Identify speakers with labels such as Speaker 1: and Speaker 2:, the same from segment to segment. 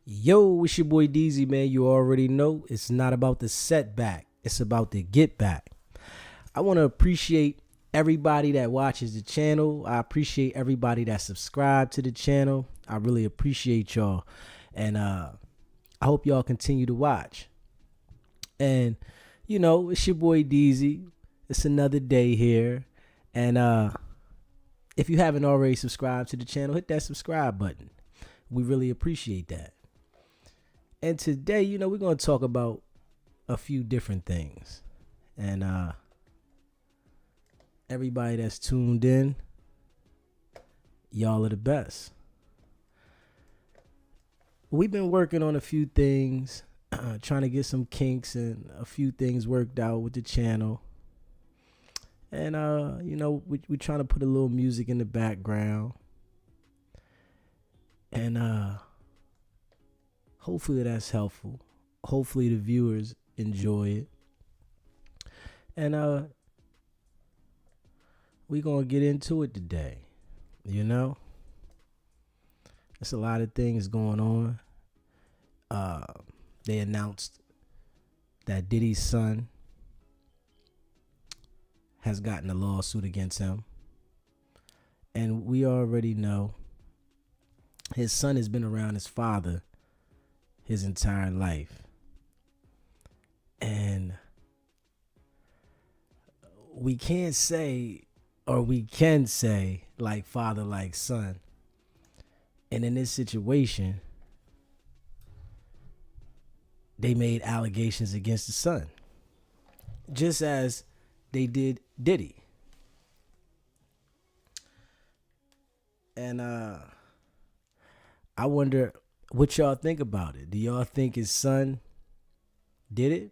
Speaker 1: Yo, it's your boy Deezy, man. You already know it's not about the setback, it's about the get back. I want to appreciate everybody that watches the channel. I appreciate everybody that subscribed to the channel. I really appreciate y'all. And I hope y'all continue to watch. And, it's your boy Deezy. It's another day here. And if you haven't already subscribed to the channel, hit that subscribe button. We really appreciate that. And today, we're going to talk about a few different things. And everybody that's tuned in, y'all are the best. We've been working on a few things, trying to get some kinks and a few things worked out with the channel. And, we're trying to put a little music in the background. And hopefully that's helpful. Hopefully the viewers enjoy it. And we're going to get into it today. There's a lot of things going on. They announced that Diddy's son has gotten a lawsuit against him. And we already know his son has been around his father his entire life. And we can't say, or we can say, like father, like son. And in this situation, they made allegations against the son, just as they did Diddy. And I wonder what y'all think about it. Do y'all think his son did it?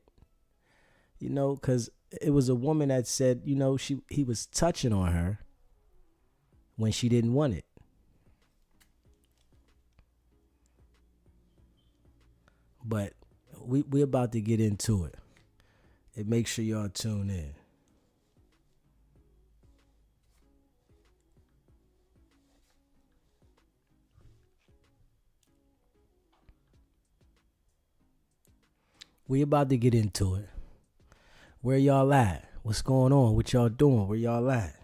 Speaker 1: Because it was a woman that said, he was touching on her when she didn't want it. But we're about to get into it. And make sure y'all tune in. We about to get into it. Where y'all at? What's going on? What y'all doing? Where y'all at?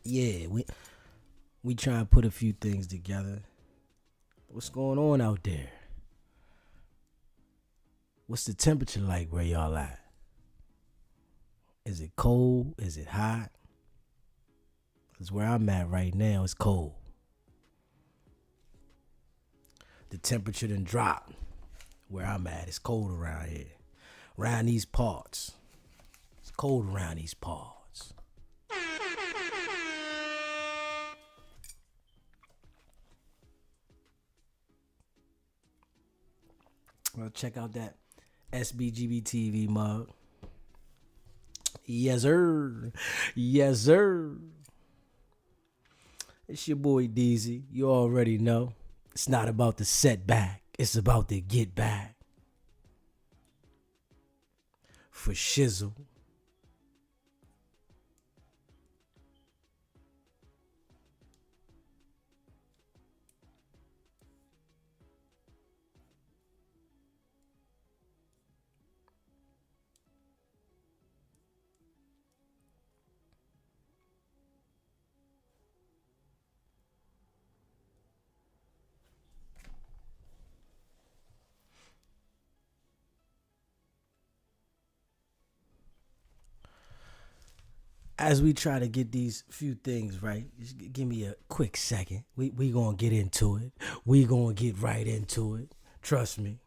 Speaker 1: Yeah, we try and put a few things together. What's going on out there? What's the temperature like where y'all at? Is it cold? Is it hot? Because where I'm at right now, it's cold. The temperature done dropped. Where I'm at, it's cold around here. Around these parts. It's cold around these parts. Well, check out that SBGB TV mug. Yes, sir. Yes, sir. It's your boy Deezy. You already know. It's not about the setback. It's about the get back. For shizzle. As we try to get these few things right, just give me a quick second. We gonna get into it. We gonna get right into it. Trust me.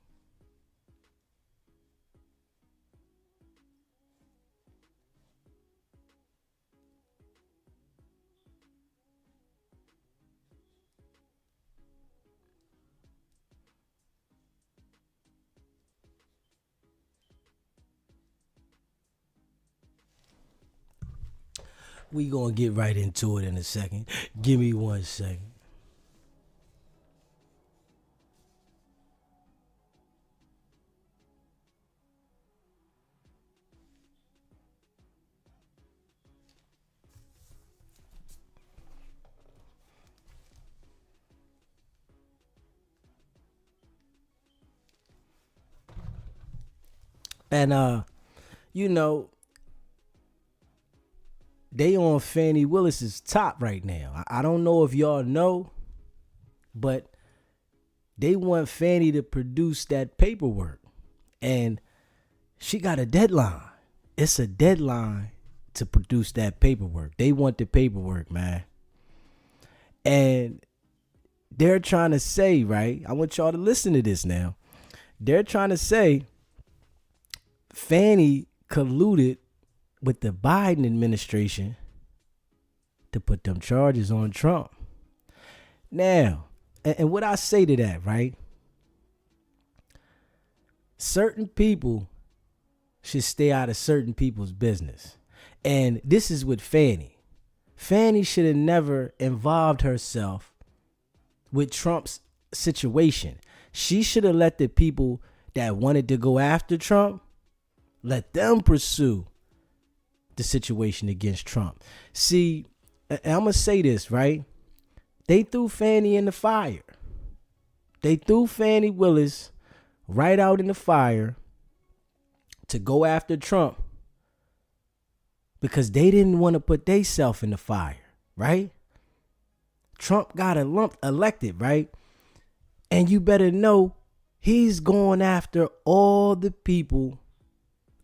Speaker 1: We gonna get right into it in a second. Give me 1 second. And you know, they on Fani Willis's top right now. I don't know if y'all know, but they want Fani to produce that paperwork. And she got a deadline. It's a deadline to produce that paperwork. They want the paperwork, man. And they're trying to say, right? I want y'all to listen to this now. They're trying to say Fani colluded with the Biden administration to put them charges on Trump. Now, and what I say to that, right? Certain people should stay out of certain people's business. And this is with Fani. Fani should have never involved herself with Trump's situation. She should have let the people that wanted to go after Trump, let them pursue the situation against Trump. See, and I'm going to say this, right? They threw Fani in the fire. They threw Fani Willis right out in the fire to go after Trump because they didn't want to put themselves in the fire, right? Trump got elected, right? And you better know he's going after all the people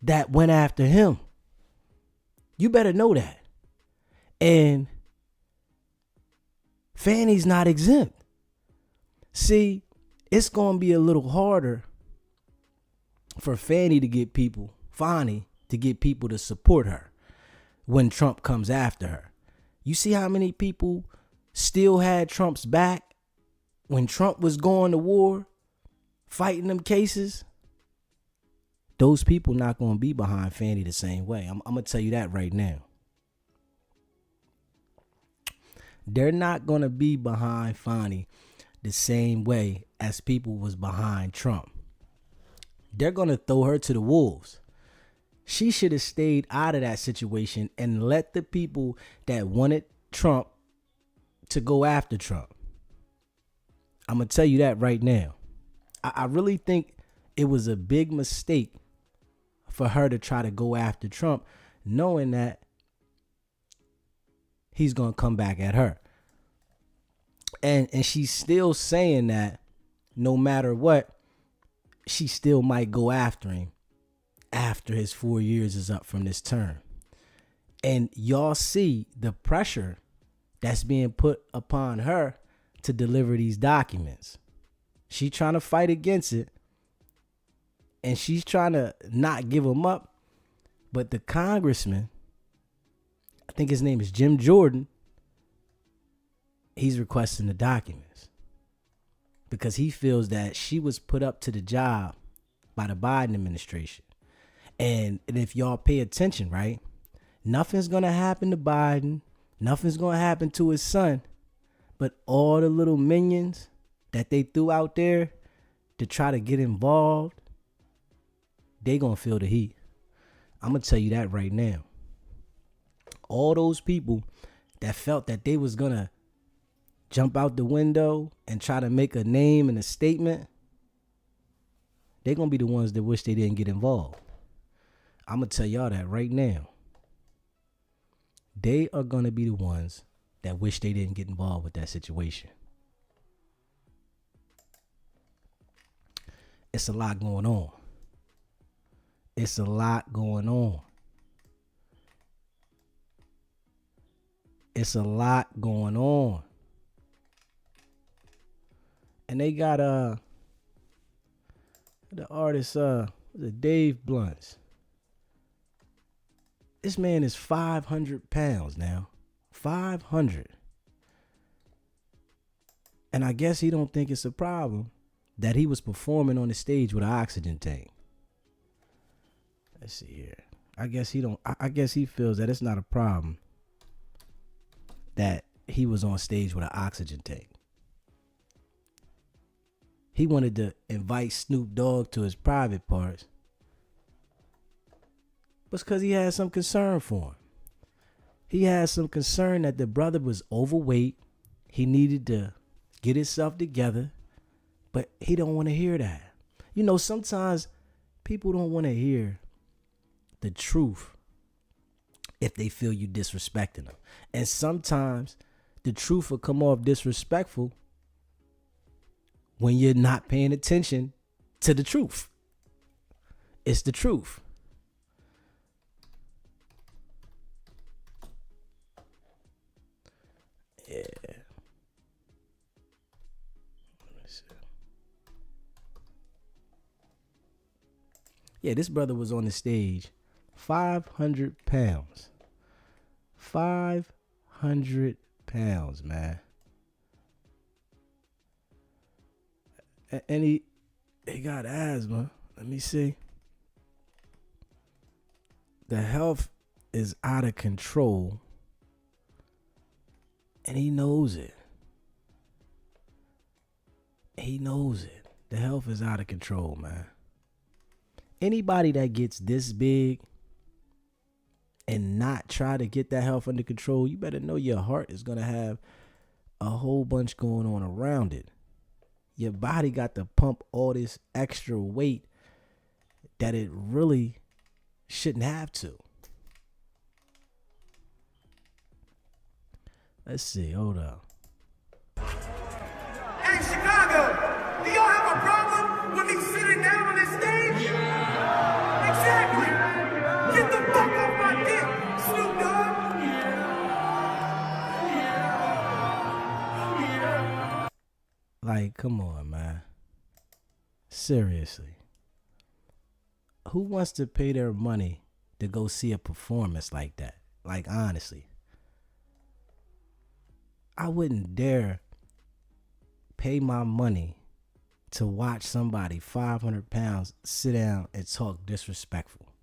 Speaker 1: that went after him. You better know that. And Fani's not exempt. See, it's going to be a little harder for Fani to get people to support her when Trump comes after her. You see how many people still had Trump's back when Trump was going to war, fighting them cases? Those people not going to be behind Fani the same way. I'm going to tell you that right now. They're not going to be behind Fani the same way as people was behind Trump. They're going to throw her to the wolves. She should have stayed out of that situation and let the people that wanted Trump to go after Trump. I'm going to tell you that right now. I really think it was a big mistake for her to try to go after Trump, knowing that he's going to come back at her. And she's still saying that no matter what, she still might go after him after his 4 years is up from this term. And y'all see the pressure that's being put upon her to deliver these documents. She's trying to fight against it. And she's trying to not give them up. But the congressman, I think his name is Jim Jordan, he's requesting the documents because he feels that she was put up to the job by the Biden administration. And if y'all pay attention, right, nothing's going to happen to Biden. Nothing's going to happen to his son. But all the little minions that they threw out there to try to get involved, they going to feel the heat. I'm going to tell you that right now. All those people that felt that they was going to jump out the window and try to make a name and a statement, they're going to be the ones that wish they didn't get involved. I'm going to tell y'all that right now. They are going to be the ones that wish they didn't get involved with that situation. It's a lot going on. It's a lot going on. It's a lot going on. And they got the artist Dave Blounts. This man is 500 pounds now. 500. And I guess he don't think it's a problem that he was performing on the stage with an oxygen tank. Let's see here. I guess he feels that it's not a problem that he was on stage with an oxygen tank. He wanted to invite Snoop Dogg to his private parts. But it's because he had some concern for him. He had some concern that the brother was overweight. He needed to get himself together. But he don't want to hear that. You know, sometimes people don't want to hear the truth if they feel you disrespecting them. And sometimes the truth will come off disrespectful when you're not paying attention to the truth. It's the truth. Yeah. Let me see. Yeah, this brother was on the stage, 500 pounds. 500 pounds, man. And he got asthma. Let me see. The health is out of control. And he knows it. He knows it. The health is out of control, man. Anybody that gets this big and not try to get that health under control, you better know your heart is going to have a whole bunch going on around it. Your body got to pump all this extra weight that it really shouldn't have to. Let's see. Hold up.
Speaker 2: Hey, Chicago, do y'all have a problem with me sitting down on this stage? Yeah. Exactly. Get the fuck off my dick, Snoop Dogg.
Speaker 1: Like, come on, man. Seriously. Who wants to pay their money to go see a performance like that? Like, honestly. I wouldn't dare pay my money to watch somebody 500 pounds sit down and talk disrespectful.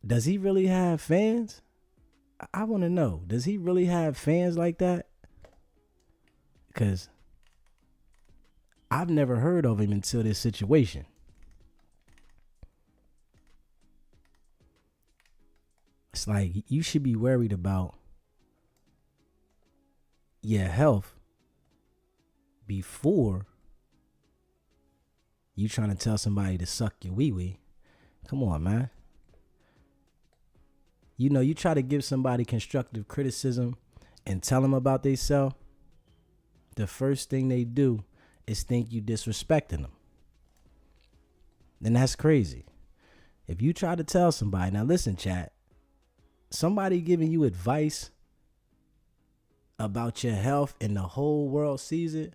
Speaker 1: Does he really have fans? I want to know. Does he really have fans like that? Because I've never heard of him until this situation. It's like you should be worried about your health before you trying to tell somebody to suck your wee-wee. Come on, man. You know, you try to give somebody constructive criticism and tell them about themselves. The first thing they do is think you disrespecting them. Then that's crazy. If you try to tell somebody, now listen, chat, somebody giving you advice about your health and the whole world sees it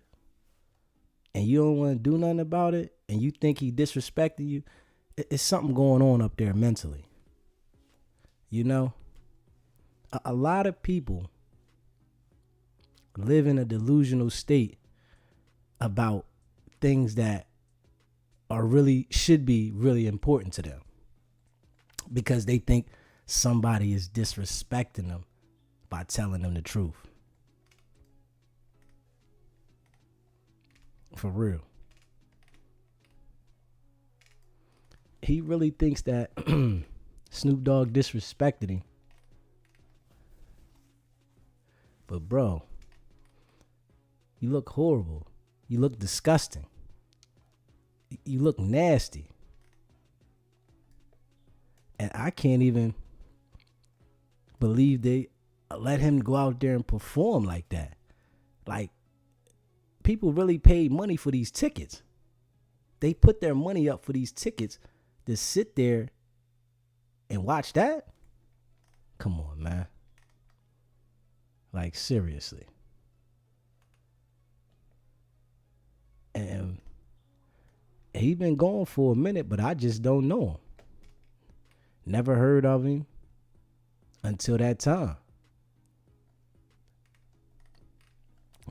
Speaker 1: and you don't want to do nothing about it and you think he disrespecting you, it's something going on up there mentally. You know, a lot of people live in a delusional state about things that are really, should be really important to them because they think somebody is disrespecting them by telling them the truth. For real. He really thinks that Snoop Dogg disrespected him. But bro, you look horrible. You look disgusting. You look nasty. And I can't even believe they let him go out there and perform like that. Like, people really paid money for these tickets. They put their money up for these tickets to sit there and watch that? Come on, man. Like, seriously. And he been gone for a minute, but I just don't know him. Never heard of him until that time.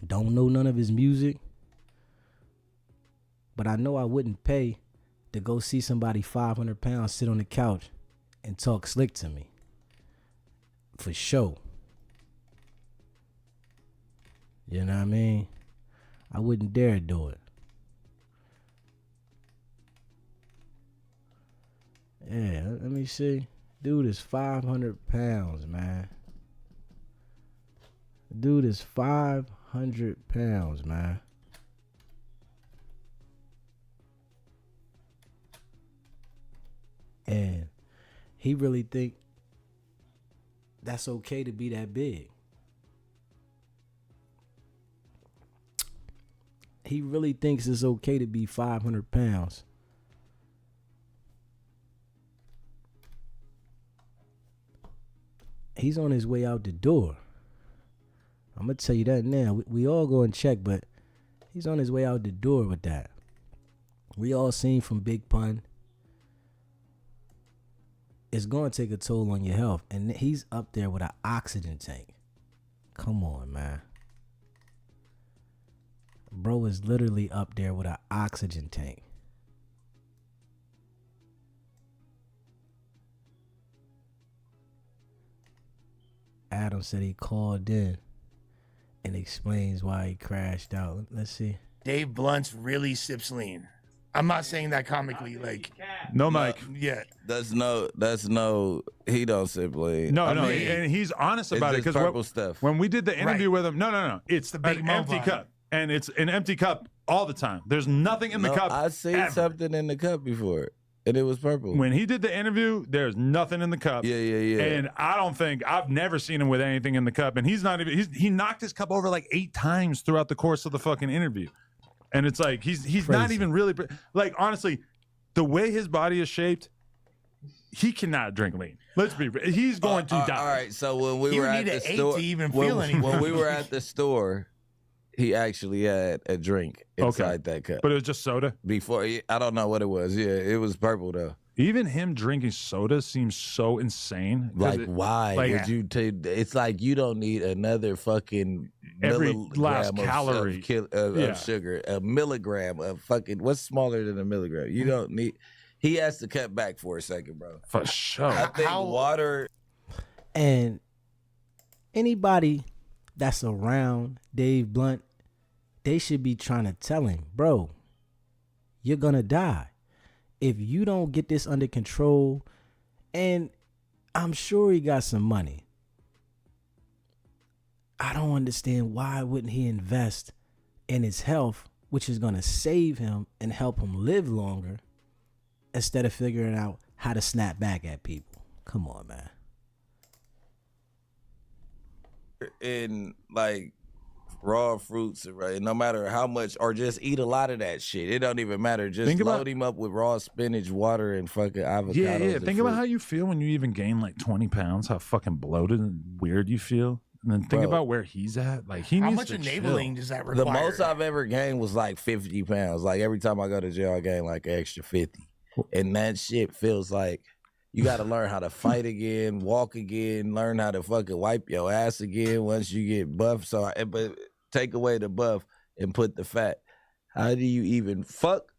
Speaker 1: Don't know none of his music. But I know I wouldn't pay to go see somebody 500 pounds sit on the couch and talk slick to me. for show. You know what I mean? I wouldn't dare do it. Yeah, let me see. Dude is 500 pounds, man. Dude is 500 pounds, man. And he really think that's okay to be that big. He really thinks it's okay to be 500 pounds. He's on his way out the door. I'm going to tell you that now. We all go and check, but he's on his way out the door with that. We all seen from Big Pun. It's going to take a toll on your health. And he's up there with an oxygen tank. Come on, man. Bro is literally up there with an oxygen tank. Adam said he called in and explains why he crashed out. Let's see.
Speaker 3: Dave Blounts really sips lean. I'm not saying that comically, like
Speaker 4: no, Mike.
Speaker 3: Yeah,
Speaker 5: that's no. He don't sip lean.
Speaker 4: No, and he's honest about it because when we did the interview with him, no, it's
Speaker 3: the big
Speaker 4: an empty cup, and it's an empty cup all the time. There's nothing in the cup.
Speaker 5: I seen something in the cup before, and it was purple.
Speaker 4: When he did the interview, there's nothing in the cup.
Speaker 5: Yeah.
Speaker 4: And I've never seen him with anything in the cup, and he's not even. He knocked his cup over like 8 times throughout the course of the fucking interview. And it's like he's not even really like, honestly, the way his body is shaped, he cannot drink lean. Let's be real. He's going to die.
Speaker 5: All right, so when we were at the store,
Speaker 3: to even feel anything.
Speaker 5: When we were at the store, he actually had a drink inside that cup.
Speaker 4: But it was just soda?
Speaker 5: Before, I don't know what it was. Yeah, it was purple though.
Speaker 4: Even him drinking soda seems so insane.
Speaker 5: Like, why would you take? It's like you don't need another fucking
Speaker 4: every
Speaker 5: milligram
Speaker 4: last calorie
Speaker 5: of sugar, a milligram of fucking. What's smaller than a milligram? You don't need. He has to cut back for a second, bro.
Speaker 4: For sure.
Speaker 5: I think water.
Speaker 1: And anybody that's around Dave Blunt, they should be trying to tell him, bro, you're gonna die if you don't get this under control. And I'm sure he got some money. I don't understand why wouldn't he invest in his health, which is going to save him and help him live longer, instead of figuring out how to snap back at people. Come on, man.
Speaker 5: In like raw fruits, right? No matter how much, or just eat a lot of that shit. It don't even matter. Just load him up with raw spinach, water, and fucking avocados.
Speaker 4: Yeah. Think about how you feel when you even gain like 20 pounds. How fucking bloated and weird you feel. And then think about where he's at. Like he
Speaker 3: how
Speaker 4: needs
Speaker 3: much
Speaker 4: to
Speaker 3: enabling
Speaker 4: chill.
Speaker 3: does that require?
Speaker 5: The most I've ever gained was like 50 pounds. Like every time I go to jail, I gain like an extra 50. And that shit feels like you got to learn how to fight again, walk again, learn how to fucking wipe your ass again once you get buff. So, but take away the buff and put the fat. How do you even fuck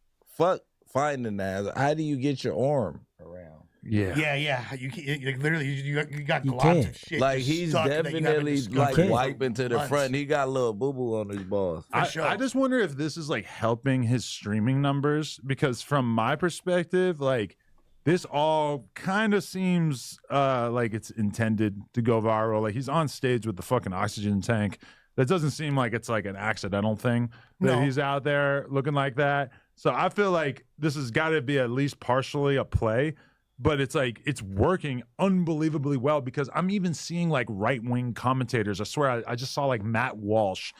Speaker 5: finding that? How do you get your arm around?
Speaker 3: Yeah. You literally you got
Speaker 1: You
Speaker 3: globs
Speaker 1: can't.
Speaker 3: of shit.
Speaker 5: Like
Speaker 3: just
Speaker 5: he's
Speaker 3: stuck that you haven't
Speaker 5: definitely
Speaker 3: discovered.
Speaker 5: like wiping to the
Speaker 3: Months.
Speaker 5: front. He got a little boo boo on his balls.
Speaker 4: I just wonder if this is like helping his streaming numbers, because from my perspective, like this all kind of seems like it's intended to go viral. Like he's on stage with the fucking oxygen tank. That doesn't seem like it's like an accidental thing that he's out there looking like that. So I feel like this has got to be at least partially a play. But it's like, it's working unbelievably well, because I'm even seeing like right-wing commentators. I swear, I just saw like Matt Walsh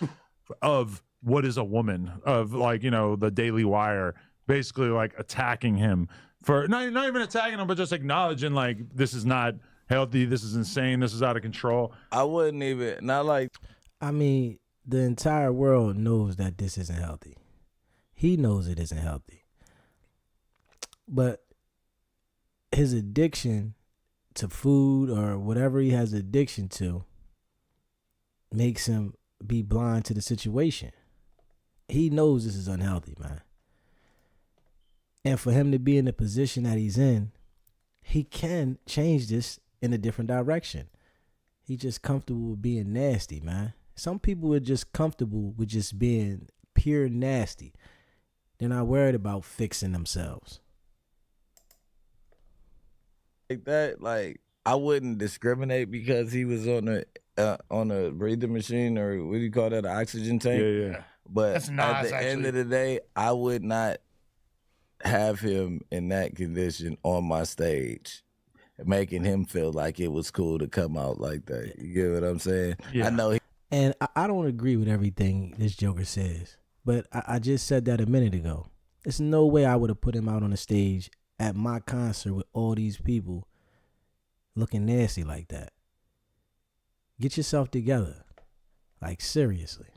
Speaker 4: of What is a Woman, of like, you know, the Daily Wire, basically like attacking him for, not even attacking him, but just acknowledging like, this is not healthy, this is insane, this is out of control.
Speaker 5: I wouldn't even, not like.
Speaker 1: I mean, the entire world knows that this isn't healthy. He knows it isn't healthy. But his addiction to food or whatever he has addiction to makes him be blind to the situation. He knows this is unhealthy, man. And for him to be in the position that he's in, he can change this in a different direction. He just comfortable with being nasty, man. Some people are just comfortable with just being pure nasty. They're not worried about fixing themselves.
Speaker 5: Like that, like I wouldn't discriminate because he was on a breathing machine or what do you call that, an oxygen tank?
Speaker 4: Yeah.
Speaker 5: But
Speaker 3: That's
Speaker 5: at
Speaker 3: Nas,
Speaker 5: the
Speaker 3: actually.
Speaker 5: end of the day, I would not have him in that condition on my stage, making him feel like it was cool to come out like that. You get what I'm saying?
Speaker 4: Yeah.
Speaker 5: I know.
Speaker 1: And I don't agree with everything this Joker says, but I just said that a minute ago. There's no way I would have put him out on the stage at my concert with all these people looking nasty like that. Get yourself together. Like, seriously.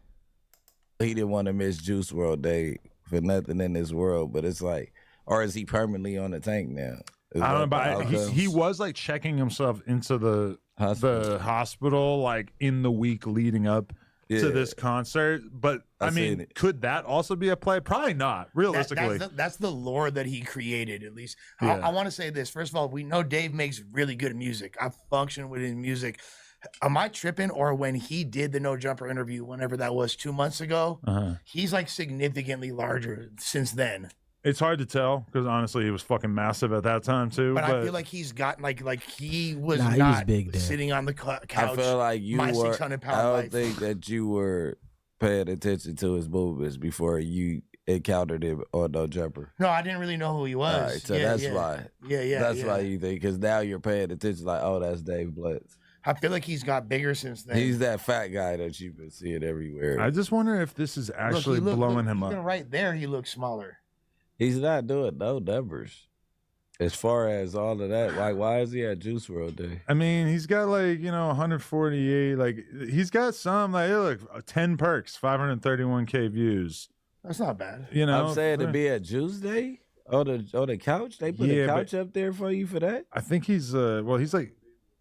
Speaker 5: He didn't want to miss Juice World Day for nothing in this world, but it's like, or is he permanently on the tank now? Is
Speaker 4: I don't know,
Speaker 5: that
Speaker 4: but
Speaker 5: the outcome?
Speaker 4: he was like checking himself into the hospital like in the week leading up to this concert. But I mean, could that also be a play? Probably not, realistically.
Speaker 3: That's the lore that he created, at least.
Speaker 4: Yeah.
Speaker 3: I want to say this. First of all, we know Dave makes really good music. I function with his music. Am I tripping? Or when he did the No Jumper interview, whenever that was 2 months ago, he's like significantly larger since then.
Speaker 4: It's hard to tell because honestly, he was fucking massive at that time too.
Speaker 3: But I feel like he's got like he was
Speaker 1: Nah, he
Speaker 3: not
Speaker 1: was big then.
Speaker 3: sitting on the couch.
Speaker 5: I feel like you
Speaker 3: my
Speaker 5: were.
Speaker 3: 600-pound
Speaker 5: I don't
Speaker 3: life.
Speaker 5: think that you were paying attention to his movements before you encountered him on No Jumper.
Speaker 3: No, I didn't really know who he was.
Speaker 5: All right, so that's why.
Speaker 3: Yeah.
Speaker 5: That's why you think, because now you're paying attention. Like, oh, that's Dave Blounts.
Speaker 3: I feel like he's got bigger since then.
Speaker 5: He's that fat guy that you've been seeing everywhere.
Speaker 4: I just wonder if this is actually blowing him up.
Speaker 3: Even right there, he looks smaller.
Speaker 5: He's not doing no numbers. As far as all of that, like, why is he at Juice WRLD Day?
Speaker 4: I mean, he's got like, 148, like he's got some like, look, 10 perks, 531K views.
Speaker 3: That's not bad.
Speaker 5: I'm saying to be at Juice Day on the couch. They put a couch up there for you for that.
Speaker 4: I think he's he's like,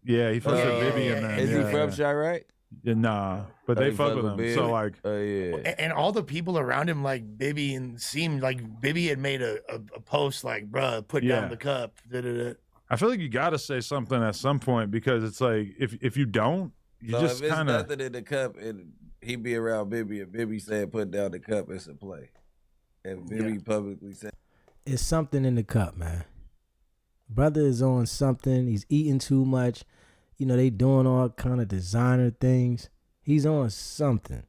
Speaker 4: he fucks with Vivian.
Speaker 5: Is he from Chirac?
Speaker 4: Yeah, nah, but they fuck with him.
Speaker 5: Bibby.
Speaker 4: So like,
Speaker 3: And all the people around him, like Bibby, and seemed like Bibby had made a post like, "Bruh, put down the cup." Da-da-da.
Speaker 4: I feel like you got to say something at some point because it's like if you don't, you just kind of
Speaker 5: nothing in the cup and he be around Bibby and Bibby said put down the cup, it's a play, and Bibby publicly said
Speaker 1: it's something in the cup, man. Brother is on something. He's eating too much. They doing all kind of designer things. He's on something.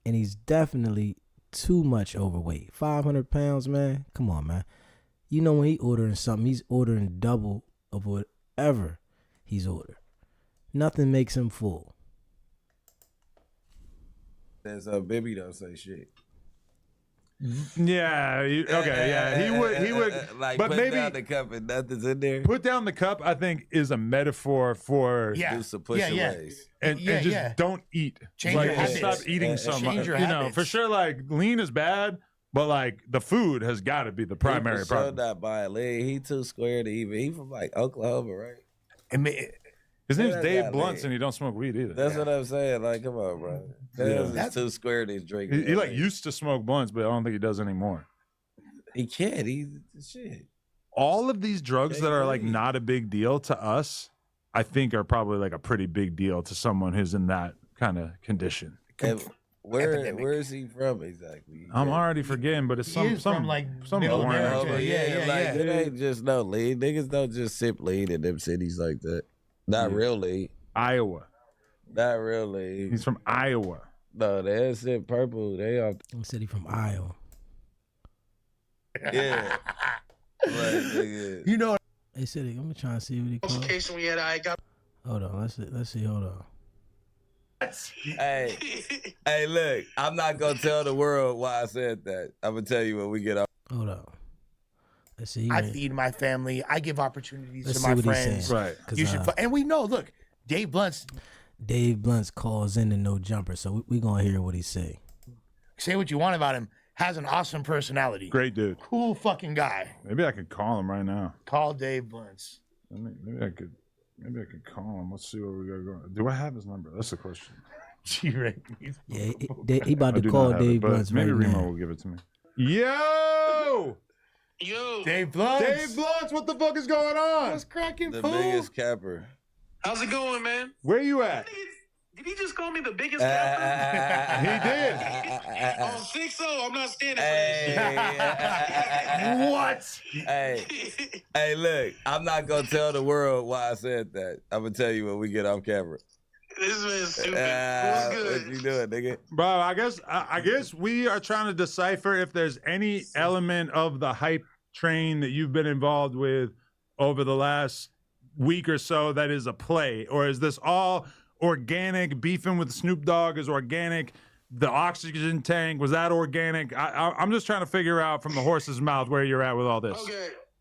Speaker 1: And he's definitely too much overweight. 500 pounds, man. Come on, man. When he ordering something, he's ordering double of whatever he's ordered. Nothing makes him full.
Speaker 5: Says Bibby don't say shit.
Speaker 4: Yeah. He would.
Speaker 5: Like,
Speaker 4: but
Speaker 5: put
Speaker 4: maybe
Speaker 5: down the cup and nothing's in there.
Speaker 4: Put down the cup. I think is a metaphor for
Speaker 5: Do some push aways.
Speaker 4: and just don't eat.
Speaker 3: Change
Speaker 4: like
Speaker 3: your
Speaker 4: just
Speaker 3: habits.
Speaker 4: stop eating so much.
Speaker 3: Change your habits.
Speaker 4: For sure. Like lean is bad, but like the food has got to be the primary
Speaker 5: People
Speaker 4: problem.
Speaker 5: not buying lean. He too square to even. He from like Oklahoma, right?
Speaker 4: His name's
Speaker 5: that
Speaker 4: Dave
Speaker 5: guy
Speaker 4: Blounts,
Speaker 5: lean.
Speaker 4: and he don't smoke weed either.
Speaker 5: That's what I'm saying. Like, come on, bro. That's too square to drink.
Speaker 4: He like used to smoke blunts, but I don't think he does anymore.
Speaker 5: He can't. He's shit.
Speaker 4: All of these drugs that are like not a big deal to us, I think are probably like a pretty big deal to someone who's in that kind of condition.
Speaker 5: And where is he from exactly?
Speaker 4: I'm already forgetting, but it's some
Speaker 3: from like
Speaker 4: some
Speaker 3: middle
Speaker 4: boring-
Speaker 3: America. Yeah.
Speaker 5: It ain't just no lean. Niggas don't just sip lean in them cities like that. Not really.
Speaker 4: Iowa.
Speaker 5: Not really.
Speaker 4: He's from Iowa.
Speaker 5: No, they sip purple. They are.
Speaker 1: He said he from Iowa.
Speaker 5: Yeah. Like, nigga.
Speaker 1: They said I'm gonna try to see what he called.
Speaker 2: Case we had, I got.
Speaker 1: Hold on, let's see. Hold on.
Speaker 5: Hey, look. I'm not gonna tell the world why I said that. I'm gonna tell you when we get off.
Speaker 1: Hold on. Let's see.
Speaker 3: I feed my family. I give opportunities
Speaker 1: Let's
Speaker 3: to
Speaker 1: see
Speaker 3: my
Speaker 1: what he's
Speaker 3: friends.
Speaker 1: saying.
Speaker 4: Right.
Speaker 3: You should, and we know. Look, Dave Blounts.
Speaker 1: Dave Blounts calls in the No Jumper, so we gonna hear what he say.
Speaker 3: Say what you want about him. Has an awesome personality.
Speaker 4: Great dude.
Speaker 3: Cool fucking guy.
Speaker 4: Maybe I could call him right now.
Speaker 3: Call Dave Blounts.
Speaker 4: Maybe I could call him. Let's see what we got going. Do I have his number? That's the question.
Speaker 1: Yeah, he about
Speaker 4: I
Speaker 1: to
Speaker 4: do
Speaker 1: call
Speaker 4: not have
Speaker 1: Dave
Speaker 4: it, but
Speaker 1: Blounts
Speaker 4: maybe
Speaker 1: right
Speaker 4: Remo
Speaker 1: now.
Speaker 4: will give it to me. Yo,
Speaker 2: Yo,
Speaker 3: Dave Blounts.
Speaker 4: Dave Blounts, what the fuck is going on?
Speaker 3: What's cracking,
Speaker 5: The
Speaker 3: fool?
Speaker 5: biggest capper.
Speaker 6: How's it going, man?
Speaker 4: Where you at?
Speaker 6: Did he just call me the biggest rapper?
Speaker 4: He did.
Speaker 6: Oh, 6-0. I'm not standing for that shit.
Speaker 3: What?
Speaker 5: Hey, look, I'm not gonna tell the world why I said that. I'm gonna tell you when we get off camera.
Speaker 6: This man's stupid. What's good?
Speaker 5: What you doing, nigga?
Speaker 4: Bro, I guess we are trying to decipher if there's any element of the hype train that you've been involved with over the last week or so that is a play, or is this all organic? Beefing with Snoop Dogg is organic. The oxygen tank, was that organic? I'm just trying to figure out from the horse's mouth where you're at with all this.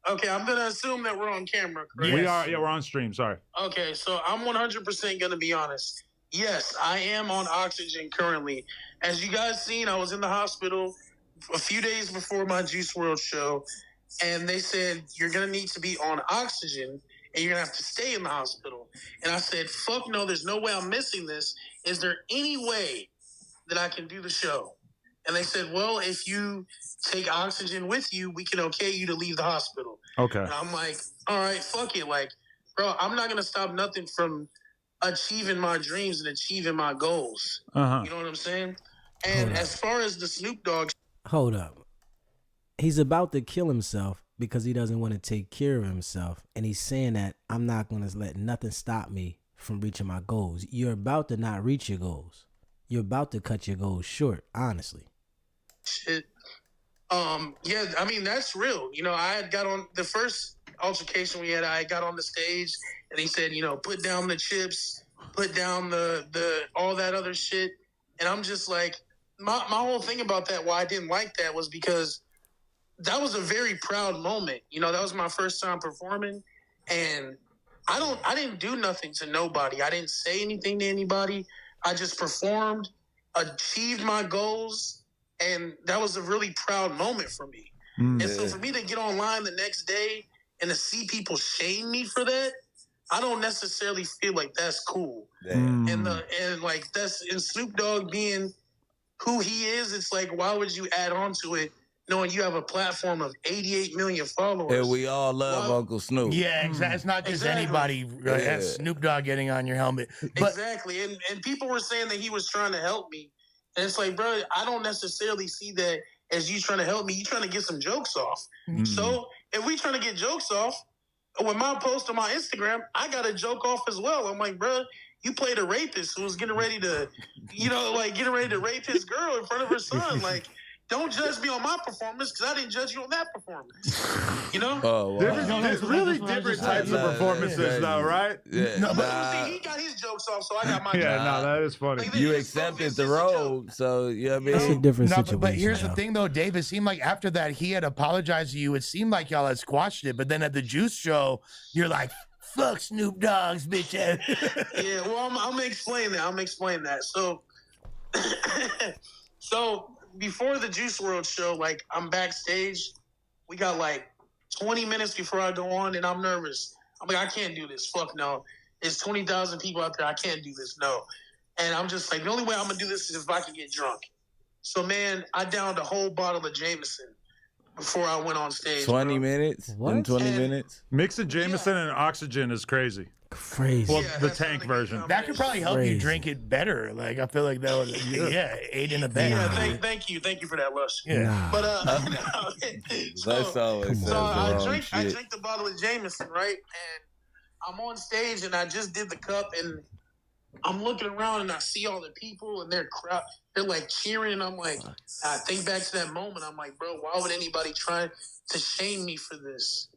Speaker 6: Okay, I'm gonna assume that we're on camera, correct?
Speaker 4: We are, yeah, we're on stream, sorry.
Speaker 6: Okay, so I'm 100% gonna be honest. Yes, I am on oxygen currently. As you guys seen, I was in the hospital a few days before my Juice WRLD show, and they said, you're gonna need to be on oxygen, and you're gonna have to stay in the hospital. And I said, fuck no, there's no way I'm missing this. Is there any way that I can do the show? And they said, well, if you take oxygen with you, we can okay you to leave the hospital.
Speaker 4: Okay. And
Speaker 6: I'm like, all right, fuck it. Like, bro, I'm not going to stop nothing from achieving my dreams and achieving my goals.
Speaker 4: Uh-huh.
Speaker 6: You know what I'm saying? And as far as the Snoop Dogg...
Speaker 1: Hold up. He's about to kill himself because he doesn't want to take care of himself. And he's saying that I'm not going to let nothing stop me from reaching my goals. You're about to not reach your goals. You're about to cut your goals short, honestly.
Speaker 6: Shit. Yeah, I mean, that's real. You know, I had got on the first altercation we had, I got on the stage and he said, you know, put down the chips, put down the all that other shit. And I'm just like, my whole thing about that, why I didn't like that was because that was a very proud moment. You know, that was my first time performing, and I didn't do nothing to nobody. I didn't say anything to anybody. I just performed, achieved my goals, and that was a really proud moment for me. And so for me to get online the next day and to see people shame me for that, I don't necessarily feel like that's cool. And like that's in Snoop Dogg being who he is, it's like, why would you add on to it knowing you have a platform of 88 million followers?
Speaker 5: And we all love Uncle Snoop.
Speaker 3: Yeah, exactly. It's not just anybody. That's Snoop Dogg getting on your helmet. But
Speaker 6: exactly. And people were saying that he was trying to help me. And it's like, bro, I don't necessarily see that as you trying to help me. You trying to get some jokes off. So if we trying to get jokes off, with my post on my Instagram, I got a joke off as well. I'm like, bro, you played a rapist who was getting ready to, you know, like getting ready to rape his girl in front of her son. Like, don't judge me on my performance because I didn't judge you on that performance. You know?
Speaker 5: Oh, wow.
Speaker 4: There's really different types of performances, though, right?
Speaker 5: Yeah.
Speaker 6: No, but see, he got his jokes off, so I got my jokes
Speaker 4: Yeah,
Speaker 6: off.
Speaker 4: no, that is funny.
Speaker 6: Like,
Speaker 5: You
Speaker 6: it's
Speaker 5: accepted
Speaker 6: it's
Speaker 5: the
Speaker 6: just a
Speaker 5: role,
Speaker 6: joke.
Speaker 5: so you know what I mean?
Speaker 1: That's a different situation.
Speaker 3: But here's the
Speaker 1: now.
Speaker 3: thing, though, Dave. It seemed like after that he had apologized to you. It seemed like y'all had squashed it. But then at the Juice show, you're like, fuck Snoop Dogg's bitch ass.
Speaker 6: Yeah, well, I'm gonna explain that. So, so before the Juice WRLD show, like I'm backstage. We got like 20 minutes before I go on, and I'm nervous. I'm like, I can't do this. Fuck no. There's 20,000 people out there. I can't do this. No. And I'm just like, the only way I'm gonna do this is if I can get drunk. So, man, I downed a whole bottle of Jameson before I went on stage.
Speaker 5: 20 minutes?
Speaker 1: What?
Speaker 5: In 20
Speaker 6: And-
Speaker 5: minutes?
Speaker 4: Mixing Jameson and oxygen is crazy.
Speaker 1: Crazy.
Speaker 4: Well,
Speaker 6: Yeah,
Speaker 4: the
Speaker 6: that's
Speaker 4: tank
Speaker 6: not a good
Speaker 4: version.
Speaker 6: combination.
Speaker 3: That could probably help you
Speaker 1: Crazy.
Speaker 3: drink it better. Like, I feel like that would, aid in a bed.
Speaker 6: Yeah, thank you for that, Lush.
Speaker 3: Yeah.
Speaker 1: Nah.
Speaker 6: But
Speaker 5: That's always
Speaker 6: so I
Speaker 5: wrong
Speaker 6: drink
Speaker 5: shit.
Speaker 6: the bottle of Jameson, right? And I'm on stage and I just did the cup and I'm looking around and I see all the people and they're like cheering and I'm like, I think back to that moment. I'm like, bro, why would anybody try to shame me for this?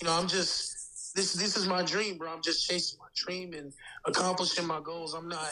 Speaker 6: You know, I'm just this is my dream, bro. I'm just chasing my dream and accomplishing my goals. I'm not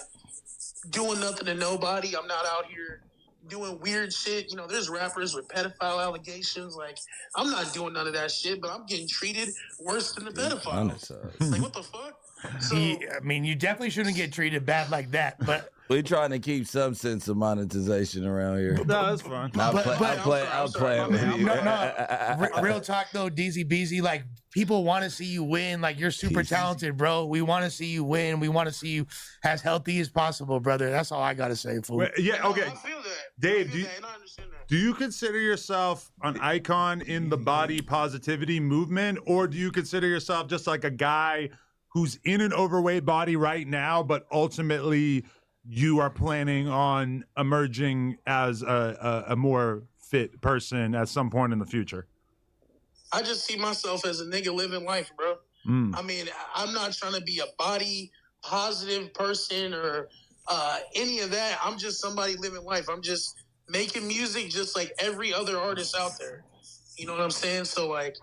Speaker 6: doing nothing to nobody. I'm not out here doing weird shit. You know, there's rappers with pedophile allegations. Like, I'm not doing none of that shit, but I'm getting treated worse than the pedophiles. Like, what the fuck? So,
Speaker 3: I mean, you definitely shouldn't get treated bad like that. But
Speaker 5: We're trying to keep some sense of monetization around here.
Speaker 4: No, that's fine.
Speaker 5: I'll
Speaker 3: but-
Speaker 5: play
Speaker 6: I'm
Speaker 5: with
Speaker 6: sorry,
Speaker 5: you.
Speaker 3: no, real talk though, DZ Beezy, like people want to see you win. Like you're super talented, bro. We want to see you win. We want to see you as healthy as possible, brother. That's all I gotta say, fool.
Speaker 4: Wait, yeah,
Speaker 6: no,
Speaker 4: okay.
Speaker 6: I feel that.
Speaker 4: Dave,
Speaker 6: I
Speaker 4: do
Speaker 6: feel
Speaker 4: you-
Speaker 6: that, and I understand that.
Speaker 4: Do you consider yourself an icon in the body positivity movement, or do you consider yourself just like a guy who's in an overweight body right now, but ultimately you are planning on emerging as a more fit person at some point in the future?
Speaker 6: I just see myself as a nigga living life, bro. I mean, I'm not trying to be a body positive person or any of that. I'm just somebody living life. I'm just making music just like every other artist out there. You know what I'm saying? So, like,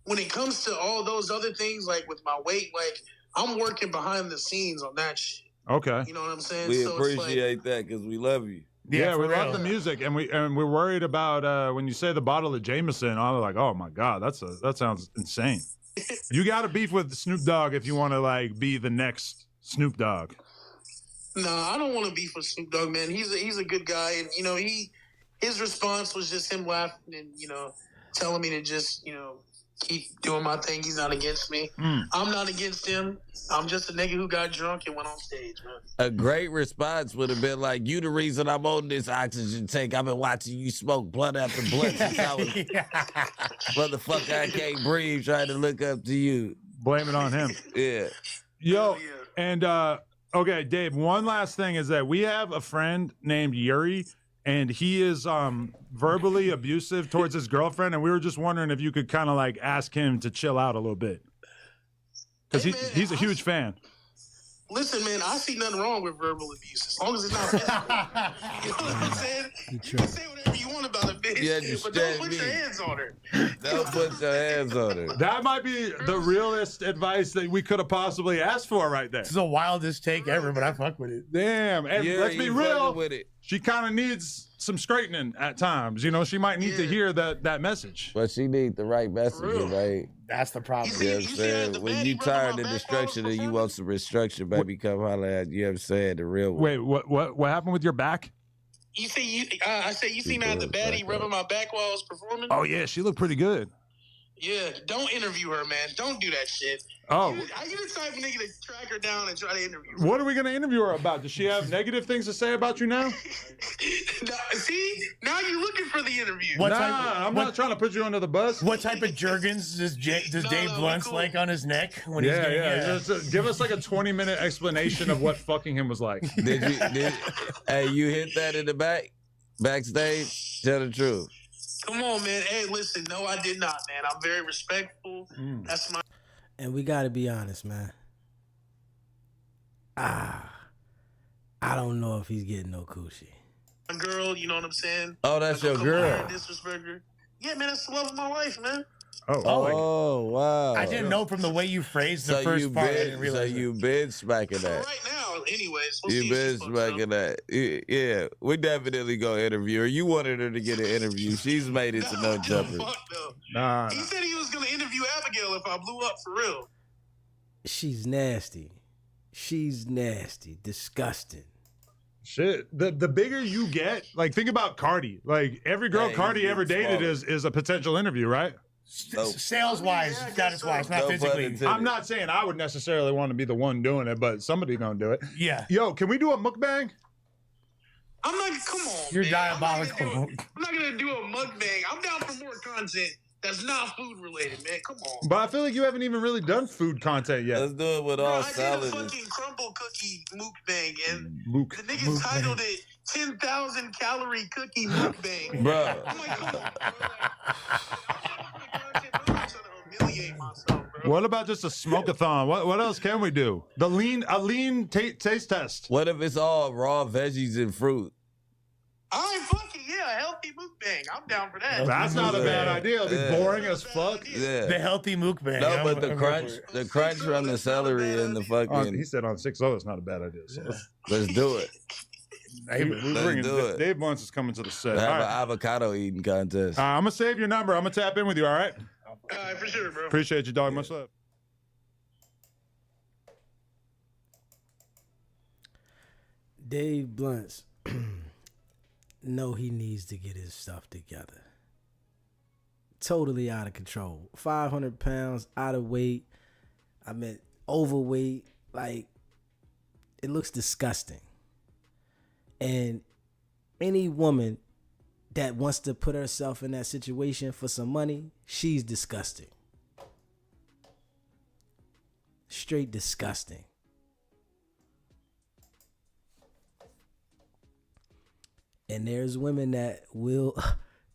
Speaker 6: when it comes to all those other things, like with my weight, like, I'm working behind the scenes on that shit.
Speaker 4: Okay.
Speaker 6: You know what I'm saying?
Speaker 5: We
Speaker 6: so
Speaker 5: appreciate that because we love you.
Speaker 4: Yeah, we love
Speaker 3: real.
Speaker 4: the music, and we're worried about when you say the bottle of Jameson. I'm like, oh my god, that sounds insane. You got to beef with Snoop Dogg if you want to like be the next Snoop Dogg.
Speaker 6: No, I don't want to beef with Snoop Dogg, man. He's a good guy, and you know his response was just him laughing and telling me to just keep doing my thing. He's not against me. I'm not against him. I'm just a nigga who got drunk and went on stage, man.
Speaker 5: A great response would have been like, you the reason I'm on this oxygen tank. I've been watching you smoke blunt after blunt since I was motherfucker, I can't breathe, trying to look up to you.
Speaker 4: Blame it on him.
Speaker 5: Yeah.
Speaker 4: Yo,
Speaker 6: Yeah.
Speaker 4: and okay, Dave, one last thing is that we have a friend named Yuri, and he is verbally abusive towards his girlfriend, and we were just wondering if you could kind of like ask him to chill out a little bit. Because
Speaker 6: Hey, man,
Speaker 4: he's a huge fan.
Speaker 6: Listen, man, I see nothing wrong with verbal abuse as long as it's not physical. You know what I'm saying? You can say whatever you want about a bitch,
Speaker 5: You
Speaker 6: but don't
Speaker 5: understand
Speaker 6: put
Speaker 5: me.
Speaker 6: your hands on her.
Speaker 5: Don't put your hands on it.
Speaker 4: That might be the realest advice that we could have possibly asked for right there.
Speaker 3: This is the wildest take ever, but I fuck with it.
Speaker 4: Damn. And
Speaker 5: Yeah,
Speaker 4: let's be
Speaker 5: you
Speaker 4: real.
Speaker 5: fucking with it.
Speaker 4: She kind of needs some straightening at times. You know, she might need to hear that message.
Speaker 5: But she need the right messaging, right?
Speaker 3: That's the problem.
Speaker 6: You see-
Speaker 5: You know what I'm
Speaker 6: you see how
Speaker 5: saying?
Speaker 6: the
Speaker 5: When
Speaker 6: baddie
Speaker 5: you
Speaker 6: rubbing
Speaker 5: tired
Speaker 6: my
Speaker 5: of
Speaker 6: back
Speaker 5: destruction
Speaker 6: while I
Speaker 5: and
Speaker 6: was
Speaker 5: you want some restructure, baby, come holler at you. Know what I'm saying? The real one.
Speaker 4: Wait, what happened with your back?
Speaker 6: You see, I said you seen how the baddie rubbing my back while I was performing?
Speaker 4: Oh yeah, she looked pretty good.
Speaker 6: Yeah, don't interview her, man. Don't do that shit.
Speaker 4: Oh,
Speaker 6: You the type of nigga to track her down and try to interview her.
Speaker 4: what are we gonna interview her about? Does she have negative things to say about you now?
Speaker 6: See, now you're looking for the interview.
Speaker 3: What
Speaker 4: Nah,
Speaker 3: type-
Speaker 4: I'm
Speaker 3: what-
Speaker 4: not trying to put you under the bus.
Speaker 3: What type of Jergens does Dave
Speaker 6: no,
Speaker 3: Blounts
Speaker 6: cool.
Speaker 3: like on his neck when he's
Speaker 4: Yeah,
Speaker 3: getting
Speaker 4: yeah. Just, give us like a 20-minute explanation of what fucking him was like.
Speaker 5: Hey, you hit that in the backstage? Tell the truth.
Speaker 6: Come on, man. Hey, listen. No, I did not, man. I'm very respectful. That's my
Speaker 1: And we got to be honest, man. I don't know if he's getting no coochie.
Speaker 6: girl. You know what I'm saying?
Speaker 5: Oh, that's your
Speaker 6: Come on,
Speaker 5: girl.
Speaker 6: disrespect her. Yeah, man. That's the love of my life, man.
Speaker 5: Oh, wow.
Speaker 3: I didn't know from the way you phrased the
Speaker 5: So
Speaker 3: first
Speaker 5: you
Speaker 3: part. I
Speaker 5: been,
Speaker 3: didn't realize
Speaker 5: you been smacking
Speaker 6: For
Speaker 5: that.
Speaker 6: right now, anyways. We'll see
Speaker 5: You
Speaker 6: if
Speaker 5: been
Speaker 6: she fucks
Speaker 5: smacking
Speaker 6: up.
Speaker 5: that. Yeah, we definitely gonna interview her. You wanted her to get an interview. She's made it to no jumper.
Speaker 6: Fuck no.
Speaker 4: Nah.
Speaker 6: He said he was gonna interview Abigail if I blew up for real.
Speaker 1: She's nasty. She's nasty. Disgusting.
Speaker 4: Shit. The bigger you get, like think about Cardi. Like every girl
Speaker 5: Yeah,
Speaker 4: Cardi
Speaker 5: he's
Speaker 4: ever dated
Speaker 5: smaller.
Speaker 4: is a potential interview, right?
Speaker 3: Sales wise,
Speaker 6: Yeah, I guess
Speaker 3: status wise,
Speaker 6: so.
Speaker 3: not
Speaker 5: No pun
Speaker 3: physically.
Speaker 5: intended.
Speaker 4: I'm not saying I would necessarily want to be the one doing it, but somebody gonna do it.
Speaker 3: Yeah.
Speaker 4: Yo, can we do a mukbang?
Speaker 6: I'm not. Come on.
Speaker 3: You're
Speaker 6: man.
Speaker 3: diabolical.
Speaker 6: I'm not gonna do a mukbang. I'm down for more content that's not food related, man. Come on.
Speaker 4: But I feel like you haven't even really done food content yet.
Speaker 5: Let's do it with
Speaker 6: Bro,
Speaker 5: all
Speaker 6: I did a
Speaker 5: salads.
Speaker 6: fucking crumble cookie mukbang, and
Speaker 4: Mook.
Speaker 6: the nigga titled it 10,000 calorie cookie mukbang.
Speaker 5: Bro.
Speaker 6: I'm like, come on, bro. Like, I'm not trying to humiliate myself, bro.
Speaker 4: What about just a smoke-a-thon? What else can we do? A lean taste test.
Speaker 5: What if it's all raw veggies and fruit?
Speaker 6: I ain't fucking a healthy mukbang. I'm down for that.
Speaker 4: That's not a bad idea. It'll be
Speaker 5: Yeah.
Speaker 4: boring as fuck.
Speaker 5: Yeah.
Speaker 3: The healthy mukbang.
Speaker 5: No,
Speaker 3: I'm-
Speaker 5: but the
Speaker 3: I'm
Speaker 5: crunch,
Speaker 3: for it.
Speaker 5: the crunch from the celery and the
Speaker 4: He
Speaker 5: fucking.
Speaker 4: said on 6-0 it's not a bad idea. So
Speaker 5: Let's do it.
Speaker 3: Hey,
Speaker 4: we're
Speaker 5: Let's
Speaker 4: bringing
Speaker 5: do it.
Speaker 4: Dave Blounts is coming to the set.
Speaker 5: Have
Speaker 4: All
Speaker 5: an
Speaker 4: right.
Speaker 5: avocado eating contest.
Speaker 4: I'm gonna save your number. I'm gonna tap in with you. All right.
Speaker 6: All right, for sure, bro.
Speaker 4: Appreciate you, dog. Much love.
Speaker 1: Dave Blounts. No, he needs to get his stuff together. Totally out of control. 500 pounds, out of weight. I mean, overweight. Like, it looks disgusting. And any woman that wants to put herself in that situation for some money, she's disgusting. Straight disgusting. And there's women that will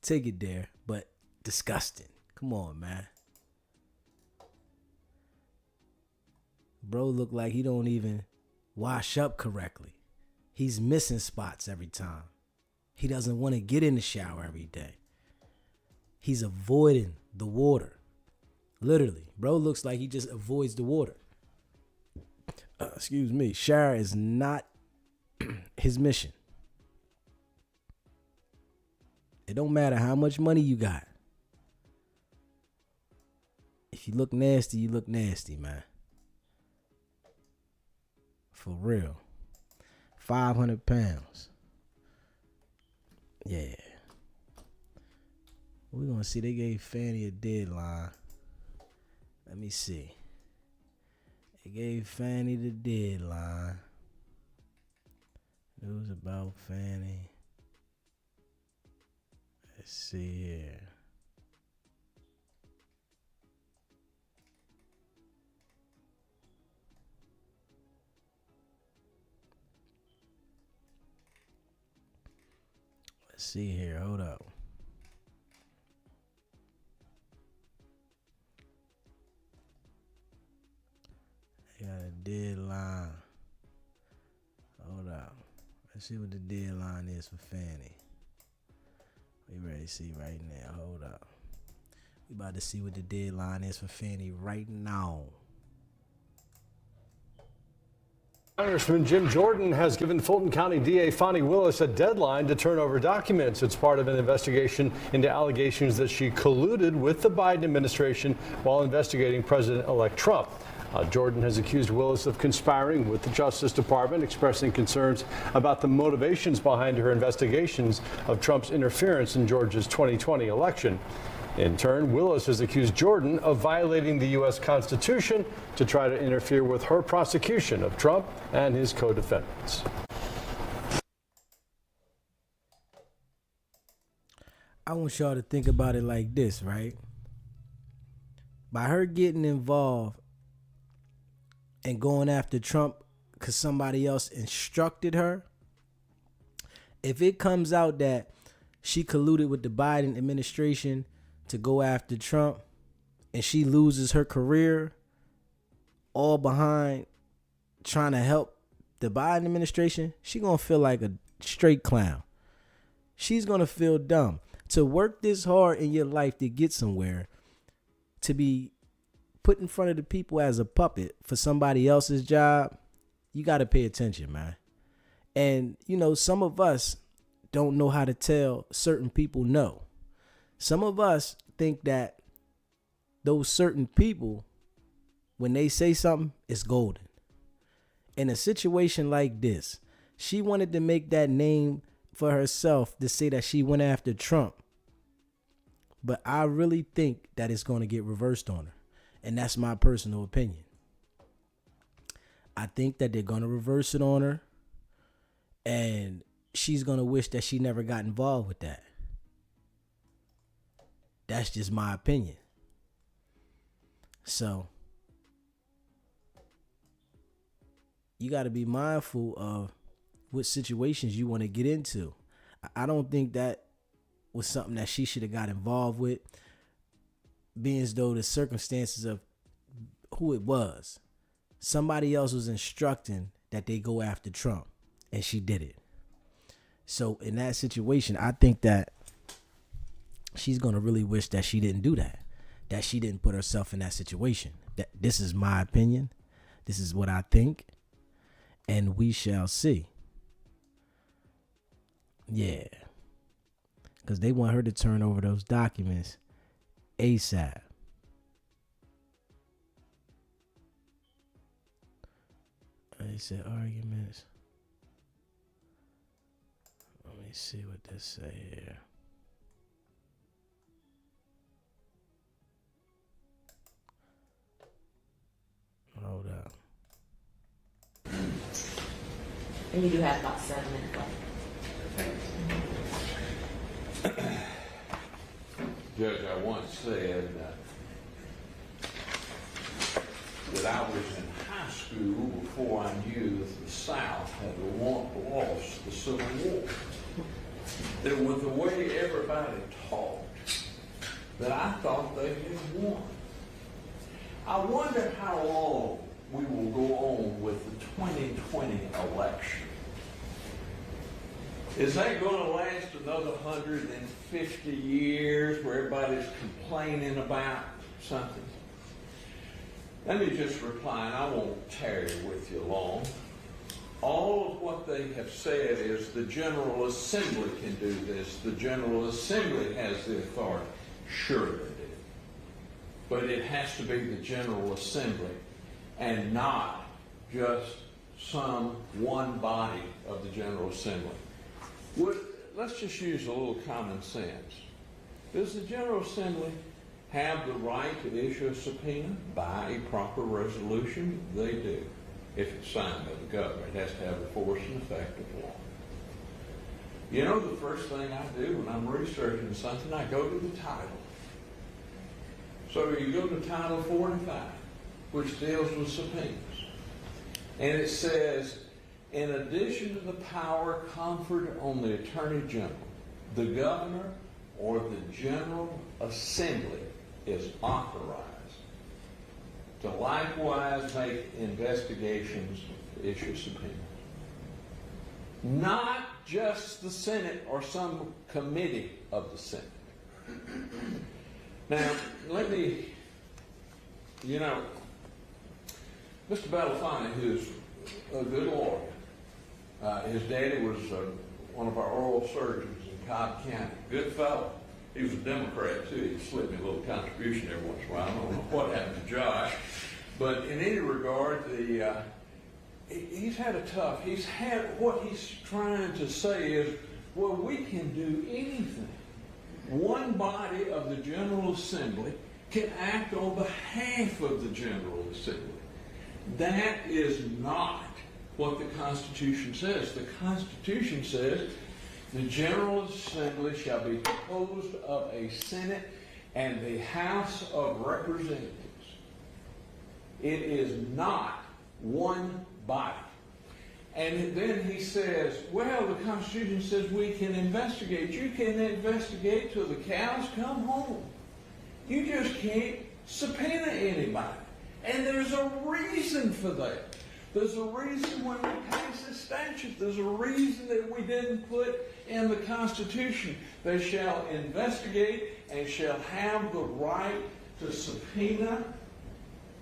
Speaker 1: take it there, but disgusting. Come on, man. Bro look like he don't even wash up correctly. He's missing spots every time. He doesn't want to get in the shower every day. He's avoiding the water. Literally. Bro looks like he just avoids the water. Excuse me. Shower is not his mission. It don't matter how much money you got. If you look nasty, you look nasty, man. For real. 500 pounds. Yeah. We're going to see. They gave Fani a deadline. Let me see. They gave Fani the deadline. News about Fani. Let's see here. Let's see here. Hold up. They got a deadline. Hold up. Let's see what the deadline is for Fani. We ready to see right now. Hold up. We about to see what the deadline is for Fani right now.
Speaker 7: Congressman Jim Jordan has given Fulton County DA Fani Willis a deadline to turn over documents. It's part of an investigation into allegations that she colluded with the Biden administration while investigating President-elect Trump. Jordan has accused Willis of conspiring with the Justice Department, expressing concerns about the motivations behind her investigations of Trump's interference in Georgia's 2020 election. In turn, Willis has accused Jordan of violating the U.S. Constitution to try to interfere with her prosecution of Trump and his co-defendants.
Speaker 1: I want y'all to think about it like this, right? By her getting involved and going after Trump because somebody else instructed her, if it comes out that she colluded with the Biden administration to go after Trump and she loses her career all behind trying to help the Biden administration, she gonna feel like a straight clown. She's gonna feel dumb. To work this hard in your life to get somewhere, to be put in front of the people as a puppet for somebody else's job, you got to pay attention, man. And, you know, some of us don't know how to tell certain people no. Some of us think that those certain people, when they say something, it's golden. In a situation like this, she wanted to make that name for herself to say that she went after Trump. But I really think that it's going to get reversed on her. And that's my personal opinion. I think that they're going to reverse it on her. And she's going to wish that she never got involved with that. That's just my opinion. So, you got to be mindful of what situations you want to get into. I don't think that was something that she should have got involved with, being as though the circumstances of who it was. Somebody else was instructing that they go after Trump, and she did it. So in that situation, I think that she's going to really wish that she didn't do that she didn't put herself in that situation. That this is my opinion. This is what I think, and we shall see. Yeah. Because they want her to turn over those documents ASAP. They said arguments. Let me see what this say here. Hold up.
Speaker 8: And you do have about 7 minutes left.
Speaker 9: Judge, I once said that I was in school before I knew that the South had lost the Civil War. That with the way everybody talked, that I thought they had won. I wonder how long we will go on with the 2020 election. Is that going to last another 150 years where everybody's complaining about something? Let me just reply, and I won't tarry with you long. All of what they have said is the General Assembly can do this. The General Assembly has the authority. Sure they do. But it has to be the General Assembly and not just some one body of the General Assembly. Let's just use a little common sense. Does the General Assembly have the right to issue a subpoena by a proper resolution? They do. If it's signed by the government, it has to have the force and effect of law. You know, the first thing I do when I'm researching something, I go to the title. So you go to Title 45, which deals with subpoenas. And it says, in addition to the power conferred on the Attorney General, the Governor or the General Assembly is authorized to likewise make investigations, issue subpoenas. Not just the Senate or some committee of the Senate. Now, let me, you know, Mr. Belafonte, who's a good lawyer, his daddy was one of our oral surgeons in Cobb County. Good fellow. He was a Democrat, too. He slipped me a little contribution every once in a while. I don't know what happened to Josh. But in any regard, he's had a tough, what he's trying to say is, well, we can do anything. One body of the General Assembly can act on behalf of the General Assembly. That is not what the Constitution says. The Constitution says the General Assembly shall be composed of a Senate and the House of Representatives. It is not one body. And then he says, well, the Constitution says we can investigate. You can investigate till the cows come home. You just can't subpoena anybody. And there's a reason for that. There's a reason when we pass this statute. There's a reason that we didn't put in the Constitution. They shall investigate and shall have the right to subpoena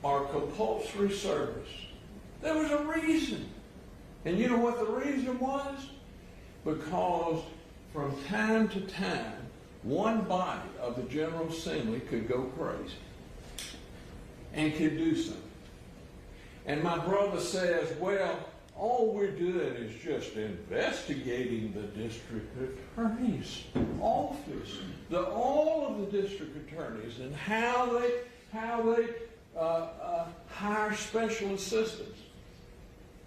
Speaker 9: or compulsory service. There was a reason. And you know what the reason was? Because from time to time, one body of the General Assembly could go crazy and could do something. And my brother says, well, all we're doing is just investigating the district attorney's office, all of the district attorneys, and how they hire special assistants.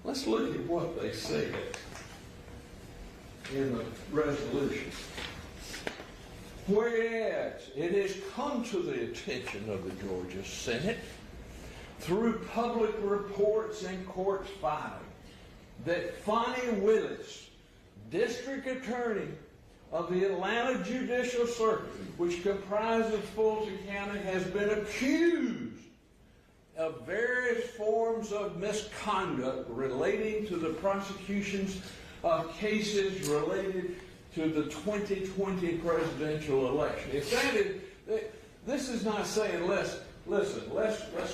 Speaker 9: Let's look at what they said in the resolution. Whereas it has come to the attention of the Georgia Senate through public reports and court filing that Fani Willis, District Attorney of the Atlanta Judicial Circuit, which comprises Fulton County, has been accused of various forms of misconduct relating to the prosecutions of cases related to the 2020 presidential election. If that is, this is not saying let's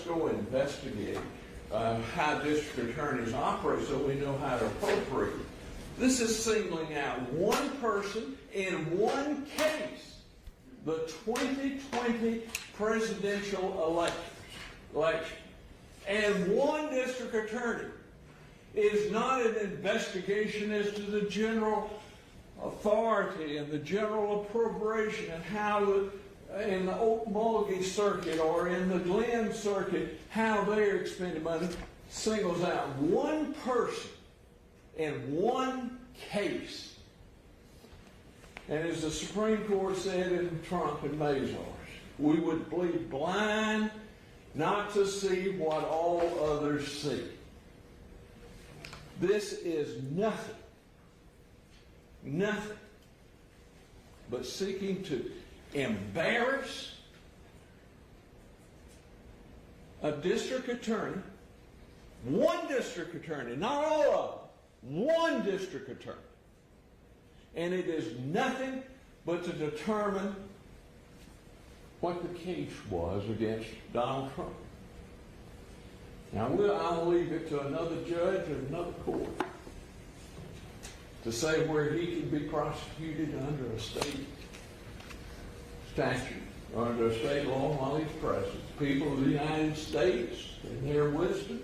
Speaker 9: go investigate how district attorneys operate so we know how to appropriate. This is singling out one person in one case, the 2020 presidential election, and one district attorney. It is not an investigation as to the general authority and the general appropriation and how in the Okmulgee circuit or in the Glenn circuit, how they're expending money. Singles out one person in one case. And as the Supreme Court said in Trump and Mazars, we would bleed blind not to see what all others see. This is nothing but seeking to embarrass a district attorney, one district attorney, not all of them, one district attorney. And it is nothing but to determine what the case was against Donald Trump. Now, I'll leave it to another judge or another court to say where he can be prosecuted under a state statute or under a state law while he's president. People of the United States, in their wisdom,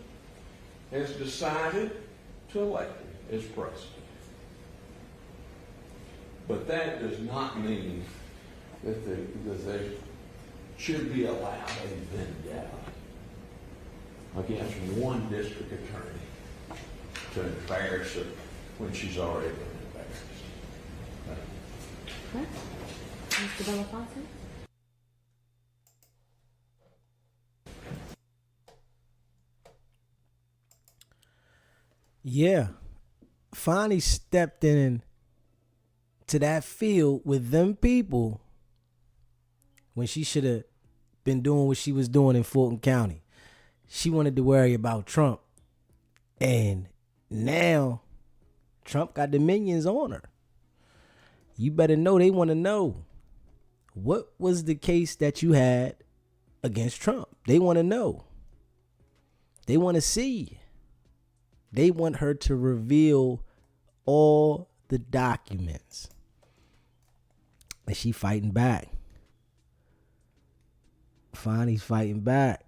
Speaker 9: has decided to elect him as president. But that does not mean that they should be allowed a vendetta against one district attorney to embarrass her when she's already been embarrassed.
Speaker 8: Mr. Belafonte?
Speaker 1: Yeah. Fani stepped in to that field with them people when she should have been doing what she was doing in Fulton County. She wanted to worry about Trump. And now Trump got the minions on her. You better know they want to know, what was the case that you had against Trump? They want to know. They want to see. They want her to reveal all the documents. And she fighting back. Fani's fighting back.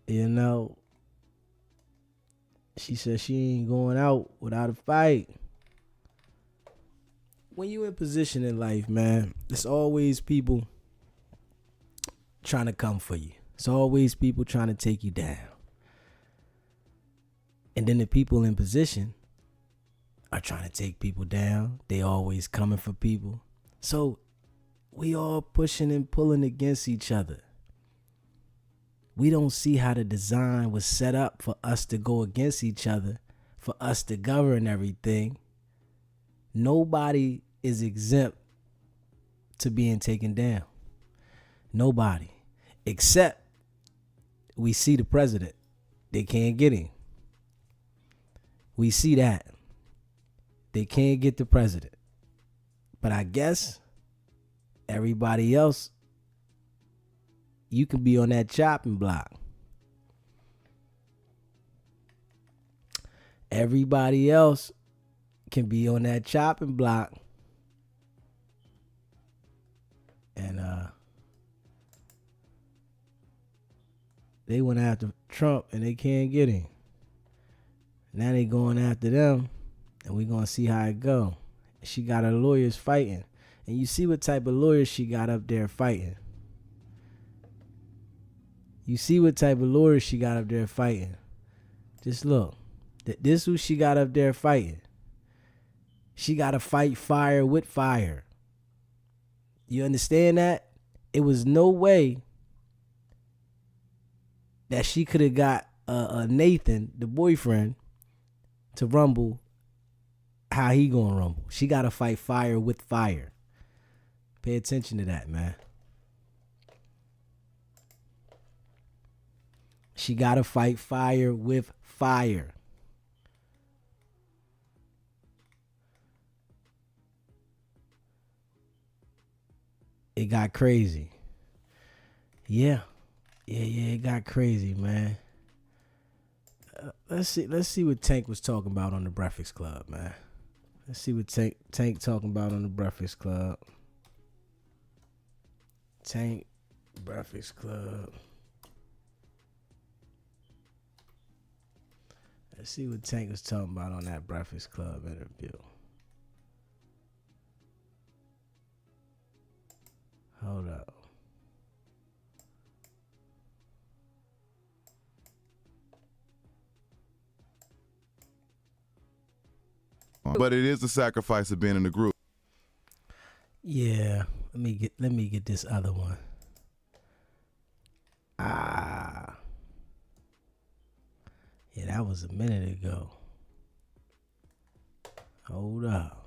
Speaker 1: You know, she said she ain't going out without a fight. When you in position in life, man, there's always people trying to come for you. It's always people trying to take you down. And then the people in position are trying to take people down. They always coming for people. So we all pushing and pulling against each other. We don't see how the design was set up for us to go against each other, for us to govern everything. Nobody is exempt to being taken down. Nobody. Except we see the president. They can't get him. We see that. They can't get the president. But I guess everybody else, you can be on that chopping block. Everybody else can be on that chopping block. And they went after Trump and they can't get him. Now they going after them, and we gonna see how it go. She got her lawyers fighting. And you see what type of lawyers she got up there fighting. You see what type of lawyers she got up there fighting. Just look. This who she got up there fighting. She got to fight fire with fire. You understand that? It was no way that she could have got Nathan, the boyfriend, to rumble how he gonna rumble. She got to fight fire with fire. Pay attention to that, man. She got to fight fire with fire. It got crazy. Yeah, it got crazy, man. Let's see what Tank was talking about on the Breakfast Club, man. Let's see what Tank talking about on the Breakfast Club. Tank, Breakfast Club. Let's see what Tank was talking about on that Breakfast Club interview. Hold up.
Speaker 10: But it is the sacrifice of being in the group.
Speaker 1: Yeah, let me get this other one. Yeah, That was a minute ago. Hold up.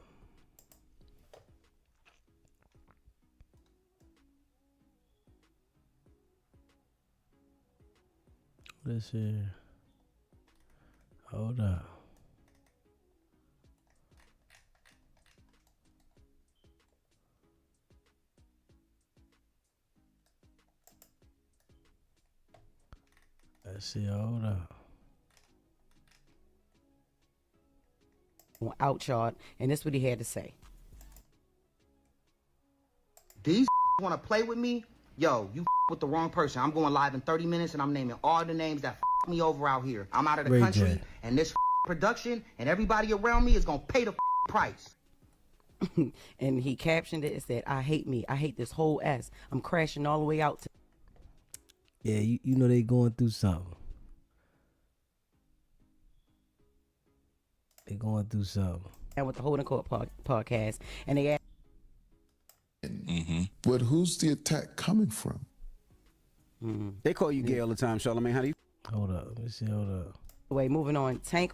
Speaker 1: This here. Hold up. Let's see. Hold up.
Speaker 11: Outshot, and this is what he had to say.
Speaker 12: These want to play with me? Yo, you with the wrong person. I'm going live in 30 minutes, and I'm naming all the names that me over out here. I'm out of the
Speaker 1: Ray
Speaker 12: country,
Speaker 1: J.
Speaker 12: and this production and everybody around me is going to pay the price.
Speaker 11: And he captioned it and said, I hate me. I hate this whole S. I'm crashing all the way out to...
Speaker 1: Yeah, you know they going through something. They going through something.
Speaker 11: And with the Holding Court podcast, and they asked...
Speaker 13: But who's the attack coming from?
Speaker 14: They call you gay all the time, Charlamagne. How do you...
Speaker 1: Hold up. Let me see. Hold up.
Speaker 11: Wait, moving on. Tank,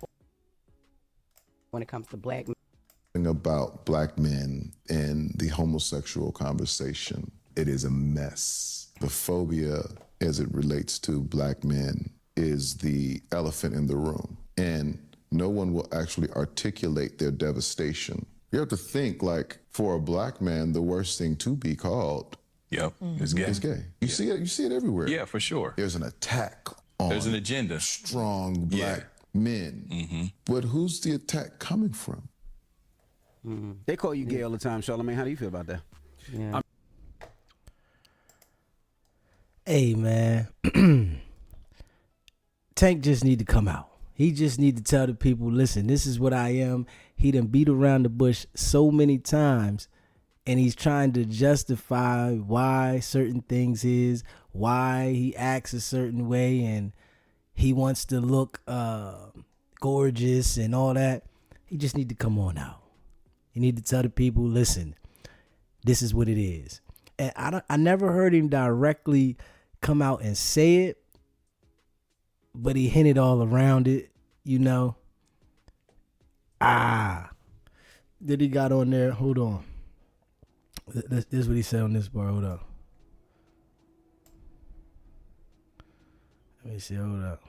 Speaker 11: when it comes to black men.
Speaker 13: About black men and the homosexual conversation, it is a mess. The phobia as it relates to black men is the elephant in the room. And no one will actually articulate their devastation. You have to think, like, for a black man, the worst thing to be called
Speaker 15: is gay.
Speaker 13: Is gay. You see it. You see it everywhere.
Speaker 15: Yeah, for sure.
Speaker 13: There's an attack on.
Speaker 15: There's an agenda.
Speaker 13: Strong black men. But who's the attack coming from?
Speaker 14: They call you gay all the time, Charlamagne. How do you feel about that?
Speaker 11: Yeah.
Speaker 1: Hey, man. Tank just need to come out. He just need to tell the people, listen, this is what I am. He done beat around the bush so many times, and he's trying to justify why certain things is, why he acts a certain way, and he wants to look gorgeous and all that. He just need to come on out. You need to tell the people, listen, this is what it is. And I never heard him directly come out and say it, but he hinted all around it, you know. Then he got on there. Hold on. This is what he said on this bar. Hold up. Let me see. Hold up.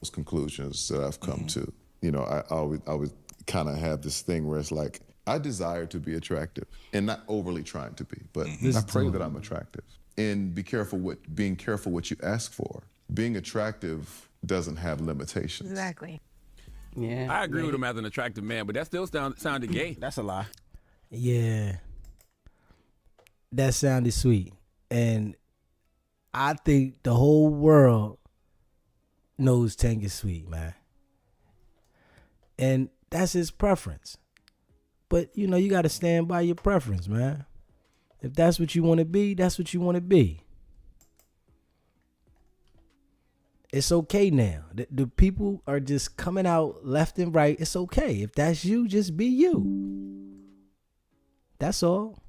Speaker 13: Those conclusions that I've come to. You know, I always kind of have this thing where it's like, I desire to be attractive, and not overly trying to be, but I pray that I'm attractive. And being careful what you ask for. Being attractive doesn't have limitations.
Speaker 8: Exactly.
Speaker 11: Yeah.
Speaker 15: I agree with him as an attractive man, but that still sounded gay.
Speaker 14: That's a lie.
Speaker 1: Yeah. That sounded sweet. And I think the whole world knows Tank is sweet, man. And that's his preference. But, you know, you got to stand by your preference, man. If that's what you want to be, that's what you want to be. It's okay now. The people are just coming out left and right. It's okay. If that's you, just be you. That's all.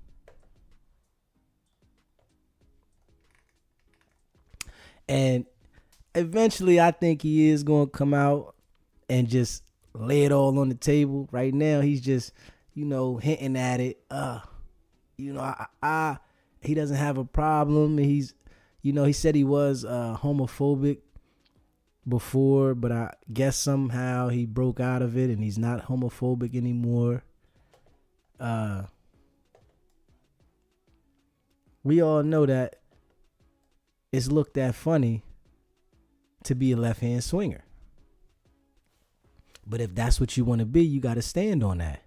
Speaker 1: And eventually, I think he is going to come out and just lay it all on the table. Right now, he's just, you know, hinting at it. You know, he doesn't have a problem. He's, you know, he said he was homophobic before, but I guess somehow he broke out of it and he's not homophobic anymore. We all know that it's looked at funny to be a left-hand swinger. But if that's what you want to be, you got to stand on that.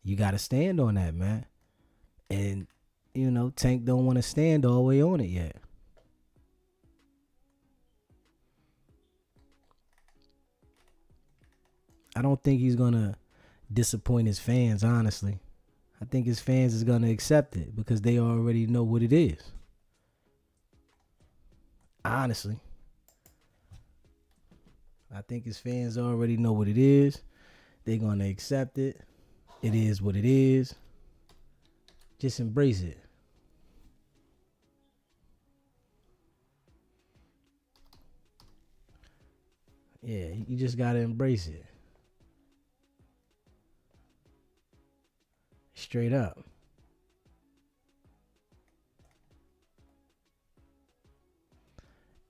Speaker 1: You got to stand on that, man. And, you know, Tank don't want to stand all the way on it yet. I don't think he's going to disappoint his fans, honestly. I think his fans is going to accept it because they already know what it is. Honestly. I think his fans already know what it is. They're going to accept it. It is what it is. Just embrace it. Yeah, you just gotta embrace it. Straight up.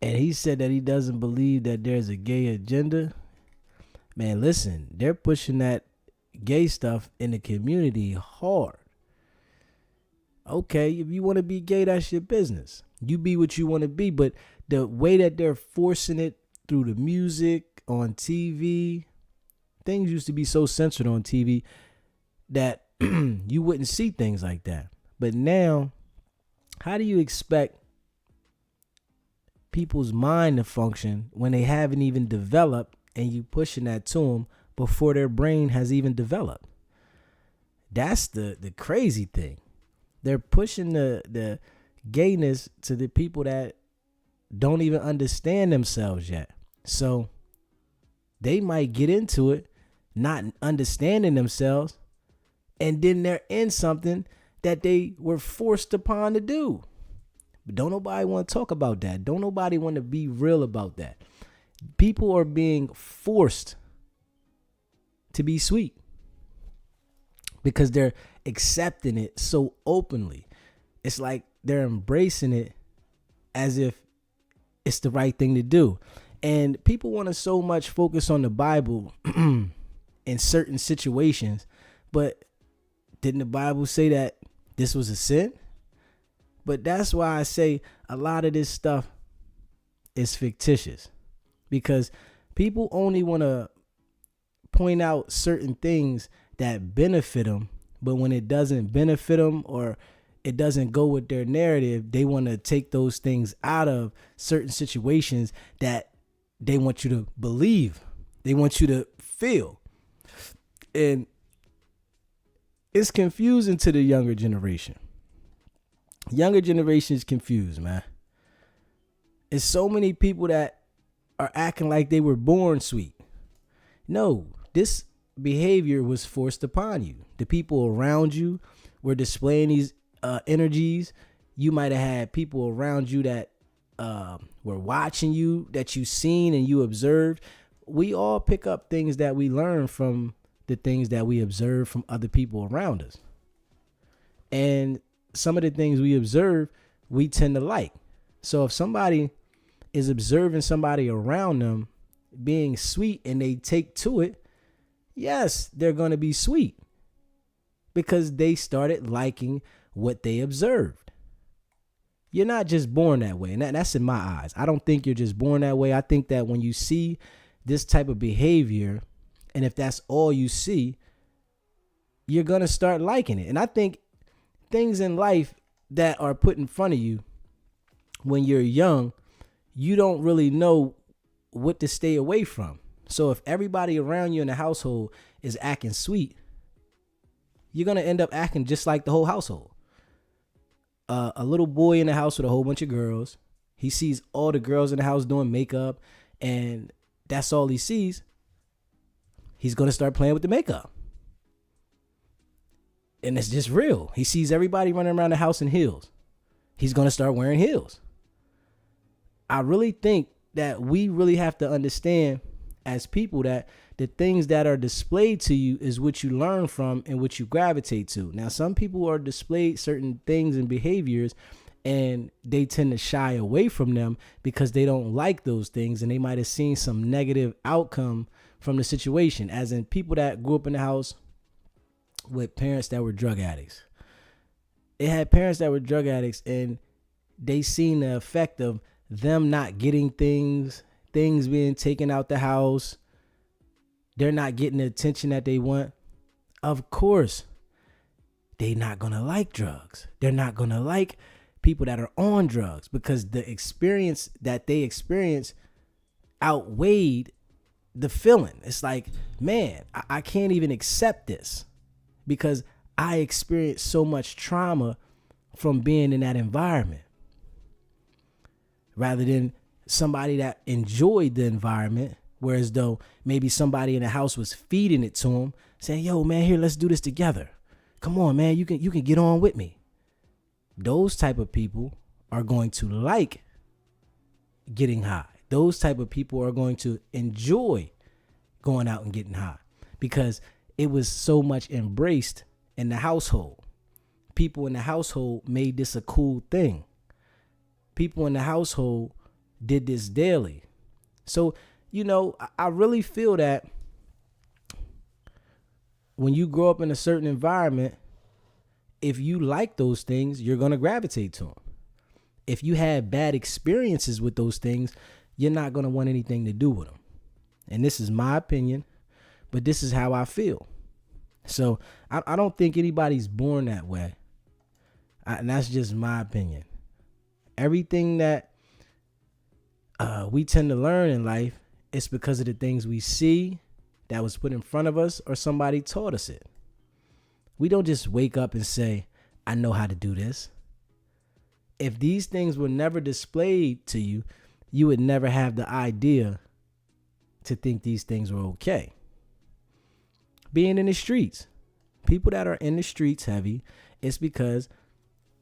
Speaker 1: And he said that he doesn't believe that there's a gay agenda. Man, listen, they're pushing that gay stuff in the community hard. Okay, if you want to be gay, that's your business. You be what you want to be. But the way that they're forcing it through the music, on TV, things used to be so censored on TV that you wouldn't see things like that. But now, how do you expect people's mind to function when they haven't even developed and you pushing that to them before their brain has even developed? That's the crazy thing. They're pushing the gayness to the people that don't even understand themselves yet. So they might get into it not understanding themselves, and then they're in something that they were forced upon to do. But don't nobody want to talk about that. Don't nobody want to be real about that. People are being forced to be sweet because they're accepting it so openly. It's like they're embracing it as if it's the right thing to do. And people want to so much focus on the Bible in certain situations, but didn't the Bible say that this was a sin? But that's why I say a lot of this stuff is fictitious, because people only want to point out certain things that benefit them, but when it doesn't benefit them or it doesn't go with their narrative, they want to take those things out of certain situations that they want you to believe, they want you to feel. And it's confusing to the younger generation. Younger generation is confused, man. It's so many people that are acting like they were born sweet. No, this behavior was forced upon you. The people around you were displaying these energies. You might have had people around you that were watching you, that you seen and you observed. We all pick up things that we learn from the things that we observe from other people around us. And some of the things we observe, we tend to like. So if somebody is observing somebody around them being sweet and they take to it, yes, they're going to be sweet because they started liking what they observed. You're not just born that way. And that's in my eyes. I don't think you're just born that way. I think that when you see this type of behavior, and if that's all you see, you're going to start liking it. And I think things in life that are put in front of you when you're young, you don't really know what to stay away from. So if everybody around you in the household is acting sweet, you're going to end up acting just like the whole household. A little boy in the house with a whole bunch of girls, he sees all the girls in the house doing makeup, and that's all he sees. He's going to start playing with the makeup. And it's just real. He sees everybody running around the house in heels. He's going to start wearing heels. I really think that we really have to understand as people that the things that are displayed to you is what you learn from and what you gravitate to. Now, some people are displayed certain things and behaviors and they tend to shy away from them because they don't like those things, and they might have seen some negative outcome from the situation, as in people that grew up in the house with parents that were drug addicts. It had parents that were drug addicts, and they seen the effect of them not getting things being taken out the house. They're not getting the attention that they want. Of course, they're not going to like drugs. They're not going to like people that are on drugs because the experience that they experience outweighed the feeling. It's like, man, I can't even accept this because I experienced so much trauma from being in that environment. Rather than somebody that enjoyed the environment, whereas though maybe somebody in the house was feeding it to him, saying, yo, man, here, let's do this together. Come on, man, you can get on with me. Those type of people are going to like getting high. those type of people are going to enjoy going out and getting high because it was so much embraced in the household. People in the household made this a cool thing. People in the household did this daily. So, you know, I really feel that when you grow up in a certain environment, if you like those things, you're going to gravitate to them. If you had bad experiences with those things, you're not going to want anything to do with them. And this is my opinion, but this is how I feel. So I don't think anybody's born that way. And that's just my opinion. Everything that we tend to learn in life is because of the things we see that was put in front of us or somebody taught us it. We don't just wake up and say, I know how to do this. If these things were never displayed to you, you would never have the idea to think these things were okay. Being in the streets, people that are in the streets heavy, it's because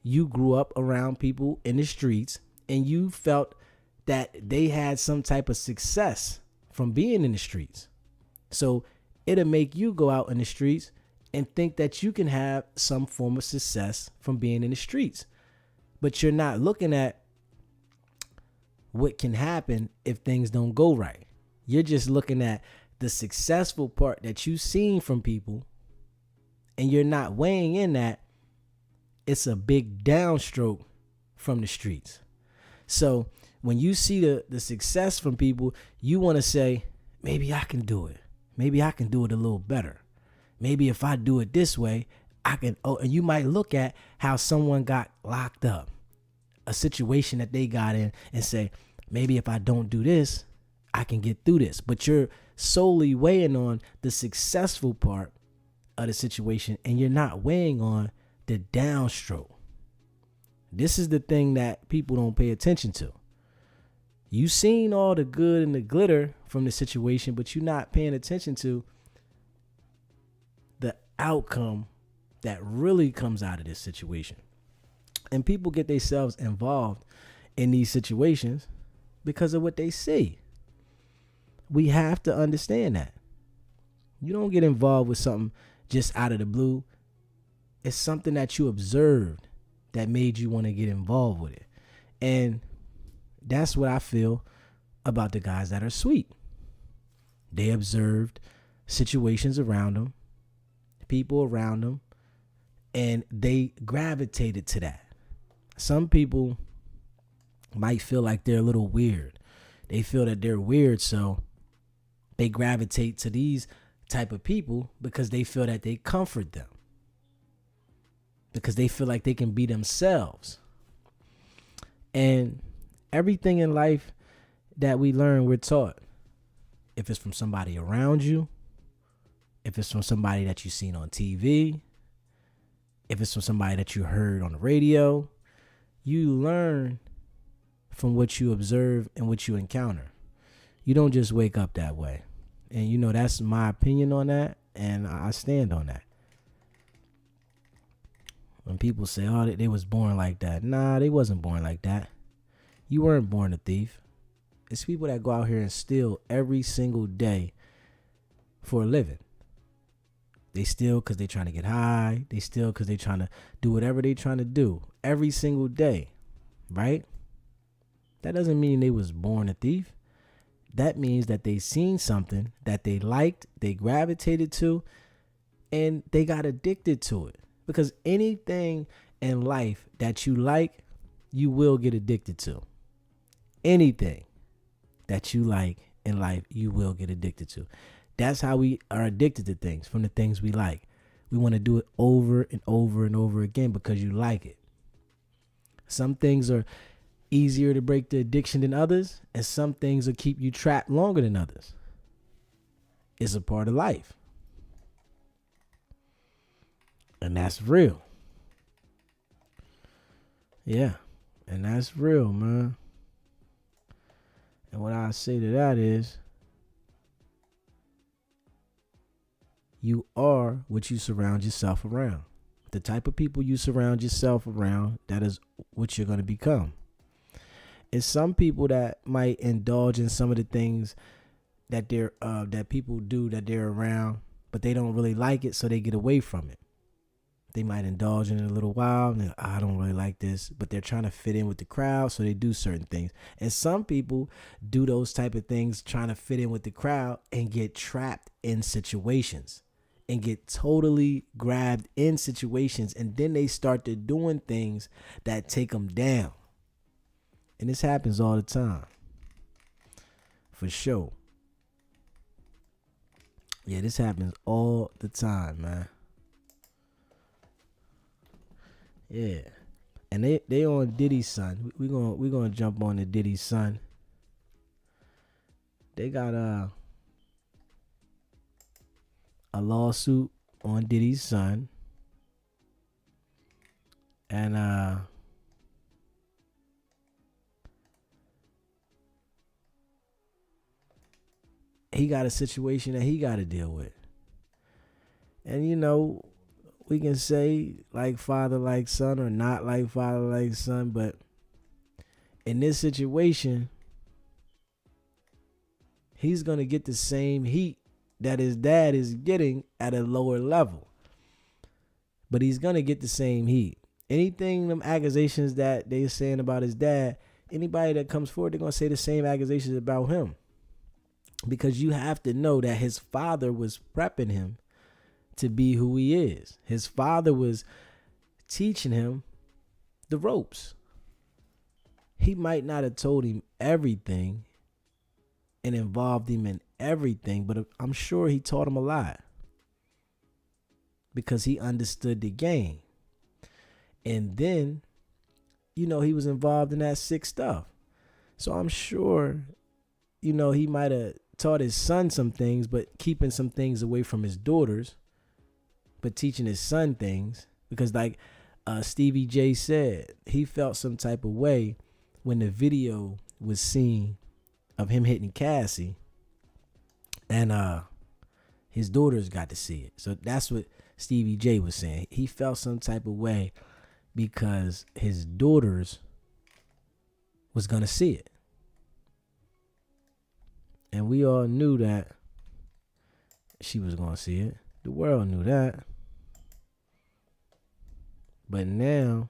Speaker 1: you grew up around people in the streets and you felt that they had some type of success from being in the streets. So it'll make you go out in the streets and think that you can have some form of success from being in the streets. But you're not looking at what can happen if things don't go right. You're just looking at the successful part that you've seen from people, and you're not weighing in that it's a big downstroke from the streets. So when you see the success from people, you want to say, maybe I can do it. Maybe I can do it a little better. Maybe if I do it this way, I can. Oh, and you might look at how someone got locked up, a situation that they got in, and say, maybe if I don't do this, I can get through this. But you're solely weighing on the successful part of the situation, and you're not weighing on the downstroke. This is the thing that people don't pay attention to. You seen all the good and the glitter from the situation, but you're not paying attention to the outcome that really comes out of this situation. And people get themselves involved in these situations because of what they see. We have to understand that. You don't get involved with something just out of the blue. It's something that you observed that made you want to get involved with it. And that's what I feel about the guys that are sweet. They observed situations around them, people around them, and they gravitated to that. Some people might feel like they're a little weird. They feel that they're weird, so they gravitate to these type of people because they feel that they comfort them, because they feel like they can be themselves. And everything in life that we learn, we're taught. If it's from somebody around you, if it's from somebody that you've seen on TV, if it's from somebody that you heard on the radio, you learn from what you observe and what you encounter. You don't just wake up that way. And you know, that's my opinion on that, and I stand on that. When people say, oh, they was born like that. Nah, they wasn't born like that. You weren't born a thief. It's people that go out here and steal every single day for a living. They steal because they're trying to get high. They steal because they're trying to do whatever they're trying to do every single day, right? That doesn't mean they was born a thief. That means that they seen something that they liked, they gravitated to, and they got addicted to it. Because anything in life that you like, you will get addicted to. Anything that you like in life, you will get addicted to. That's how we are addicted to things, from the things we like. We want to do it over and over and over again because you like it. Some things are easier to break the addiction than others, and some things will keep you trapped longer than others. It's a part of life. And that's real. Yeah. And that's real, man. And what I say to that is, you are what you surround yourself around. The type of people you surround yourself around, that is what you're going to become. It's some people that might indulge in some of the things that they're that people do that they're around, but they don't really like it, so they get away from it. They might indulge in it a little while, and I don't really like this, but they're trying to fit in with the crowd, so they do certain things. And some people do those type of things trying to fit in with the crowd and get trapped in situations and get totally grabbed in situations, and then they start to doing things that take them down. And this happens all the time. For sure. Yeah, this happens all the time, man. Yeah. And they on Diddy's son. We gonna jump on to Diddy's son. They got a lawsuit on Diddy's son. And he got a situation that he got to deal with. And you know, we can say like father, like son, or not like father, like son, but in this situation, he's going to get the same heat that his dad is getting at a lower level. But he's going to get the same heat. Anything, them accusations that they're saying about his dad, anybody that comes forward, they're going to say the same accusations about him. Because you have to know that his father was prepping him to be who he is. His father was teaching him the ropes. He might not have told him everything and involved him in everything, but I'm sure he taught him a lot because he understood the game. And then, you know, he was involved in that sick stuff. So I'm sure, you know, he might have taught his son some things, but keeping some things away from his daughters, but teaching his son things. Because like Stevie J said, he felt some type of way when the video was seen of him hitting Cassie, and his daughters got to see it. So that's what Stevie J was saying. He felt some type of way because his daughters was gonna see it. And we all knew that she was gonna see it. The world knew that. But now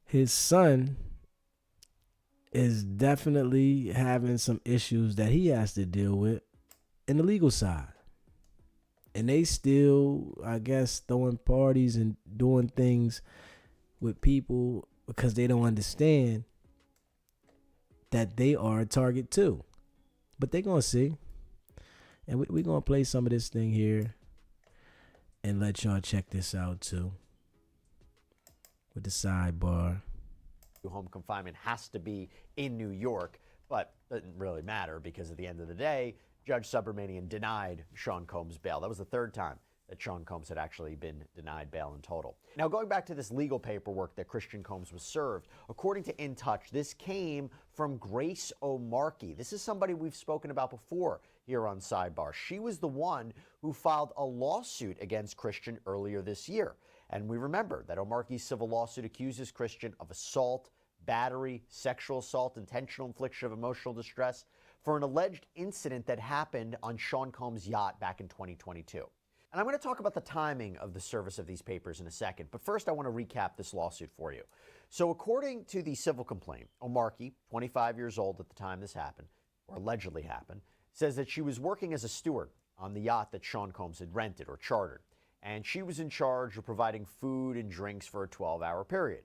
Speaker 1: his son is definitely having some issues that he has to deal with in the legal side. And they still, I guess, throwing parties and doing things with people because they don't understand that they are a target too. But they're going to see. And we're going to play some of this thing here and let y'all check this out too with the sidebar.
Speaker 16: Home confinement has to be in New York, but it doesn't really matter because at the end of the day, Judge Subramanian denied Sean Combs bail. That was the third time that Sean Combs had actually been denied bail in total. Now, going back to this legal paperwork that Christian Combs was served, according to In Touch, this came from Grace O'Markey. This is somebody we've spoken about before here on Sidebar. She was the one who filed a lawsuit against Christian earlier this year. And we remember that O'Markey's civil lawsuit accuses Christian of assault, battery, sexual assault, intentional infliction of emotional distress for an alleged incident that happened on Sean Combs' yacht back in 2022. And I'm going to talk about the timing of the service of these papers in a second, but first I want to recap this lawsuit for you. So according to the civil complaint, O'Markey, 25 years old at the time this happened, or allegedly happened, says that she was working as a steward on the yacht that Sean Combs had rented or chartered, and she was in charge of providing food and drinks for a 12-hour period.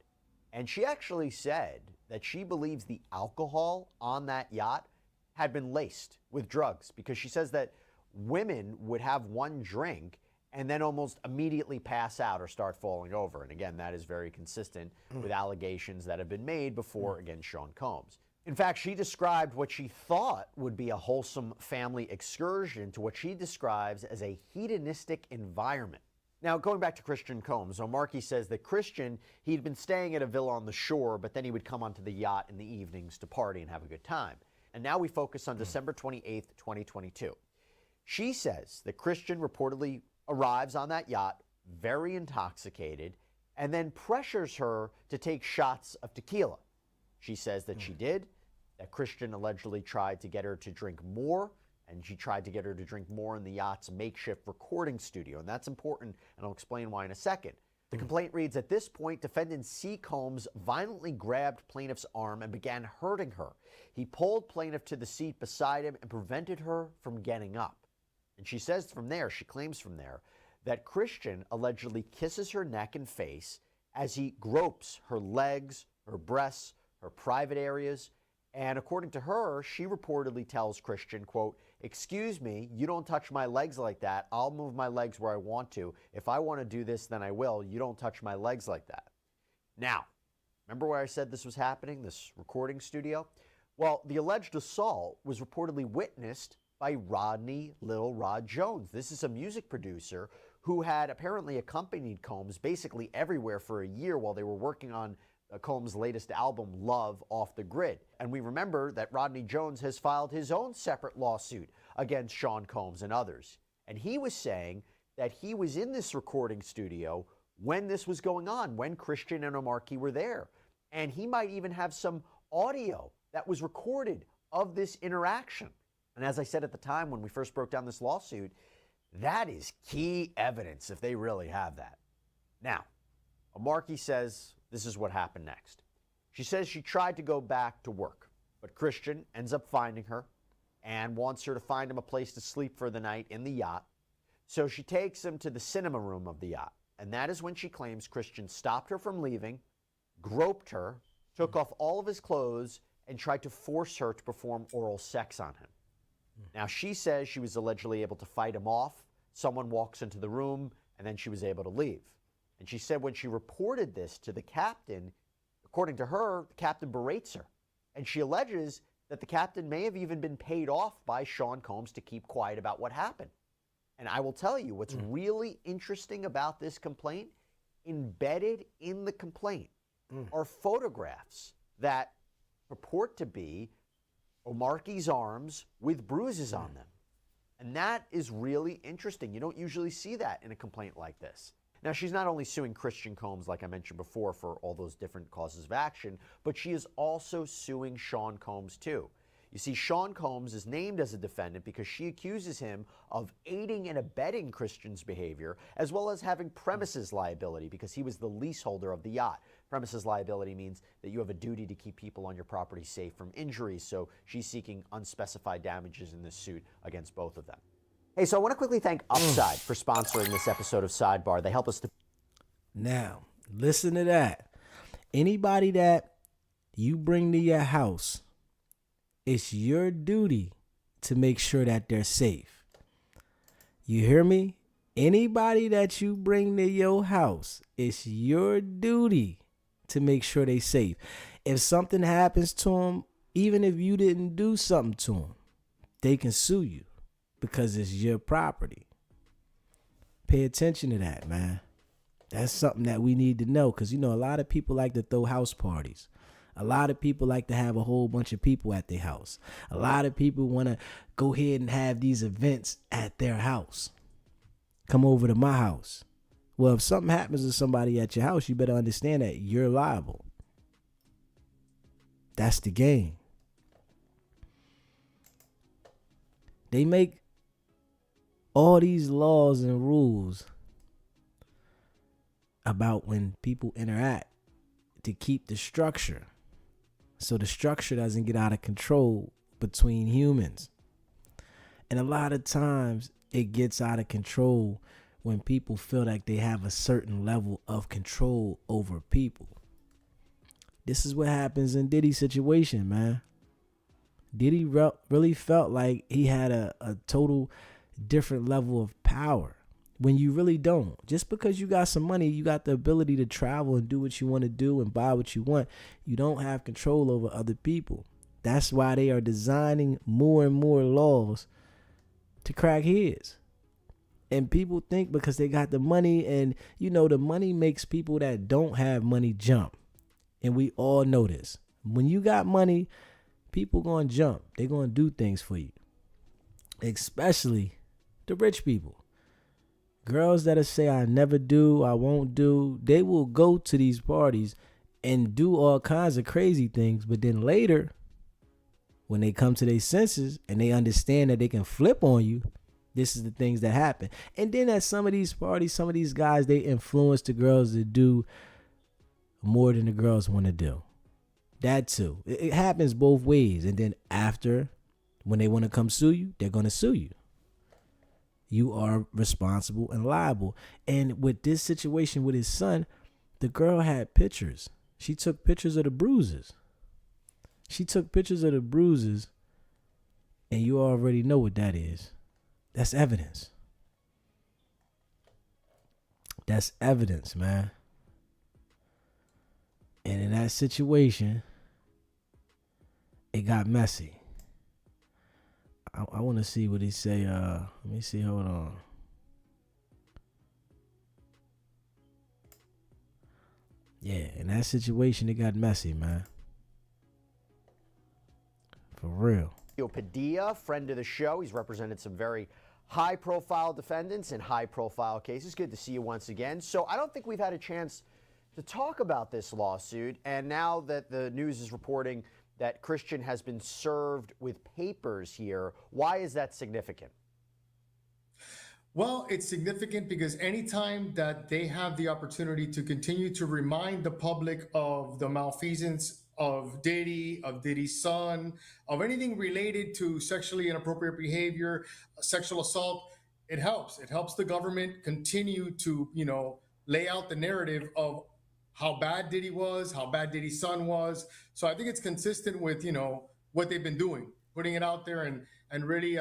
Speaker 16: And she actually said that she believes the alcohol on that yacht had been laced with drugs because she says that women would have one drink and then almost immediately pass out or start falling over. And again, that is very consistent with allegations that have been made before against Sean Combs. In fact, she described what she thought would be a wholesome family excursion to what she describes as a hedonistic environment. Now, going back to Christian Combs, O'Markey says that Christian, he'd been staying at a villa on the shore, but then he would come onto the yacht in the evenings to party and have a good time. And now we focus on December 28th, 2022. She says that Christian reportedly arrives on that yacht very intoxicated and then pressures her to take shots of tequila. She says that she did, that Christian allegedly tried to get her to drink more, and she tried to get her to drink more in the yacht's makeshift recording studio. And that's important, and I'll explain why in a second. The complaint reads, at this point, defendant C. Combs violently grabbed plaintiff's arm and began hurting her. He pulled plaintiff to the seat beside him and prevented her from getting up. And she says from there, she claims from there, that Christian allegedly kisses her neck and face as he gropes her legs, her breasts, her private areas. And according to her, she reportedly tells Christian, quote, excuse me, you don't touch my legs like that. I'll move my legs where I want to. If I want to do this, then I will. You don't touch my legs like that. Now, remember where I said this was happening, this recording studio? Well, the alleged assault was reportedly witnessed by Rodney Little Rod Jones. This is a music producer who had apparently accompanied Combs basically everywhere for a year while they were working on Combs' latest album, Love Off the Grid. And we remember that Rodney Jones has filed his own separate lawsuit against Sean Combs and others. And he was saying that he was in this recording studio when this was going on, when Christian and Omarky were there. And he might even have some audio that was recorded of this interaction. And as I said at the time when we first broke down this lawsuit, that is key evidence if they really have that. Now, Omarky says this is what happened next. She says she tried to go back to work, but Christian ends up finding her and wants her to find him a place to sleep for the night in the yacht. So she takes him to the cinema room of the yacht. And that is when she claims Christian stopped her from leaving, groped her, took off all of his clothes, and tried to force her to perform oral sex on him. Now, she says she was allegedly able to fight him off. Someone walks into the room, and then she was able to leave. And she said when she reported this to the captain, according to her, the captain berates her. And she alleges that the captain may have even been paid off by Sean Combs to keep quiet about what happened. And I will tell you what's really interesting about this complaint, embedded in the complaint are photographs that purport to be Omarky's arms with bruises on them. And that is really interesting. You don't usually see that in a complaint like this. Now, she's not only suing Christian Combs, like I mentioned before, for all those different causes of action, but she is also suing Sean Combs, too. You see, Sean Combs is named as a defendant because she accuses him of aiding and abetting Christian's behavior, as well as having premises liability because he was the leaseholder of the yacht. Premises liability means that you have a duty to keep people on your property safe from injuries, so she's seeking unspecified damages in this suit against both of them. Hey, so I want to quickly thank Upside for sponsoring this episode of Sidebar. They help us to...
Speaker 1: Now, listen to that. Anybody that you bring to your house, it's your duty to make sure that they're safe. You hear me? Anybody that you bring to your house, it's your duty to make sure they're safe. If something happens to them, even if you didn't do something to them, they can sue you. Because it's your property. Pay attention to that, man. That's something that we need to know. Because, you know, a lot of people like to throw house parties. A lot of people like to have a whole bunch of people at their house. A lot of people want to go ahead and have these events at their house. Come over to my house. Well, if something happens to somebody at your house, you better understand that you're liable. That's the game. They make all these laws and rules about when people interact to keep the structure, so the structure doesn't get out of control between humans. And a lot of times it gets out of control when people feel like they have a certain level of control over people. This is what happens in Diddy's situation, man. Diddy really felt like he had a total different level of power when you really don't. Just because you got some money, you got the ability to travel and do what you want to do and buy what you want, you don't have control over other people. That's why they are designing more and more laws to crack heads. And people think because they got the money, and you know, the money makes people that don't have money jump. And we all know this. When you got money, people gonna jump. They're gonna do things for you. Especially the rich people. Girls that'll say, I never do, I won't do, they will go to these parties and do all kinds of crazy things. But then later, when they come to their senses and they understand that they can flip on you, this is the things that happen. And then at some of these parties, some of these guys, they influence the girls to do more than the girls want to do. That too. It happens both ways. And then after, when they want to come sue you, they're going to sue you. You are responsible and liable. And with this situation with his son, the girl had pictures. She took pictures of the bruises. And you already know what that is. That's evidence. That's evidence, man. And in that situation, it got messy. I want to see what he say. Let me see. Hold on. Yeah, in that situation, it got messy, man. For real.
Speaker 16: Padilla, friend of the show. He's represented some very high-profile defendants in high-profile cases. Good to see you once again. So I don't think we've had a chance to talk about this lawsuit. And now that the news is reporting that Christian has been served with papers here, why is that significant?
Speaker 17: Well, it's significant because anytime that they have the opportunity to continue to remind the public of the malfeasance of Diddy, of Diddy's son, of anything related to sexually inappropriate behavior, sexual assault, it helps. It helps the government continue to, lay out the narrative of how bad Diddy was, how bad Diddy's son was. So I think it's consistent with, what they've been doing, putting it out there and really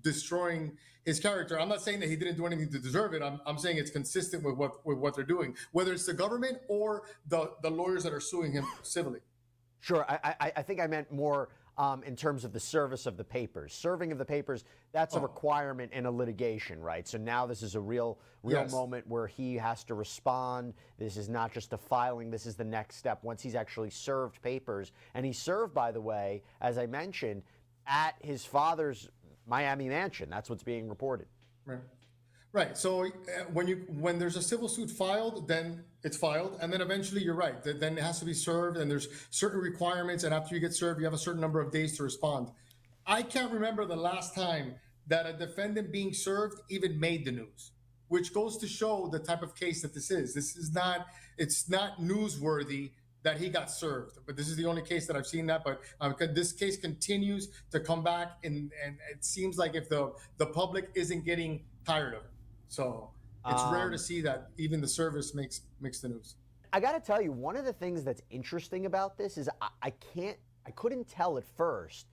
Speaker 17: destroying his character. I'm not saying that he didn't do anything to deserve it. I'm saying it's consistent with what they're doing, whether it's the government or the lawyers that are suing him civilly.
Speaker 16: Sure. I think I meant more in terms of the service of the papers. Serving of the papers, that's a requirement in a litigation, right? So now this is a real
Speaker 17: Yes.
Speaker 16: moment where he has to respond. This is not just a filing. This is the next step once he's actually served papers. And he's served, by the way, as I mentioned, at his father's Miami mansion. That's what's being reported.
Speaker 17: Right. So when there's a civil suit filed, then it's filed, and then eventually you're right. Then it has to be served, and there's certain requirements, and after you get served, you have a certain number of days to respond. I can't remember the last time that a defendant being served even made the news, which goes to show the type of case that this is. It's not newsworthy that he got served, but this is the only case that I've seen that. But this case continues to come back, and it seems like if the public isn't getting tired of it. So it's rare to see that even the service makes the news.
Speaker 16: I got to tell you, one of the things that's interesting about this is I couldn't tell at first,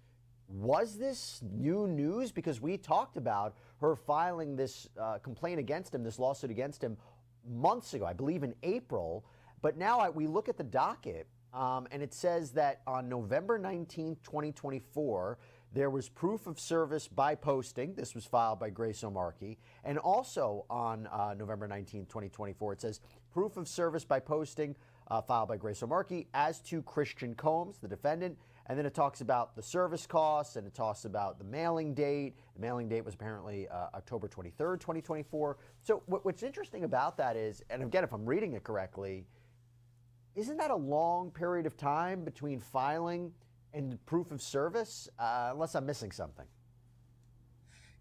Speaker 16: was this new news? Because we talked about her filing this complaint against him, this lawsuit against him months ago, I believe in April. But now we look at the docket and it says that on November 19th, 2024, there was proof of service by posting. This was filed by Grace O'Markey. And also on November 19th, 2024, it says proof of service by posting filed by Grace O'Markey as to Christian Combs, the defendant. And then it talks about the service costs, and it talks about the mailing date. The mailing date was apparently October 23rd, 2024. So what's interesting about that is, and again, if I'm reading it correctly, isn't that a long period of time between filing and proof of service, unless I'm missing something?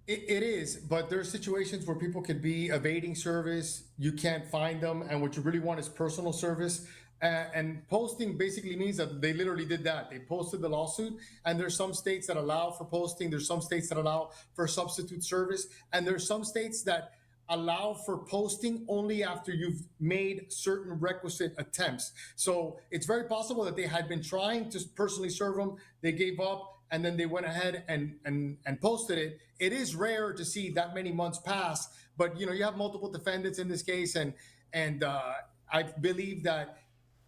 Speaker 17: It is, but there are situations where people could be evading service, you can't find them, and what you really want is personal service. And posting basically means that they literally did that. They posted the lawsuit, and there's some states that allow for posting, there's some states that allow for substitute service, and there's some states that allow for posting only after you've made certain requisite attempts. So it's very possible that they had been trying to personally serve them, they gave up, and then they went ahead and posted it. It is rare to see that many months pass, but you have multiple defendants in this case, and I believe that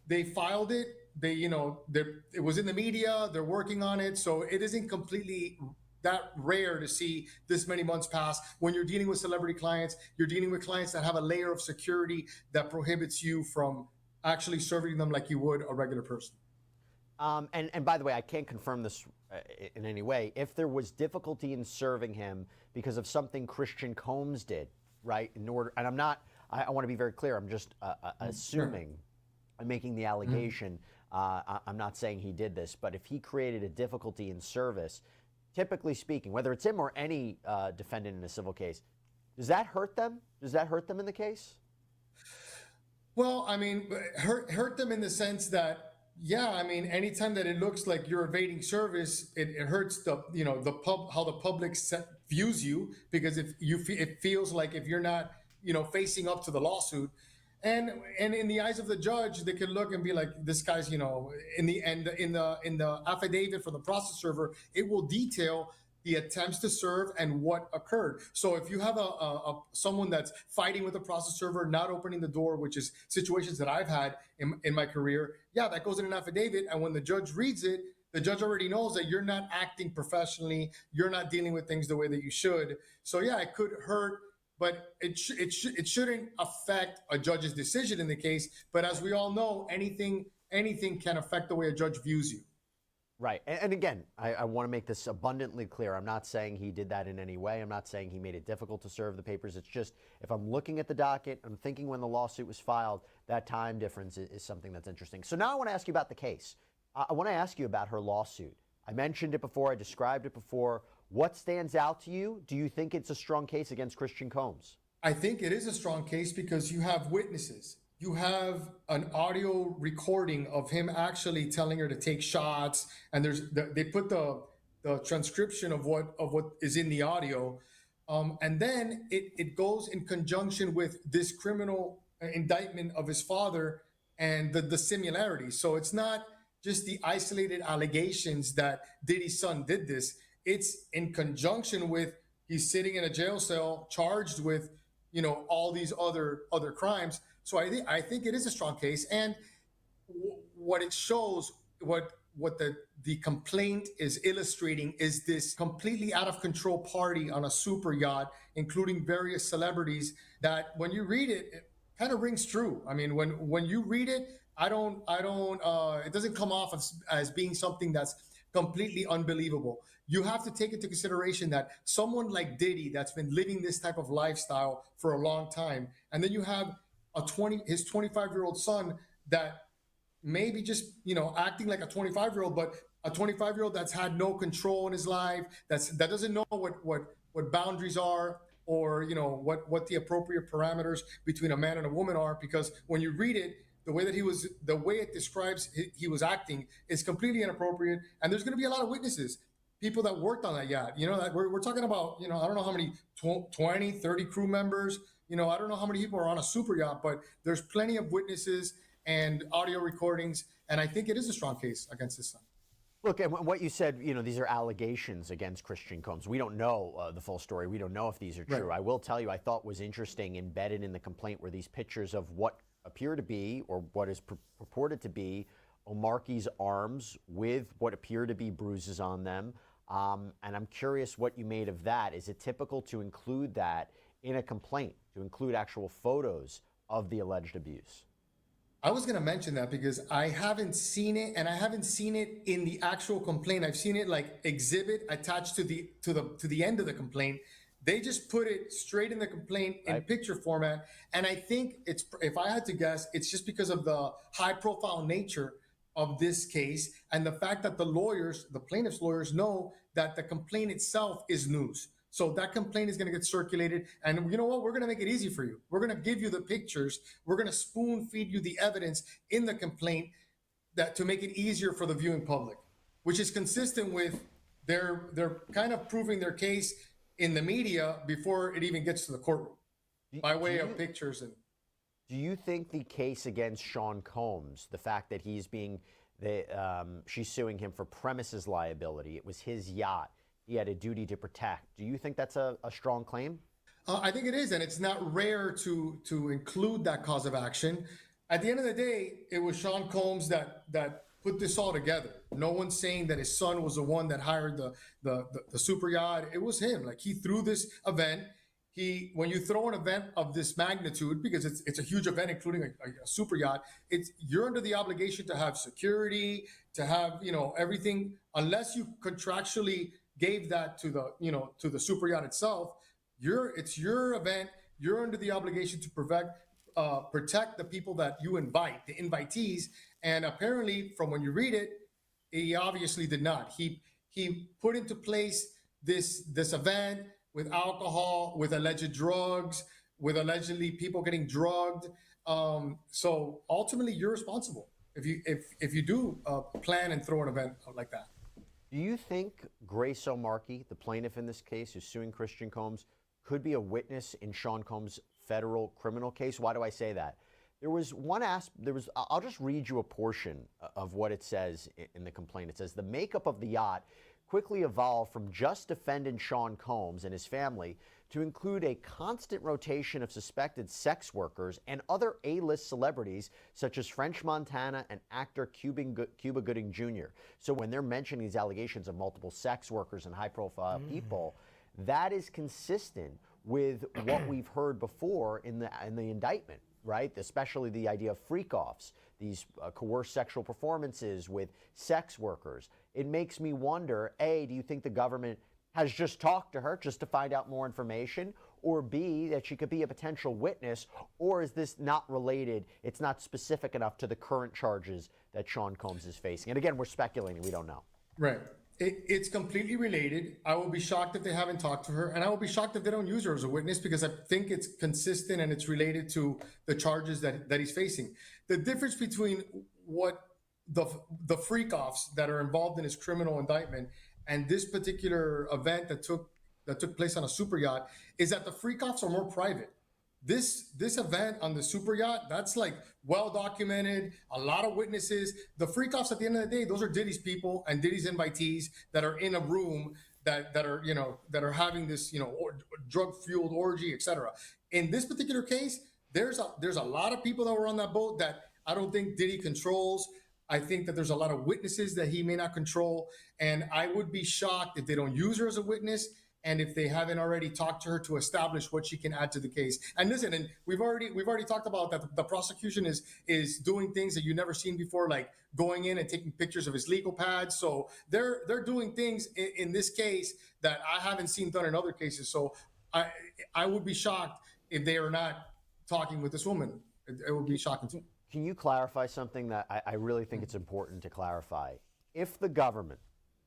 Speaker 17: they filed it. It was in the media. They're working on it, so it isn't completely that rare to see this many months pass. When you're dealing with celebrity clients, you're dealing with clients that have a layer of security that prohibits you from actually serving them like you would a regular person.
Speaker 16: And by the way, I can't confirm this in any way. If there was difficulty in serving him because of something Christian Combs did, right? I want to be very clear. I'm just assuming. I'm making the allegation. I'm not saying he did this, but if he created a difficulty in service, typically speaking, whether it's him or any defendant in a civil case, does that hurt them? Does that hurt them in the case?
Speaker 17: Well, I mean, hurt them in the sense that, yeah, I mean, anytime that it looks like you're evading service, it hurts the how the public views you, because it feels like if you're not facing up to the lawsuit, and in the eyes of the judge, they could look and be like, this guy's in the affidavit for the process server, it will detail the attempts to serve and what occurred. So if you have someone that's fighting with the process server, not opening the door, which is situations that I've had in my career, yeah, that goes in an affidavit. And when the judge reads it, the judge already knows that you're not acting professionally, you're not dealing with things the way that you should. So yeah, it could hurt, but it shouldn't affect a judge's decision in the case. But as we all know, anything can affect the way a judge views you.
Speaker 16: Right. And again, I want to make this abundantly clear. I'm not saying he did that in any way. I'm not saying he made it difficult to serve the papers. It's just, if I'm looking at the docket, I'm thinking when the lawsuit was filed, that time difference is something that's interesting. So now I want to ask you about the case. I want to ask you about her lawsuit. I mentioned it before. I described it before. What stands out to you? Do you think it's a strong case against Christian Combs?
Speaker 17: I think it is a strong case because you have witnesses. You have an audio recording of him actually telling her to take shots, and they put the transcription of what is in the audio, and then it goes in conjunction with this criminal indictment of his father and the similarities. So it's not just the isolated allegations that Diddy's son did this. It's in conjunction with he's sitting in a jail cell charged with all these other crimes. So I think it is a strong case, and what it shows, what the complaint is illustrating, is this completely out of control party on a super yacht, including various celebrities. That when you read it, it kind of rings true. I mean, when you read it, it doesn't come off as being something that's completely unbelievable. You have to take into consideration that someone like Diddy, that's been living this type of lifestyle for a long time, and then you have his 25-year-old son that maybe just acting like a 25-year-old, but a 25-year-old that's had no control in his life, that doesn't know what boundaries are, or what the appropriate parameters between a man and a woman are. Because when you read it, the way it describes he was acting is completely inappropriate, and there's going to be a lot of witnesses, people that worked on that yacht. That we're talking about. I don't know how many 20, 30 crew members. I don't know how many people are on a super yacht, but there's plenty of witnesses and audio recordings, and I think it is a strong case against his son.
Speaker 16: Look, and what you said, these are allegations against Christian Combs. We don't know the full story. We don't know if these are true. Right. I will tell you, I thought was interesting, embedded in the complaint, were these pictures of what appear to be, or what is purported to be, Omarki's arms with what appear to be bruises on them. And I'm curious what you made of that. Is it typical to include that in a complaint, to include actual photos of the alleged abuse?
Speaker 17: I was going to mention that because I haven't seen it, and I haven't seen it in the actual complaint. I've seen it like exhibit attached to the end of the complaint. They just put it straight in the complaint in picture format, and I think if I had to guess, it's just because of the high-profile nature of this case and the fact that the plaintiff's lawyers know that the complaint itself is news. So that complaint is going to get circulated, and you know what? We're going to make it easy for you. We're going to give you the pictures. We're going to spoon feed you the evidence in the complaint to make it easier for the viewing public, which is consistent with they're kind of proving their case in the media before it even gets to the courtroom by way of pictures. And
Speaker 16: do you think the case against Sean Combs, the fact that she's suing him for premises liability, it was his yacht, he had a duty to protect. Do you think that's a strong claim?
Speaker 17: I think it is, and it's not rare to include that cause of action. At the end of the day, it was Sean Combs that put this all together. No one's saying that his son was the one that hired the super yacht. It was him. Like, he threw this event. When you throw an event of this magnitude, because it's a huge event, including a super yacht, you're under the obligation to have security, to have everything, unless you contractually gave that to the super yacht itself. It's your event. You're under the obligation to protect the people that you invite, the invitees. And apparently, from when you read it, he obviously did not. He put into place this event with alcohol, with alleged drugs, with allegedly people getting drugged. So ultimately, you're responsible if you do plan and throw an event like that.
Speaker 16: Do you think Grace O'Markey, the plaintiff in this case who's suing Christian Combs, could be a witness in Sean Combs' federal criminal case? Why do I say that? There was one I'll just read you a portion of what it says in the complaint. It says, the makeup of the yacht quickly evolved from just defendant Sean Combs and his family to include a constant rotation of suspected sex workers and other A-list celebrities such as French Montana and actor Cuba Gooding Jr. So when they're mentioning these allegations of multiple sex workers and high-profile people, that is consistent with what we've heard before in the indictment, right? Especially the idea of freak-offs, these coerced sexual performances with sex workers. It makes me wonder, A, do you think the government has just talked to her just to find out more information, or B, that she could be a potential witness, or is this not related, it's not specific enough to the current charges that Sean Combs is facing? And again, we're speculating, we don't know.
Speaker 17: Right. It's completely related. I will be shocked if they haven't talked to her, and I will be shocked if they don't use her as a witness, because I think it's consistent and it's related to the charges that he's facing. The difference between what the freak-offs that are involved in his criminal indictment and this particular event that took place on a super yacht is that the freak-offs are more private. This event on the super yacht, that's like well documented, a lot of witnesses. The freak-offs at the end of the day, those are Diddy's people and Diddy's invitees that are in a room that are having this drug-fueled orgy, etc. In this particular case, there's a lot of people that were on that boat that I don't think Diddy controls. I think that there's a lot of witnesses that he may not control, and I would be shocked if they don't use her as a witness, and if they haven't already talked to her to establish what she can add to the case. And listen, and we've already talked about that. The prosecution is doing things that you've never seen before, like going in and taking pictures of his legal pads. So they're doing things in this case that I haven't seen done in other cases. So I would be shocked if they are not talking with this woman. It would be shocking too.
Speaker 16: Can you clarify something that I really think it's important to clarify? If the government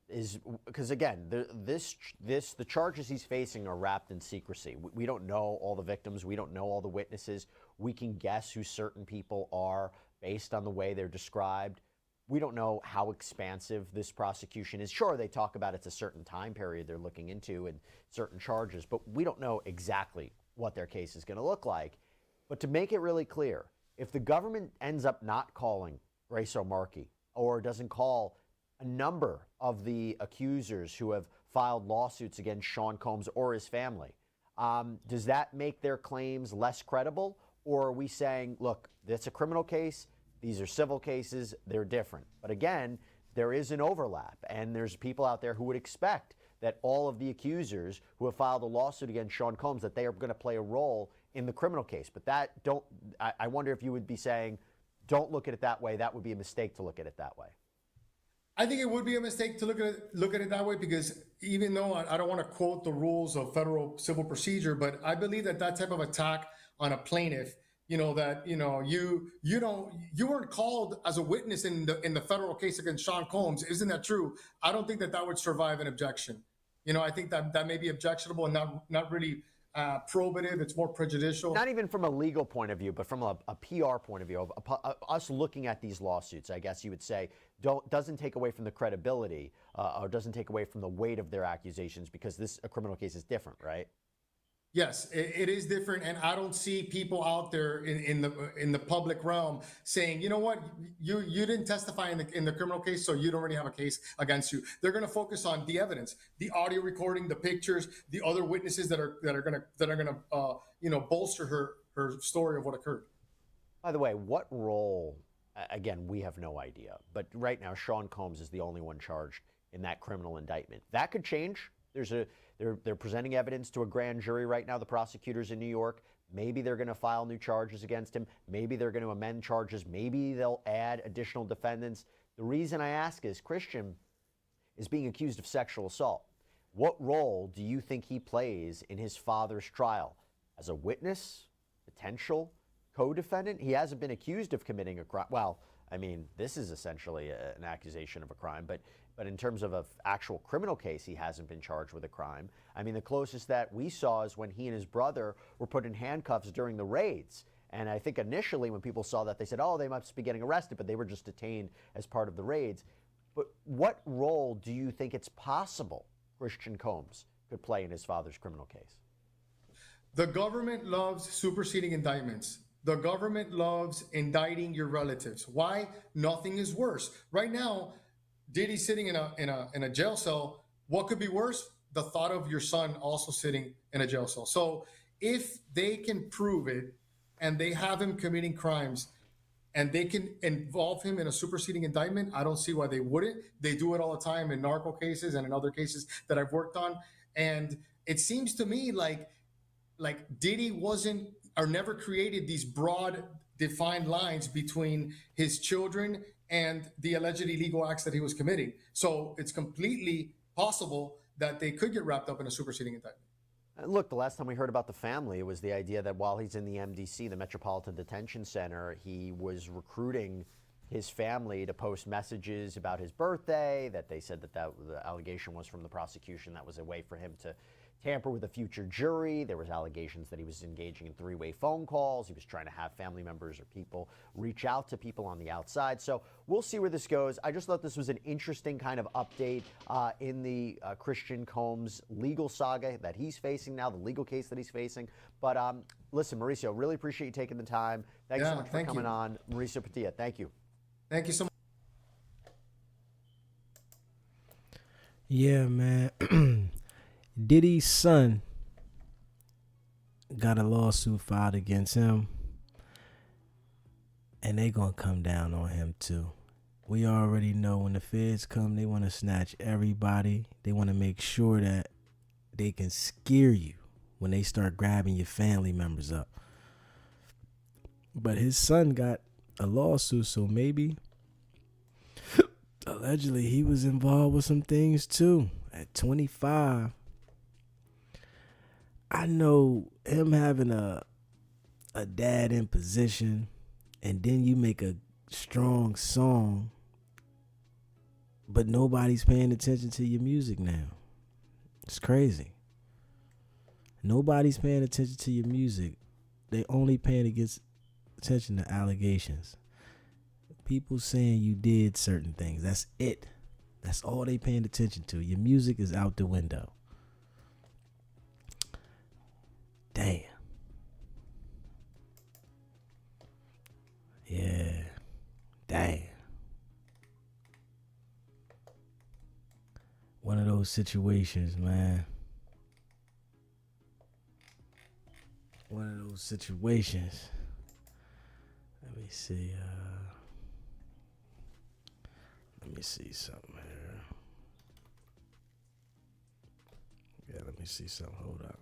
Speaker 16: is, because again, the charges he's facing are wrapped in secrecy. We don't know all the victims. We don't know all the witnesses. We can guess who certain people are based on the way they're described. We don't know how expansive this prosecution is. Sure, they talk about it's a certain time period they're looking into and certain charges, but we don't know exactly what their case is going to look like. But to make it really clear, if the government ends up not calling Grace O'Markey or doesn't call a number of the accusers who have filed lawsuits against Sean Combs or his family, does that make their claims less credible? Or are we saying, look, that's a criminal case, these are civil cases, they're different? But again, there is an overlap, and there's people out there who would expect that all of the accusers who have filed a lawsuit against Sean Combs, that they are going to play a role in the criminal case. But I wonder if you would be saying, don't look at it that way. That would be a mistake to look at it that way.
Speaker 17: I think it would be a mistake to look at it that way, because even though I don't want to quote the rules of federal civil procedure, but I believe that type of attack on a plaintiff, you weren't called as a witness in the federal case against Sean Combs. Isn't that true? I don't think that would survive an objection. I think that may be objectionable and not really probative. It's more prejudicial.
Speaker 16: Not even from a legal point of view, but from a PR point of view, of us looking at these lawsuits, I guess you would say, doesn't take away from the credibility or doesn't take away from the weight of their accusations, because a criminal case is different, right?
Speaker 17: Yes, it is different, and I don't see people out there in the public realm saying, you know what, you didn't testify in the criminal case, so you don't really have a case against you. They're going to focus on the evidence, the audio recording, the pictures, the other witnesses that are going to bolster her story of what occurred.
Speaker 16: By the way, what role? Again, we have no idea, but right now Sean Combs is the only one charged in that criminal indictment. That could change. They're presenting evidence to a grand jury right now, the prosecutors in New York. Maybe they're going to file new charges against him. Maybe they're going to amend charges. Maybe they'll add additional defendants. The reason I ask is Christian is being accused of sexual assault. What role do you think he plays in his father's trial? As a witness, potential, co-defendant. He hasn't been accused of committing a crime. Well, I mean, this is essentially an accusation of a crime, but in terms of an actual criminal case, he hasn't been charged with a crime. I mean, the closest that we saw is when he and his brother were put in handcuffs during the raids. And I think initially when people saw that, they said, oh, they must be getting arrested, but they were just detained as part of the raids. But what role do you think it's possible Christian Combs could play in his father's criminal case?
Speaker 17: The government loves superseding indictments. The government loves indicting your relatives. Why? Nothing is worse. Right now, Diddy's sitting in a jail cell. What could be worse? The thought of your son also sitting in a jail cell. So if they can prove it and they have him committing crimes and they can involve him in a superseding indictment, I don't see why they wouldn't. They do it all the time in narco cases and in other cases that I've worked on. And it seems to me like Diddy wasn't or never created these broad defined lines between his children and the alleged illegal acts that he was committing. So it's completely possible that they could get wrapped up in a superseding indictment.
Speaker 16: Look, the last time we heard about the family, it was the idea that while he's in the MDC, the Metropolitan Detention Center, he was recruiting his family to post messages about his birthday, that they said that the allegation was from the prosecution. That was a way for him to tamper with a future jury. There was allegations that he was engaging in three-way phone calls. He was trying to have family members or people reach out to people on the outside. So we'll see where this goes. I just thought this was an interesting kind of update in the Christian Combs legal saga that he's facing now, the legal case that he's facing. But listen, Mauricio, really appreciate you taking the time. Thanks so much for coming on. Mauricio Padilla, thank you.
Speaker 17: Thank you so much.
Speaker 1: Yeah, man. Diddy's son got a lawsuit filed against him, and they gonna come down on him too. We already know when the feds come, they want to snatch everybody. They want to make sure that they can scare you when they start grabbing your family members up. But his son got a lawsuit, so maybe allegedly he was involved with some things too. At 25, I know him having a dad in position, and then you make a strong song, but nobody's paying attention to your music now. It's crazy. Nobody's paying attention to your music. They only paying attention to allegations. People saying you did certain things. That's it. That's all they paying attention to. Your music is out the window. Damn. Yeah. Damn. One of those situations, man. One of those situations. Let me see. Let me see something here. Yeah, let me see something. Hold up.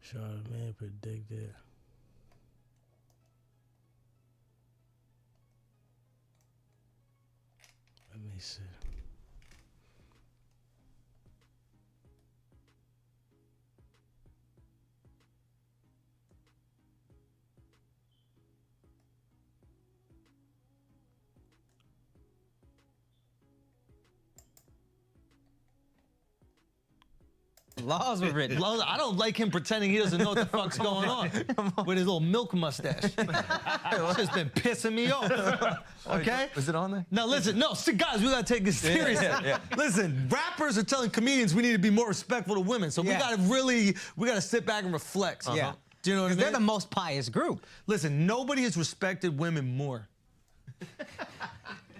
Speaker 1: Charlamagne predicted. Let me see.
Speaker 18: Laws were written.
Speaker 19: I don't like him pretending he doesn't know what the fuck's going on with his little milk mustache. It's just been pissing me off. Okay?
Speaker 18: Was it on there?
Speaker 19: Now listen, guys, we gotta take this seriously. Listen, rappers are telling comedians we need to be more respectful to women, so we gotta sit back and reflect.
Speaker 18: Yeah.
Speaker 19: Do you know what I mean?
Speaker 18: They're the most pious group.
Speaker 19: Listen, nobody has respected women more.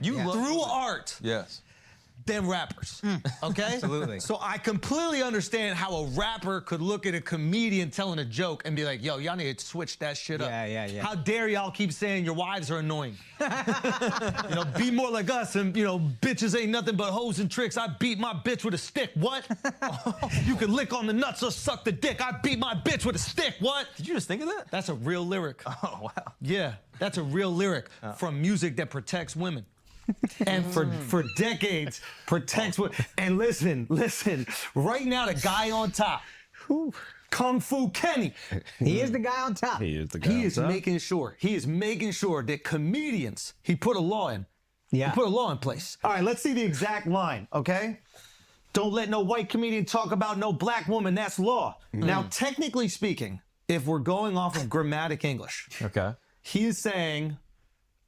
Speaker 19: Through art.
Speaker 18: Yes.
Speaker 19: Than rappers, okay?
Speaker 18: Absolutely.
Speaker 19: So I completely understand how a rapper could look at a comedian telling a joke and be like, yo, y'all need to switch that shit up.
Speaker 18: Yeah.
Speaker 19: How dare y'all keep saying your wives are annoying? Be more like us and, bitches ain't nothing but hoes and tricks. I beat my bitch with a stick. What? You can lick on the nuts or suck the dick. I beat my bitch with a stick. What?
Speaker 18: Did you just think of that?
Speaker 19: That's a real lyric.
Speaker 18: Oh, wow.
Speaker 19: Yeah, that's a real lyric from music that protects women. And for decades protects what. And listen, right now the guy on top, Kung Fu Kenny,
Speaker 18: he is the guy on top.
Speaker 19: He is making sure that comedians, he put a law in.
Speaker 18: Yeah.
Speaker 19: He put a law in place. All right, let's see the exact line, okay? Don't let no white comedian talk about no black woman. That's law. Now, technically speaking, if we're going off of grammatic English,
Speaker 18: okay,
Speaker 19: he's saying,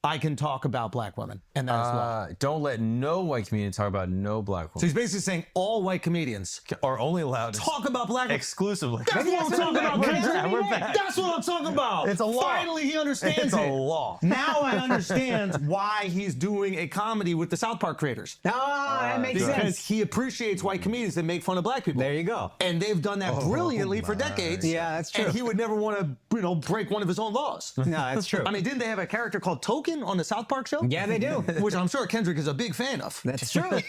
Speaker 19: I can talk about black women, and that is law.
Speaker 18: Don't let no white comedian talk about no black women.
Speaker 19: So he's basically saying all white comedians
Speaker 18: are only allowed to
Speaker 19: talk about black women
Speaker 18: exclusively.
Speaker 19: That's what I'm talking about, Kendrick. That's what I'm talking about.
Speaker 18: It's a law.
Speaker 19: Finally, he understands
Speaker 18: It's a law.
Speaker 19: Now I understand why he's doing a comedy with the South Park creators.
Speaker 18: That makes
Speaker 19: because
Speaker 18: sense.
Speaker 19: he appreciates white comedians that make fun of black people.
Speaker 18: There you go.
Speaker 19: And they've done that brilliantly for decades.
Speaker 18: Yeah, that's true.
Speaker 19: And he would never want to, break one of his own laws.
Speaker 18: No, that's true.
Speaker 19: I mean, didn't they have a character called Token on the South Park show?
Speaker 18: Yeah, they do.
Speaker 19: Which I'm sure Kendrick is a big fan of.
Speaker 18: That's true.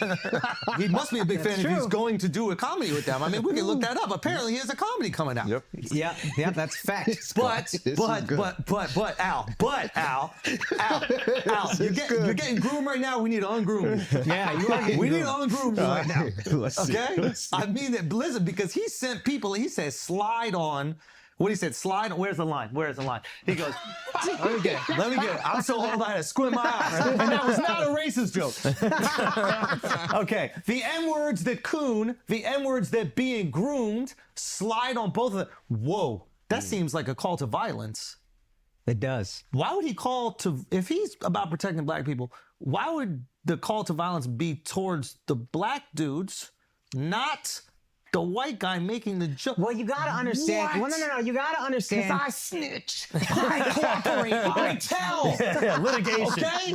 Speaker 19: He must be a big fan if
Speaker 18: true.
Speaker 19: he's going to do a comedy with them. I mean, we can look that up. Apparently, he has a comedy coming out.
Speaker 18: Yep. Yeah, that's fact.
Speaker 19: But Al, you're getting groomed right now. We need to ungroom you.
Speaker 18: Yeah, you are.
Speaker 19: We need to ungroom you right now.
Speaker 14: Let's see.
Speaker 19: Okay? I mean that, listen, because he sent people, he said, slide on. What he said, slide on, where's the line? He goes, let me get it. I'm so old I had to squint my eyes. And that was not a racist joke. Okay, the N-words that being groomed, slide on both of them. Whoa, that seems like a call to violence.
Speaker 18: It does.
Speaker 19: Why would he call to, if he's about protecting black people, why would the call to violence be towards the black dudes, not the white guy making the joke?
Speaker 18: Well, you gotta understand.
Speaker 19: What?
Speaker 18: Well, no. You gotta understand.
Speaker 19: Because I snitch. I cooperate. I tell.
Speaker 18: Litigation.
Speaker 19: Okay?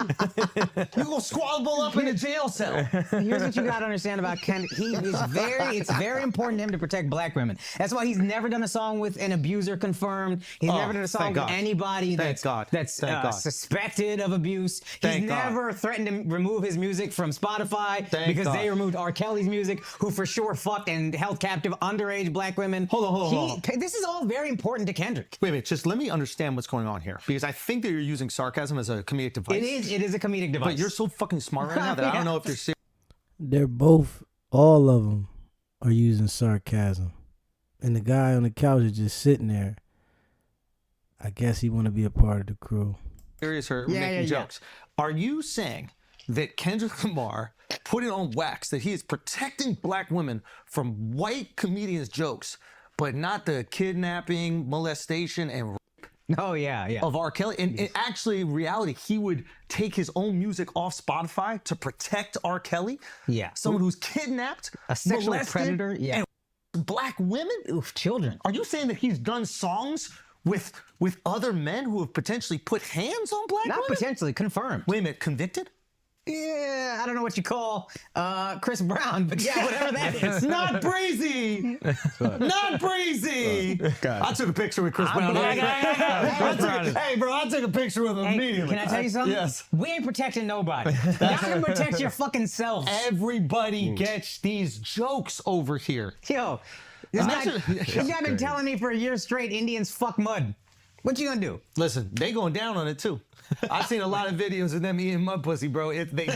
Speaker 19: You gonna squabble up in a jail cell.
Speaker 18: Here's what you gotta understand about Kendrick. It's very important to him to protect black women. That's why he's never done a song with an abuser confirmed. He's never done a song with anybody that's suspected of abuse. He's never threatened to remove his music from Spotify because they removed R. Kelly's music, who for sure fucked and held captive underage black women.
Speaker 19: Hold on.
Speaker 18: This is all very important to Kendrick.
Speaker 19: Wait, just let me understand what's going on here, because I think that you're using sarcasm as a comedic device.
Speaker 18: It is a comedic device.
Speaker 19: But you're so fucking smart right now that I don't know if you're serious.
Speaker 1: They're both, all of them are using sarcasm. And the guy on the couch is just sitting there. I guess he want to be a part of the crew.
Speaker 19: Serious or making jokes. Are you saying that Kendrick Lamar put it on wax that he is protecting black women from white comedians' jokes, but not the kidnapping, molestation, and rape of R. Kelly? And actually, in reality, he would take his own music off Spotify to protect R. Kelly?
Speaker 18: Yeah.
Speaker 19: Someone who's kidnapped,
Speaker 18: a sexual
Speaker 19: molested,
Speaker 18: predator,
Speaker 19: and black women?
Speaker 18: Oof, children.
Speaker 19: Are you saying that he's done songs with other men who have potentially put hands on black women?
Speaker 18: Not potentially, confirmed.
Speaker 19: Wait a minute, convicted?
Speaker 18: Yeah, I don't know what you call Chris Brown, but yeah, whatever that is.
Speaker 19: Not breezy. Not breezy. I took a picture with Chris Brown. Hey, bro, I took a picture with him immediately.
Speaker 18: Can I tell you something?
Speaker 19: Yes.
Speaker 18: We ain't protecting nobody. Y'all can protect your fucking selves.
Speaker 19: Everybody gets these jokes over here.
Speaker 18: Yo, this guy been telling me for a year straight Indians fuck mud. What you gonna do?
Speaker 19: Listen, they going down on it too. I've seen a lot of videos of them eating mud pussy, bro. They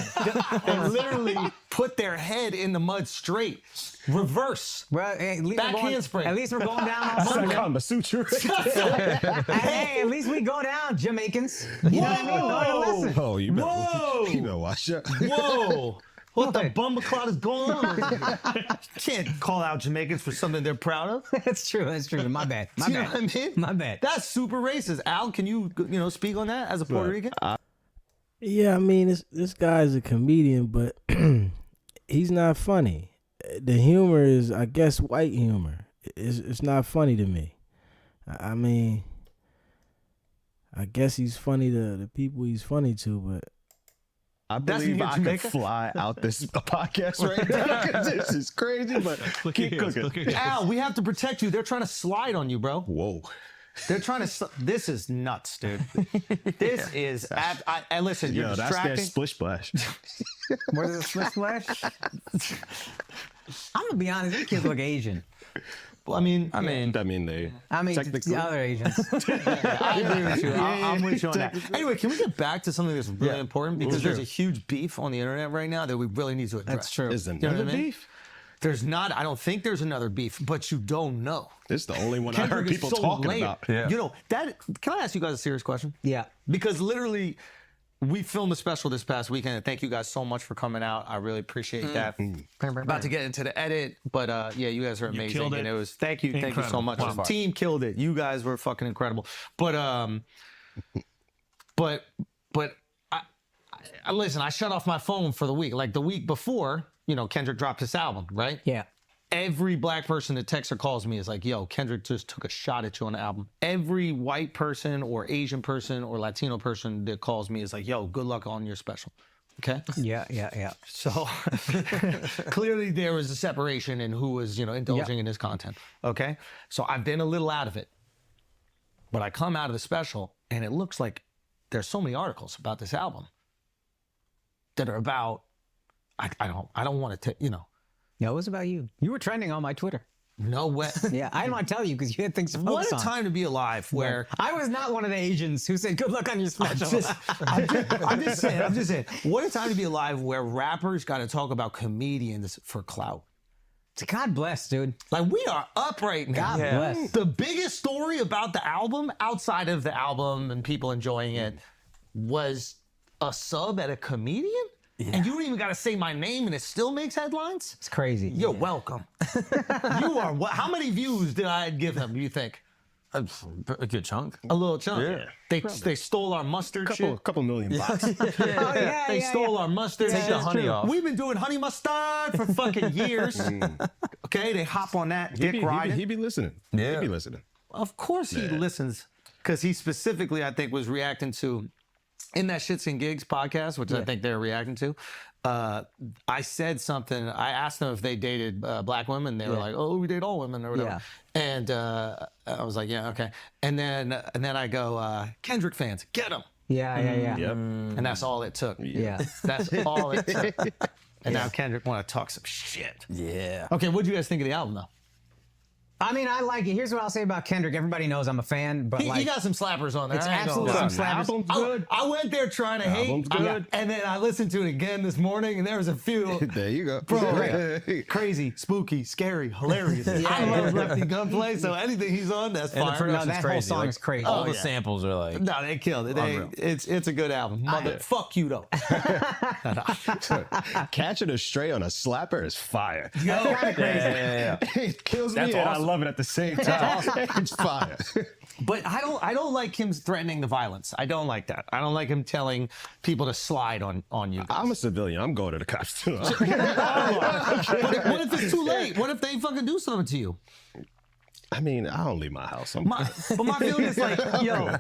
Speaker 19: literally put their head in the mud straight, reverse.
Speaker 18: Well, hey,
Speaker 19: back handspring.
Speaker 18: At least we're going down on mud.
Speaker 14: Kama Sutra.
Speaker 18: Hey, at least we go down, Jamaicans. You know what I mean? Learn a lesson.
Speaker 14: Oh, you better watch out.
Speaker 19: Whoa. What the bumperclot is going on? You can't call out Jamaicans for something they're proud of.
Speaker 18: That's true. That's true. My bad. My
Speaker 19: You
Speaker 18: bad.
Speaker 19: know what I mean?
Speaker 18: My bad.
Speaker 19: That's super racist. Al, can you speak on that as a Puerto Rican?
Speaker 1: Yeah, I mean, this guy's a comedian, but he's not funny. The humor is, I guess, white humor. It's not funny to me. I mean, I guess he's funny to the people he's funny to, but
Speaker 20: I believe I could fly out this podcast right now because this is crazy, but keep cooking.
Speaker 19: Al, we have to protect you. They're trying to slide on you, bro.
Speaker 20: Whoa.
Speaker 19: They're trying to. This is nuts, dude. This is. I listen. You're
Speaker 20: that's
Speaker 19: distracting.
Speaker 20: that splish splash.
Speaker 18: What is a splish splash? I'm gonna be honest. These kids look Asian.
Speaker 19: I mean,
Speaker 20: they.
Speaker 18: The other Asians.
Speaker 19: I agree with you. I'm with you on that. Anyway, can we get back to something that's really important? Because there's a huge beef on the internet right now that we really need to address.
Speaker 18: That's true.
Speaker 20: Is there
Speaker 19: You know
Speaker 20: another
Speaker 19: what I mean?
Speaker 20: beef?
Speaker 19: There's not. I don't think there's another beef, but you don't know.
Speaker 20: This is the only one I heard
Speaker 19: Kendrick is
Speaker 20: people
Speaker 19: so
Speaker 20: talking
Speaker 19: layered.
Speaker 20: about.
Speaker 19: You know that. Can I ask you guys a serious question?
Speaker 18: Yeah.
Speaker 19: Because literally, we filmed a special this past weekend, and thank you guys so much for coming out. I really appreciate that. About to get into the edit, but yeah, you guys are amazing.
Speaker 20: killed it.
Speaker 19: And it was thank you so
Speaker 20: Incredible.
Speaker 19: much.
Speaker 20: Wow.
Speaker 19: The team killed it. You guys were fucking incredible. But I listen. I shut off my phone for the week. Like the week before, Kendrick dropped his album, right?
Speaker 18: Yeah.
Speaker 19: Every black person that texts or calls me is like, yo, Kendrick just took a shot at you on the album. Every white person or Asian person or Latino person that calls me is like, yo, good luck on your special. Okay?
Speaker 18: Yeah.
Speaker 19: So clearly there was a separation in who was, indulging in his content. Okay? So I've been a little out of it. But I come out of the special and it looks like there's so many articles about this album that are about, I don't want to,
Speaker 18: No, it was about you. You were trending on my Twitter.
Speaker 19: No way.
Speaker 18: Yeah, I didn't want to tell you because you had things to focus on.
Speaker 19: What a time to be alive where...
Speaker 18: I was not one of the Asians who said, good luck on your special.
Speaker 19: I'm just saying. What a time to be alive where rappers got to talk about comedians for clout.
Speaker 18: God bless, dude.
Speaker 19: Like, we are up right now.
Speaker 18: God bless.
Speaker 19: The biggest story about the album, outside of the album and people enjoying it, was a sub at a comedian? Yeah. And you don't even got to say my name and it still makes headlines?
Speaker 18: It's crazy.
Speaker 19: You're welcome. You are. How many views did I give him, do you think?
Speaker 20: A good chunk.
Speaker 19: A little chunk?
Speaker 20: Yeah.
Speaker 19: They stole our mustard shit.
Speaker 20: Couple million bucks.
Speaker 19: They stole our mustard.
Speaker 20: Take the honey off.
Speaker 19: We've been doing honey mustard for fucking years. Okay, they hop on that dick riding.
Speaker 20: He be listening. Yeah. He be listening.
Speaker 19: Of course he listens. Because he specifically, I think, was reacting to, in that Shits and Gigs podcast, which I think they're reacting to, I said something. I asked them if they dated black women. They were like, "Oh, we date all women," or whatever.
Speaker 18: Yeah.
Speaker 19: And I was like, "Yeah, okay." And then I go, "Kendrick fans, get them."
Speaker 18: Yeah.
Speaker 20: Yep.
Speaker 19: And that's all it took.
Speaker 18: Yeah.
Speaker 19: That's all it took. And now Kendrick want to talk some shit.
Speaker 20: Yeah.
Speaker 19: Okay, what do you guys think of the album, though?
Speaker 18: I mean, I like it. Here's what I'll say about Kendrick. Everybody knows I'm a fan, but
Speaker 19: He got some slappers on there.
Speaker 18: It's
Speaker 19: I ain't gonna
Speaker 18: absolutely
Speaker 19: lie.
Speaker 18: some slappers.
Speaker 20: Album's good.
Speaker 19: I went there trying to hate,
Speaker 20: Album's good.
Speaker 19: and then I listened to it again this morning, and there was a few.
Speaker 20: There you go.
Speaker 19: Bro, crazy, spooky, scary, hilarious. I love Lefty Gunplay, so anything he's on, that's
Speaker 20: And the
Speaker 19: fire.
Speaker 20: production's
Speaker 18: that whole
Speaker 20: crazy.
Speaker 18: song
Speaker 20: Like,
Speaker 18: is crazy.
Speaker 20: All
Speaker 19: Oh,
Speaker 20: the
Speaker 19: yeah.
Speaker 20: samples are like.
Speaker 19: No, they killed it.
Speaker 20: Unreal.
Speaker 19: It's a good album. Fuck you though.
Speaker 20: Catching a stray on a slapper is fire.
Speaker 19: Yeah.
Speaker 20: It kills
Speaker 19: That's
Speaker 20: me and I
Speaker 19: awesome.
Speaker 20: love it at the same time. It's fire.
Speaker 19: But I don't like him threatening the violence. I don't like that. I don't like him telling people to slide on you.
Speaker 20: I'm a civilian. I'm going to the cops too.
Speaker 19: But what if it's too late? What if they fucking do something to you?
Speaker 20: I mean, I don't leave my house.
Speaker 19: But my feeling is like, yo,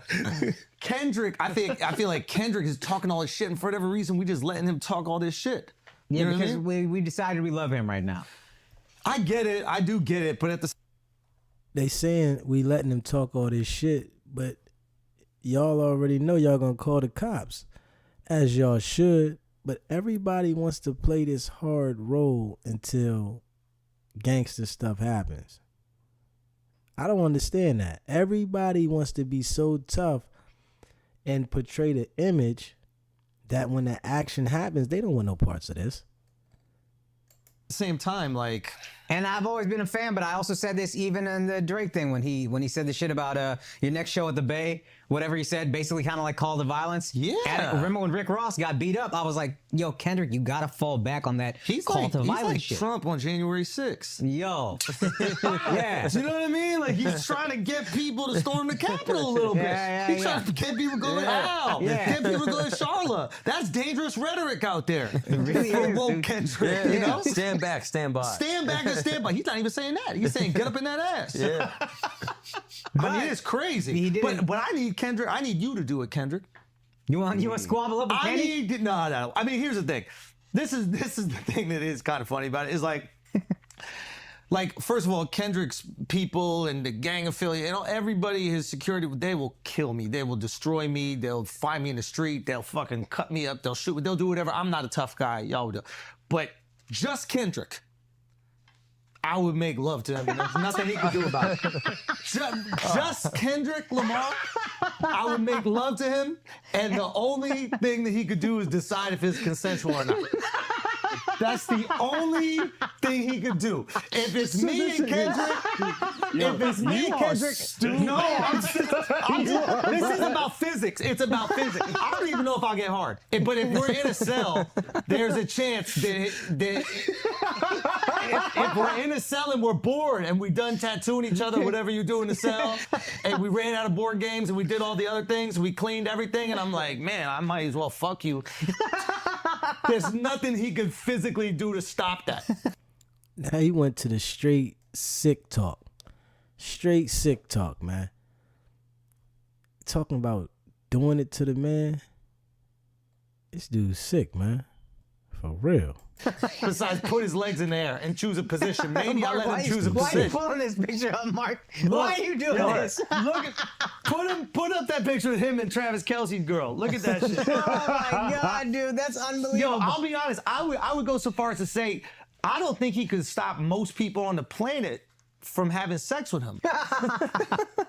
Speaker 19: Kendrick. I feel like Kendrick is talking all this shit, and for whatever reason, we just letting him talk all this shit.
Speaker 18: Yeah,
Speaker 19: You know what I
Speaker 18: because
Speaker 19: mean?
Speaker 18: we decided we love him right now.
Speaker 19: I get it. I do get it. But at the
Speaker 1: they saying we letting them talk all this shit, but y'all already know y'all gonna call the cops, as y'all should. But everybody wants to play this hard role until gangster stuff happens. I don't understand that. Everybody wants to be so tough and portray the image that when the action happens, they don't want no parts of this.
Speaker 19: same time, like,
Speaker 18: And I've always been a fan, but I also said this even in the Drake thing when he said the shit about your next show at the Bay, whatever he said, basically kind of like call to violence. Yeah. And remember when Rick Ross got beat up? I was like, yo, Kendrick, you gotta fall back on that call to violence
Speaker 19: like
Speaker 18: shit.
Speaker 19: Trump on January 6th.
Speaker 18: Yo. Yeah.
Speaker 19: You know what I mean? Like he's trying to get people to storm the Capitol a little bit. He's trying to get people to go to Al. Get people to go to Charlotte. That's dangerous rhetoric out there. It
Speaker 18: really
Speaker 19: for
Speaker 18: is,
Speaker 19: woke
Speaker 18: dude.
Speaker 19: Kendrick.
Speaker 20: Yeah,
Speaker 19: You know?
Speaker 20: stand back, stand by.
Speaker 19: Stand back and stand by. He's not even saying that. He's saying get up in that ass.
Speaker 20: Yeah.
Speaker 19: I mean, it's crazy. But I need Kendrick. I need you to do it, Kendrick.
Speaker 18: You want squabble up with Kenny?
Speaker 19: No. I mean, here's the thing. This is the thing that is kind of funny about it. Is like first of all, Kendrick's people and the gang affiliate, everybody, his security, they will kill me. They will destroy me. They'll find me in the street. They'll fucking cut me up. They'll shoot me. They'll do whatever. I'm not a tough guy. Y'all would do. But just Kendrick, I would make love to him, and there's nothing he could do about it. Just Kendrick Lamar, I would make love to him, and the only thing that he could do is decide if it's consensual or not. That's the only thing he could do. If it's me and Kendrick, this is about physics. It's about physics. I don't even know if I'll get hard. But if we're in a cell, there's a chance that if we're in a cell and we're bored and we done tattooing each other, whatever you do in the cell, and we ran out of board games and we did all the other things, we cleaned everything, and I'm like, man, I might as well fuck you. There's nothing he could physically do to stop that.
Speaker 1: Now he went to the straight sick talk. Straight sick talk, man. Talking about doing it to the man. This dude's sick, man. For real.
Speaker 19: Besides, put his legs in the air and choose a position. Maybe I'll let him choose a
Speaker 18: Why are you
Speaker 19: position.
Speaker 18: pulling this picture up, Mark? Why are you doing this?
Speaker 19: Put up that picture of him and Travis Kelce's girl. Look at that shit.
Speaker 18: Oh my God, dude, that's unbelievable.
Speaker 19: Yo, I'll be honest. I would go so far as to say, I don't think he could stop most people on the planet from having sex with him.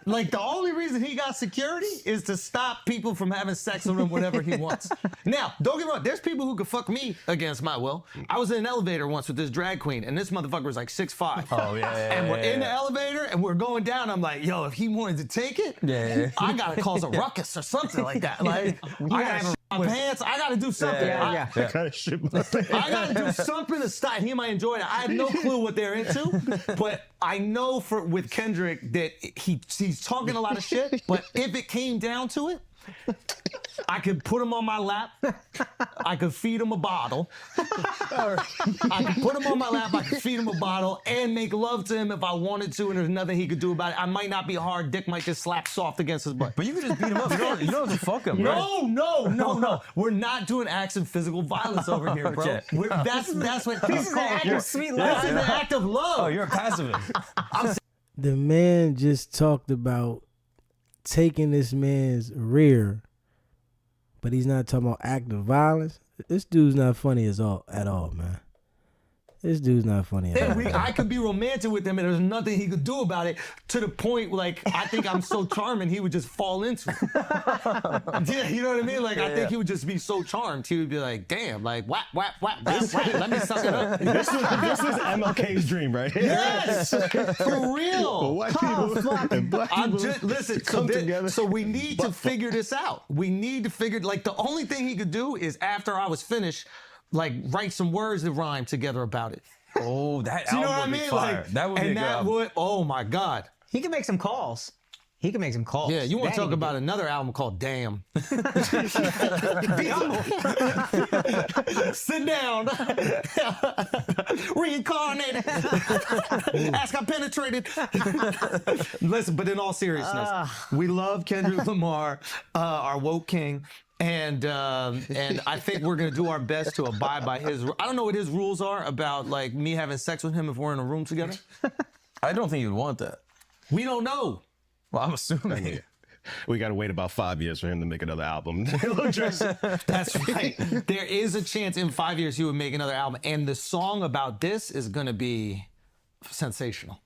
Speaker 19: Like, the only reason he got security is to stop people from having sex with him whenever he wants. Now, don't get me wrong, there's people who could fuck me against my will. I was in an elevator once with this drag queen, and this motherfucker was like 6'5".
Speaker 20: Oh, yeah.
Speaker 19: And we're in the elevator, and we're going down. I'm like, yo, if he wanted to take it, I gotta cause a ruckus or something like that. Like, I gotta shit my pants. I gotta do something. I gotta do something to stop. He might enjoy it. I have no clue what they're into, but I know with Kendrick that he's talking a lot of shit, but if it came down to it, I could put him on my lap. I could feed him a bottle. I could put him on my lap. I could feed him a bottle and make love to him if I wanted to, and there's nothing he could do about it. I might not be hard. Dick might just slap soft against his butt.
Speaker 20: But you can just beat him up. You don't have to fuck him, right?
Speaker 19: No. We're not doing acts of physical violence over here, bro.
Speaker 20: Okay.
Speaker 19: That's what
Speaker 18: This is an act of sweet love.
Speaker 19: This is an act of love.
Speaker 20: Oh, you're a pacifist.
Speaker 1: The man just talked about taking this man's rear, but he's not talking about active violence. This dude's not funny at all, man. This dude's not funny at all.
Speaker 19: I could be romantic with him, and there's nothing he could do about it. To the point, like, I think I'm so charming, he would just fall into it. Yeah, you know what I mean? Like, I think he would just be so charmed. He would be like, damn, like, whap. Let me suck it up.
Speaker 20: This was MLK's dream, right?
Speaker 19: Yes, for real.
Speaker 20: White people and black people
Speaker 19: listen,
Speaker 20: come together.
Speaker 19: So we need to figure this out. We need to figure, like, the only thing he could do is after I was finished, like, write some words that rhyme together about it.
Speaker 20: Oh, that
Speaker 19: you know what I
Speaker 20: album would
Speaker 19: mean?
Speaker 20: be fire.
Speaker 19: Like,
Speaker 20: That would be a good album.
Speaker 19: Oh my God.
Speaker 18: He can make some calls. Yeah, you
Speaker 19: want to talk about another album called Damn.
Speaker 18: Be humble.
Speaker 19: Sit down. Reincarnated. Ask how penetrated. Listen, but in all seriousness, we love Kendrick Lamar, our woke king. And I think we're gonna do our best to abide by his. I don't know what his rules are about, like, me having sex with him if we're in a room together.
Speaker 20: I don't think you'd want that.
Speaker 19: We don't know.
Speaker 20: Well, I'm assuming.
Speaker 14: Yeah. We got to wait about 5 years for him to make another album.
Speaker 19: That's right. There is a chance in 5 years he would make another album, and the song about this is gonna be sensational.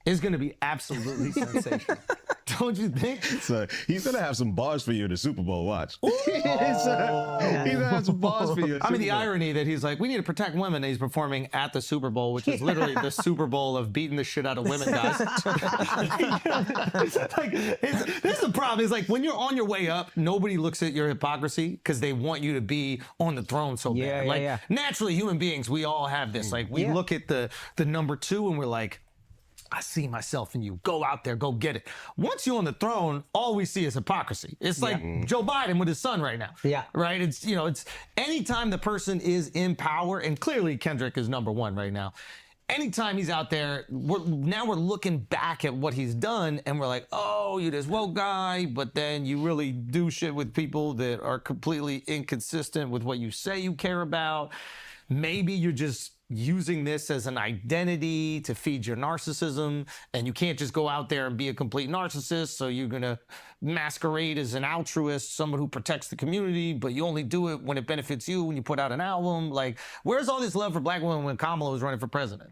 Speaker 19: It's gonna be absolutely sensational. Don't you think?
Speaker 20: So he's gonna have some bars for you in the Super Bowl. Watch. He's gonna have some bars for you.
Speaker 19: I mean, the irony that he's like, we need to protect women, and he's performing at the Super Bowl, which is literally the Super Bowl of beating the shit out of women, guys. This is the problem. It's like when you're on your way up, nobody looks at your hypocrisy because they want you to be on the throne so bad. Like naturally, human beings, we all have this. Like we look at the number 2 and we're like, I see myself in you. Go out there, go get it. Once you're on the throne, all we see is hypocrisy. It's like Joe Biden with his son right now. Yeah. Right? It's, you know, it's anytime the person is in power, and clearly Kendrick is number 1 right now. Anytime he's out there, we're looking back at what he's done and we're like, oh, you're this woke guy, but then you really do shit with people that are completely inconsistent with what you say you care about. Maybe you're just using this as an identity to feed your narcissism, and you can't just go out there and be a complete narcissist, so you're gonna masquerade as an altruist, someone who protects the community, but you only do it when it benefits you, when you put out an album. Like, where's all this love for black women when Kamala was running for president?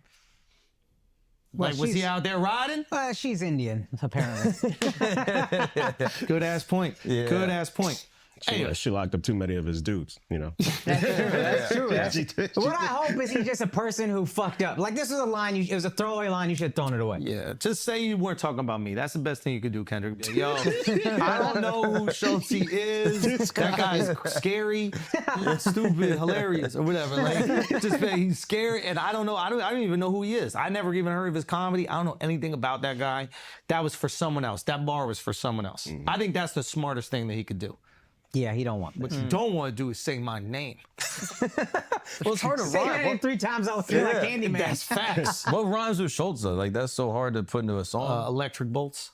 Speaker 19: Like, was he out there riding?
Speaker 18: She's Indian, apparently.
Speaker 19: Good ass point.
Speaker 20: Yeah.
Speaker 19: Good ass point.
Speaker 20: She locked up too many of his dudes, you know.
Speaker 18: That's true.
Speaker 20: Yeah, she did.
Speaker 18: What I hope is he's just a person who fucked up. Like, this was a line, it was a throwaway line, you should have thrown it away.
Speaker 19: Yeah, just say you weren't talking about me. That's the best thing you could do, Kendrick. Yo, I don't know who Schulz is. That guy's scary, stupid, hilarious, or whatever. Like, just say he's scary, and I don't know. I don't even know who he is. I never even heard of his comedy. I don't know anything about that guy. That was for someone else. That bar was for someone else. I think that's the smartest thing that he could do.
Speaker 18: Yeah, he don't want this.
Speaker 19: What you don't want to do is say my name.
Speaker 20: Well, it's hard to
Speaker 18: Say my
Speaker 20: rhyme.
Speaker 18: name 3 times, I'll feel like Candyman.
Speaker 19: That's facts.
Speaker 21: What rhymes with Schulz though? Like that's so hard to put into a song.
Speaker 19: Electric bolts.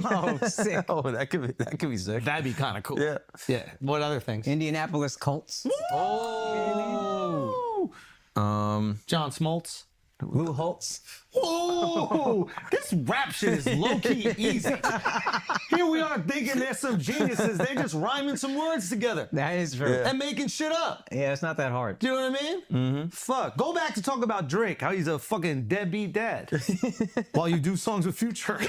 Speaker 18: Oh, sick.
Speaker 21: Oh, that could be sick.
Speaker 19: That'd be kind of cool.
Speaker 21: Yeah.
Speaker 19: Yeah. What other things?
Speaker 18: Indianapolis Colts.
Speaker 19: Oh. John Smoltz.
Speaker 18: Lou Holtz.
Speaker 19: Oh, this rap shit is low-key easy. Here we are thinking there's some geniuses. They're just rhyming some words together.
Speaker 18: That is true.
Speaker 19: And making shit up.
Speaker 18: Yeah, it's not that hard.
Speaker 19: Do you know what I mean? Mm-hmm. Fuck. Go back to talk about Drake, how he's a fucking deadbeat dad. While you do songs with Future.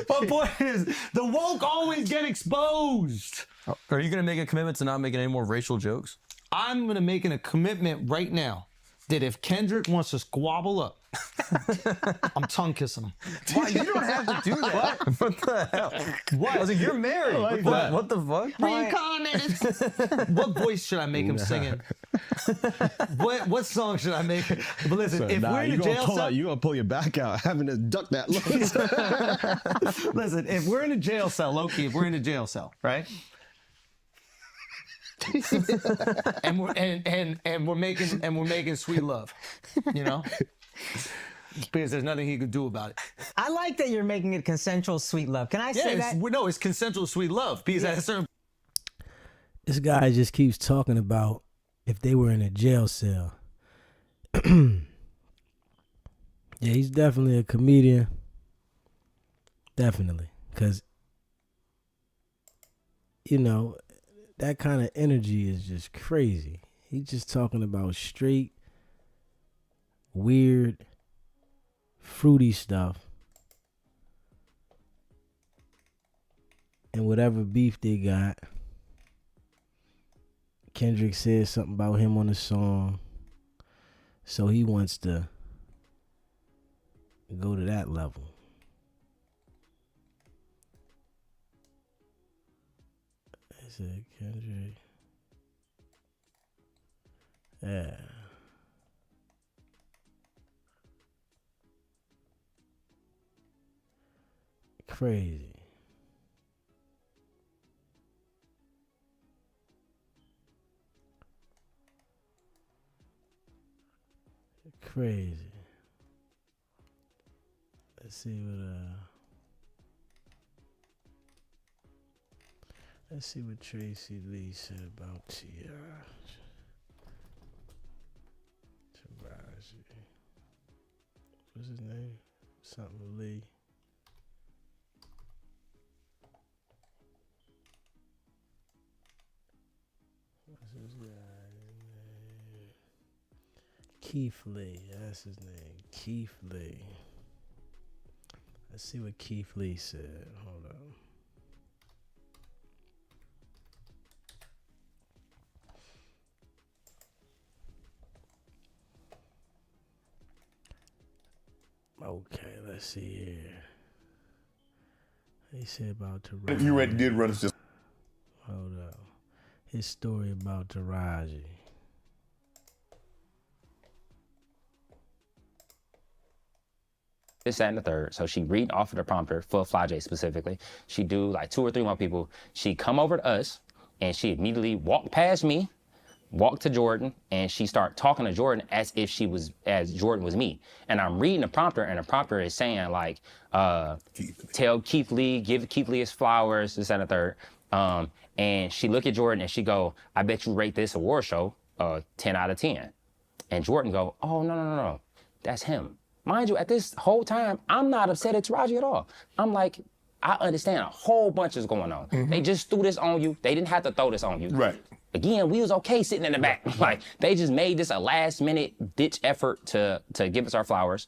Speaker 19: But boy, the woke always get exposed.
Speaker 21: Are you gonna make a commitment to not making any more racial jokes?
Speaker 19: I'm gonna make a commitment right now that if Kendrick wants to squabble up, I'm tongue kissing him.
Speaker 21: Why? You don't have to do that. What the hell?
Speaker 19: What?
Speaker 21: I was like, you're married.
Speaker 19: Like
Speaker 21: What the fuck?
Speaker 19: Reincarnated. What voice should I make him singing? What song should I make? But listen,
Speaker 20: So,
Speaker 19: if we're in a jail cell,
Speaker 20: you gonna pull your back out, having to duck that look.
Speaker 19: listen, if we're in a jail cell, low-key, if we're in a jail cell, right? and we're making sweet love, you know, because there's nothing he could do about it.
Speaker 18: I like that you're making it consensual sweet love. Can I say that?
Speaker 19: No, it's consensual sweet love because at a certain.
Speaker 1: This guy just keeps talking about if they were in a jail cell. Yeah, he's definitely a comedian. Definitely, because you know. That kind of energy is just crazy. He's just talking about straight, weird, fruity stuff. And whatever beef they got, Kendrick said something about him on the song. So he wants to go to that level. Kendrick. Yeah. Crazy. Crazy. Let's see what Tracy Lee said about T.I. Taraji. What's his name? Something Lee. What's his guy's name? Keith Lee. That's his name. Keith Lee. Let's see what Keith Lee said. Hold on. Okay, let's see here. He said about Taraji.
Speaker 2: You did run us just.
Speaker 1: Hold up. His story about Taraji.
Speaker 22: This, that, and the third. So she read off of the prompter for Flajay specifically. She do like 2 or 3 more people. She come over to us and she immediately walked past me, walked to Jordan, and she started talking to Jordan as if as Jordan was me. And I'm reading the prompter, and the prompter is saying like, tell Keith Lee, give Keith Lee his flowers, this, that, and the third. And she look at Jordan and she go, I bet you rate this award show 10 out of 10. And Jordan go, oh, no, that's him. Mind you, at this whole time, I'm not upset at Taraji at all. I'm like, I understand a whole bunch is going on.
Speaker 2: Mm-hmm.
Speaker 22: They just threw this on you. They didn't have to throw this on you.
Speaker 2: Right.
Speaker 22: Again, we was okay sitting in the back. Like, they just made this a last minute ditch effort to give us our flowers.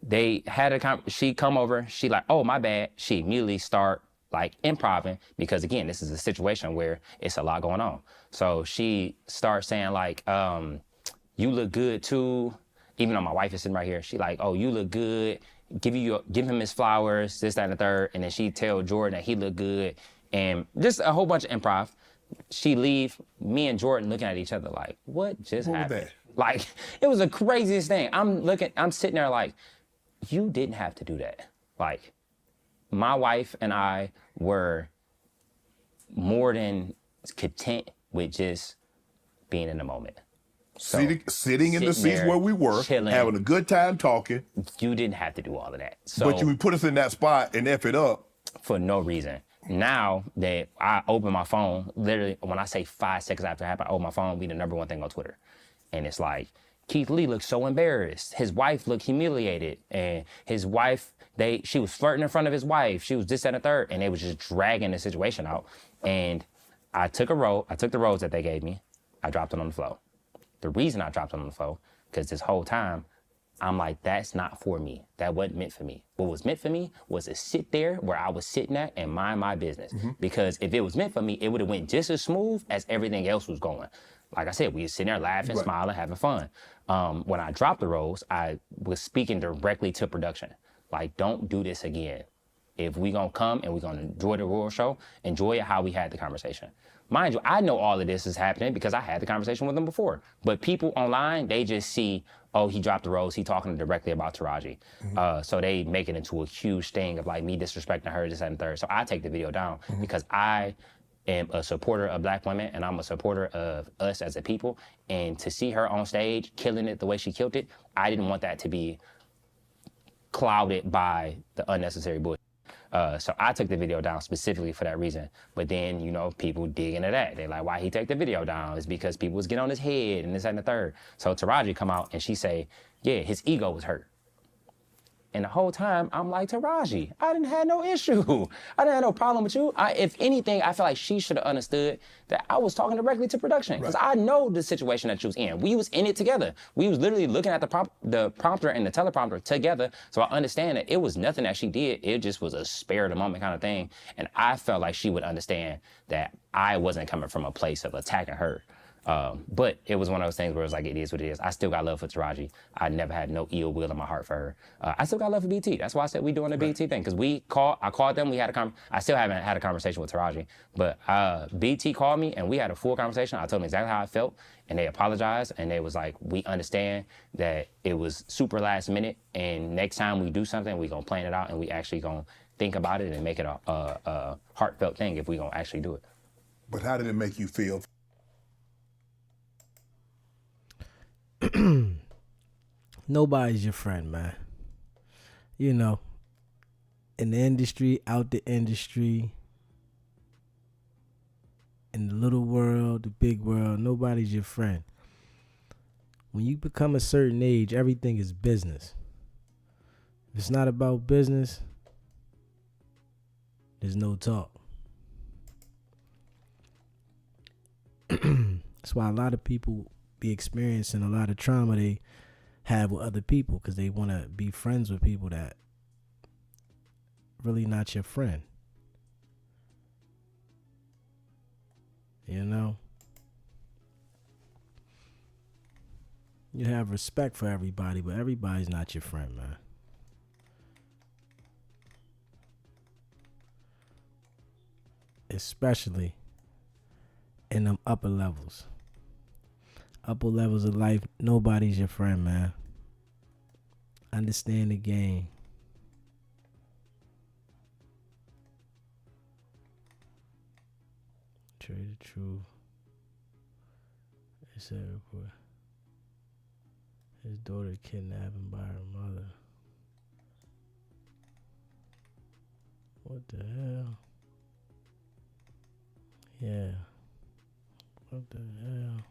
Speaker 22: They had she come over, she like, oh, my bad. She immediately start like improvising because again, this is a situation where it's a lot going on. So she starts saying like, you look good too. Even though my wife is sitting right here, she like, oh, you look good. Give him his flowers, this, that, and the third. And then she tell Jordan that he look good. And just a whole bunch of improv. She leave, me and Jordan looking at each other like, what just happened? Like, it was the craziest thing. I'm sitting there like, you didn't have to do that. Like, my wife and I were more than content with just being in the moment. So,
Speaker 2: sitting in the seats where we were,
Speaker 22: chilling,
Speaker 2: having a good time talking.
Speaker 22: You didn't have to do all of that. So,
Speaker 2: but you put us in that spot and F it up.
Speaker 22: For no reason. Now that I open my phone, literally when I say 5 seconds after it happened, I open my phone, be the #1 thing on Twitter. And it's like, Keith Lee looked so embarrassed. His wife looked humiliated. And his wife, she was flirting in front of his wife. She was this, that, and the third. And they was just dragging the situation out. And I took the rose that they gave me. I dropped it on the floor. The reason I dropped it on the floor, because this whole time, I'm like, that's not for me. That wasn't meant for me. What was meant for me was to sit there where I was sitting at and mind my business. Mm-hmm. Because if it was meant for me, it would have went just as smooth as everything else was going. Like I said, we were sitting there laughing, right, smiling, having fun. When I dropped the rose, I was speaking directly to production. Like, don't do this again. If we gonna come and we gonna enjoy the royal show, enjoy it how we had the conversation. Mind you, I know all of this is happening because I had the conversation with them before. But people online, they just see, oh, he dropped the rose, he talking directly about Taraji. Mm-hmm. So they make it into a huge thing of like me disrespecting her, this, that, and third. So I take the video down because I am a supporter of Black women and I'm a supporter of us as a people. And to see her on stage killing it the way she killed it, I didn't want that to be clouded by the unnecessary bullshit. So I took the video down specifically for that reason. But then, people dig into that. They're like, why he take the video down? It's because people was getting on his head and this, that, and the third. So Taraji come out and she say, yeah, his ego was hurt. And the whole time, I'm like, Taraji, I didn't have no issue. I didn't have no problem with you. If anything, I feel like she should have understood that I was talking directly to production. Because I know the situation that she was in. We was in it together. We was literally looking at the prompter and the teleprompter together. So I understand that it was nothing that she did. It just was a spare of the moment kind of thing. And I felt like she would understand that I wasn't coming from a place of attacking her. But it was one of those things where it's like, it is what it is. I still got love for Taraji. I never had no ill will in my heart for her. I still got love for BT. That's why I said we doing the BT thing. Because I called them, I still haven't had a conversation with Taraji, but BT called me and we had a full conversation. I told them exactly how I felt and they apologized and they was like, we understand that it was super last minute and next time we do something, we gonna plan it out and we actually gonna think about it and make it a heartfelt thing if we gonna actually do it.
Speaker 2: But how did it make you feel?
Speaker 1: Nobody's your friend, man. In the industry, out the industry, in the little world, the big world, nobody's your friend. When you become a certain age, everything is business. If it's not about business, there's no talk. That's why a lot of people be experiencing a lot of trauma they have with other people because they want to be friends with people that really not your friend. You know? You have respect for everybody, but everybody's not your friend, man. Especially in them upper levels. Upper levels of life, nobody's your friend, man. Understand the game. Trade the truth. They said report. His daughter kidnapped by her mother. What the hell? Yeah. What the hell?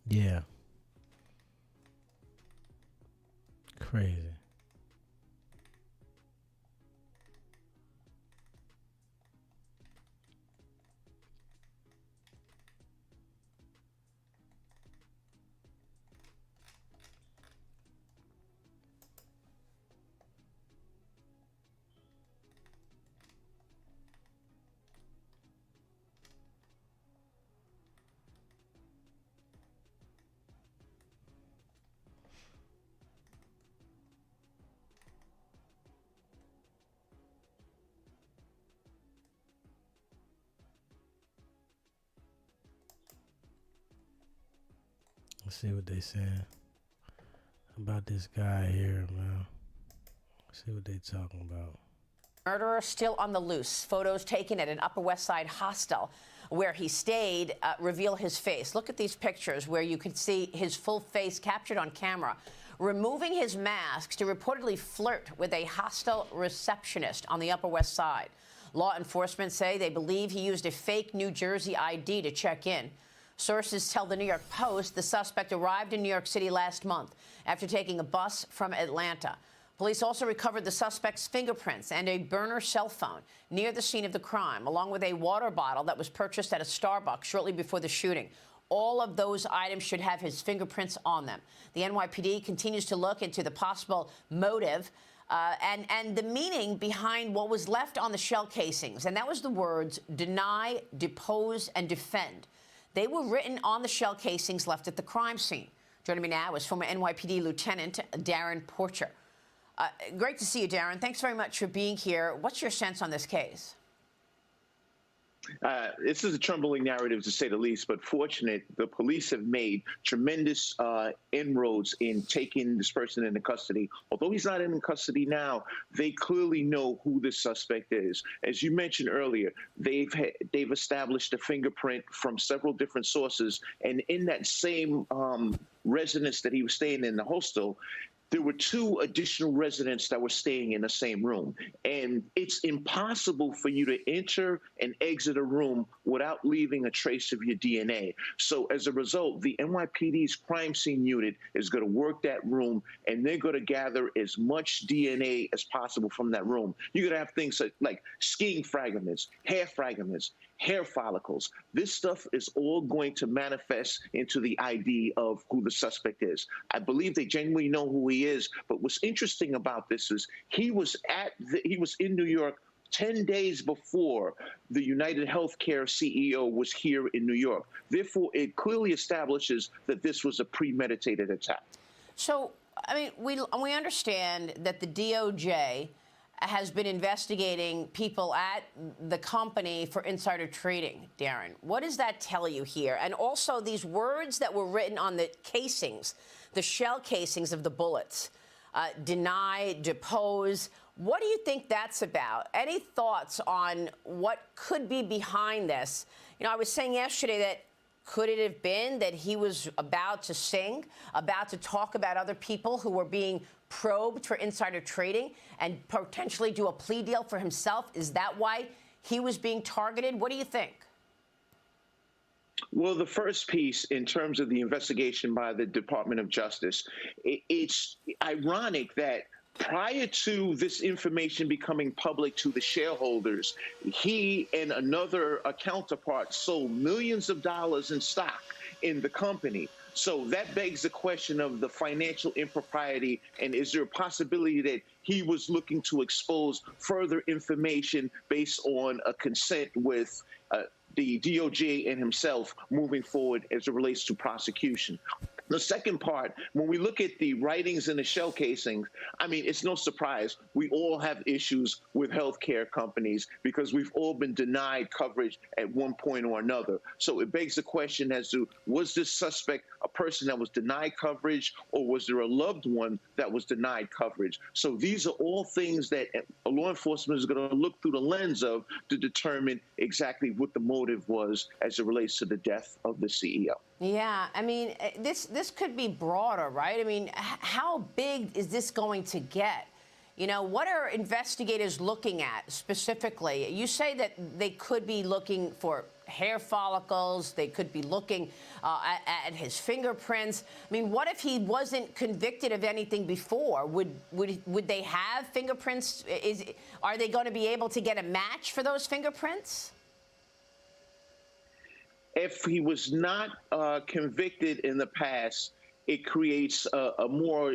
Speaker 1: Yeah. Crazy. Let's see what they saying about this guy here, man. Let's see what they talking about.
Speaker 3: Murderer still on the loose. Photos taken at an Upper West Side hostel where he stayed reveal his face. Look at these pictures where you can see his full face captured on camera, removing his mask to reportedly flirt with a hostel receptionist on the Upper West Side. Law enforcement say they believe he used a fake New Jersey ID to check in. Sources tell the New York Post the suspect arrived in New York City last month after taking a bus from Atlanta. Police also recovered the suspect's fingerprints and a burner cell phone near the scene of the crime, along with a water bottle that was purchased at a Starbucks shortly before the shooting. All of those items should have his fingerprints on them. The NYPD continues to look into the possible motive and the meaning behind what was left on the shell casings, and that was the words deny, depose, and defend. They were written on the shell casings left at the crime scene. Joining me now is former NYPD Lieutenant Darren Porcher. Great to see you, Darren. Thanks very much for being here. What's your sense on this case?
Speaker 5: This is a troubling narrative, to say the least, but fortunate. The police have made tremendous inroads in taking this person into custody. Although he's not in custody now, they clearly know who this suspect is. As you mentioned earlier, they've established a fingerprint from several different sources, and in that same residence that he was staying in, the hostel, there were 2 additional residents that were staying in the same room. And it's impossible for you to enter and exit a room without leaving a trace of your DNA. So as a result, the NYPD's crime scene unit is going to work that room, and they're going to gather as much DNA as possible from that room. You're going to have things like skin fragments, hair follicles. This stuff is all going to manifest into the ID of who the suspect is. I believe they genuinely know who he he is. But what's interesting about this is he was in New York 10 days before the United Healthcare CEO was here in New York. Therefore, it clearly establishes that this was a premeditated attack.
Speaker 3: So, I mean, we understand that the DOJ has been investigating people at the company for insider trading, Darren. What does that tell you here? And also these words that were written on the casings, the shell casings of the bullets, deny, depose. What do you think that's about? Any thoughts on what could be behind this? You know, I was saying yesterday that could it have been that he was about to sing, about to talk about other people who were being probed for insider trading and potentially do a plea deal for himself? Is that why he was being targeted? What do you think?
Speaker 5: Well, the first piece in terms of the investigation by the Department of Justice, it's ironic that prior to this information becoming public to the shareholders, he and another counterpart sold millions of dollars in stock in the company. So that begs the question of the financial impropriety, and is there a possibility that he was looking to expose further information based on a consent with the DOJ and himself moving forward as it relates to prosecution? The second part, when we look at the writings in the shell casings, I mean, it's no surprise. We all have issues with healthcare companies because we've all been denied coverage at one point or another. So it begs the question as to, was this suspect a person that was denied coverage, or was there a loved one that was denied coverage? So these are all things that law enforcement is going to look through the lens of to determine exactly what the motive was as it relates to the death of the CEO.
Speaker 3: Yeah, I mean, this could be broader, right? I mean, how big is this going to get? You know, what are investigators looking at specifically? You say that they could be looking for hair follicles. They could be looking at his fingerprints. I mean, what if he wasn't convicted of anything before? Would they have fingerprints? Are they going to be able to get a match for those fingerprints?
Speaker 5: If he was not convicted in the past, it creates a more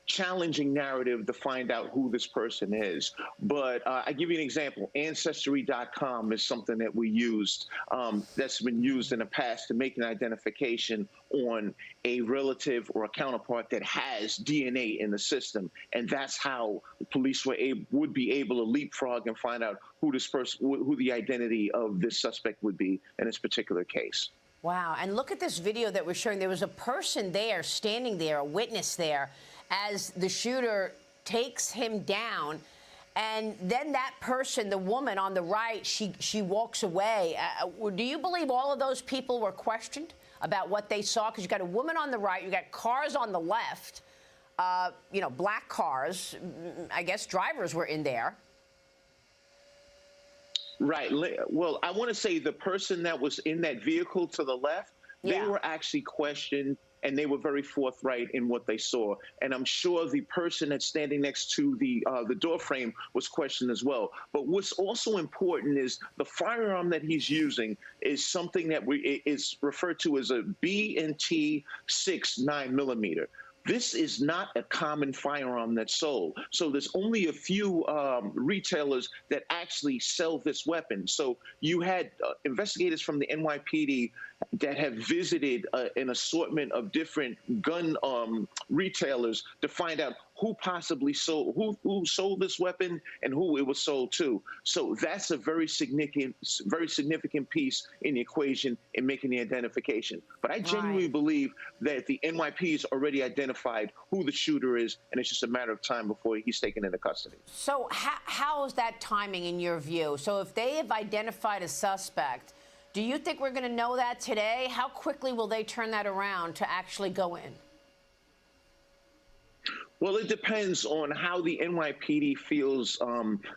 Speaker 5: challenging narrative to find out who this person is. But I give you an example. Ancestry.com is something that we used that's been used in the past to make an identification on a relative or a counterpart that has DNA in the system. And that's how police would be able to leapfrog and find out who this person, who the identity of this suspect would be in this particular case.
Speaker 3: Wow. And look at this video that we're showing. There was a person there, standing there, a witness there, as the shooter takes him down. And then that person, the woman on the right, she walks away. Do you believe all of those people were questioned about what they saw? Because you got a woman on the right, you got cars on the left, you know, black cars. I guess drivers were in there.
Speaker 5: Right. Well, I want to say the person that was in that vehicle to the left, they were actually questioned, and they were very forthright in what they saw. And I'm sure the person that's standing next to the door frame was questioned as well. But what's also important is the firearm that he's using is something that is referred to as a B&T 6 9mm. This is not a common firearm that's sold. So there's only a few retailers that actually sell this weapon. So you had investigators from the NYPD that have visited an assortment of different gun retailers to find out who possibly sold, who sold this weapon and who it was sold to. So that's a very significant piece in the equation in making the identification. But I genuinely believe that the NYPD has already identified who the shooter is, and it's just a matter of time before he's taken into custody.
Speaker 3: So how is that timing in your view? So if they have identified a suspect, do you think we're going to know that today? How quickly will they turn that around to actually go in?
Speaker 5: Well, it depends on how the NYPD feels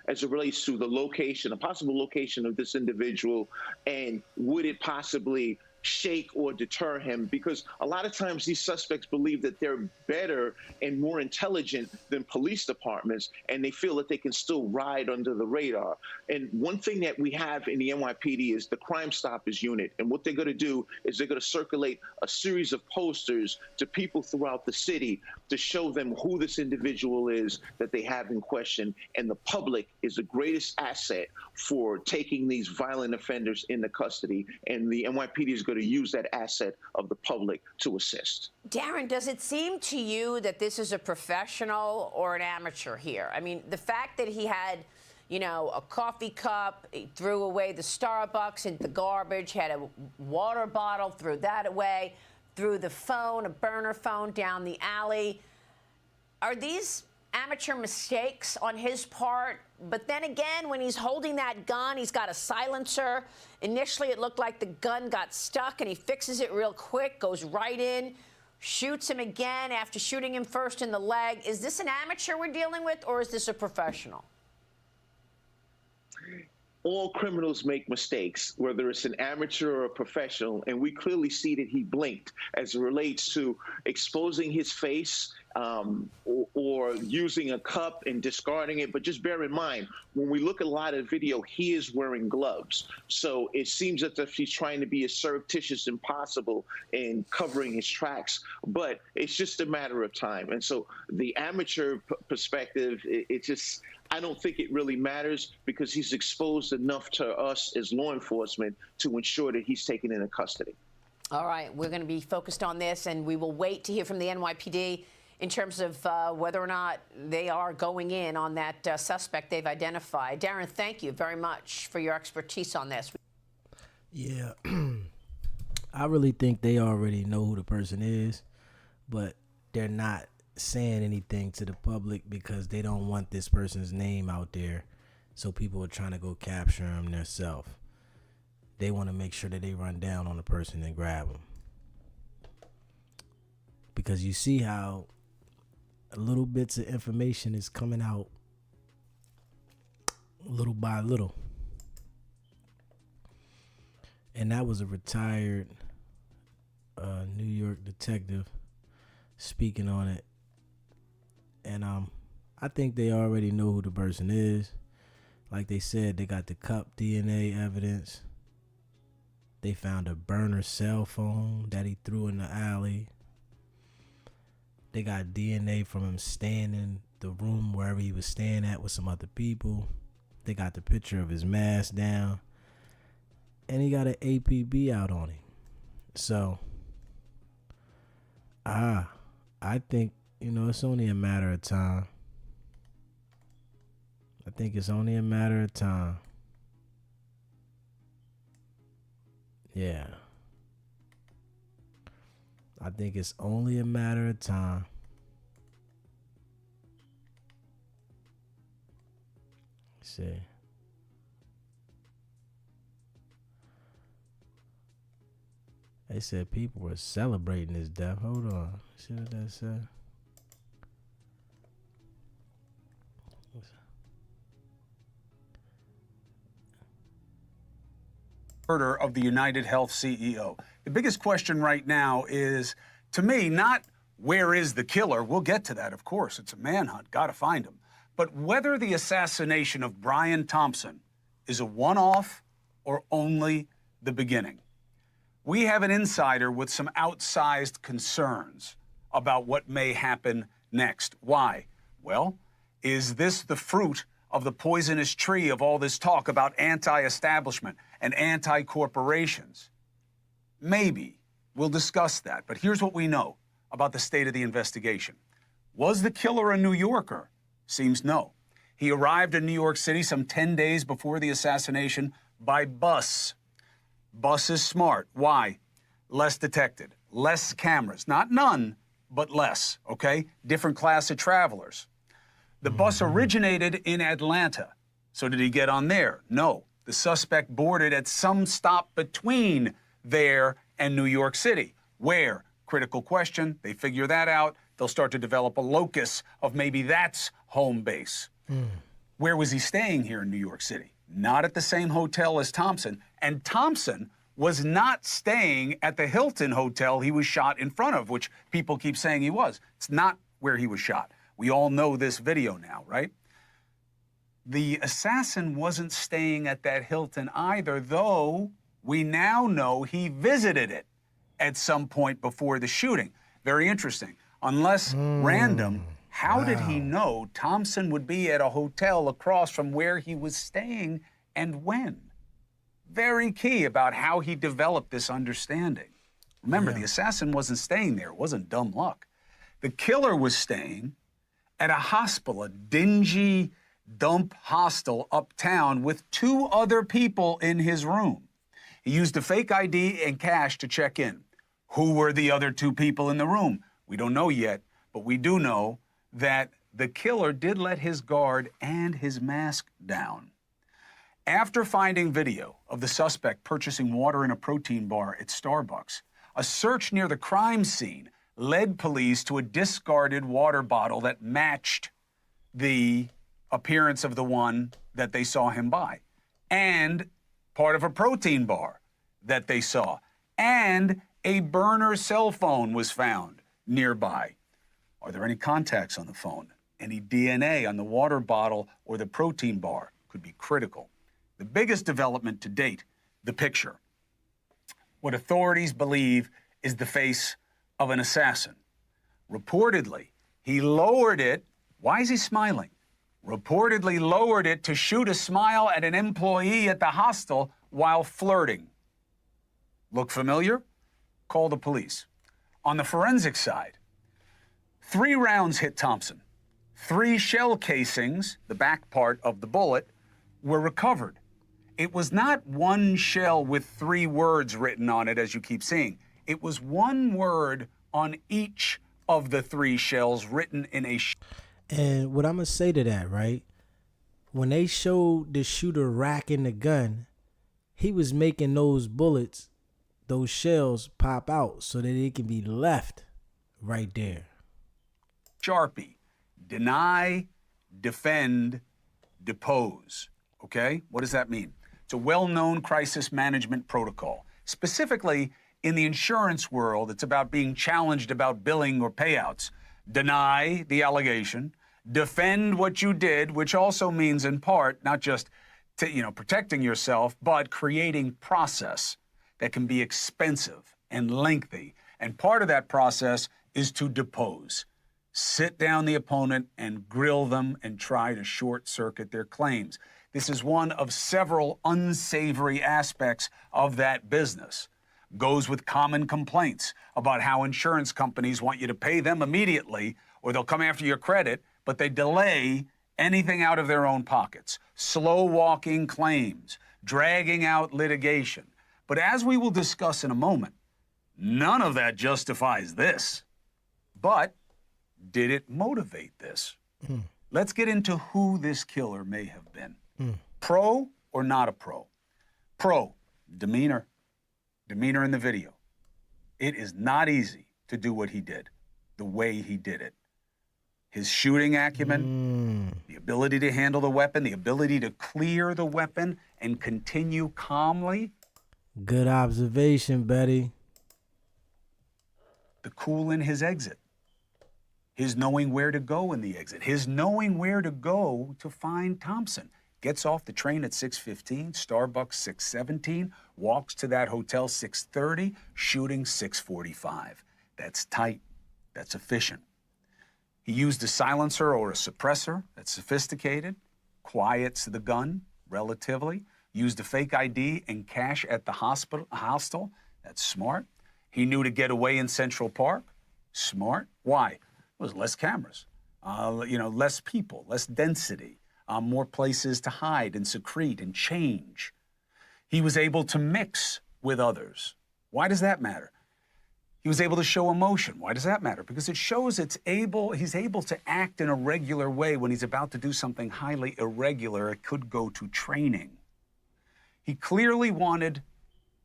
Speaker 5: as it relates to the location, a possible location of this individual, and would it possibly shake or deter him, because a lot of times these suspects believe that they're better and more intelligent than police departments, and they feel that they can still ride under the radar. And one thing that we have in the NYPD is the Crime Stoppers unit, and what they're going to do is they're going to circulate a series of posters to people throughout the city to show them who this individual is that they have in question. And the public is the greatest asset for taking these violent offenders into custody, and the NYPD is going to use that asset of the public to assist.
Speaker 3: Darren, does it seem to you that this is a professional or an amateur here? I mean, the fact that he had, you know, a coffee cup, he threw away the Starbucks into the garbage, had a water bottle, threw that away, threw the phone, a burner phone, down the alley. Are these amateur mistakes on his part? But then again, when he's holding that gun, he's got a silencer. Initially, it looked like the gun got stuck, and he fixes it real quick, goes right in, shoots him again after shooting him first in the leg. Is this an amateur we're dealing with, or is this a professional?
Speaker 5: All criminals make mistakes, whether it's an amateur or a professional, and we clearly see that he blinked as it relates to exposing his face or using a cup and discarding it. But just bear in mind, when we look at a lot of video, he is wearing gloves. So it seems as if he's trying to be as surreptitious as possible in covering his tracks, but it's just a matter of time. And so the amateur perspective, it just, I don't think it really matters, because he's exposed enough to us as law enforcement to ensure that he's taken into custody.
Speaker 3: All right, we're going to be focused on this, and we will wait to hear from the NYPD in terms of whether or not they are going in on that suspect they've identified. Darren, thank you very much for your expertise on this.
Speaker 1: Yeah, I really think they already know who the person is, but they're not saying anything to the public because they don't want this person's name out there, so people are trying to go capture him themselves. They want to make sure that they run down on the person and grab him, because you see how little bits of information is coming out little by little. And that was a retired New York detective speaking on it. And I think they already know who the person is. Like they said, they got the cup DNA evidence. They found a burner cell phone that he threw in the alley. They got DNA from him staying in the room wherever he was staying at with some other people. They got the picture of his mask down. And he got an APB out on him. So, I think, it's only a matter of time. I think it's only a matter of time. Yeah. I think it's only a matter of time. Let's see. They said people were celebrating his death. Hold on. See what that said?
Speaker 4: Murder of the United Health CEO. The biggest question right now is, to me, not where is the killer? We'll get to that, of course. It's a manhunt. Got to find him. But whether the assassination of Brian Thompson is a one-off or only the beginning. We have an insider with some outsized concerns about what may happen next. Why? Well, is this the fruit of the poisonous tree of all this talk about anti-establishment and anti-corporations? Maybe. We'll discuss that. But here's what we know about the state of the investigation. Was the killer a New Yorker? Seems no. He arrived in New York City some 10 days before the assassination by bus. Bus is smart. Why? Less detected, less cameras. Not none, but less, okay? Different class of travelers. The bus originated in Atlanta. So did he get on there? No. The suspect boarded at some stop between there and New York City. Where? Critical question. They figure that out. They'll start to develop a locus of maybe that's home base. Where was he staying here in New York City? Not at the same hotel as Thompson. And Thompson was not staying at the Hilton Hotel he was shot in front of, which people keep saying he was. It's not where he was shot. We all know this video now, right? The assassin wasn't staying at that Hilton either, though we now know he visited it at some point before the shooting. Very interesting. Unless random, how did he know Thompson would be at a hotel across from where he was staying and when? Very key about how he developed this understanding. Remember, the assassin wasn't staying there. It wasn't dumb luck. The killer was staying at a hospital, a dingy dump hostel uptown with 2 other people in his room. He used a fake ID and cash to check in. Who were the other 2 people in the room? We don't know yet, but we do know that the killer did let his guard and his mask down. After finding video of the suspect purchasing water in a protein bar at Starbucks, a search near the crime scene led police to a discarded water bottle that matched the appearance of the one that they saw him buy, and part of a protein bar that they saw, and a burner cell phone was found nearby. Are there any contacts on the phone? Any DNA on the water bottle or the protein bar? Could be critical. The biggest development to date, the picture. What authorities believe is the face of an assassin. Reportedly, he lowered it. Why is he smiling? Reportedly lowered it to shoot a smile at an employee at the hostel while flirting. Look familiar? Call the police. On the forensic side, 3 rounds hit Thompson. 3 shell casings, the back part of the bullet, were recovered. It was not one shell with 3 words written on it, as you keep seeing. It was 1 word on each of the 3 shells written in a...
Speaker 1: And what I'm going to say to that, right? When they showed the shooter racking the gun, he was making those bullets, those shells pop out so that it can be left right there.
Speaker 4: Sharpie. Deny, defend, depose. Okay? What does that mean? It's a well-known crisis management protocol. Specifically, in the insurance world, it's about being challenged about billing or payouts. Deny the allegation. Defend what you did, which also means in part, not just protecting yourself, but creating process that can be expensive and lengthy. And part of that process is to depose. Sit down the opponent and grill them and try to short circuit their claims. This is one of several unsavory aspects of that business. Goes with common complaints about how insurance companies want you to pay them immediately or they'll come after your credit, but they delay anything out of their own pockets. Slow walking claims, dragging out litigation. But as we will discuss in a moment, none of that justifies this. But did it motivate this? Let's get into who this killer may have been. Pro or not a pro? Pro, demeanor. Demeanor in the video. It is not easy to do what he did, the way he did it. His shooting acumen, the ability to handle the weapon, the ability to clear the weapon and continue calmly.
Speaker 1: Good observation, Betty.
Speaker 4: The cool in his exit. His knowing where to go in the exit. His knowing where to go to find Thompson. Gets off the train at 6:15, Starbucks 6:17, walks to that hotel 6:30, shooting 6:45. That's tight. That's efficient. He used a silencer or a suppressor. That's sophisticated. Quiets the gun relatively. Used a fake ID and cash at the hostel. That's smart. He knew to get away in Central Park. Smart. Why? There was less cameras. Less people, less density. More places to hide and secrete and change. He was able to mix with others. Why does that matter? He was able to show emotion. Why does that matter? Because it shows he's able to act in a regular way when he's about to do something highly irregular. It could go to training. He clearly wanted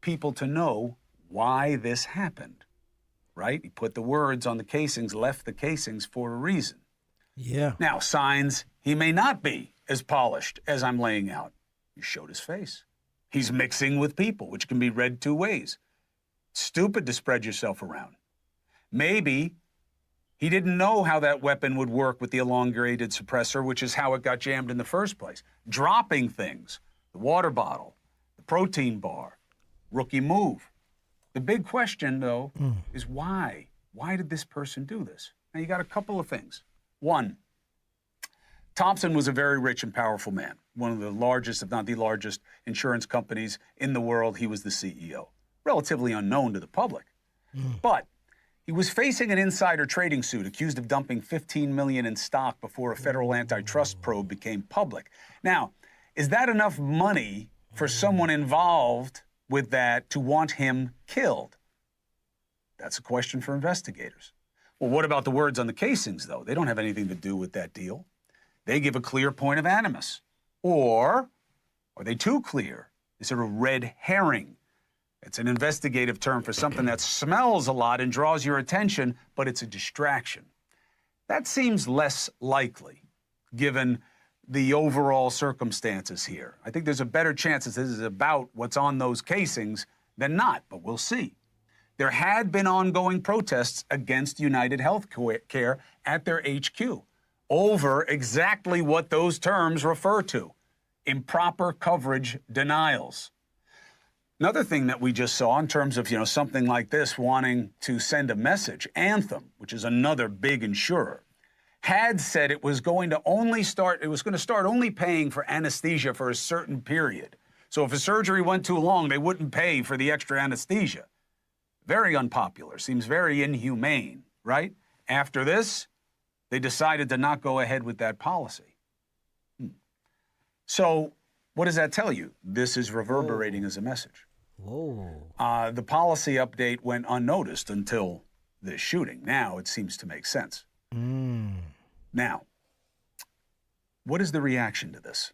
Speaker 4: people to know why this happened, right? He put the words on the casings, left the casings for a reason.
Speaker 1: Yeah.
Speaker 4: Now, signs he may not be as polished as I'm laying out. He showed his face. He's mixing with people, which can be read two ways. Stupid to spread yourself around. Maybe he didn't know how that weapon would work with the elongated suppressor, which is how it got jammed in the first place. Dropping things, the water bottle, the protein bar, rookie move. The big question, though, is why? Why did this person do this? Now, you got a couple of things. One, Thompson was a very rich and powerful man, one of the largest, if not the largest, insurance companies in the world. He was the CEO, relatively unknown to the public. But he was facing an insider trading suit, accused of dumping $15 million in stock before a federal antitrust probe became public. Now, is that enough money for someone involved with that to want him killed? That's a question for investigators. Well, what about the words on the casings, though? They don't have anything to do with that deal. They give a clear point of animus. Or are they too clear? Is it a red herring? It's an investigative term for something that smells a lot and draws your attention, but it's a distraction. That seems less likely, given the overall circumstances here. I think there's a better chance that this is about what's on those casings than not, but we'll see. There had been ongoing protests against United Healthcare at their HQ over exactly what those terms refer to: improper coverage denials. Another thing that we just saw in terms of, something like this wanting to send a message, Anthem, which is another big insurer, had said it was going to start only paying for anesthesia for a certain period. So if a surgery went too long, they wouldn't pay for the extra anesthesia. Very unpopular, seems very inhumane, right? After this, they decided to not go ahead with that policy. So what does that tell you? This is reverberating as a message.
Speaker 1: Whoa.
Speaker 4: The policy update went unnoticed until this shooting. Now it seems to make sense. Now, what is the reaction to this?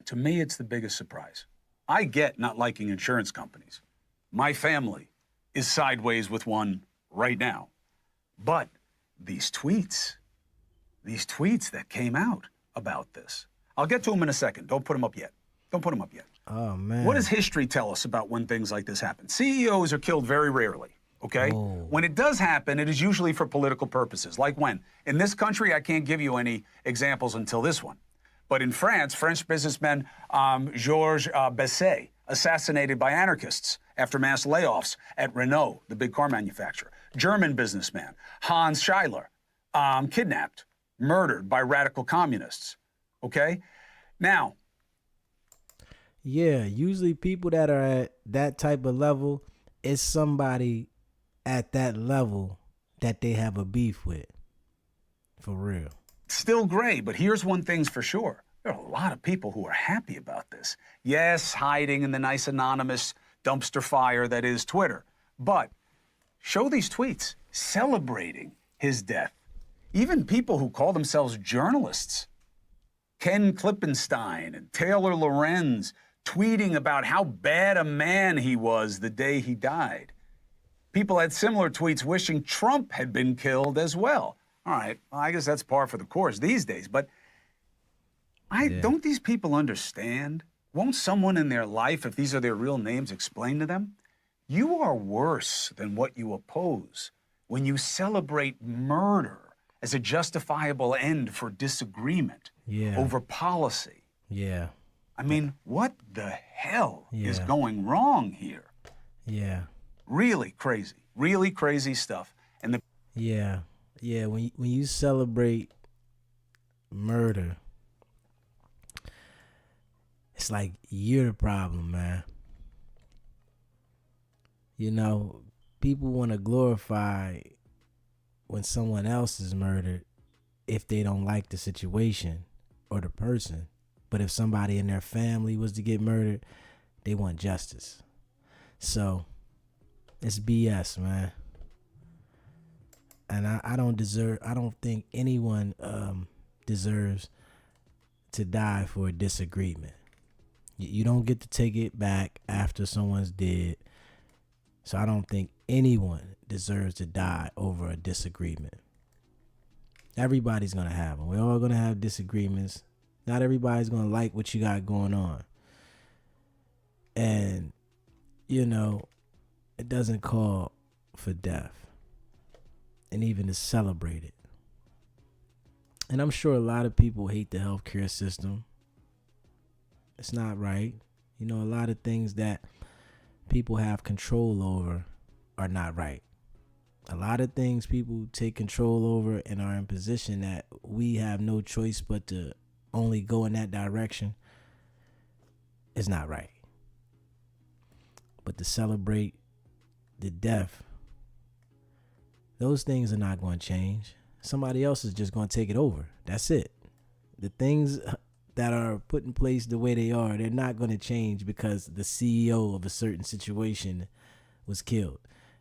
Speaker 4: To me, it's the biggest surprise. I get not liking insurance companies. My family is sideways with one right now. But these tweets that came out about this, I'll get to them in a second. Don't put them up yet.
Speaker 1: Oh, man.
Speaker 4: What does history tell us about when things like this happen? CEOs are killed very rarely, okay? When it does happen, it is usually for political purposes. Like when? In this country, I can't give you any examples until this one. But in France, French businessman Georges Besset, assassinated by anarchists after mass layoffs at Renault, the big car manufacturer. German businessman Hans Schuyler, kidnapped, murdered by radical communists, okay? Now,
Speaker 1: yeah, usually people that are at that type of level, it's somebody at that level that they have a beef with. For real.
Speaker 4: Still gray, but here's one thing's for sure. There are a lot of people who are happy about this. Yes, hiding in the nice anonymous dumpster fire that is Twitter. But show these tweets celebrating his death. Even people who call themselves journalists. Ken Klippenstein and Taylor Lorenz tweeting about how bad a man he was the day he died. People had similar tweets wishing Trump had been killed as well. All right, well, I guess that's par for the course these days, but don't these people understand? Won't someone in their life, if these are their real names, explain to them? You are worse than what you oppose when you celebrate murder as a justifiable end for disagreement over policy.
Speaker 1: Yeah.
Speaker 4: I mean, what the hell is going wrong here?
Speaker 1: Yeah.
Speaker 4: Really crazy stuff. And
Speaker 1: yeah, when you celebrate murder, it's like you're the problem, man. People want to glorify when someone else is murdered if they don't like the situation or the person. But if somebody in their family was to get murdered, they want justice. So it's BS, man. And I don't think anyone deserves to die for a disagreement. You don't get to take it back after someone's dead. So I don't think anyone deserves to die over a disagreement. Everybody's going to have them. We're all going to have disagreements. Not everybody's going to like what you got going on. And, you know, it doesn't call for death and even to celebrate it. And I'm sure a lot of people hate the healthcare system. It's not right. You know, a lot of things that people have control over are not right. A lot of things people take control over and are in position that we have no choice but to only go in that direction is not right. But to celebrate the death, those things are not going to change. Somebody else is just going to take it over. That's it. The things that are put in place the way they are, they're not going to change because the CEO of a certain situation was killed.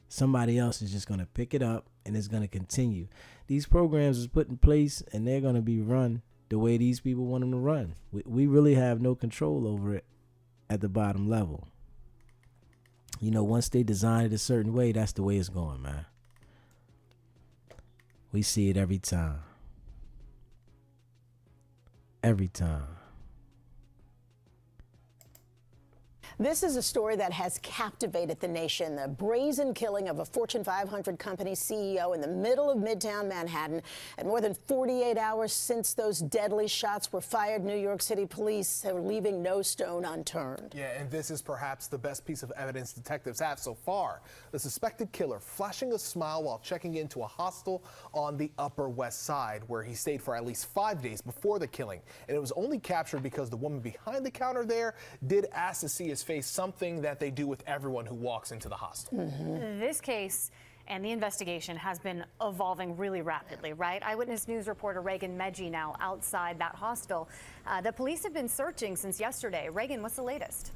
Speaker 1: Somebody else is just going to pick it up and it's going to continue. These programs is put in place and they're going to be run the way these people want them to run. We really have no control over it at the bottom level. You know, once they design it a certain way, that's the way it's going, man. We see it every time. Every time.
Speaker 6: This is a story that has captivated the nation. The brazen killing of a Fortune 500 company CEO in the middle of Midtown Manhattan. And more than 48 hours since those deadly shots were fired, New York City police are leaving no stone unturned.
Speaker 7: Yeah, and this is perhaps the best piece of evidence detectives have so far. The suspected killer flashing a smile while checking into a hostel on the Upper West Side, where he stayed for at least 5 days before the killing. And it was only captured because the woman behind the counter there did ask to see his face, something that they do with everyone who walks into the hostel.
Speaker 23: This case and the investigation has been evolving really rapidly, right? Eyewitness News reporter Reagan Medji now outside that hostel. The police have been searching since yesterday. Reagan, what's the latest?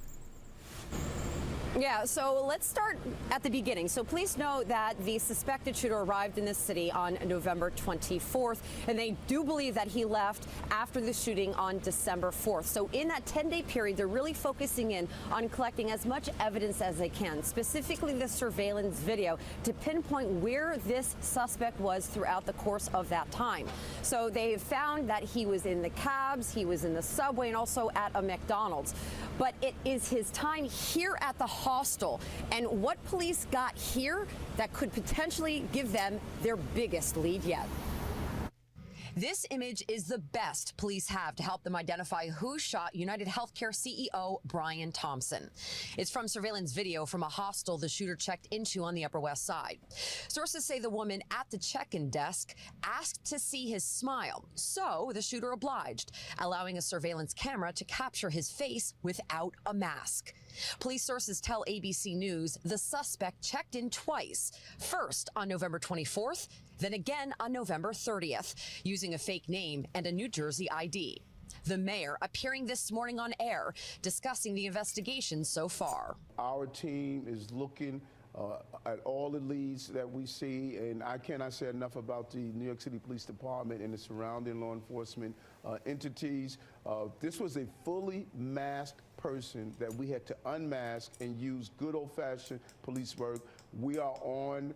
Speaker 24: Yeah, so let's start at the beginning. So police know that the suspected shooter arrived in this city on November 24th, and they do believe that he left after the shooting on December 4th. So in that 10-day period, they're really focusing in on collecting as much evidence as they can, specifically the surveillance video, to pinpoint where this suspect was throughout the course of that time. So they found that he was in the cabs, he was in the subway, and also at a McDonald's. But it is his time here at the hostel and what police got here that could potentially give them their biggest lead yet. This image is the best police have to help them identify who shot United Healthcare CEO Brian Thompson. It's from surveillance video from a hostel the shooter checked into on the Upper West Side. Sources say the woman at the check-in desk asked to see his smile, so the shooter obliged, allowing a surveillance camera to capture his face without a mask. Police sources tell ABC News the suspect checked in twice, first on November 24th, then again on November 30th, using a fake name and a New Jersey ID. The mayor appearing this morning on air, discussing the investigation so far.
Speaker 25: Our team is looking at all the leads that we see, and I cannot say enough about the New York City Police Department and the surrounding law enforcement entities. This was a fully masked person that we had to unmask and use good old-fashioned police work. We are on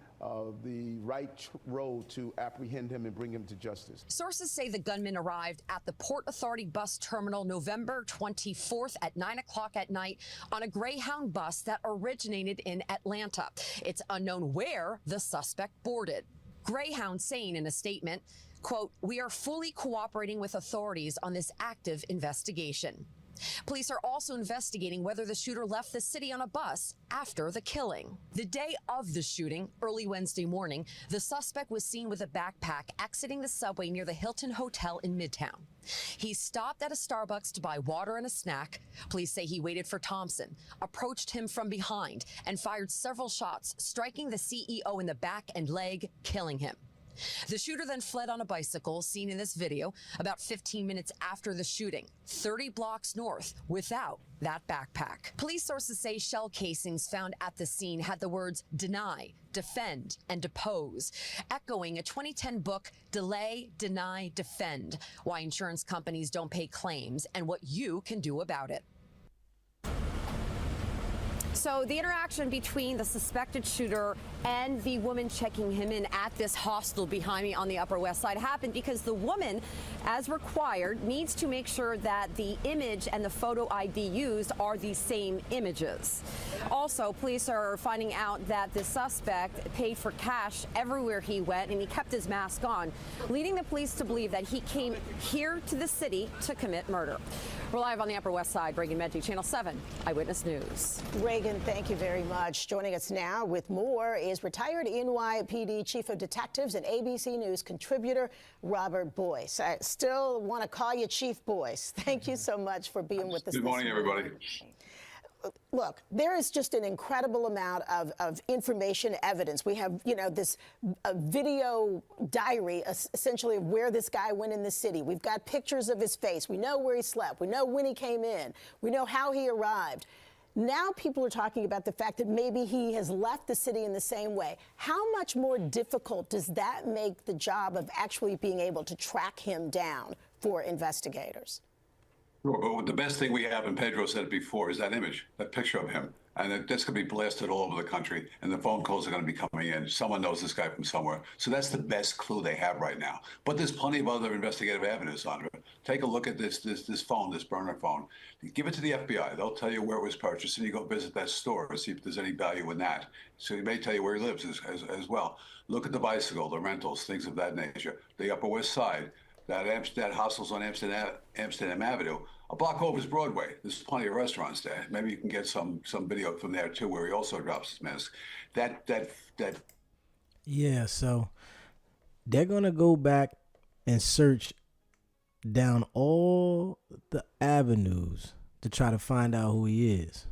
Speaker 25: the right road to apprehend him and bring him to justice.
Speaker 24: Sources say the gunman arrived at the Port Authority bus terminal November 24th at 9 o'clock at night on a Greyhound bus that originated in Atlanta. It's unknown where the suspect boarded. Greyhound saying in a statement, quote, "We are fully cooperating with authorities on this active investigation." Police are also investigating whether the shooter left the city on a bus after the killing. The day of the shooting, early Wednesday morning, the suspect was seen with a backpack exiting the subway near the Hilton Hotel in Midtown. He stopped at a Starbucks to buy water and a snack. Police say he waited for Thompson, approached him from behind, and fired several shots, striking the CEO in the back and leg, killing him. The shooter then fled on a bicycle, seen in this video, about 15 minutes after the shooting, 30 blocks north, without that backpack. Police sources say shell casings found at the scene had the words deny, defend, and depose, echoing a 2010 book, Delay, Deny, Defend, Why Insurance Companies Don't Pay Claims and What You Can Do About It. So the interaction between the suspected shooter and the woman checking him in at this hostel behind me on the Upper West Side happened because the woman, as required, needs to make sure that the image and the photo ID used are the same images. Also, police are finding out that the suspect paid for cash everywhere he went and he kept his mask on, leading the police to believe that he came here to the city to commit murder. We're live on the Upper West Side. Reagan Medji, Channel 7 Eyewitness News.
Speaker 6: Reagan, thank you very much. Joining us now with more is retired NYPD Chief of Detectives and ABC News contributor Robert Boyce. I still want to call you Chief Boyce. Thank you so much for being with us.
Speaker 8: Good morning, everybody.
Speaker 6: Look, there is just an incredible amount of information evidence. We have, this video diary, essentially, of where this guy went in the city. We've got pictures of his face. We know where he slept. We know when he came in. We know how he arrived. Now people are talking about the fact that maybe he has left the city in the same way. How much more difficult does that make the job of actually being able to track him down for investigators?
Speaker 8: Well, the best thing we have, and Pedro said it before, is that image, that picture of him. And that's going to be blasted all over the country, and the phone calls are going to be coming in. Someone knows this guy from somewhere. So that's the best clue they have right now. But there's plenty of other investigative evidence, Andra. Take a look at this phone, this burner phone. Give it to the FBI. They'll tell you where it was purchased, and you go visit that store and see if there's any value in that. So he may tell you where he lives as well. Look at the bicycle, the rentals, things of that nature. The Upper West Side, that hostels on Amsterdam Avenue. A block over is Broadway. There's plenty of restaurants there. Maybe you can get some video from there too, where he also drops his mask.
Speaker 1: Yeah, so they're gonna go back and search down all the avenues to try to find out who he is.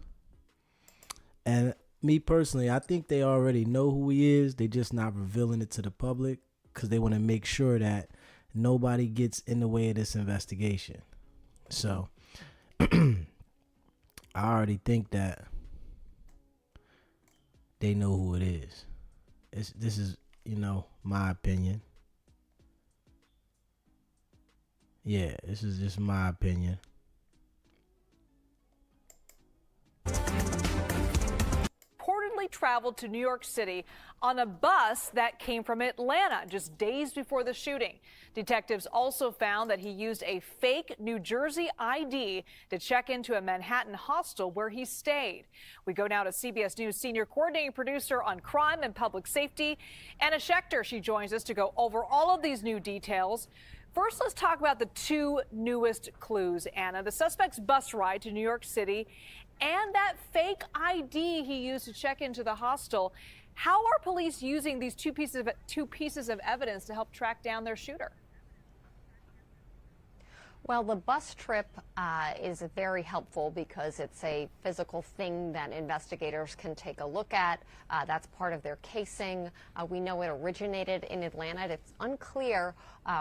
Speaker 1: And me personally, I think they already know who he is. They just not revealing it to the public because they want to make sure that nobody gets in the way of this investigation. So I already think that they know who it is. This is, my opinion. Yeah, this is just my opinion.
Speaker 9: Reportedly traveled to New York City on a bus that came from Atlanta just days before the shooting. Detectives also found that he used a fake New Jersey ID to check into a Manhattan hostel where he stayed. We go now to CBS News senior coordinating producer on crime and public safety, Anna Schechter. She joins us to go over all of these new details. First, let's talk about the two newest clues, Anna. The suspect's bus ride to New York City and that fake ID he used to check into the hostel. How are police using these two pieces of evidence to help track down their shooter?
Speaker 10: Well, the bus trip is very helpful because it's a physical thing that investigators can take a look at. That's part of their casing. We know it originated in Atlanta. It's unclear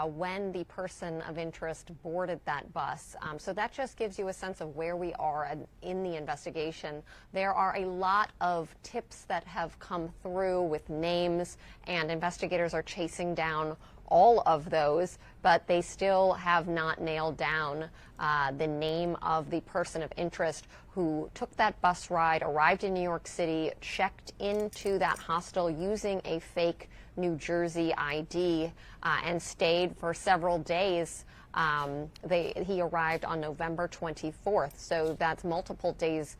Speaker 10: when the person of interest boarded that bus. So that just gives you a sense of where we are in the investigation. There are a lot of tips that have come through with names, and investigators are chasing down all of those, but they still have not nailed down the name of the person of interest who took that bus ride, arrived in New York City, checked into that hostel using a fake New Jersey ID, and stayed for several days. He arrived on November 24th, so that's multiple days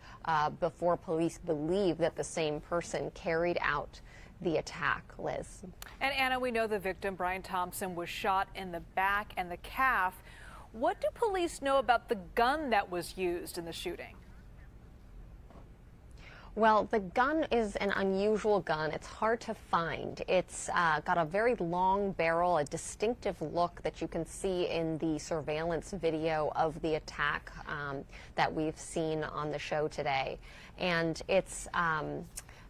Speaker 10: before police believe that the same person carried out the attack, Liz.
Speaker 9: And Anna, we know the victim, Brian Thompson, was shot in the back and the calf. What do police know about the gun that was used in the shooting?
Speaker 10: Well, the gun is an unusual gun. It's hard to find. It's got a very long barrel, a distinctive look that you can see in the surveillance video of the attack that we've seen on the show today. And it's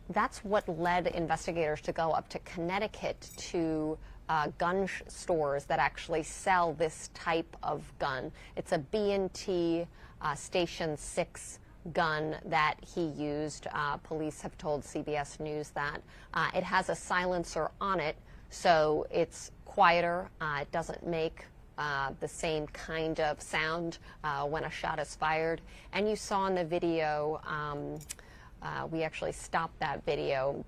Speaker 10: that's what led investigators to go up to Connecticut to gun stores that actually sell this type of gun. It's a B&T Station 6 gun that he used. Police have told CBS News that it has a silencer on it, so it's quieter. It doesn't make the same kind of sound when a shot is fired. And you saw in the video We actually stopped that video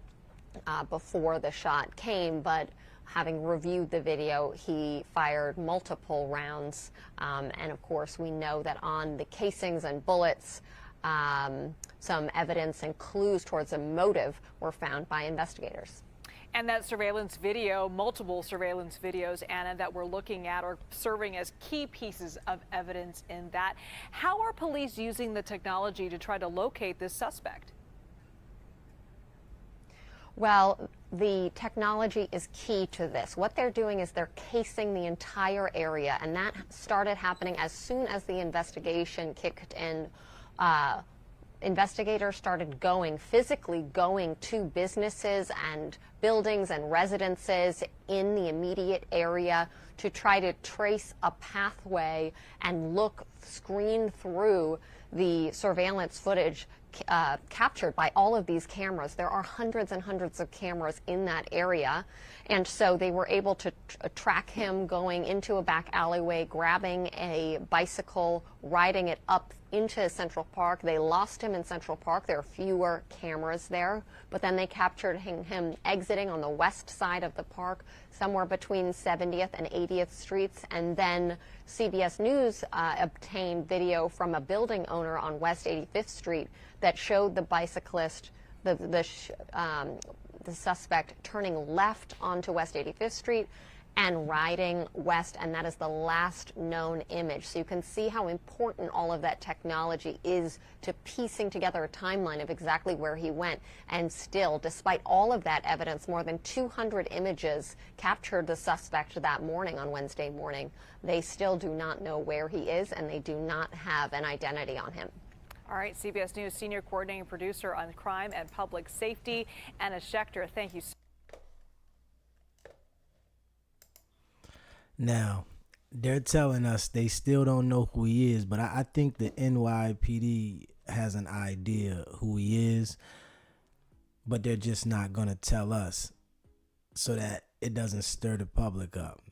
Speaker 10: before the shot came, but having reviewed the video, he fired multiple rounds. And of course, we know that on the casings and bullets, some evidence and clues towards a motive were found by investigators.
Speaker 9: And that surveillance video, multiple surveillance videos, Anna, that we're looking at are serving as key pieces of evidence in that. How are police using the technology to try to locate this suspect?
Speaker 10: Well, the technology is key to this. What they're doing is they're casing the entire area, and that started happening as soon as the investigation kicked in. Investigators started physically going to businesses and buildings and residences in the immediate area to try to trace a pathway and screen through the surveillance footage captured by all of these cameras. There are hundreds and hundreds of cameras in that area. And so they were able to track him going into a back alleyway, grabbing a bicycle, riding it up into Central Park. They lost him in Central Park. There are fewer cameras there. But then they captured him exiting on the west side of the park, somewhere between 70th and 80th Streets. And then CBS News obtained video from a building owner on West 85th Street that showed the bicyclist, the suspect turning left onto West 85th Street and riding west, and that is the last known image. So you can see how important all of that technology is to piecing together a timeline of exactly where he went. And still, despite all of that evidence, more than 200 images captured the suspect that morning on Wednesday morning. They still do not know where he is, and they do not have an identity on him.
Speaker 9: All right, CBS News senior coordinating producer on crime and public safety, Anna Schechter, thank you.
Speaker 1: Now, they're telling us they still don't know who he is, but I think the NYPD has an idea who he is, but they're just not going to tell us so that it doesn't stir the public up.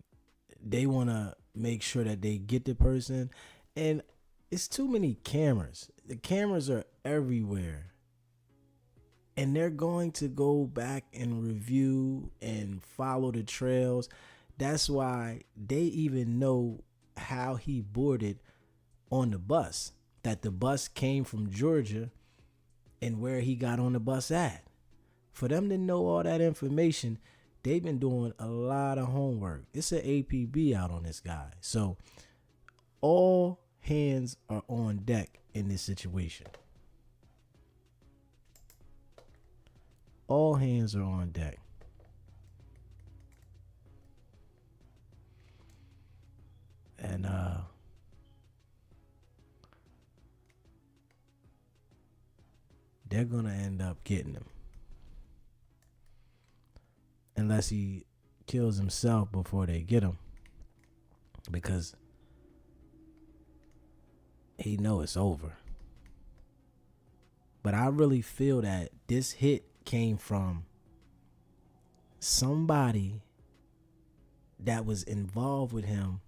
Speaker 1: They want to make sure that they get the person, and it's too many cameras. The cameras are everywhere. And they're going to go back and review and follow the trails. That's why they even know how he boarded on the bus. That the bus came from Georgia and where he got on the bus at. For them to know all that information, they've been doing a lot of homework. It's an APB out on this guy. So all hands are on deck in this situation. All hands are on deck. And they're gonna end up getting him. Unless he kills himself before they get him. Because he know it's over. But I really feel that this hit came from somebody that was involved with him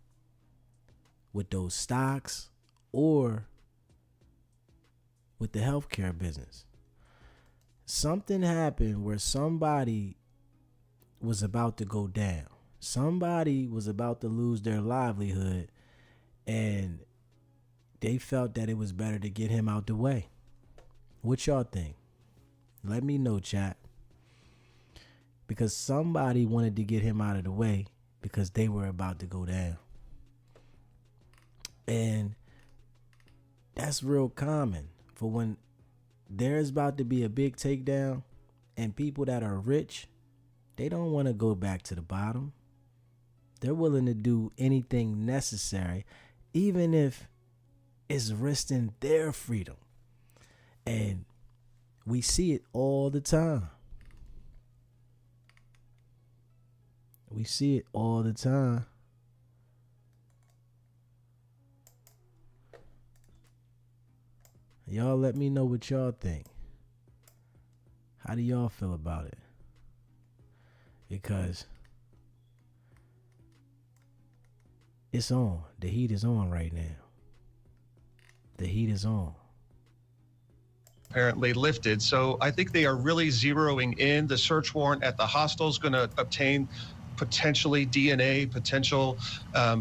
Speaker 1: with those stocks or with the healthcare business. Something happened where somebody was about to go down. Somebody was about to lose their livelihood, and they felt that it was better to get him out the way. What y'all think? Let me know, chat. Because somebody wanted to get him out of the way because they were about to go down. And that's real common for when there's about to be a big takedown, and people that are rich, they don't want to go back to the bottom. They're willing to do anything necessary, even if it's risking their freedom. And we see it all the time. We see it all the time. Y'all let me know what y'all think. How do y'all feel about it? Because it's on. The heat is on right now. The heat is on.
Speaker 11: apparently lifted. So I think they are really zeroing in. The search warrant at the hostel is going to obtain potentially DNA, potential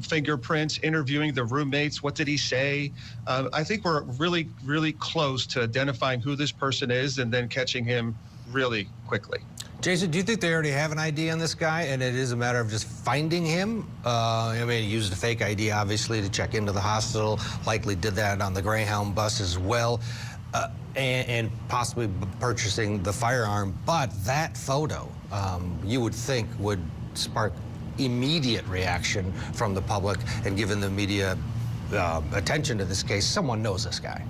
Speaker 11: fingerprints, interviewing the roommates. What did he say? I think we're really, really close to identifying who this person is and then catching him really quickly.
Speaker 12: Jason, do you think they already have an ID on this guy and it is a matter of just finding him? I mean, he used a fake ID, obviously, to check into the hospital, likely did that on the Greyhound bus as well, and possibly purchasing the firearm. But that photo, you would think, would spark immediate reaction from the public, and given the media attention to this case, someone knows this guy.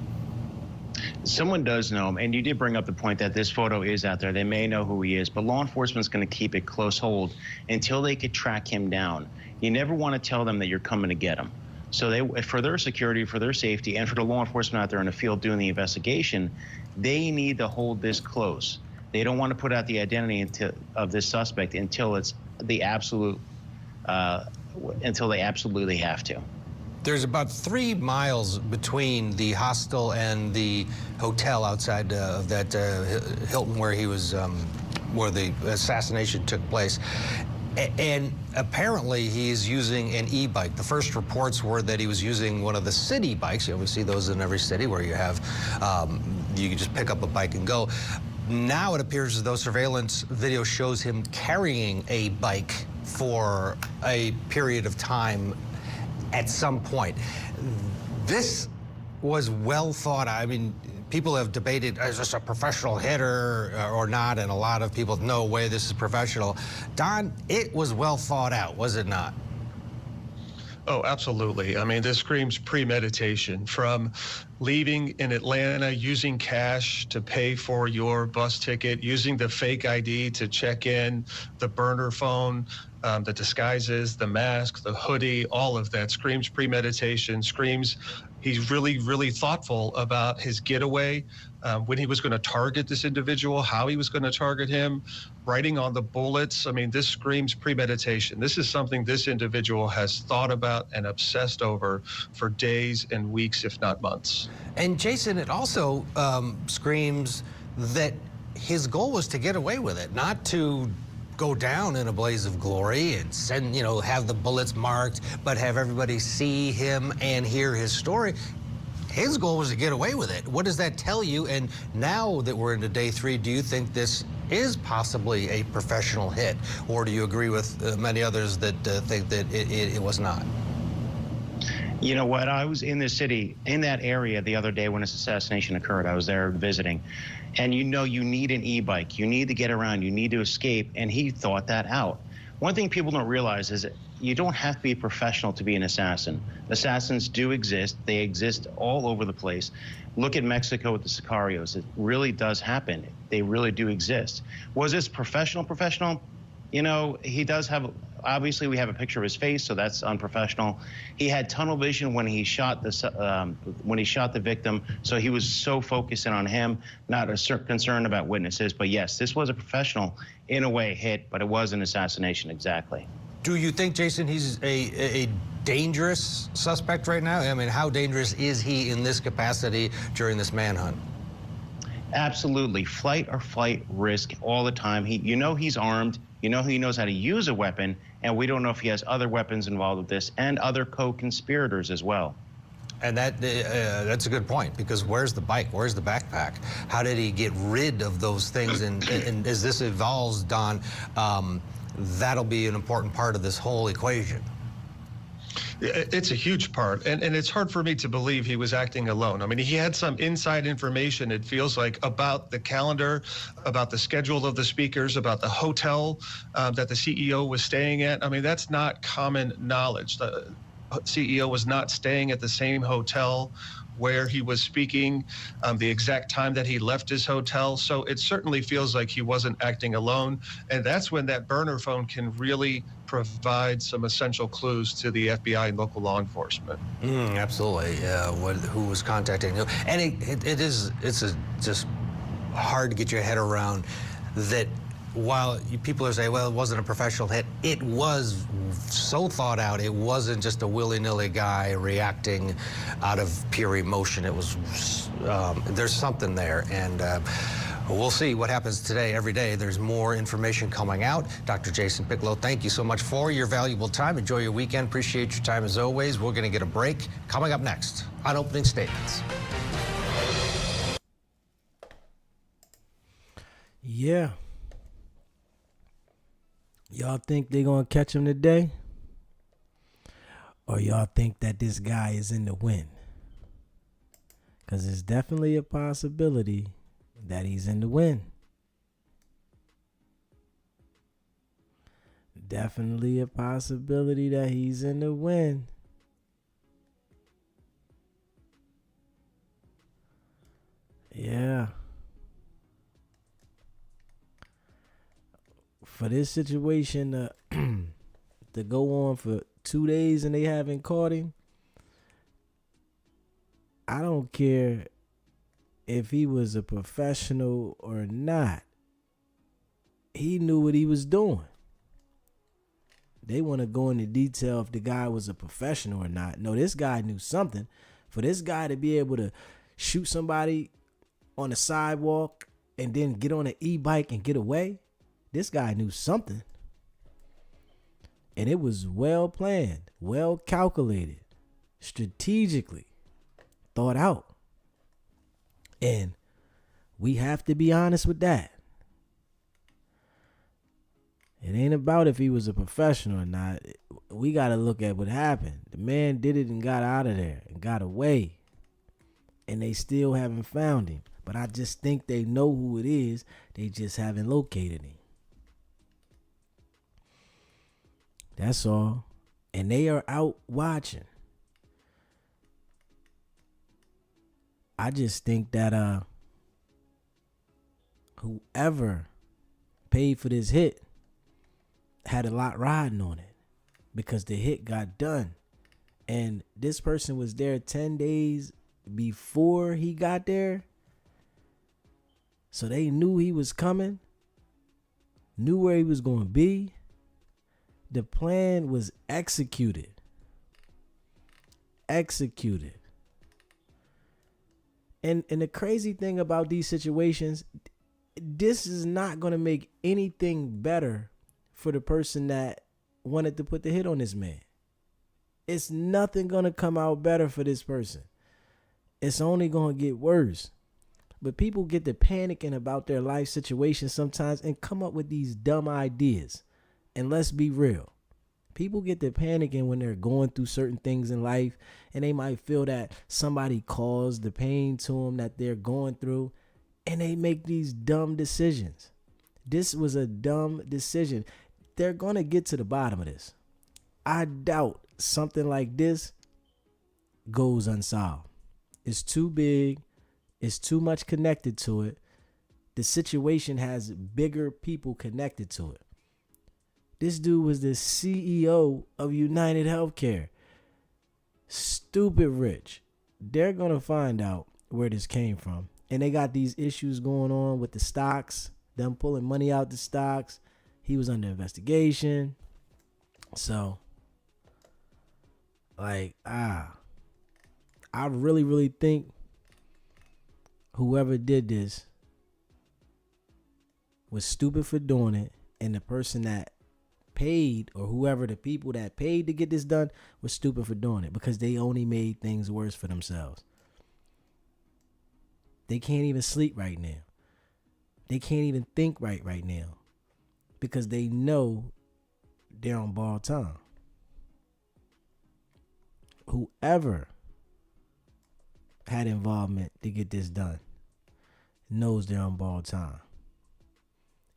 Speaker 13: Someone does know him, and you did bring up the point that this photo is out there. They may know who he is, but law enforcement's going to keep it close hold until they could track him down. You never want to tell them that you're coming to get him. So they, for their security, for their safety, and for the law enforcement out there in the field doing the investigation, they need to hold this close. They don't want to put out the identity of this suspect until it's the absolute, until they absolutely have to.
Speaker 12: There's about 3 miles between the hostel and the hotel outside of that Hilton where he was, where the assassination took place. And apparently he's using an e-bike. The first reports were that he was using one of the city bikes. You always see those in every city where you have, you can just pick up a bike and go. Now it appears as though surveillance video shows him carrying a bike for a period of time at some point. This was well thought. I mean, people have debated, is this a professional hitter or not? And a lot of people, no way, this is professional. Don, it was well thought out, was it not?
Speaker 11: Oh, absolutely. I mean, this screams premeditation. From leaving in Atlanta, using cash to pay for your bus ticket, using the fake ID to check in, the burner phone, the disguises, the mask, the hoodie, all of that screams premeditation, screams he's really, really thoughtful about his getaway, when he was going to target this individual, how he was going to target him, writing on the bullets. I mean, this screams premeditation. This is something this individual has thought about and obsessed over for days and weeks, if not months.
Speaker 12: And Jason, it also screams that his goal was to get away with it, not to go down in a blaze of glory and send, you know, have the bullets marked, but have everybody see him and hear his story. His goal was to get away with it. What does that tell you? And now that we're into day 3, do you think this is possibly a professional hit? Or do you agree with many others that think that it was not?
Speaker 13: You know what? I was in the city, in that area the other day when this assassination occurred. I was there visiting. And you know, you need an e-bike. You need to get around. You need to escape. And he thought that out. One thing people don't realize is that you don't have to be a professional to be an assassin. Assassins do exist. They exist all over the place. Look at Mexico with the sicarios. It really does happen. They really do exist. Was this professional? You know, he does have, obviously we have a picture of his face, so that's unprofessional. He had tunnel vision when he shot the victim, so he was so focused in on him, not a concern about witnesses. But yes, this was a professional, in a way, hit, but it was an assassination, exactly.
Speaker 12: Do you think, Jason, he's a dangerous suspect right now? I mean, how dangerous is he in this capacity during this manhunt?
Speaker 13: Absolutely. Flight or flight risk all the time. You know he's armed. You know he knows how to use a weapon, and we don't know if he has other weapons involved with this and other co-conspirators as well.
Speaker 12: And that's a good point, because where's the bike? Where's the backpack? How did he get rid of those things? And as this evolves, Don, that'll be an important part of this whole equation.
Speaker 11: It's a huge part, and it's hard for me to believe he was acting alone. I mean, he had some inside information, it feels like, about the calendar, about the schedule of the speakers, about the hotel that the CEO was staying at. I mean, that's not common knowledge. The CEO was not staying at the same hotel where he was speaking, the exact time that he left his hotel. So it certainly feels like he wasn't acting alone. And that's when that burner phone can really provide some essential clues to the FBI and local law enforcement.
Speaker 12: Absolutely. Who was contacting you? And it's just hard to get your head around that while people are saying, well, it wasn't a professional hit, it was so thought out. It wasn't just a willy-nilly guy reacting out of pure emotion. It was, there's something there. And we'll see what happens today. Every day, there's more information coming out. Dr. Jason Piccolo, thank you so much for your valuable time. Enjoy your weekend. Appreciate your time as always. We're going to get a break. Coming up next on Opening Statements.
Speaker 1: Yeah. Y'all think they're going to catch him today? Or y'all think that this guy is in the wind? Because it's definitely a possibility that he's in the wind. Definitely a possibility that he's in the wind. Yeah. For this situation to go on for 2 days and they haven't caught him, I don't care if he was a professional or not. He knew what he was doing. They want to go into detail if the guy was a professional or not. No, this guy knew something. For this guy to be able to shoot somebody on the sidewalk and then get on an e-bike and get away, this guy knew something. And it was well planned, well calculated, strategically thought out. And we have to be honest with that. It ain't about if he was a professional or not. We got to look at what happened. The man did it and got out of there and got away. And they still haven't found him. But I just think they know who it is. They just haven't located him. That's all. And they are out watching. I just think that whoever paid for this hit had a lot riding on it because the hit got done. And this person was there 10 days before he got there. So they knew he was coming, knew where he was going to be. The plan was executed. Executed. And the crazy thing about these situations, this is not going to make anything better for the person that wanted to put the hit on this man. It's nothing going to come out better for this person. It's only going to get worse. But people get to panicking about their life situation sometimes and come up with these dumb ideas. And let's be real. People get to panicking when they're going through certain things in life and they might feel that somebody caused the pain to them that they're going through, and they make these dumb decisions. This was a dumb decision. They're going to get to the bottom of this. I doubt something like this goes unsolved. It's too big. It's too much connected to it. The situation has bigger people connected to it. This dude was the CEO of United Healthcare. Stupid rich. They're going to find out where this came from. And they got these issues going on with the stocks, them pulling money out the stocks. He was under investigation. So, I really, really think whoever did this was stupid for doing it. And the person that paid, or whoever, the people that paid to get this done, was stupid for doing it because they only made things worse for themselves. They can't even sleep right now. They can't even think right now because they know they're on borrowed time. Whoever had involvement to get this done knows they're on borrowed time.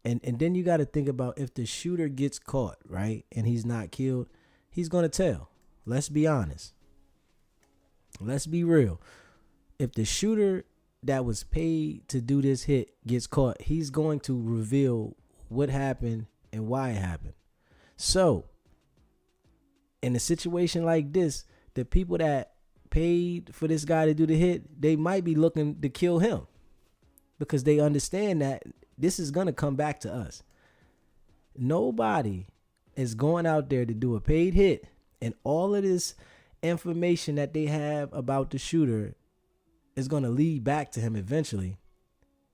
Speaker 1: And then you got to think about if the shooter gets caught, right, and he's not killed, he's going to tell. Let's be honest. Let's be real. If the shooter that was paid to do this hit gets caught, he's going to reveal what happened and why it happened. So, in a situation like this, the people that paid for this guy to do the hit, they might be looking to kill him because they understand that this is going to come back to us. Nobody is going out there to do a paid hit, and all of this information that they have about the shooter is going to lead back to him eventually.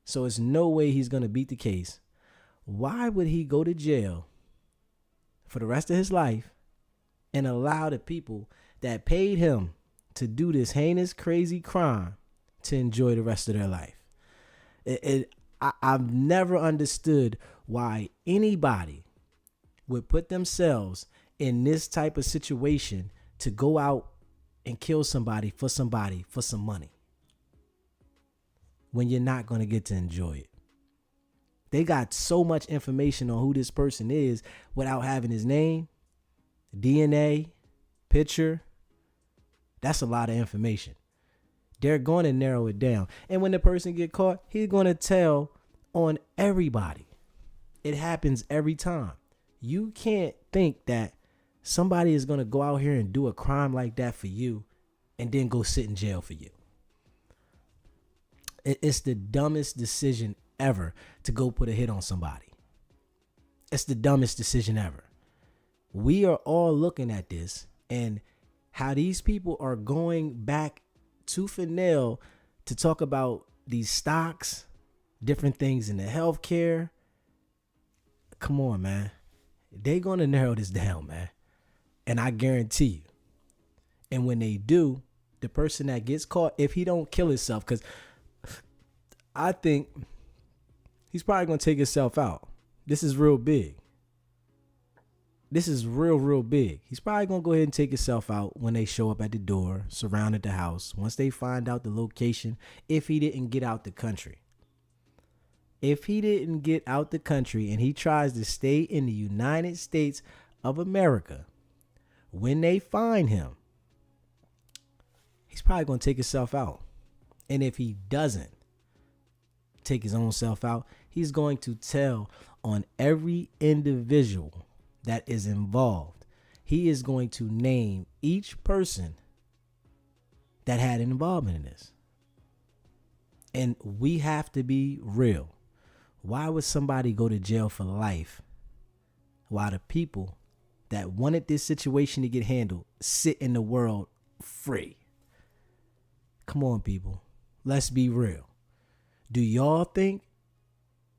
Speaker 1: So it's no way he's going to beat the case. Why would he go to jail for the rest of his life and allow the people that paid him to do this heinous, crazy crime to enjoy the rest of their life? I've never understood why anybody would put themselves in this type of situation to go out and kill somebody for some money when you're not going to get to enjoy it. They got so much information on who this person is without having his name, DNA, picture. That's a lot of information. They're going to narrow it down. And when the person get caught, he's going to tell on everybody. It happens every time. You can't think that somebody is going to go out here and do a crime like that for you and then go sit in jail for you. It's the dumbest decision ever to go put a hit on somebody. It's the dumbest decision ever. We are all looking at this and how these people are going back tooth and nail to talk about these stocks, different things in the healthcare. Come on, man. They're going to narrow this down, man. And I guarantee you. And when they do, the person that gets caught, if he don't kill himself, because I think he's probably going to take himself out. This is real big. This is real big. He's probably going to go ahead and take himself out when they show up at the door, surrounded the house. Once they find out the location, if he didn't get out the country. If he didn't get out the country and he tries to stay in the United States of America, when they find him, he's probably going to take himself out. And if he doesn't take his own self out, he's going to tell on every individual that is involved. He is going to name each person that had an involvement in this. And we have to be real. Why would somebody go to jail for life while the people that wanted this situation to get handled sit in the world free? Come on, people. Let's be real. Do y'all think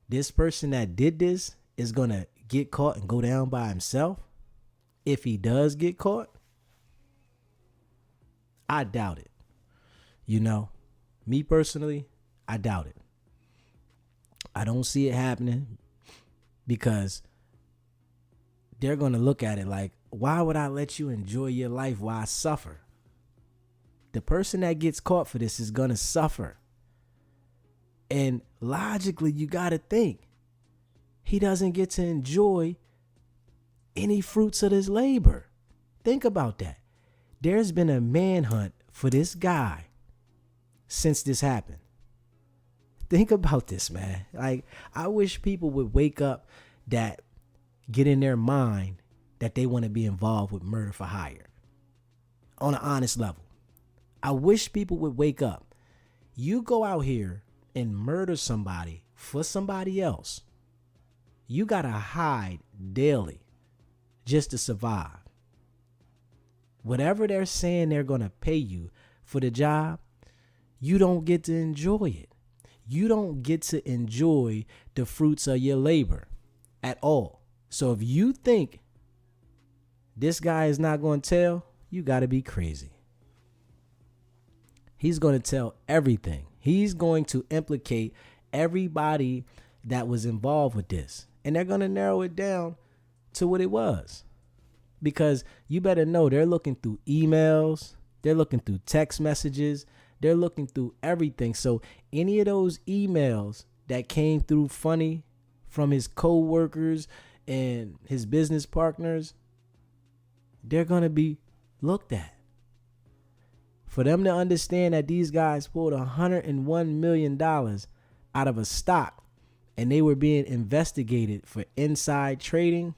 Speaker 1: this person that did this is going to get caught and go down by himself? If he does get caught, I doubt it. You know, me personally, I doubt it. I don't see it happening because they're going to look at it like, why would I let you enjoy your life while I suffer? The person that gets caught for this is going to suffer. And logically, you got to think he doesn't get to enjoy any fruits of his labor. Think about that. There's been a manhunt for this guy since this happened. Think about this, man. Like, I wish people would wake up that get in their mind that they want to be involved with murder for hire on an honest level. I wish people would wake up. You go out here and murder somebody for somebody else. You got to hide daily just to survive. Whatever they're saying they're going to pay you for the job, you don't get to enjoy it. You don't get to enjoy the fruits of your labor at all. So if you think this guy is not going to tell, you got to be crazy. He's going to tell everything. He's going to implicate everybody that was involved with this. And they're going to narrow it down to what it was. Because you better know they're looking through emails. They're looking through text messages. They're looking through everything. So any of those emails that came through Fani from his co-workers and his business partners, they're going to be looked at. For them to understand that these guys pulled $101 million out of a stock and they were being investigated for inside trading,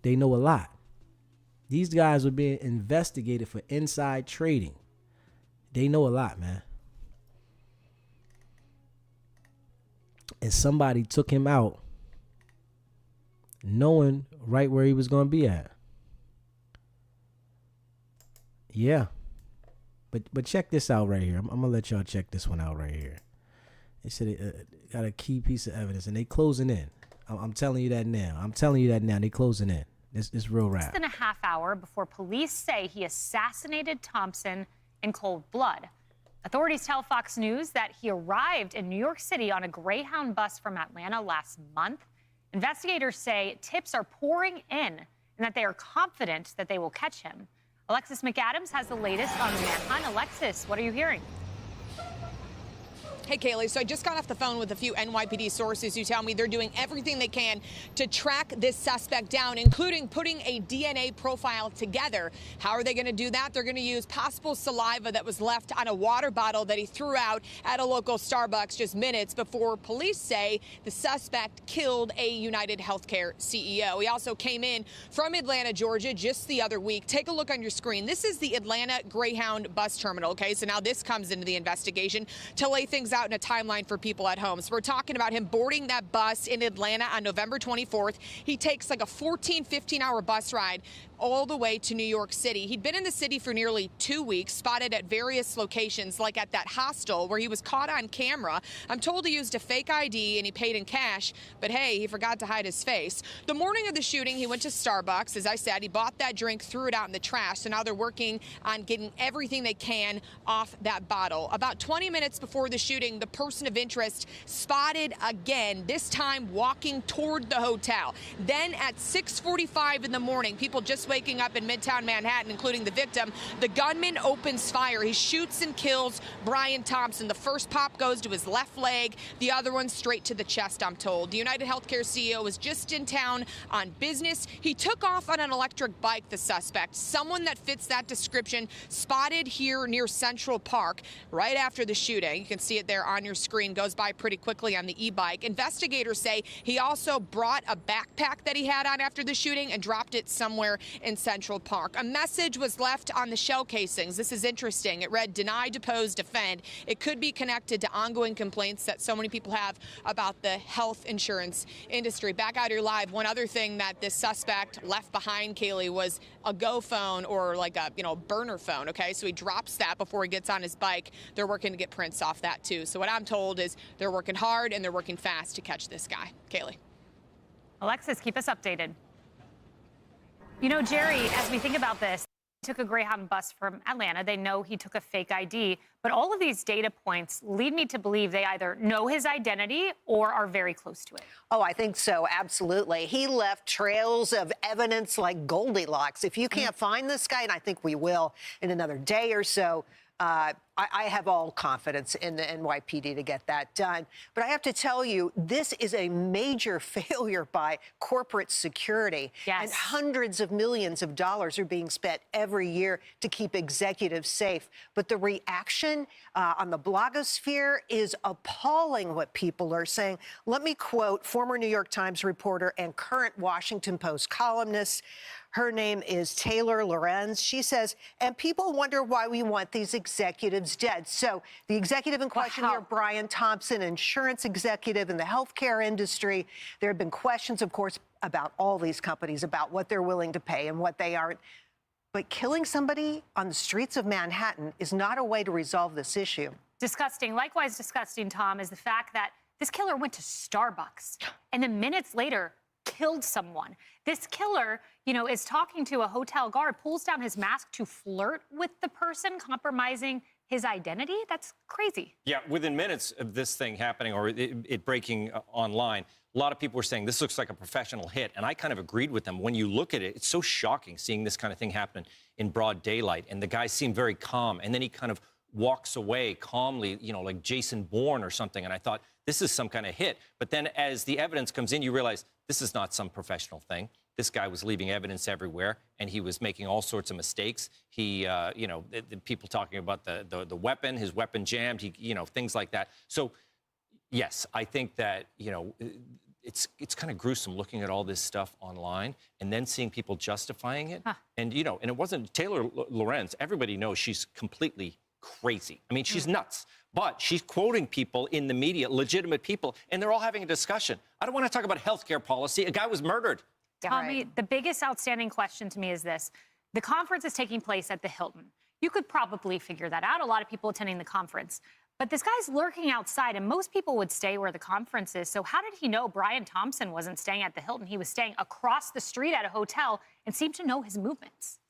Speaker 1: they know a lot. These guys were being investigated for inside trading. They know a lot, man. And somebody took him out knowing right where he was going to be at. Yeah. But check this out right here. I'm going to let y'all check this one out right here. They said it got a key piece of evidence, and they closing in. I'm telling you that now. They closing in. It's real rap.
Speaker 14: Less than a half hour before police say he assassinated Thompson in cold blood. Authorities tell Fox News that he arrived in New York City on a Greyhound bus from Atlanta last month. Investigators say tips are pouring in and that they are confident that they will catch him. Alexis McAdams has the latest on the manhunt. Alexis, what are you hearing?
Speaker 15: Hey, Kaylee, so I just got off the phone with a few NYPD sources who tell me they're doing everything they can to track this suspect down, including putting a DNA profile together. How are they going to do that? They're going to use possible saliva that was left on a water bottle that he threw out at a local Starbucks just minutes before police say the suspect killed a United Healthcare CEO. He also came in from Atlanta, Georgia, just the other week. Take a look on your screen. This is the Atlanta Greyhound bus terminal, okay? So now this comes into the investigation to lay things out in a timeline for people at home. So we're talking about him boarding that bus in Atlanta on November 24th. He takes like a 15-hour bus ride all the way to New York City. He'd been in the city for nearly 2 weeks, spotted at various locations, like at that hostel where he was caught on camera. I'm told he used a fake ID and he paid in cash, but hey, he forgot to hide his face. The morning of the shooting, he went to Starbucks. As I said, he bought that drink, threw it out in the trash. So now they're working on getting everything they can off that bottle. About 20 minutes before the shooting, the person of interest spotted again, this time walking toward the hotel. Then at 6:45 in the morning, people just waking up in Midtown Manhattan, including the victim, the gunman opens fire. He shoots and kills Brian Thompson. The first pop goes to his left leg, the other one straight to the chest, I'm told. The United Healthcare CEO was just in town on business. He took off on an electric bike, the suspect, someone that fits that description, spotted here near Central Park right after the shooting. You can see it there on your screen, goes by pretty quickly on the e-bike. Investigators say he also brought a backpack that he had on after the shooting and dropped it somewhere in Central Park. A message was left on the shell casings. This is interesting. It read, "Deny, depose, defend." It could be connected to ongoing complaints that so many people have about the health insurance industry. Back out here live, one other thing that this suspect left behind, Kaylee, was a Go phone, or like a, burner phone, okay? So he drops that before he gets on his bike. They're working to get prints off that too. So what I'm told is they're working hard and they're working fast to catch this guy. Kaylee.
Speaker 14: Alexis, keep us updated. You know, Jerry, as we think about this, he took a Greyhound bus from Atlanta. They know he took a fake ID, but all of these data points lead me to believe they either know his identity or are very close to it.
Speaker 16: Oh, I think so. Absolutely. He left trails of evidence like Goldilocks. If you can't find this guy, and I think we will in another day or so, I have all confidence in the NYPD to get that done. But I have to tell you, this is a major failure by corporate security.
Speaker 14: Yes.
Speaker 16: And hundreds of millions of dollars are being spent every year to keep executives safe. But the reaction on the blogosphere is appalling, what people are saying. Let me quote former New York Times reporter and current Washington Post columnist. Her name is Taylor Lorenz. She says, and people wonder why we want these executives dead. So the executive in question here, Brian Thompson, insurance executive in the healthcare industry. There have been questions, of course, about all these companies, about what they're willing to pay and what they aren't. But killing somebody on the streets of Manhattan is not a way to resolve this issue.
Speaker 14: Disgusting. Likewise disgusting, Tom, is the fact that this killer went to Starbucks and then minutes later killed someone. This killer, is talking to a hotel guard, pulls down his mask to flirt with the person, compromising his identity. That's crazy.
Speaker 17: Yeah, within minutes of this thing happening or it breaking online, a lot of people were saying this looks like a professional hit, and I kind of agreed with them. When you look at it, it's so shocking seeing this kind of thing happen in broad daylight, and the guy seemed very calm, and then he kind of walks away calmly, like Jason Bourne or something, and I thought, this is some kind of hit. But then as the evidence comes in, you realize this is not some professional thing. This guy was leaving evidence everywhere, and he was making all sorts of mistakes. He, the people talking about the weapon, his weapon jammed, things like that. So, yes, I think that, it's kind of gruesome looking at all this stuff online and then seeing people justifying it. Huh. And, and it wasn't Taylor Lorenz. Everybody knows she's completely crazy. I mean, she's nuts. But she's quoting people in the media, legitimate people, and they're all having a discussion. I don't want to talk about healthcare policy. A guy was murdered.
Speaker 14: Tommy, the biggest outstanding question to me is this. The conference is taking place at the Hilton. You could probably figure that out. A lot of people attending the conference. But this guy's lurking outside, and most people would stay where the conference is. So how did he know Brian Thompson wasn't staying at the Hilton? He was staying across the street at a hotel and seemed to know his movements.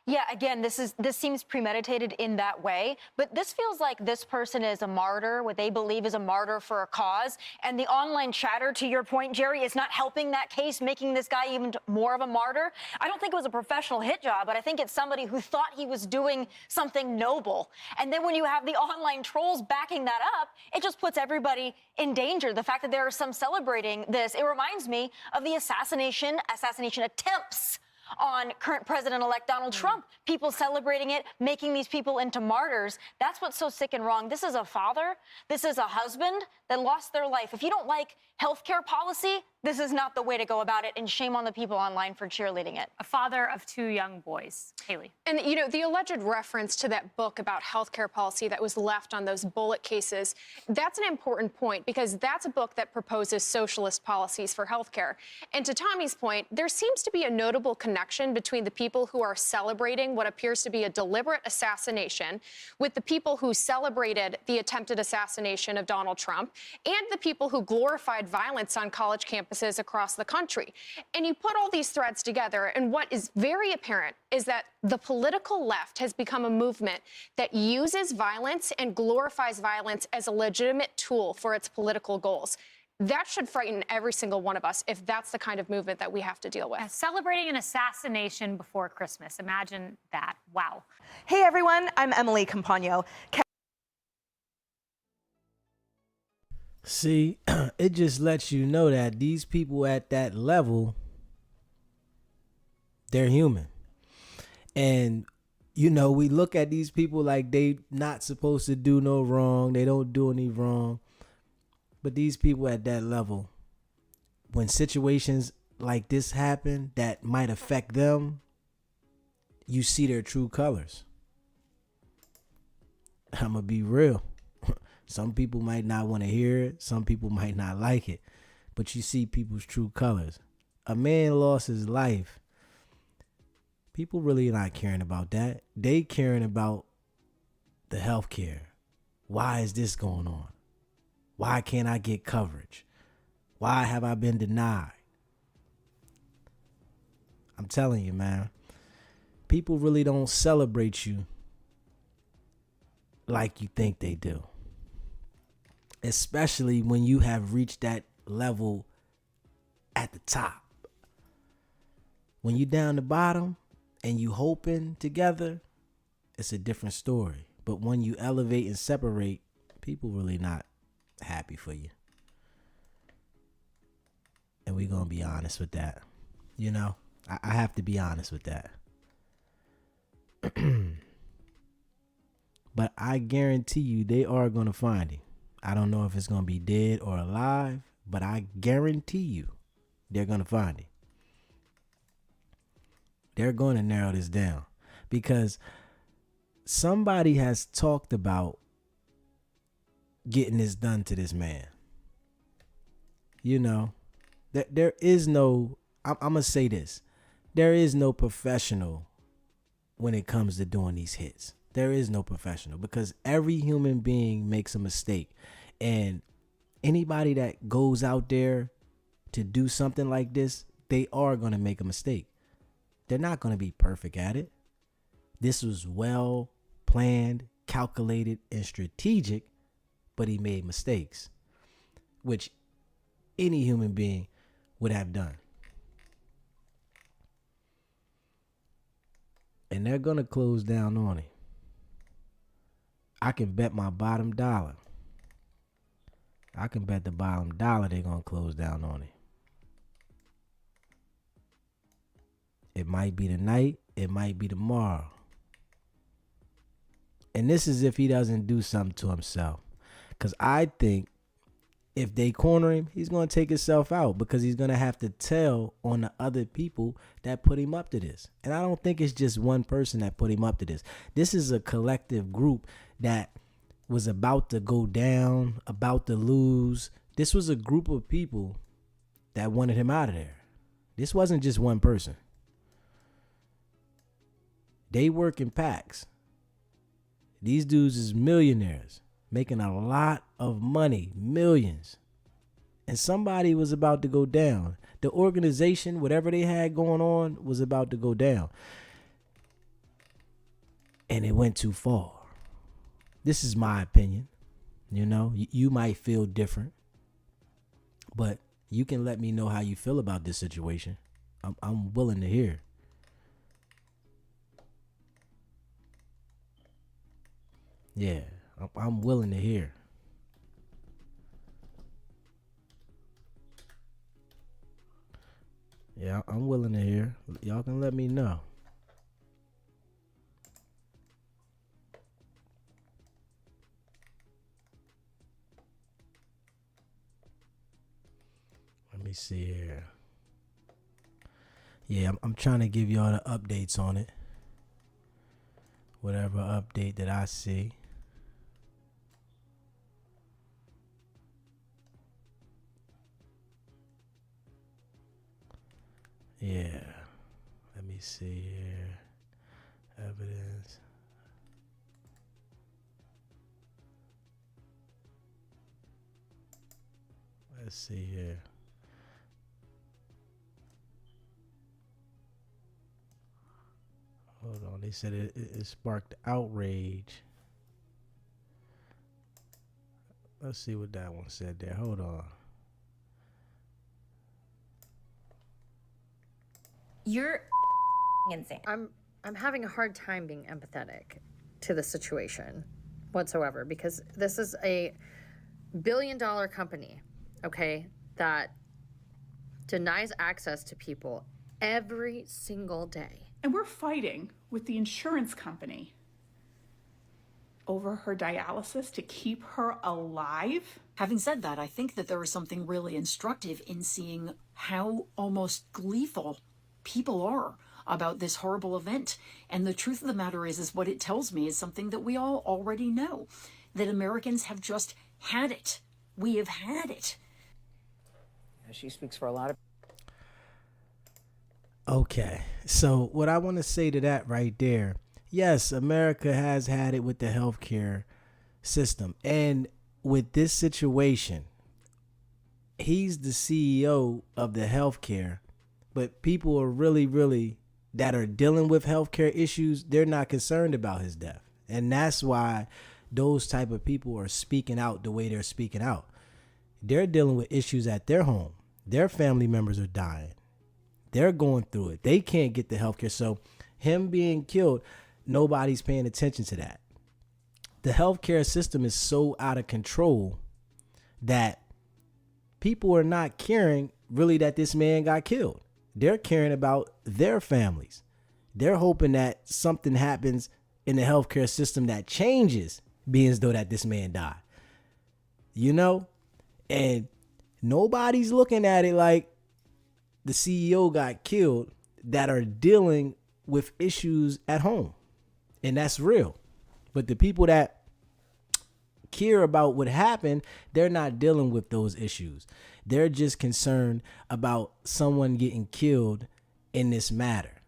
Speaker 18: Yeah, again, this seems premeditated in that way, but this feels like this person is a martyr, what they believe is a martyr for a cause. And the online chatter, to your point, Jerry, is not helping that case, making this guy even more of a martyr. I don't think it was a professional hit job, but I think it's somebody who thought he was doing something noble. And then when you have the online trolls backing that up, it just puts everybody in danger. The fact that there are some celebrating this, it reminds me of the assassination attempts on current President-elect Donald Trump. People celebrating it, making these people into martyrs. That's what's so sick and wrong. This is a father, this is a husband that lost their life. If you don't like healthcare policy, this is not the way to go about it, and shame on the people online for cheerleading it.
Speaker 14: A father of 2 young boys. Haley.
Speaker 19: And, you know, the alleged reference to that book about healthcare policy that was left on those bullet cases, that's an important point because that's a book that proposes socialist policies for healthcare. And to Tommy's point, there seems to be a notable connection between the people who are celebrating what appears to be a deliberate assassination with the people who celebrated the attempted assassination of Donald Trump and the people who glorified violence on college campuses across the country. And you put all these threads together, and what is very apparent is that the political left has become a movement that uses violence and glorifies violence as a legitimate tool for its political goals. That should frighten every single one of us if that's the kind of movement that we have to deal with.
Speaker 14: Celebrating an assassination before Christmas. Imagine that. Wow.
Speaker 20: Hey, everyone. I'm Emily Campagno.
Speaker 1: See, it just lets you know that these people at that level, they're human. And, you know, we look at these people like they not supposed to do no wrong. They don't do any wrong. But these people at that level, when situations like this happen that might affect them, you see their true colors. I'm going to be real. Some people might not want to hear it. Some people might not like it. But you see people's true colors. A man lost his life. People really not caring about that. They caring about the health care. Why is this going on? Why can't I get coverage? Why have I been denied? I'm telling you, man. People really don't celebrate you like you think they do. Especially when you have reached that level at the top. When you down the bottom and you hoping together, it's a different story. But when you elevate and separate, people really not happy for you. And we're going to be honest with that. You know, I have to be honest with that. But I guarantee you they are going to find him. I don't know if it's going to be dead or alive, but I guarantee you they're going to find him. They're going to narrow this down because somebody has talked about getting this done to this man. You know, there is no, I'm going to say this. There is no professional when it comes to doing these hits. There is no professional because every human being makes a mistake. And anybody that goes out there to do something like this, they are going to make a mistake. They're not going to be perfect at it. This was well planned, calculated, and strategic, but he made mistakes, which any human being would have done. And they're going to close down on him. I can bet my bottom dollar. I can bet the bottom dollar they're going to close down on him. It might be tonight. It might be tomorrow. And this is if he doesn't do something to himself. Because I think if they corner him, he's going to take himself out because he's going to have to tell on the other people that put him up to this. And I don't think it's just one person that put him up to this. This is a collective group that was about to go down, about to lose. This was a group of people that wanted him out of there. This wasn't just one person. They work in packs. These dudes is millionaires, making a lot of money, millions. And somebody was about to go down. The organization, whatever they had going on, was about to go down. And it went too far. This is my opinion. You know, you might feel different, but you can let me know how you feel about this situation. I'm willing to hear. Yeah, I'm willing to hear. Yeah, I'm willing to hear. Y'all can let me know. Let me see here. Yeah, I'm trying to give y'all the updates on it. Whatever update that I see. Yeah. Let me see here. Evidence. Let's see here. Hold on. They said it sparked outrage. Let's see what that one said there. Hold on.
Speaker 2: You're insane. I'm having a hard time being empathetic to the situation whatsoever, because this is a billion-dollar company, okay, that denies access to people every single day.
Speaker 3: And we're fighting with the insurance company over her dialysis to keep her alive.
Speaker 5: Having said that, I think that there was something really instructive in seeing how almost gleeful people are about this horrible event. And the truth of the matter is what it tells me is something that we all already know, that Americans have just had it. We have had it.
Speaker 21: She speaks for a lot of.
Speaker 1: Okay, so what I want to say to that right there, yes, America has had it with the healthcare system. And with this situation, he's the CEO of the healthcare, but people are really that are dealing with healthcare issues, they're not concerned about his death. And that's why those type of people are speaking out the way they're speaking out. They're dealing with issues at their home. Their family members are dying. They're going through it. They can't get the healthcare. So him being killed, nobody's paying attention to that. The healthcare system is so out of control that people are not caring really that this man got killed. They're caring about their families. They're hoping that something happens in the healthcare system that changes, being as though that this man died. You know? And nobody's looking at it like the CEO got killed that are dealing with issues at home. And that's real. But the people that care about what happened, they're not dealing with those issues. They're just concerned about someone getting killed in this matter.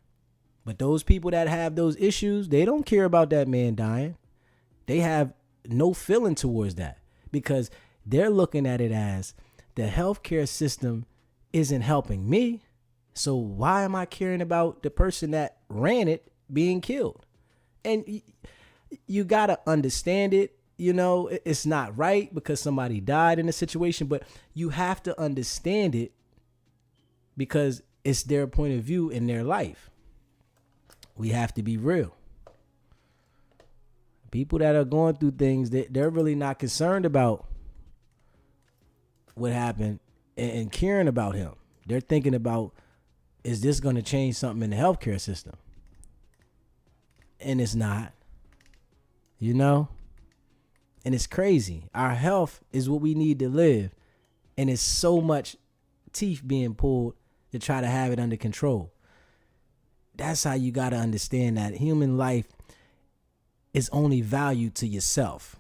Speaker 1: But those people that have those issues, they don't care about that man dying. They have no feeling towards that because they're looking at it as the healthcare system isn't helping me. So why am I caring about the person that ran it being killed? And you got to understand it. You know, it's not right because somebody died in a situation, but you have to understand it because it's their point of view in their life. We have to be real. People that are going through things, they're really not concerned about what happened and caring about him. They're thinking about, is this going to change something in the healthcare system? And it's not, you know? And it's crazy. Our health is what we need to live. And it's so much teeth being pulled to try to have it under control. That's how you got to understand that human life is only valued to yourself.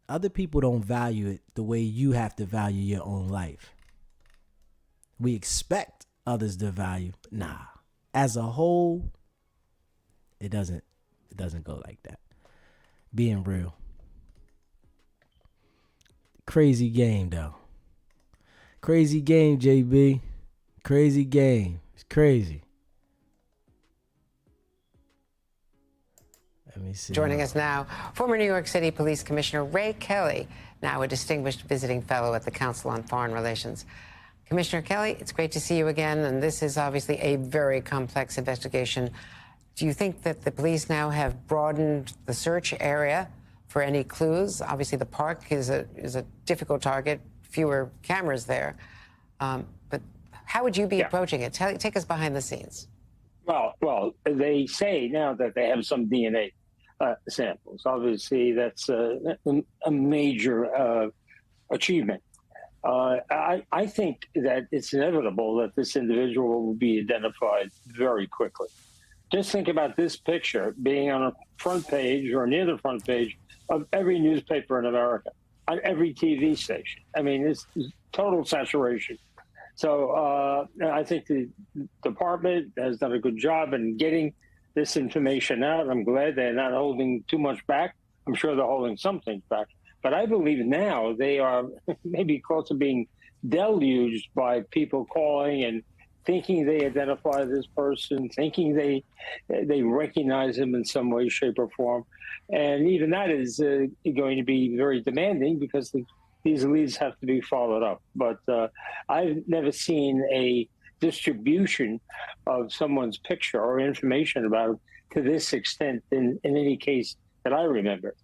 Speaker 1: Other people don't value it the way you have to value your own life. We expect others their value. Nah. As a whole, it doesn't go like that. Being real. Crazy game, though. Crazy game, JB. Crazy game. It's crazy. Let me see.
Speaker 4: Joining us now, former New York City Police Commissioner Ray Kelly, now a distinguished visiting fellow at the Council on Foreign Relations. Commissioner Kelly, it's great to see you again, and this is obviously a very complex investigation. Do you think that the police now have broadened the search area for any clues? Obviously, the park is a difficult target, fewer cameras there. But how would you be approaching it? Take us behind the scenes.
Speaker 7: Well, they say now that they have some DNA samples. Obviously, that's a major achievement. I think that it's inevitable that this individual will be identified very quickly. Just think about this picture being on a front page or near the front page of every newspaper in America, on every TV station. I mean, it's total saturation. So I think the department has done a good job in getting this information out. I'm glad they're not holding too much back. I'm sure they're holding some things back. But I believe now they are maybe close to being deluged by people calling and thinking they identify this person, thinking they recognize him in some way, shape, or form. And even that is going to be very demanding because these leads have to be followed up. But I've never seen a distribution of someone's picture or information about it to this extent in any case that I remember.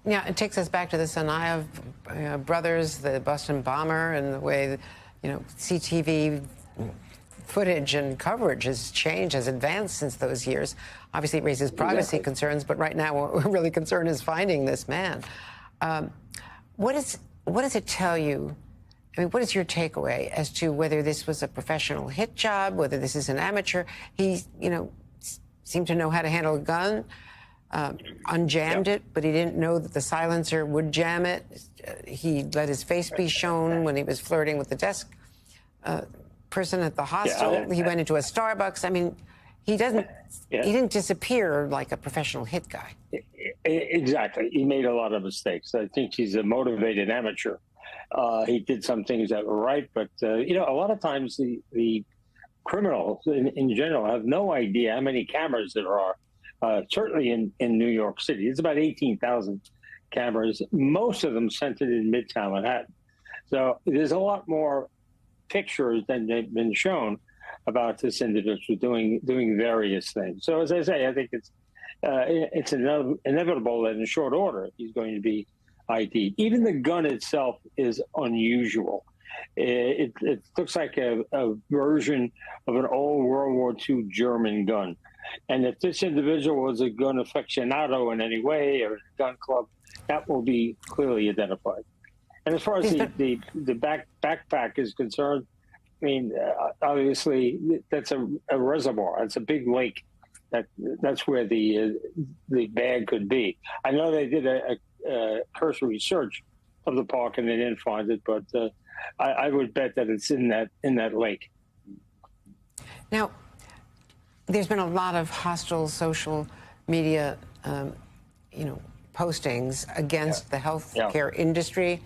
Speaker 4: Yeah, it takes us back to the Tsarnaev brothers, the Boston bomber, and the way, CTV footage and coverage has changed, has advanced since those years. Obviously, it raises privacy concerns, but right now what we're really concerned is finding this man. What does it tell you? I mean, what is your takeaway as to whether this was a professional hit job, whether this is an amateur? He, seemed to know how to handle a gun, unjammed it, but he didn't know that the silencer would jam it. He let his face be shown when he was flirting with the desk person at the hostel. He went into a Starbucks. I mean, he didn't disappear like a professional hit guy.
Speaker 7: Exactly. He made a lot of mistakes. I think he's a motivated amateur. He did some things that were right, but, a lot of times the criminals in general have no idea how many cameras there are. Certainly in New York City. It's about 18,000 cameras, most of them centered in Midtown Manhattan. So there's a lot more pictures than have been shown about this individual doing various things. So as I say, I think it's inevitable that in short order he's going to be ID'd. Even the gun itself is unusual. It looks like a version of an old World War II German gun. And if this individual was a gun aficionado in any way or a gun club, that will be clearly identified. And as far as the backpack is concerned, I mean, obviously that's a reservoir. It's a big lake. That's where the bag could be. I know they did a cursory search of the park and they didn't find it, but I would bet that it's in that lake.
Speaker 4: Now, there's been a lot of hostile social media, postings against the healthcare industry.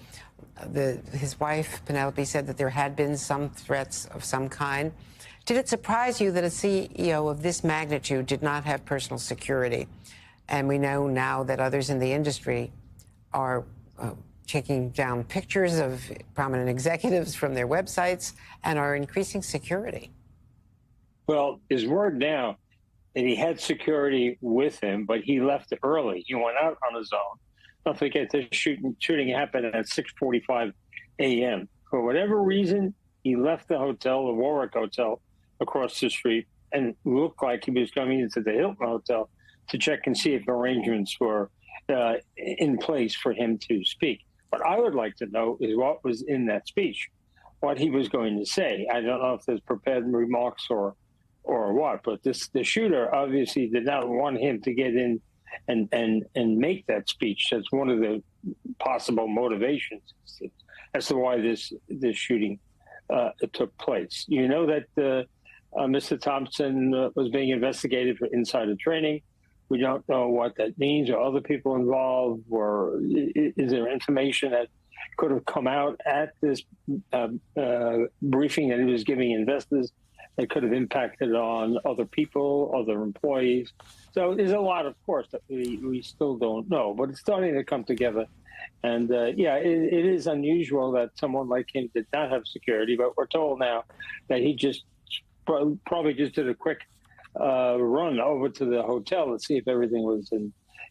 Speaker 4: His wife, Penelope, said that there had been some threats of some kind. Did it surprise you that a CEO of this magnitude did not have personal security? And we know now that others in the industry are taking down pictures of prominent executives from their websites and are increasing security.
Speaker 7: Well, his word now that he had security with him, but he left early. He went out on his own. Don't forget the shooting happened at 6:45 a.m. For whatever reason, he left the hotel, the Warwick Hotel, across the street, and looked like he was coming into the Hilton Hotel to check and see if arrangements were in place for him to speak. What I would like to know is what was in that speech, what he was going to say. I don't know if there's prepared remarks or what, but the shooter obviously did not want him to get in and make that speech. That's one of the possible motivations as to why this shooting it took place. You know that Mr. Thompson was being investigated for insider trading. We don't know what that means. Are other people involved, or is there information that could have come out at this briefing that he was giving investors that could have impacted on other people, other employees? So there's a lot, of course, that we still don't know, but it's starting to come together. And it is unusual that someone like him did not have security, but we're told now that he just probably just did a quick run over to the hotel to see if everything was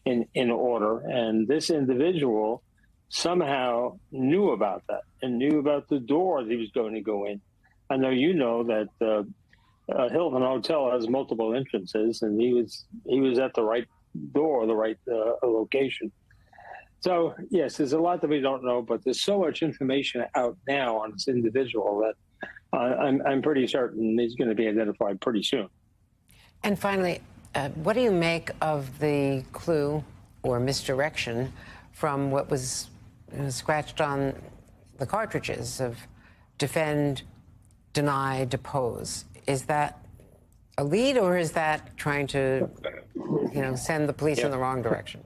Speaker 7: in order. And this individual somehow knew about that and knew about the door that he was going to go in. I know you know that Hilton Hotel has multiple entrances, and he was at the right door, the right location. So yes, there's a lot that we don't know, but there's so much information out now on this individual that I'm pretty certain he's going to be identified pretty soon.
Speaker 4: And finally, what do you make of the clue or misdirection from what was scratched on the cartridges of defend, deny, depose? Is that a lead, or is that trying to, send the police in the wrong direction?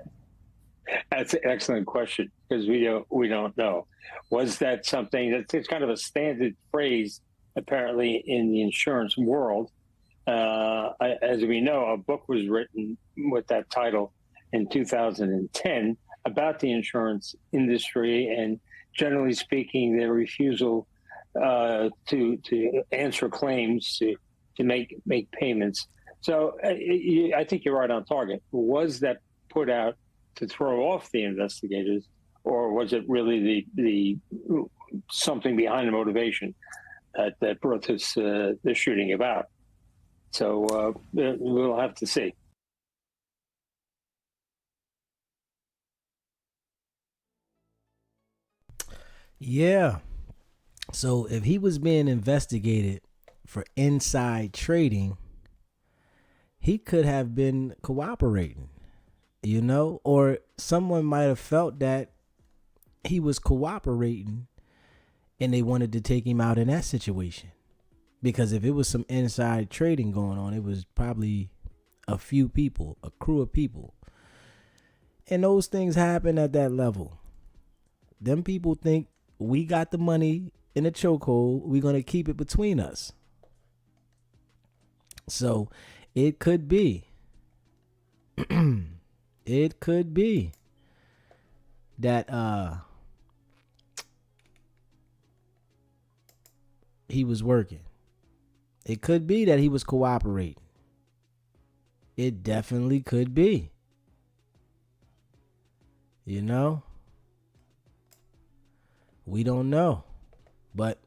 Speaker 7: That's an excellent question, because we don't know. Was that something that's kind of a standard phrase apparently in the insurance world? As we know, a book was written with that title in 2010 about the insurance industry and, generally speaking, their refusal to answer claims, to make payments. So I think you're right on target. Was that put out to throw off the investigators, or was it really the something behind the motivation that brought this shooting about? So we'll have to see.
Speaker 1: Yeah. So if he was being investigated for inside trading, he could have been cooperating, or someone might have felt that he was cooperating and they wanted to take him out in that situation. Because if it was some inside trading going on, it was probably a few people, a crew of people. And those things happen at that level. Them people think we got the money in a chokehold. We're going to keep it between us. So it could be. It could be that he was working. It could be that he was cooperating. It definitely could be. We don't know. But,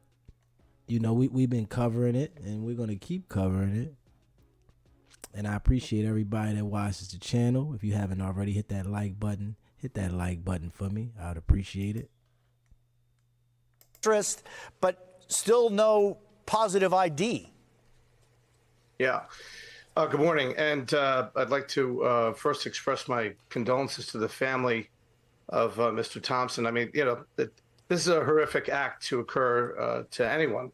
Speaker 1: we've been covering it, and we're going to keep covering it. And I appreciate everybody that watches the channel. If you haven't already, hit that like button. Hit that like button for me. I would appreciate it.
Speaker 6: But still no positive ID.
Speaker 22: Yeah. Good morning. And I'd like to first express my condolences to the family of Mr. Thompson. I mean, this is a horrific act to occur to anyone.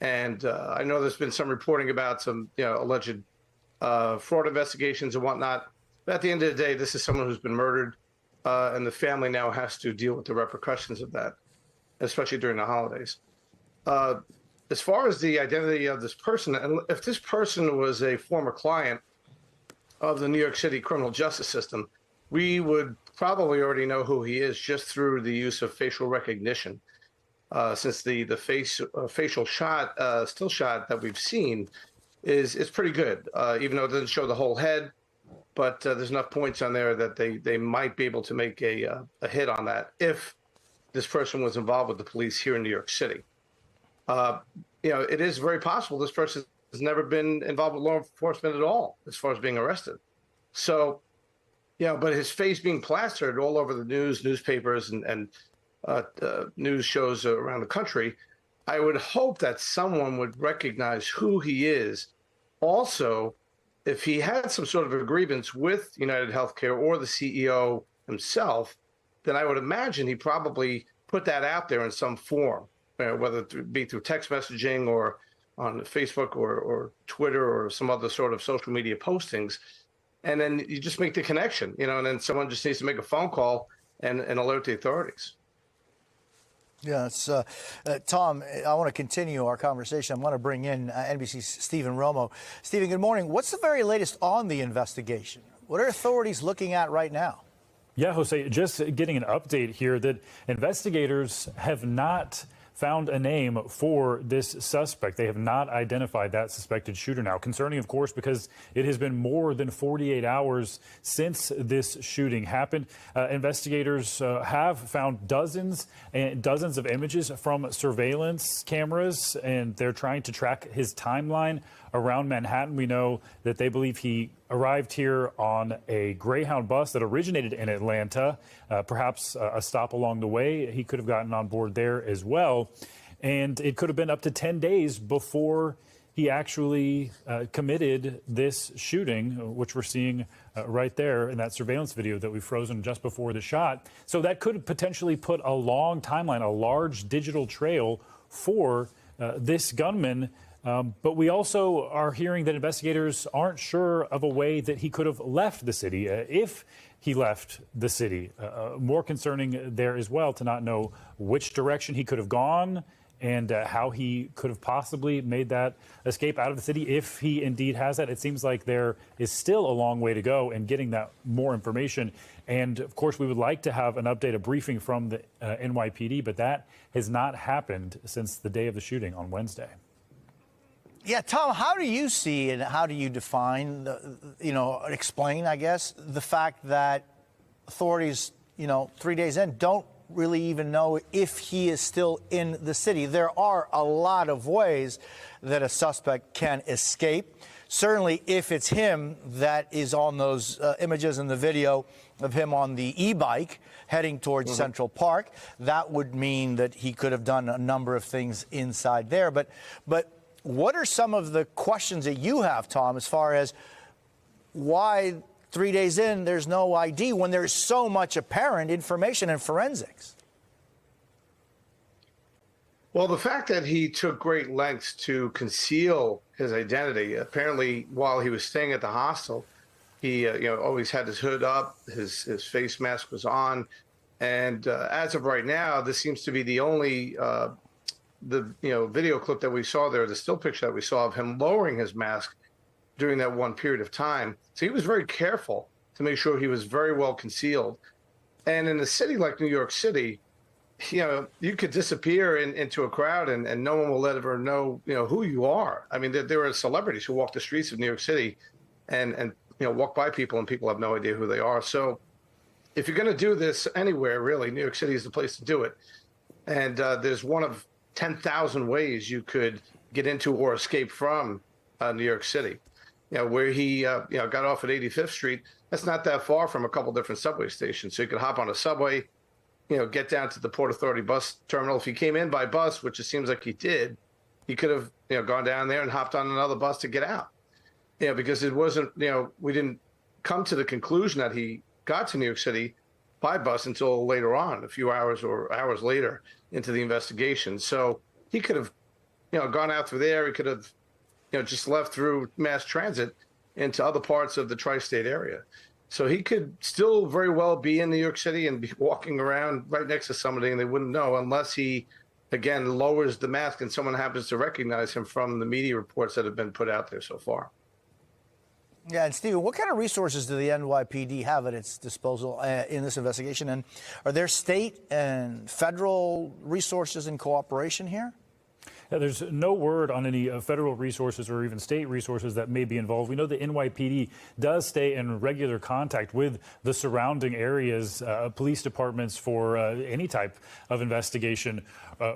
Speaker 22: And I know there's been some reporting about some, alleged fraud investigations and whatnot. But at the end of the day, this is someone who's been murdered, and the family now has to deal with the repercussions of that, especially during the holidays. As far as the identity of this person, and if this person was a former client of the New York City criminal justice system, we would probably already know who he is just through the use of facial recognition. Since the facial still shot that we've seen is pretty good, even though it doesn't show the whole head. But there's enough points on there that they might be able to make a hit on that if this person was involved with the police here in New York City. It is very possible this person has never been involved with law enforcement at all as far as being arrested. So, but his face being plastered all over the newspapers and news shows around the country, I would hope that someone would recognize who he is. Also, if he had some sort of a grievance with United Healthcare or the CEO himself, then I would imagine he probably put that out there in some form. whether it be through text messaging or on Facebook or Twitter or some other sort of social media postings. And then you just make the connection, and then someone just needs to make a phone call and alert the authorities.
Speaker 8: Yeah, it's, Tom, I want to continue our conversation. I'm going to bring in NBC's Stephen Romo. Stephen, good morning. What's the very latest on the investigation? What are authorities looking at right now?
Speaker 10: Yeah, Jose, just getting an update here that investigators have not found a name for this suspect. They have not identified that suspected shooter now. Concerning, of course, because it has been more than 48 hours since this shooting happened. Investigators have found dozens and dozens of images from surveillance cameras, and they're trying to track his timeline around Manhattan. We know that they believe he arrived here on a Greyhound bus that originated in Atlanta, perhaps a stop along the way. He could have gotten on board there as well. And it could have been up to 10 days before he actually committed this shooting, which we're seeing right there in that surveillance video that we've frozen just before the shot. So that could potentially put a long timeline, a large digital trail for this gunman. But we also are hearing that investigators aren't sure of a way that he could have left the city, if he left the city. More concerning there as well to not know which direction he could have gone and how he could have possibly made that escape out of the city, if he indeed has that. It seems like there is still a long way to go in getting that more information. And of course, we would like to have an update, a briefing from the NYPD, but that has not happened since the day of the shooting on Wednesday.
Speaker 8: Yeah, Tom, how do you see and how do you define, explain, I guess, the fact that authorities, 3 days in, don't really even know if he is still in the city? There are a lot of ways that a suspect can escape. Certainly, if it's him that is on those images in the video of him on the e-bike heading towards Central Park, that would mean that he could have done a number of things inside there. But what are some of the questions that you have, Tom, as far as why 3 days in there's no ID when there's so much apparent information in forensics?
Speaker 22: Well, the fact that he took great lengths to conceal his identity, apparently while he was staying at the hostel, he always had his hood up, his face mask was on, and as of right now, this seems to be the only video clip that we saw there, the still picture that we saw of him lowering his mask during that one period of time. So he was very careful to make sure he was very well concealed. And in a city like New York City, you could disappear into a crowd and no one will ever know, who you are. I mean, there are celebrities who walk the streets of New York City and walk by people and people have no idea who they are. So if you're going to do this anywhere, really, New York City is the place to do it. And there's one of 10,000 ways you could get into or escape from New York City. Where he got off at 85th Street, that's not that far from a couple different subway stations. So you could hop on a subway, get down to the Port Authority bus terminal. If he came in by bus, which it seems like he did, he could have gone down there and hopped on another bus to get out. Because it wasn't, we didn't come to the conclusion that he got to New York City by bus until later on, a few hours or hours later into the investigation. So he could have, gone out through there. He could have, just left through mass transit into other parts of the tri-state area. So he could still very well be in New York City and be walking around right next to somebody and they wouldn't know unless he, again, lowers the mask and someone happens to recognize him from the media reports that have been put out there so far.
Speaker 8: Yeah, and Stephen, what kind of resources do the NYPD have at its disposal in this investigation? And are there state and federal resources in cooperation here?
Speaker 10: Yeah, there's no word on any federal resources or even state resources that may be involved. We know the NYPD does stay in regular contact with the surrounding areas, police departments for any type of investigation,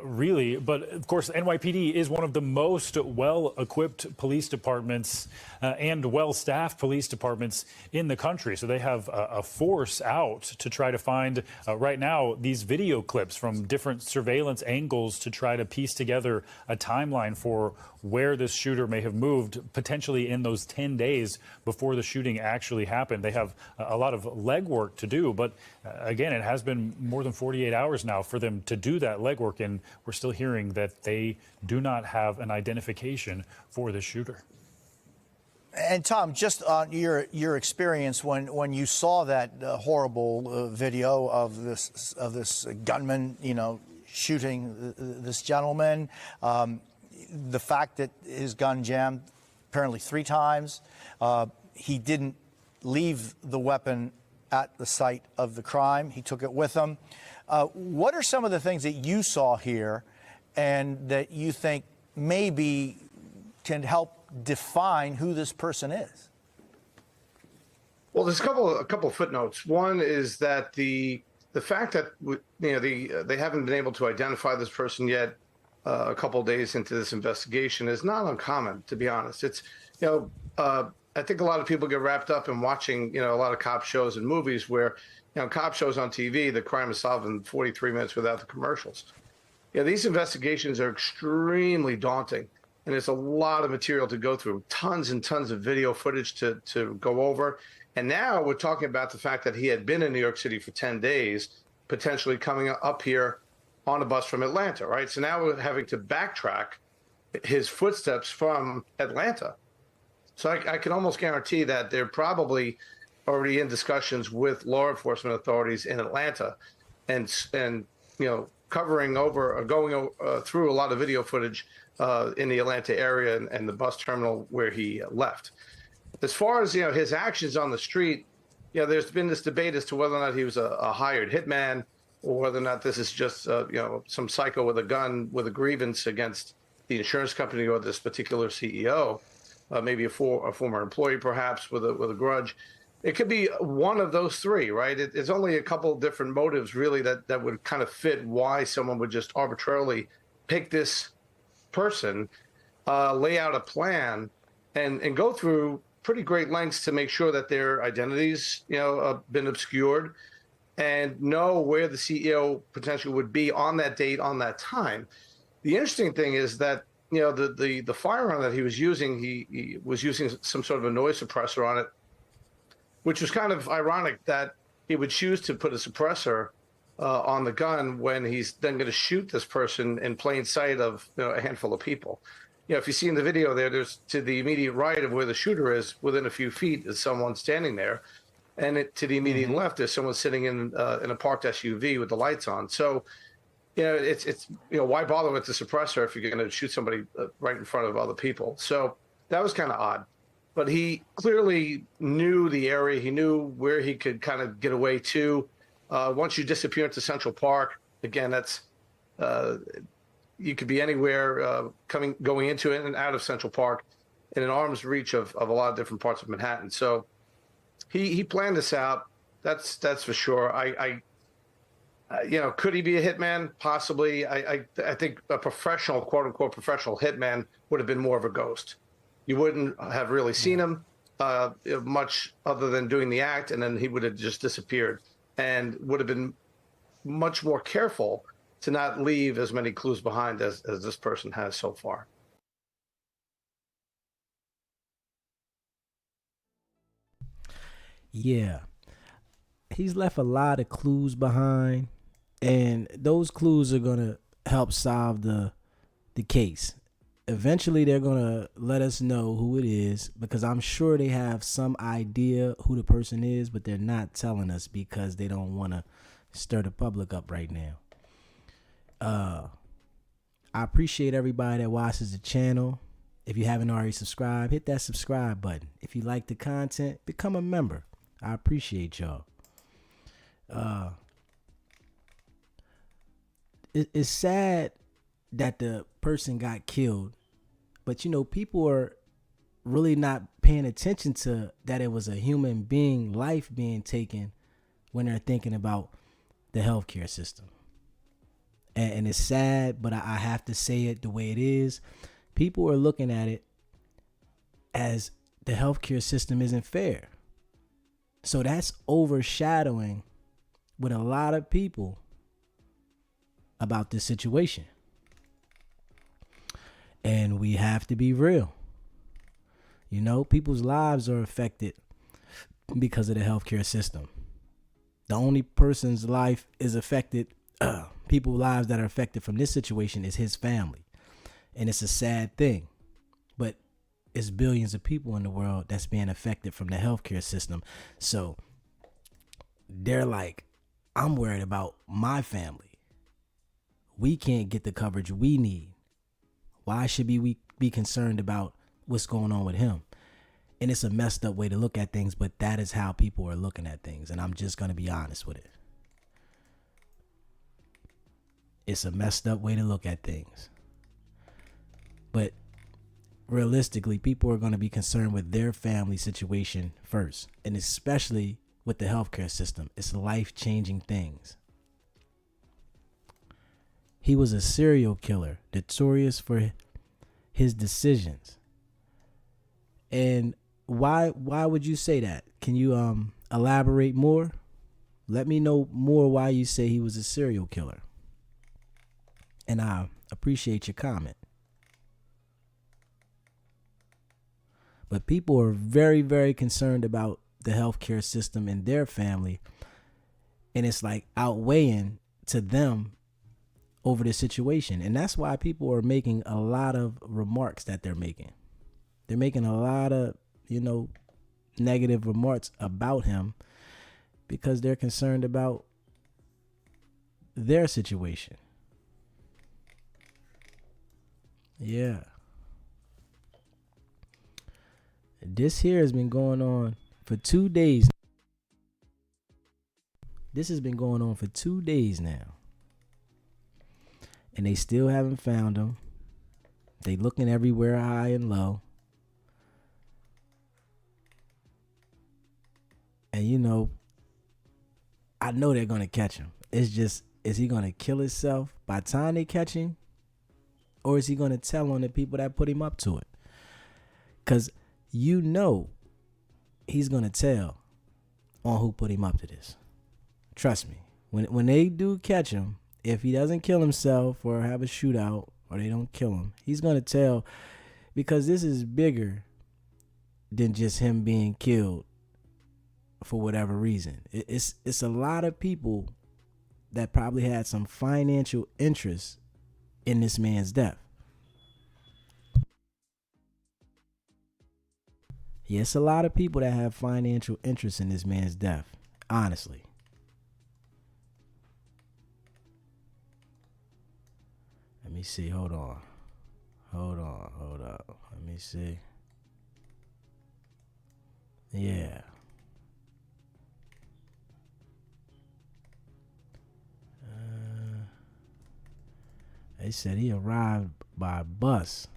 Speaker 10: really. But of course, NYPD is one of the most well-equipped police departments and well-staffed police departments in the country. So they have a force out to try to find, right now, these video clips from different surveillance angles to try to piece together a timeline for where this shooter may have moved, potentially in those 10 days before the shooting actually happened. They have a lot of legwork to do, but again, it has been more than 48 hours now for them to do that legwork, and we're still hearing that they do not have an identification for the shooter.
Speaker 8: And Tom, just on your experience when you saw that horrible video of this gunman, shooting this gentleman, the fact that his gun jammed apparently 3 times, he didn't leave the weapon at the site of the crime. He took it with him. What are some of the things that you saw here and that you think maybe can help define who this person is?
Speaker 22: Well, there's a couple of footnotes. One is that the fact that they haven't been able to identify this person yet, a couple of days into this investigation, is not uncommon, to be honest. It's I think a lot of people get wrapped up in watching a lot of cop shows and movies where cop shows on TV, the crime is solved in 43 minutes without the commercials. These investigations are extremely daunting. And there's a lot of material to go through, tons and tons of video footage to go over. And now we're talking about the fact that he had been in New York City for 10 days, potentially coming up here on a bus from Atlanta, right? So now we're having to backtrack his footsteps from Atlanta. So I can almost guarantee that they're probably already in discussions with law enforcement authorities in Atlanta and covering over or going through a lot of video footage in the Atlanta area and the bus terminal where he left. As far as his actions on the street, there's been this debate as to whether or not he was a hired hitman or whether or not this is just some psycho with a gun with a grievance against the insurance company or this particular CEO, maybe a former employee perhaps with a grudge. It could be one of those three, right? It's only a couple of different motives really that would kind of fit why someone would just arbitrarily pick this person, lay out a plan, and go through pretty great lengths to make sure that their identities, have been obscured, and know where the CEO potentially would be on that date, on that time. The interesting thing is that the firearm that he was using, he was using some sort of a noise suppressor on it, which was kind of ironic that he would choose to put a suppressor on the gun when he's then going to shoot this person in plain sight of a handful of people. If you see in the video there's to the immediate right of where the shooter is, within a few feet is someone standing there, and to the immediate left is someone sitting in a parked SUV with the lights on. So, it's why bother with the suppressor if you're going to shoot somebody right in front of other people? So that was kind of odd. But he clearly knew the area. He knew where he could kind of get away to. Once you disappear into Central Park, again, that's you could be anywhere going into it and out of Central Park in an arm's reach of a lot of different parts of Manhattan. So he planned this out. That's for sure. Could he be a hitman? Possibly. I think a professional, quote unquote, professional hitman would have been more of a ghost. You wouldn't have really seen him much other than doing the act, and then he would have just disappeared, and would have been much more careful to not leave as many clues behind as this person has so far.
Speaker 1: Yeah. He's left a lot of clues behind, and those clues are going to help solve the case. Eventually, they're going to let us know who it is, because I'm sure they have some idea who the person is, but they're not telling us because they don't want to stir the public up right now. I appreciate everybody that watches the channel. If you haven't already subscribed, hit that subscribe button. If you like the content, become a member. I appreciate y'all. It's sad that the person got killed, but people are really not paying attention to that it was a human being life being taken when they're thinking about the healthcare system. And it's sad, but I have to say it the way it is. People are looking at it as the healthcare system isn't fair. So that's overshadowing with a lot of people about this situation. And we have to be real. You know, people's lives are affected because of the healthcare system. The only person's life is affected, people's lives that are affected from this situation is his family. And it's a sad thing. But it's billions of people in the world that's being affected from the healthcare system. So they're like, I'm worried about my family. We can't get the coverage we need. Why should we be concerned about what's going on with him? And it's a messed up way to look at things, but that is how people are looking at things. And I'm just going to be honest with it. It's a messed up way to look at things. But realistically, people are going to be concerned with their family situation first. And especially with the healthcare system. It's life-changing things. He was a serial killer, notorious for his decisions. And why would you say that? Can you elaborate more? Let me know more why you say he was a serial killer. And I appreciate your comment. But people are very, very concerned about the healthcare system and their family. And it's like outweighing to them over the situation. And that's why people are making a lot of remarks that they're making. They're making a lot of, negative remarks about him because they're concerned about their situation. Yeah. This here has been going on for 2 days. This has been going on for 2 days now. And they still haven't found him. They looking everywhere high and low. And I know they're going to catch him. It's just, is he going to kill himself by the time they catch him? Or is he going to tell on the people that put him up to it? Because he's going to tell on who put him up to this. Trust me. When they do catch him, if he doesn't kill himself or have a shootout or they don't kill him, he's going to tell, because this is bigger than just him being killed for whatever reason. It's a lot of people that probably had some financial interest in this man's death. Yes, a lot of people that have financial interest in this man's death, honestly. Let me see. Hold on. Hold up. Let me see. Yeah. They said he arrived by bus.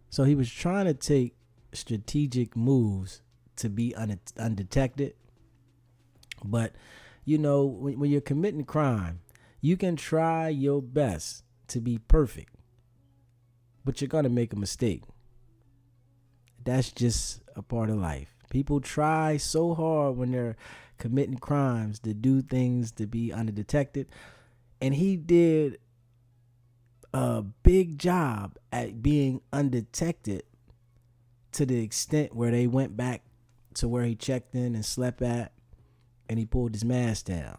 Speaker 1: So he was trying to take strategic moves to be undetected. But, when you're committing crime, you can try your best to be perfect, but you're going to make a mistake. That's just a part of life. People try so hard when they're committing crimes to do things to be undetected. And he did a big job at being undetected to the extent where they went back to where he checked in and slept at, and he pulled his mask down.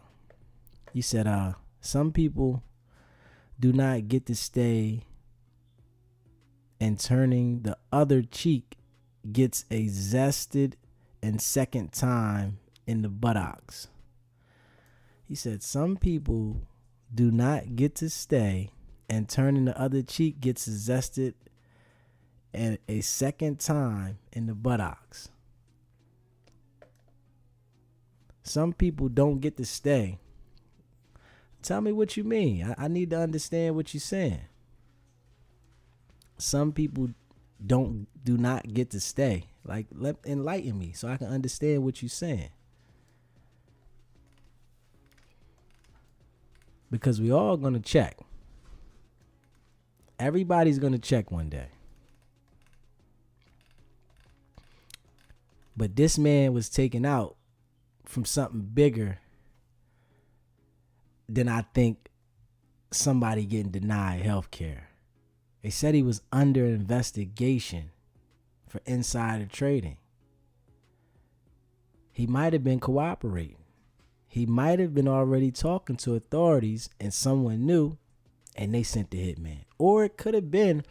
Speaker 1: He said, some people do not get to stay, and turning the other cheek gets a zested and second time in the buttocks. He said, some people do not get to stay, and turning the other cheek gets zested and a second time in the buttocks. Some people don't get to stay. Tell me what you mean. I need to understand what you're saying. Some people do not get to stay. Like, enlighten me so I can understand what you're saying. Because we all gonna check. Everybody's gonna check one day. But this man was taken out from something bigger than I think somebody getting denied health care. They said he was under investigation for insider trading. He might have been cooperating. He might have been already talking to authorities and someone knew and they sent the hitman. Or it could have been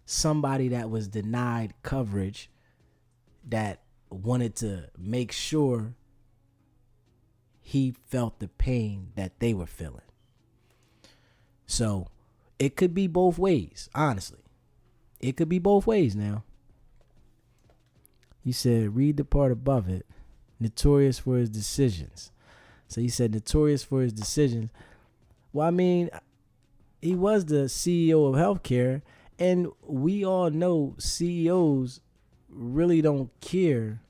Speaker 1: somebody that was denied coverage that wanted to make sure he felt the pain that they were feeling. So it could be both ways, honestly. It could be both ways now. He said, read the part above it. Notorious for his decisions. So he said notorious for his decisions. Well, I mean, he was the CEO of healthcare, and we all know CEOs really don't care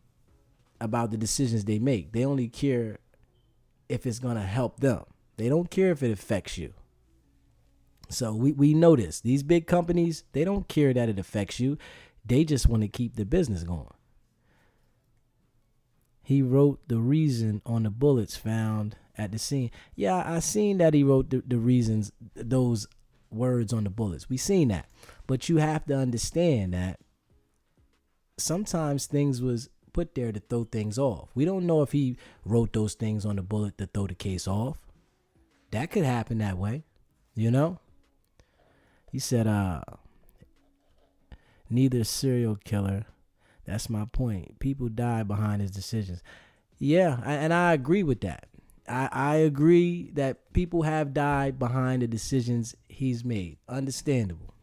Speaker 1: about the decisions they make. They only care if it's going to help them. They don't care if it affects you. So we know this. These big companies, they don't care that it affects you. They just want to keep the business going. He wrote the reason on the bullets found at the scene. Yeah, I seen that he wrote the reasons, those words on the bullets. We seen that. But you have to understand that sometimes things was put there to throw things off. We don't know if he wrote those things on the bullet to throw the case off. That could happen that way, you know? He said, neither serial killer. That's my point. People die behind his decisions. Yeah, and I agree with that. I agree that people have died behind the decisions he's made. Understandable.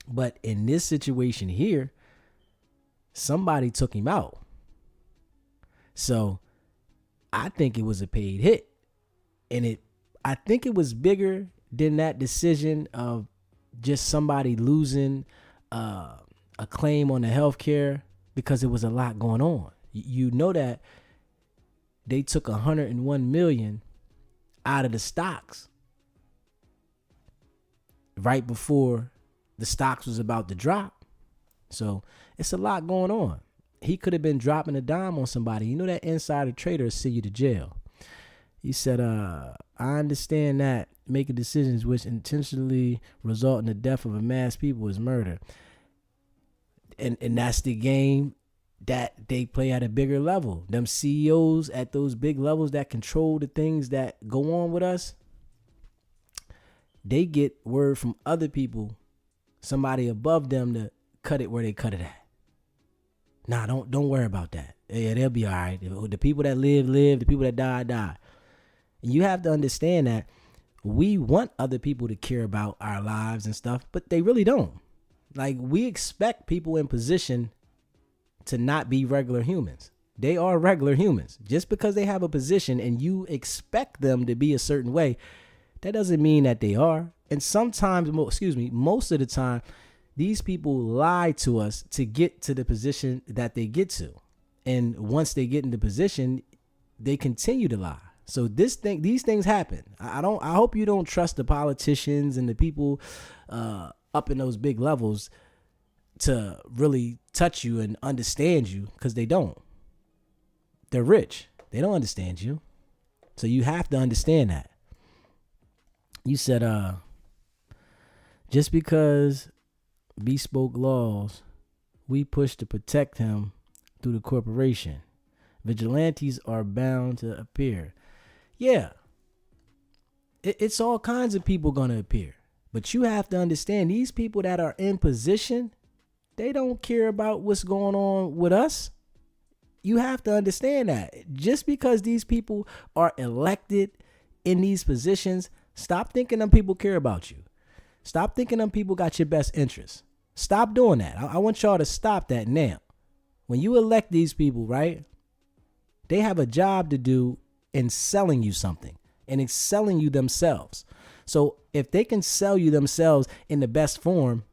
Speaker 1: But in this situation here, somebody took him out. So I think it was a paid hit. And I think it was bigger than that decision of just somebody losing a claim on the healthcare, because it was a lot going on. You know that they took $101 million out of the stocks right before the stocks was about to drop. So it's a lot going on. He could have been dropping a dime on somebody. You know that insider traders send you to jail. He said, I understand that making decisions which intentionally result in the death of a mass people is murder. And that's the game that they play at a bigger level. Them CEOs at those big levels that control the things that go on with us, they get word from other people, somebody above them, to cut it where they cut it at. Nah, don't worry about that. Yeah, they'll be all right. The people that live. The people that die. And you have to understand that we want other people to care about our lives and stuff, but they really don't. Like, we expect people in position to not be regular humans. They are regular humans. Just because they have a position and you expect them to be a certain way, that doesn't mean that they are. And sometimes, most of the time, these people lie to us to get to the position that they get to. And once they get in the position, they continue to lie. So these things happen. I hope you don't trust the politicians and the people up in those big levels to really touch you and understand you, because they don't. They're rich. They don't understand you. So you have to understand that. You said, just because bespoke laws we push to protect him through the corporation, vigilantes are bound to appear. Yeah. It's all kinds of people going to appear. But you have to understand, these people that are in position, they don't care about what's going on with us. You have to understand that. Just because these people are elected in these positions, stop thinking them people care about you. Stop thinking them people got your best interests. Stop doing that. I want y'all to stop that now. When you elect these people, right, they have a job to do in selling you something, and it's selling you themselves. So if they can sell you themselves in the best form,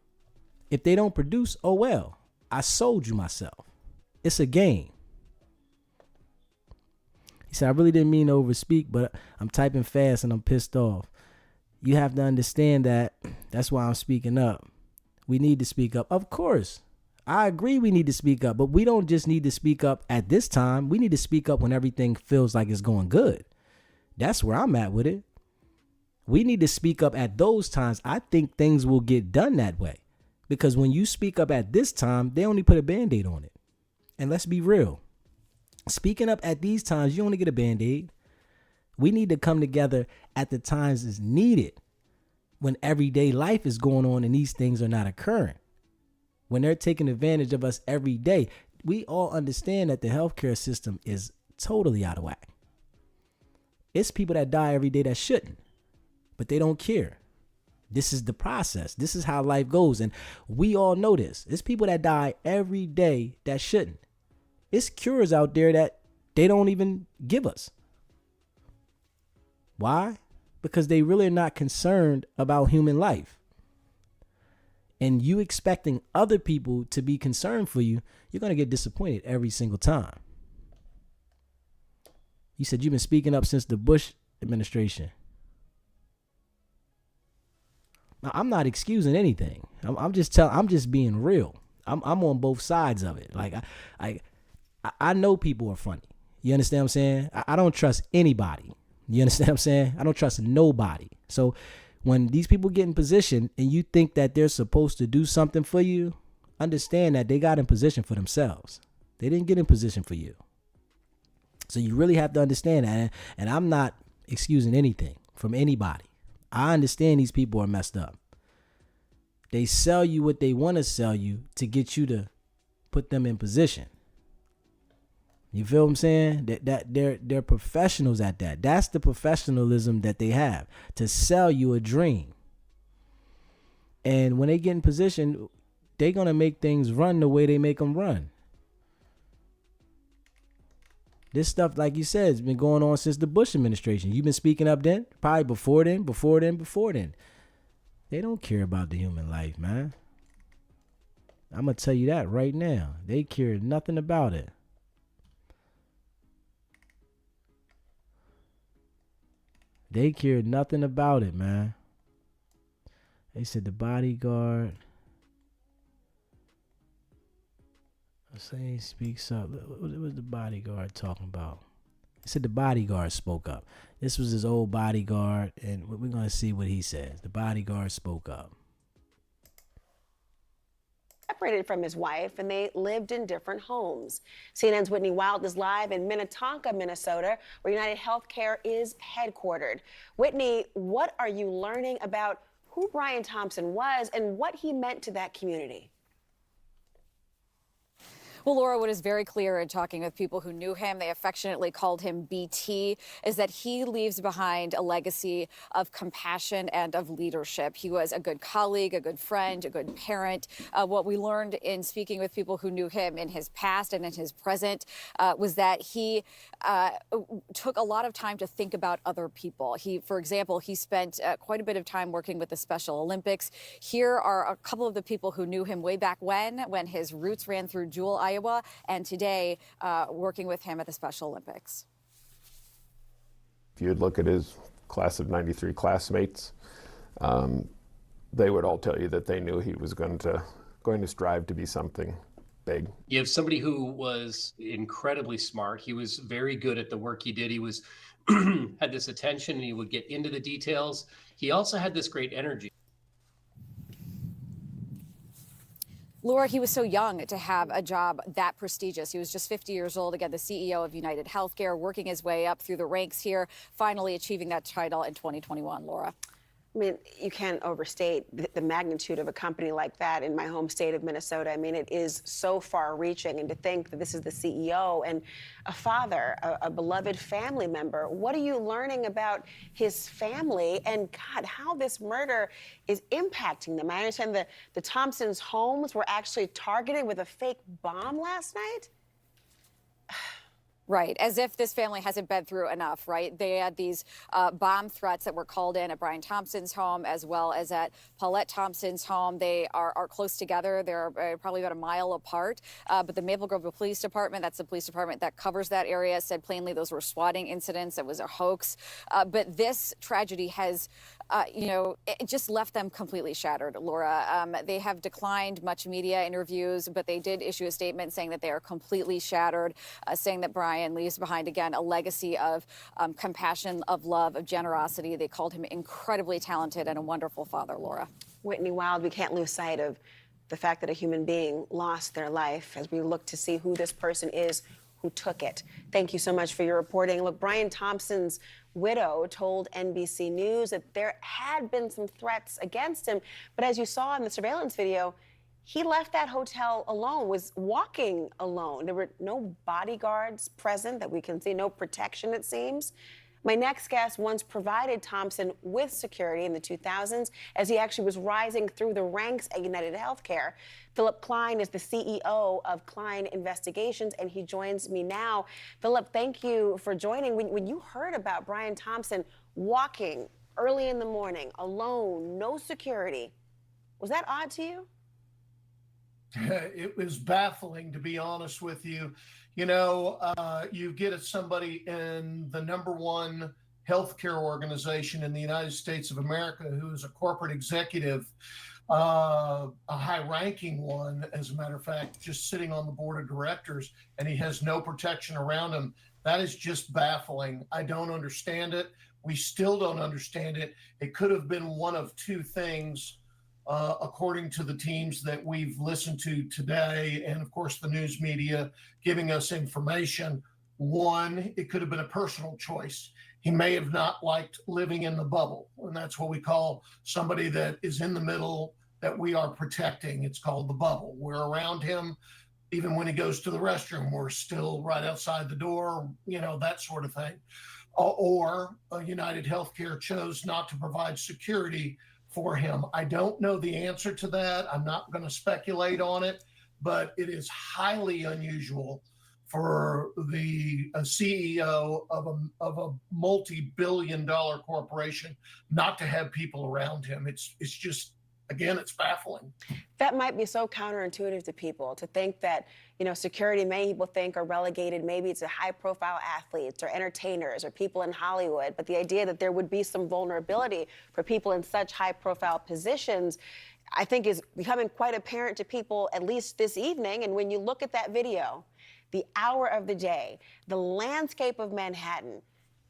Speaker 1: if they don't produce, oh well, I sold you myself. It's a game. He said, I really didn't mean to overspeak, but I'm typing fast and I'm pissed off. You have to understand that. That's why I'm speaking up. We need to speak up. Of course, I agree we need to speak up, but we don't just need to speak up at this time. We need to speak up when everything feels like it's going good. That's where I'm at with it. We need to speak up at those times. I think things will get done that way. Because when you speak up at this time, they only put a Band-Aid on it. And let's be real. Speaking up at these times, you only get a Band-Aid. We need to come together at the times it's needed, when everyday life is going on and these things are not occurring. When they're taking advantage of us every day, we all understand that the healthcare system is totally out of whack. It's people that die every day that shouldn't, but they don't care. This is the process. This is how life goes. And we all know this. It's people that die every day that shouldn't. It's cures out there that they don't even give us. Why? Because they really are not concerned about human life. And you expecting other people to be concerned for you, you're going to get disappointed every single time. You said you've been speaking up since the Bush administration. Now, I'm not excusing anything. I'm just being real. I'm on both sides of it. Like I know people are funny. You understand what I'm saying? I don't trust anybody. You understand what I'm saying? I don't trust nobody. So when these people get in position and you think that they're supposed to do something for you, understand that they got in position for themselves. They didn't get in position for you. So you really have to understand that. And I'm not excusing anything from anybody. I understand these people are messed up. They sell you what they want to sell you to get you to put them in position. You feel what I'm saying? That they're professionals at that. That's the professionalism that they have, to sell you a dream. And when they get in position, they're going to make things run the way they make them run. This stuff, like you said, has been going on since the Bush administration. You've been speaking up then, probably before then. They don't care about the human life, man. I'm going to tell you that right now. They care nothing about it. They care nothing about it, man. They said the bodyguard. Saying speaks up. What was the bodyguard talking about? He said the bodyguard spoke up. This was his old bodyguard, and we're going to see what he says. The bodyguard spoke up.
Speaker 9: Separated from his wife, and they lived in different homes. CNN's Whitney Wild is live in Minnetonka, Minnesota, where United Healthcare is headquartered. Whitney, what are you learning about who Brian Thompson was and what he meant to that community?
Speaker 13: Well, Laura, what is very clear in talking with people who knew him, they affectionately called him BT, is that he leaves behind a legacy of compassion and of leadership. He was a good colleague, a good friend, a good parent. What we learned in speaking with people who knew him in his past and in his present was that he took a lot of time to think about other people. For example, he spent quite a bit of time working with the Special Olympics. Here are a couple of the people who knew him way back when his roots ran through Jewell, Iowa, and today working with him at the Special Olympics.
Speaker 23: If you'd look at his class of '93 classmates, they would all tell you that they knew he was going to strive to be something big.
Speaker 24: You have somebody who was incredibly smart. He was very good at the work he did. He was had this attention, and he would get into the details. He also had this great energy.
Speaker 13: Laura, he was so young to have a job that prestigious. He was just 50 years old, again, the CEO of United Healthcare, working his way up through the ranks here, finally achieving that title in 2021, Laura.
Speaker 9: I mean, you can't overstate the magnitude of a company like that in my home state of Minnesota. I mean, it is so far-reaching, and to think that this is the CEO and a father, a beloved family member. What are you learning about his family and, God, how this murder is impacting them? I understand that the Thompsons' homes were actually targeted with a fake bomb last night?
Speaker 13: Right, as if this family hasn't been through enough, right? They had these bomb threats that were called in at Brian Thompson's home as well as at Paulette Thompson's home. They are close together. They're probably about a mile apart. But the Maple Grove Police Department, that's the police department that covers that area, said plainly those were swatting incidents. It was a hoax. But this tragedy has, it just left them completely shattered, Laura. They have declined much media interviews, but they did issue a statement saying that they are completely shattered, saying that Brian leaves behind, again, a legacy of compassion, of love, of generosity. They called him incredibly talented and a wonderful father, Laura.
Speaker 9: Whitney Wild, we can't lose sight of the fact that a human being lost their life as we look to see who this person is who took it. Thank you so much for your reporting. Look, Brian Thompson's widow told NBC News that there had been some threats against him, but as you saw in the surveillance video, he left that hotel alone, was walking alone. There were no bodyguards present that we can see, no protection, it seems. My next guest once provided Thompson with security in the 2000s as he actually was rising through the ranks at United Healthcare. Philip Klein is the CEO of Klein Investigations, and he joins me now. Philip, thank you for joining. When you heard about Brian Thompson walking early in the morning, alone, no security, was that odd to you?
Speaker 11: It was baffling, to be honest with you. You know, you get somebody in the #1 healthcare organization in the United States of America who is a corporate executive, a high-ranking one, as a matter of fact, just sitting on the board of directors, and he has no protection around him. That is just baffling. I don't understand it. We still don't understand it. It could have been one of two things. According to the teams that we've listened to today, and of course the news media giving us information. One, it could have been a personal choice. He may have not liked living in the bubble, and that's what we call somebody that is in the middle that we are protecting. It's called the bubble. We're around him. Even when he goes to the restroom, we're still right outside the door, you know, that sort of thing. Or United Healthcare chose not to provide security for him. I don't know the answer to that. I'm not going to speculate on it, but it is highly unusual for the CEO of a multi-billion-dollar corporation not to have people around him. It's just, again, it's baffling.
Speaker 9: That might be so counterintuitive to people to think that, you know, security, many people think are relegated maybe to high-profile athletes or entertainers or people in Hollywood. But the idea that there would be some vulnerability for people in such high-profile positions, I think is becoming quite apparent to people, at least this evening. And when you look at that video, the hour of the day, the landscape of Manhattan,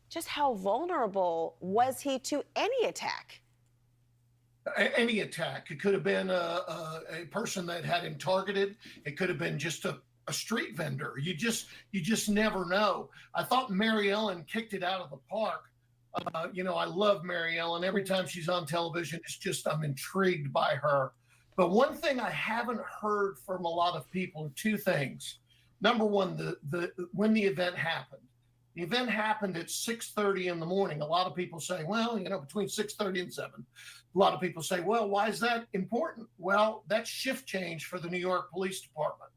Speaker 9: just how vulnerable was he to any attack?
Speaker 11: Any attack. It could have been a person that had him targeted. It could have been just a street vendor. You just never know. I thought Mary Ellen kicked it out of the park. You know, I love Mary Ellen. Every time she's on television, it's just, I'm intrigued by her. But one thing I haven't heard from a lot of people are two things. Number one, when the event happened. The event happened at 6:30 in the morning. A lot of people say, well, you know, between 6:30 and 7. A lot of people say, well, why is that important? Well, that's shift change for the New York Police Department.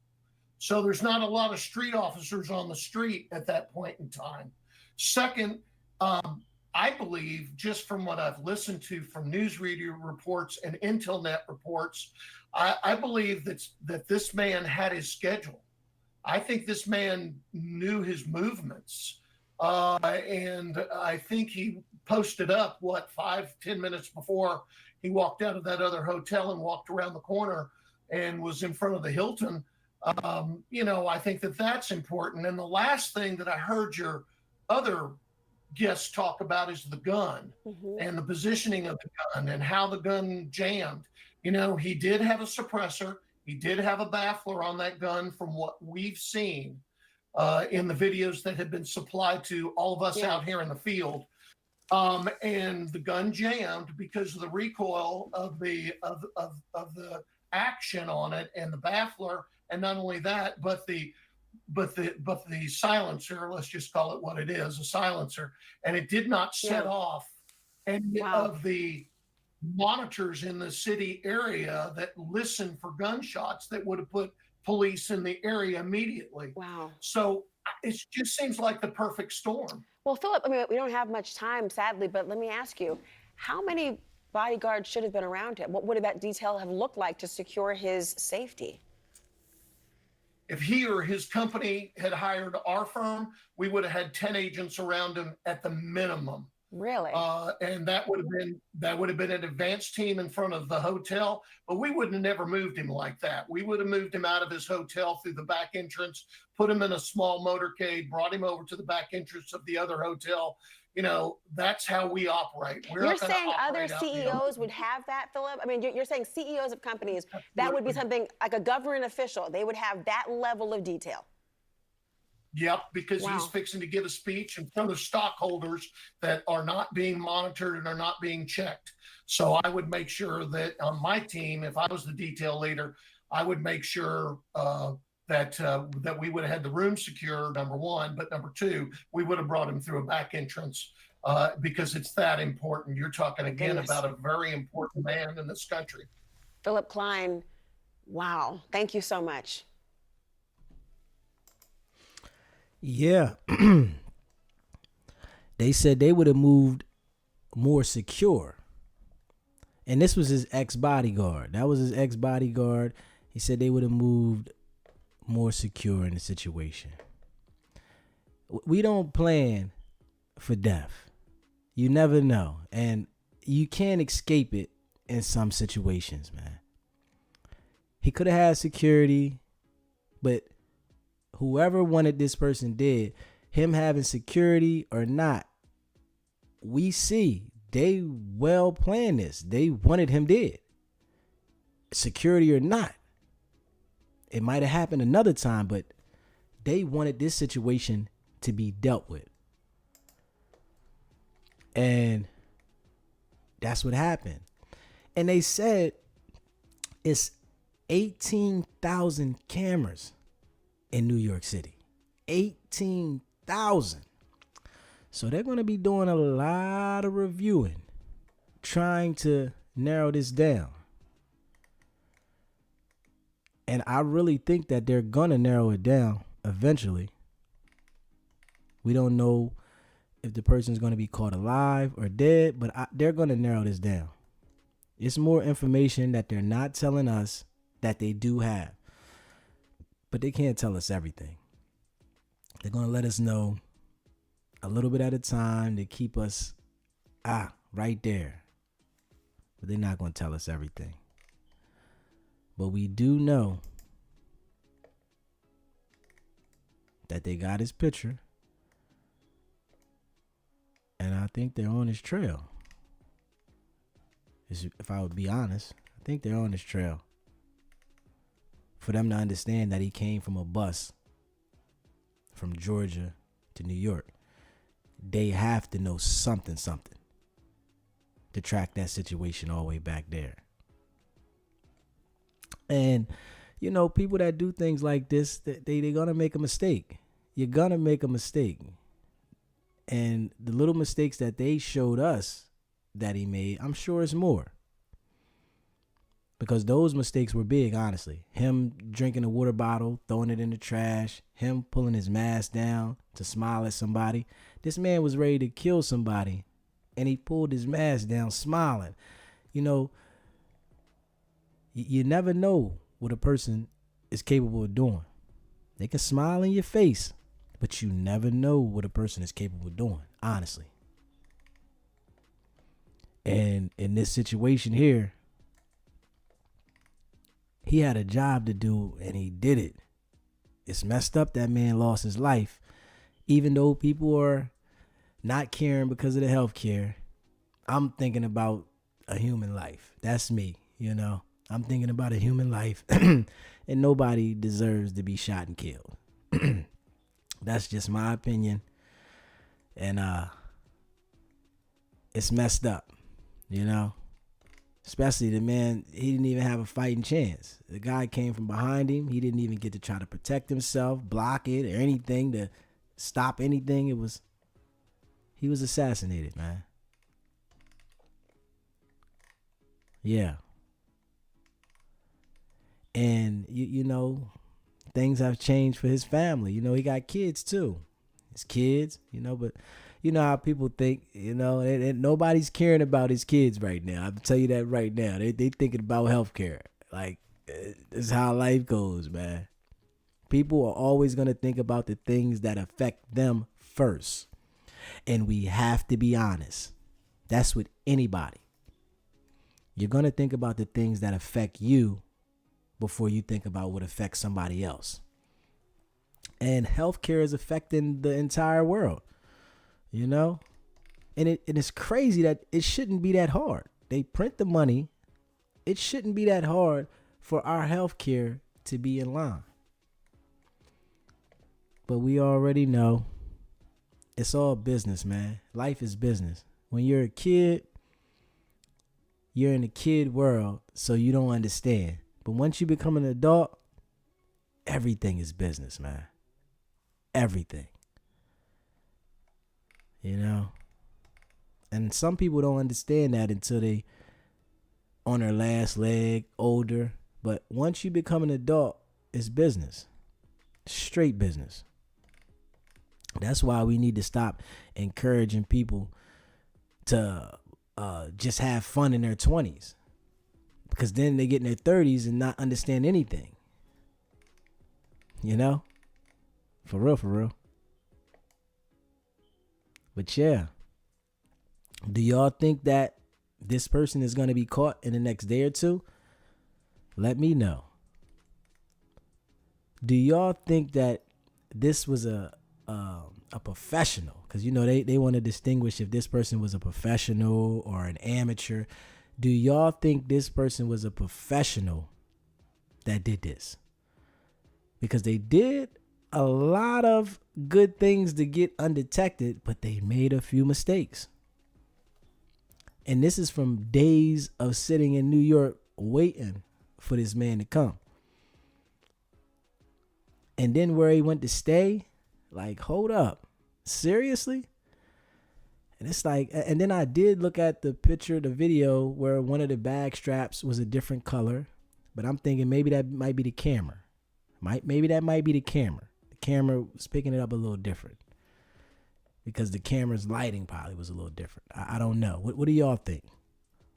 Speaker 11: So there's not a lot of street officers on the street at that point in time. Second, I believe, just from what I've listened to from newsreader reports and Intelnet reports, I believe that this man had his schedule. I think this man knew his movements. And I think he posted up, 5-10 minutes before he walked out of that other hotel and walked around the corner and was in front of the Hilton. You know, I think that that's important. And the last thing that I heard your other guests talk about is the gun and the positioning of the gun and how the gun jammed. You know, he did have a suppressor. He did have a baffler on that gun from what we've seen in the videos that have been supplied to all of us out here in the field. And the gun jammed because of the recoil of the action on it and the baffler. And not only that, but the silencer, let's just call it what it is, a silencer. And it did not set off any of the monitors in the city area that listen for gunshots that would have put police in the area immediately.
Speaker 9: Wow.
Speaker 11: So it just seems like the perfect storm.
Speaker 9: Well, Philip, I mean, we don't have much time, sadly, but let me ask you, how many bodyguards should have been around him? What would that detail have looked like to secure his safety?
Speaker 11: If he or his company had hired our firm, we would have had 10 agents around him at the minimum.
Speaker 9: Really?
Speaker 11: And that would have been an advanced team in front of the hotel, but we wouldn't have never moved him like that. We would have moved him out of his hotel through the back entrance, put him in a small motorcade, brought him over to the back entrance of the other hotel, that's how we operate. We're
Speaker 9: You're
Speaker 11: not gonna
Speaker 9: saying other
Speaker 11: operate out in the
Speaker 9: CEOs would have that, Philip? I mean, you're saying CEOs of companies, that would be something like a government official. They would have that level of detail.
Speaker 11: Yep, because he's fixing to give a speech in front of stockholders that are not being monitored and are not being checked. So I would make sure that on my team, if I was the detail leader, I would make sure that we would have had the room secure, number one, but number two, we would have brought him through a back entrance because it's that important. You're talking again about a very important man in this country.
Speaker 9: Philip Klein, wow. Thank you so much.
Speaker 1: Yeah. They said they would have moved more secure. And this was his ex-bodyguard. That was his ex-bodyguard. He said they would have moved more secure in the situation. We don't plan for death. You never know. And you can't escape it in some situations, man. He could have had security, but whoever wanted this person dead, him having security or not, we see they well planned this. They wanted him dead. Security or not. It might have happened another time, but they wanted this situation to be dealt with. And that's what happened. And they said it's 18,000 cameras in New York City. 18,000. So they're going to be doing a lot of reviewing, trying to narrow this down. And I really think that they're going to narrow it down eventually. We don't know if the person's going to be caught alive or dead, but they're going to narrow this down. It's more information that they're not telling us that they do have. But they can't tell us everything. They're going to let us know a little bit at a time to keep us right there. But they're not going to tell us everything. But we do know that they got his picture. And I think they're on his trail. If I would be honest, I think they're on his trail. For them to understand that he came from a bus from Georgia to New York, they have to know something to track that situation all the way back there. And, you know, people that do things like this, they're going to make a mistake. You're going to make a mistake. And the little mistakes that they showed us that he made, I'm sure it's more. Because those mistakes were big, honestly. Him drinking a water bottle, throwing it in the trash, him pulling his mask down to smile at somebody. This man was ready to kill somebody, and he pulled his mask down smiling. You know, you never know what a person is capable of doing. They can smile in your face, but you never know what a person is capable of doing, honestly. And in this situation here, he had a job to do and he did it. It's messed up that man lost his life. Even though people are not caring because of the health care, I'm thinking about a human life. That's me, you know. I'm thinking about a human life and nobody deserves to be shot and killed. That's just my opinion. And it's messed up, you know. Especially the man, he didn't even have a fighting chance. The guy came from behind him. He didn't even get to try to protect himself, block it, or anything to stop anything. He was assassinated, man. Yeah. And, you know, things have changed for his family. You know, he got kids too. His kids, you know, but you know how people think, you know, and nobody's caring about his kids right now. I'll tell you that right now. They thinking about healthcare. Like, this is how life goes, man. People are always going to think about the things that affect them first. And we have to be honest. That's with anybody. You're going to think about the things that affect you before you think about what affects somebody else. And healthcare is affecting the entire world. You know, And it's crazy that it shouldn't be that hard. They print the money. It shouldn't be that hard for our health care to be in line. But we already know it's all business, man. Life is business. When you're a kid, you're in a kid world, so you don't understand. But once you become an adult, everything is business, man. Everything. You know? And some people don't understand that until they on their last leg, older. But once you become an adult, it's business. Straight business. That's why we need to stop encouraging people to just have fun in their 20s. Because then they get in their 30s and not understand anything. You know? For real, for real. But yeah. Do y'all think that this person is going to be caught in the next day or two? Let me know. Do y'all think that this was a professional? Because, you know, they want to distinguish if this person was a professional or an amateur. Do y'all think this person was a professional that did this? Because they did a lot of good things to get undetected, but they made a few mistakes. And this is from days of sitting in New York waiting for this man to come. And then where he went to stay, like, hold up. Seriously? And it's like, and then I did look at the picture, the video, where one of the bag straps was a different color. But I'm thinking maybe that might be the camera. Maybe that might be the camera. The camera was picking it up a little different. Because the camera's lighting probably was a little different. I don't know. What do y'all think?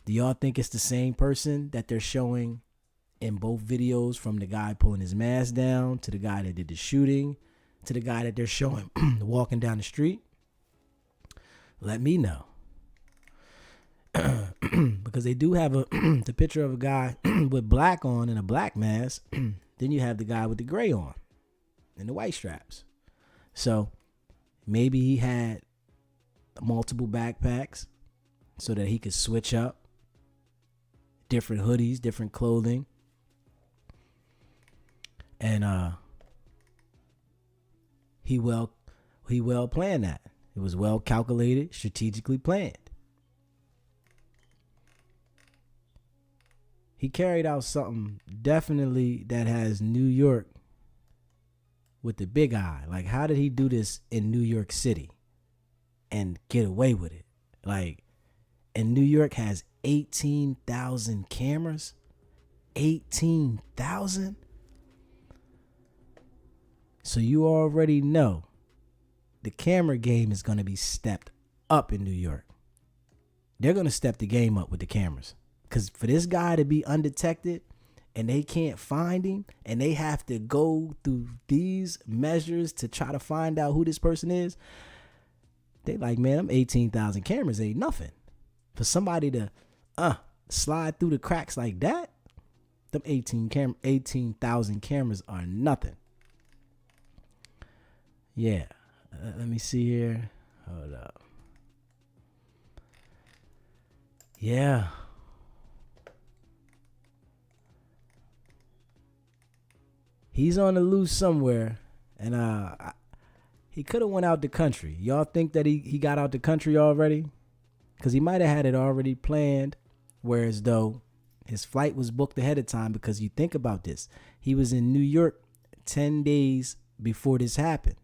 Speaker 1: Do y'all think it's the same person that they're showing in both videos, from the guy pulling his mask down to the guy that did the shooting to the guy that they're showing walking down the street? Let me know. Because they do have the picture of a guy with black on and a black mask. Then you have the guy with the gray on and the white straps. So maybe he had multiple backpacks so that he could switch up different hoodies, different clothing. And he well planned that. It was well calculated, strategically planned. He carried out something definitely that has New York with the big eye. Like, how did he do this in New York City and get away with it? Like, and New York has 18,000 cameras. 18,000? So you already know the camera game is going to be stepped up in New York. They're going to step the game up with the cameras. Because for this guy to be undetected and they can't find him and they have to go through these measures to try to find out who this person is, they like, man, them 18,000 cameras ain't nothing. For somebody to slide through the cracks like that, them 18,000 cameras are nothing. Yeah. Let me see here. Hold up. Yeah. He's on the loose somewhere, and he could have went out the country. Y'all think that he got out the country already? Because he might have had it already planned, whereas though his flight was booked ahead of time. Because you think about this, he was in New York 10 days before this happened.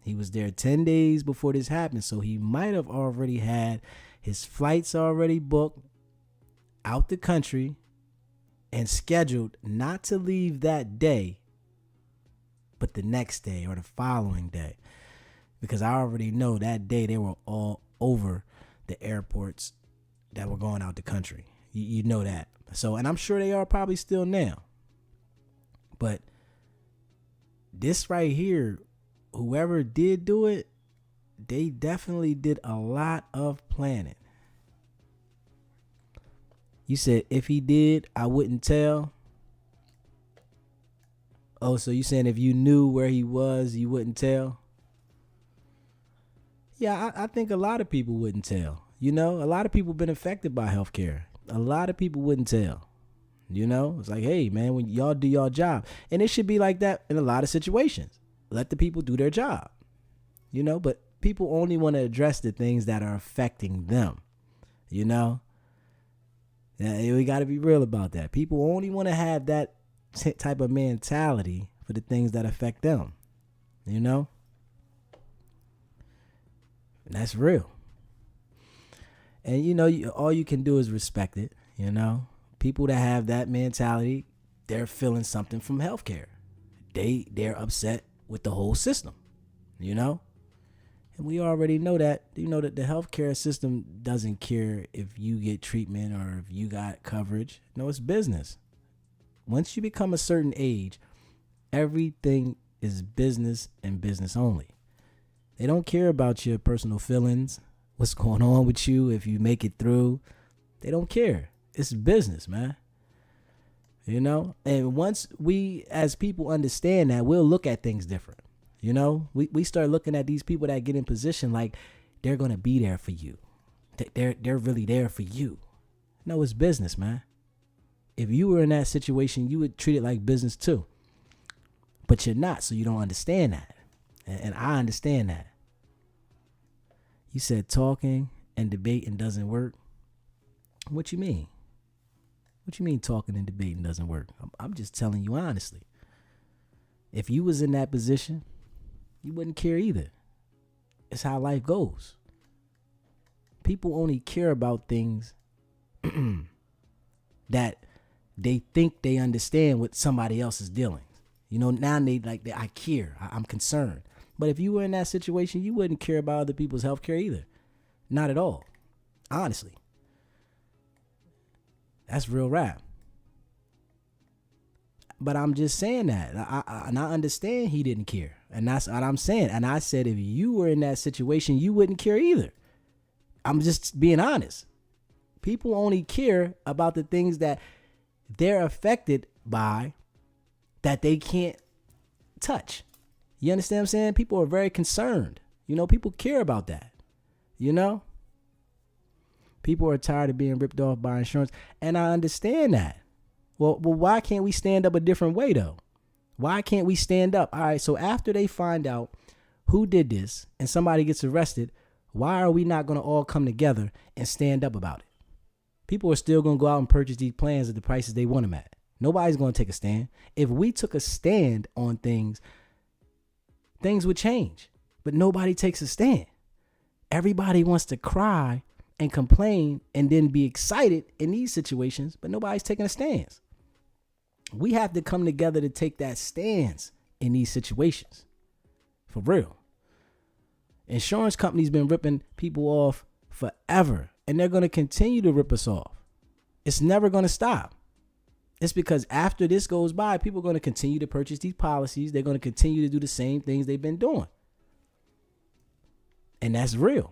Speaker 1: He was there 10 days before this happened, so he might have already had his flights already booked out the country and scheduled not to leave that day, but the next day or the following day. Because I already know that day they were all over the airports that were going out the country. You know that. So, and I'm sure they are probably still now. But this right here, whoever did do it, they definitely did a lot of planning. You said if he did, I wouldn't tell. Oh, so you saying if you knew where he was, you wouldn't tell? Yeah, I think a lot of people wouldn't tell. You know, a lot of people been affected by healthcare. A lot of people wouldn't tell. You know, it's like, hey, man, when y'all do your job. And it should be like that in a lot of situations. Let the people do their job. You know, but people only want to address the things that are affecting them. You know, we got to be real about that. People only want to have that type of mentality for the things that affect them. You know, and that's real. And, you know, all you can do is respect it. You know, people that have that mentality, they're feeling something from healthcare. They're upset with the whole system, you know? And we already know that, you know, that the healthcare system doesn't care if you get treatment or if you got coverage. No, it's business. Once you become a certain age, everything is business and business only. They don't care about your personal feelings, what's going on with you, if you make it through. They don't care. It's business, man. You know? And once we as people understand that, we'll look at things different. You know? We start looking at these people that get in position like they're going to be there for you. They're really there for you. No, it's business, man. If you were in that situation, you would treat it like business too. But you're not, so you don't understand that. And I understand that. You said talking and debating doesn't work. What you mean? What you mean talking and debating doesn't work? I'm just telling you honestly. If you was in that position, you wouldn't care either. It's how life goes. People only care about things that they think they understand what somebody else is dealing. You know, now I care. I'm concerned. But if you were in that situation, you wouldn't care about other people's health care either. Not at all. Honestly. That's real rap. But I'm just saying that. I understand he didn't care. And that's what I'm saying. And I said if you were in that situation, you wouldn't care either. I'm just being honest. People only care about the things that they're affected by that they can't touch. You understand what I'm saying? People are very concerned. You know, people care about that. You know? People are tired of being ripped off by insurance. And I understand that. Well, why can't we stand up a different way, though? Why can't we stand up? All right, so after they find out who did this and somebody gets arrested, why are we not going to all come together and stand up about it? People are still going to go out and purchase these plans at the prices they want them at. Nobody's going to take a stand. If we took a stand on things, things would change. But nobody takes a stand. Everybody wants to cry and complain and then be excited in these situations, but nobody's taking a stance. We have to come together to take that stance in these situations. For real. Insurance companies been ripping people off forever, and they're going to continue to rip us off. It's never going to stop. It's because after this goes by, people are going to continue to purchase these policies. They're going to continue to do the same things they've been doing. And that's real.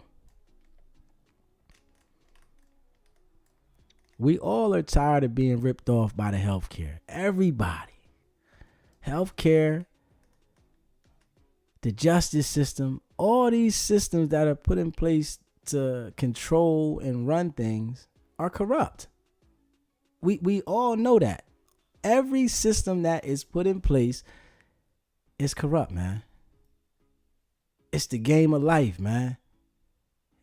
Speaker 1: We all are tired of being ripped off by the healthcare. Everybody. Healthcare, the justice system, all these systems that are put in place to control and run things are corrupt. We all know that. Every system that is put in place is corrupt, man. It's the game of life, man.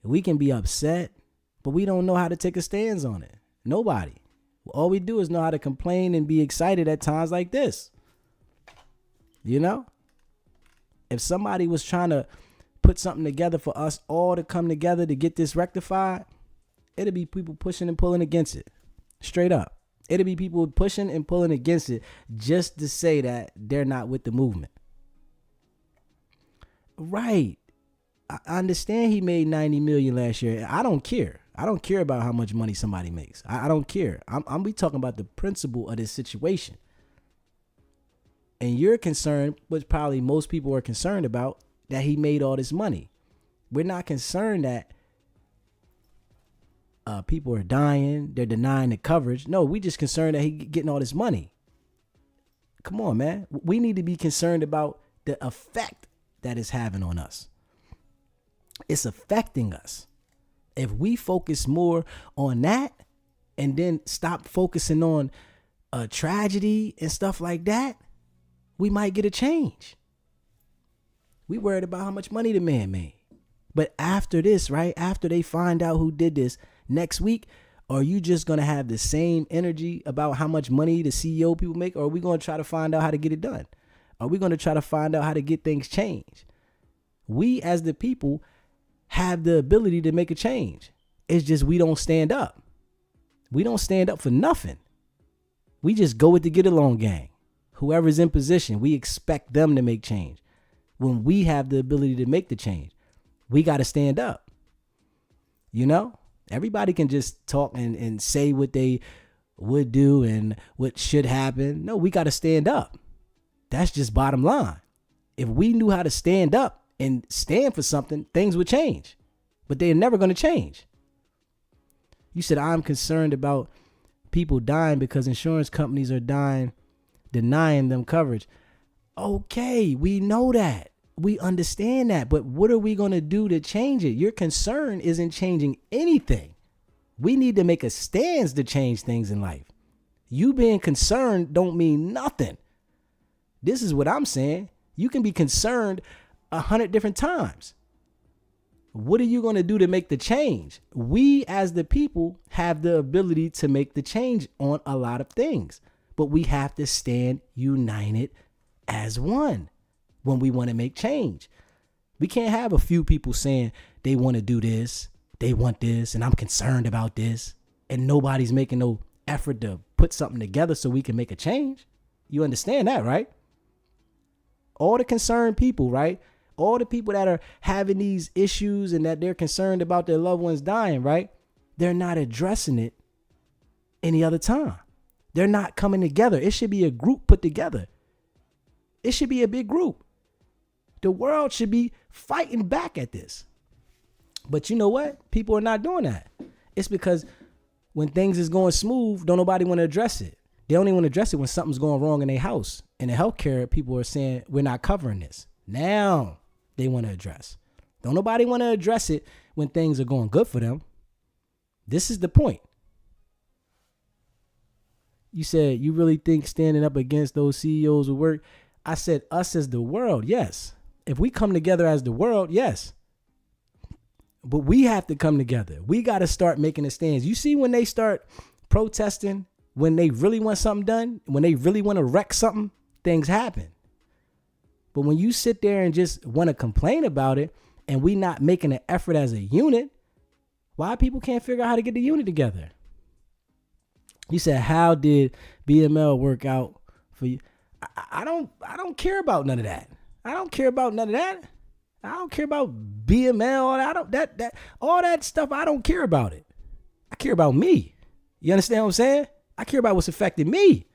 Speaker 1: We can be upset, but we don't know how to take a stance on it. Nobody. All we do is know how to complain and be excited at times like this. You know? If somebody was trying to put something together for us all to come together to get this rectified, it'd be people pushing and pulling against it. Straight up. It'd be people pushing and pulling against it just to say that they're not with the movement. Right. I understand he made $90 million last year. I don't care. I don't care about how much money somebody makes. I don't care. I'm be talking about the principle of this situation. And you're concerned, which probably most people are concerned about, that he made all this money. We're not concerned that people are dying, they're denying the coverage. No, we just concerned that he getting all this money. Come on, man. We need to be concerned about the effect that it's having on us. It's affecting us. If we focus more on that and then stop focusing on a tragedy and stuff like that, we might get a change. We worried about how much money the man made. But after this, right, after they find out who did this next week, are you just going to have the same energy about how much money the CEO people make? Or are we going to try to find out how to get it done? Are we going to try to find out how to get things changed? We as the people have the ability to make a change. It's just we don't stand up. We don't stand up for nothing. We just go with the get along gang. Whoever's in position, we expect them to make change. When we have the ability to make the change, we got to stand up. You know, everybody can just talk and say what they would do and what should happen. No, we got to stand up. That's just bottom line. If we knew how to stand up and stand for something, things would change. But they're never going to change. You said, I'm concerned about people dying because insurance companies are denying them coverage. Okay, we know that. We understand that. But what are we going to do to change it? Your concern isn't changing anything. We need to make a stance to change things in life. You being concerned don't mean nothing. This is what I'm saying. You can be concerned 100 different times. What are you going to do to make the change? We as the people have the ability to make the change on a lot of things, but we have to stand united as one when we want to make change. We can't have a few people saying they want to do this, they want this, and I'm concerned about this, and nobody's making no effort to put something together so we can make a change. You understand that, right? All the concerned people, right? All the people that are having these issues and that they're concerned about their loved ones dying, right? They're not addressing it any other time. They're not coming together. It should be a group put together. It should be a big group. The world should be fighting back at this. But you know what? People are not doing that. It's because when things is going smooth, don't nobody want to address it. They only want to address it when something's going wrong in their house. In the healthcare, people are saying, we're not covering this. Now they want to address. Don't nobody want to address it when things are going good for them. This is the point. You said you really think standing up against those CEOs will work. I said us as the world, yes. If we come together as the world, yes. But we have to come together. We got to start making a stand. You see when they start protesting, when they really want something done, when they really want to wreck something, things happen. But when you sit there and just want to complain about it and we not making an effort as a unit, why people can't figure out how to get the unit together? You said, how did BML work out for you? I don't care about none of that. I don't care about none of that. I don't care about BML. All that stuff. I don't care about it. I care about me. You understand what I'm saying? I care about what's affecting me.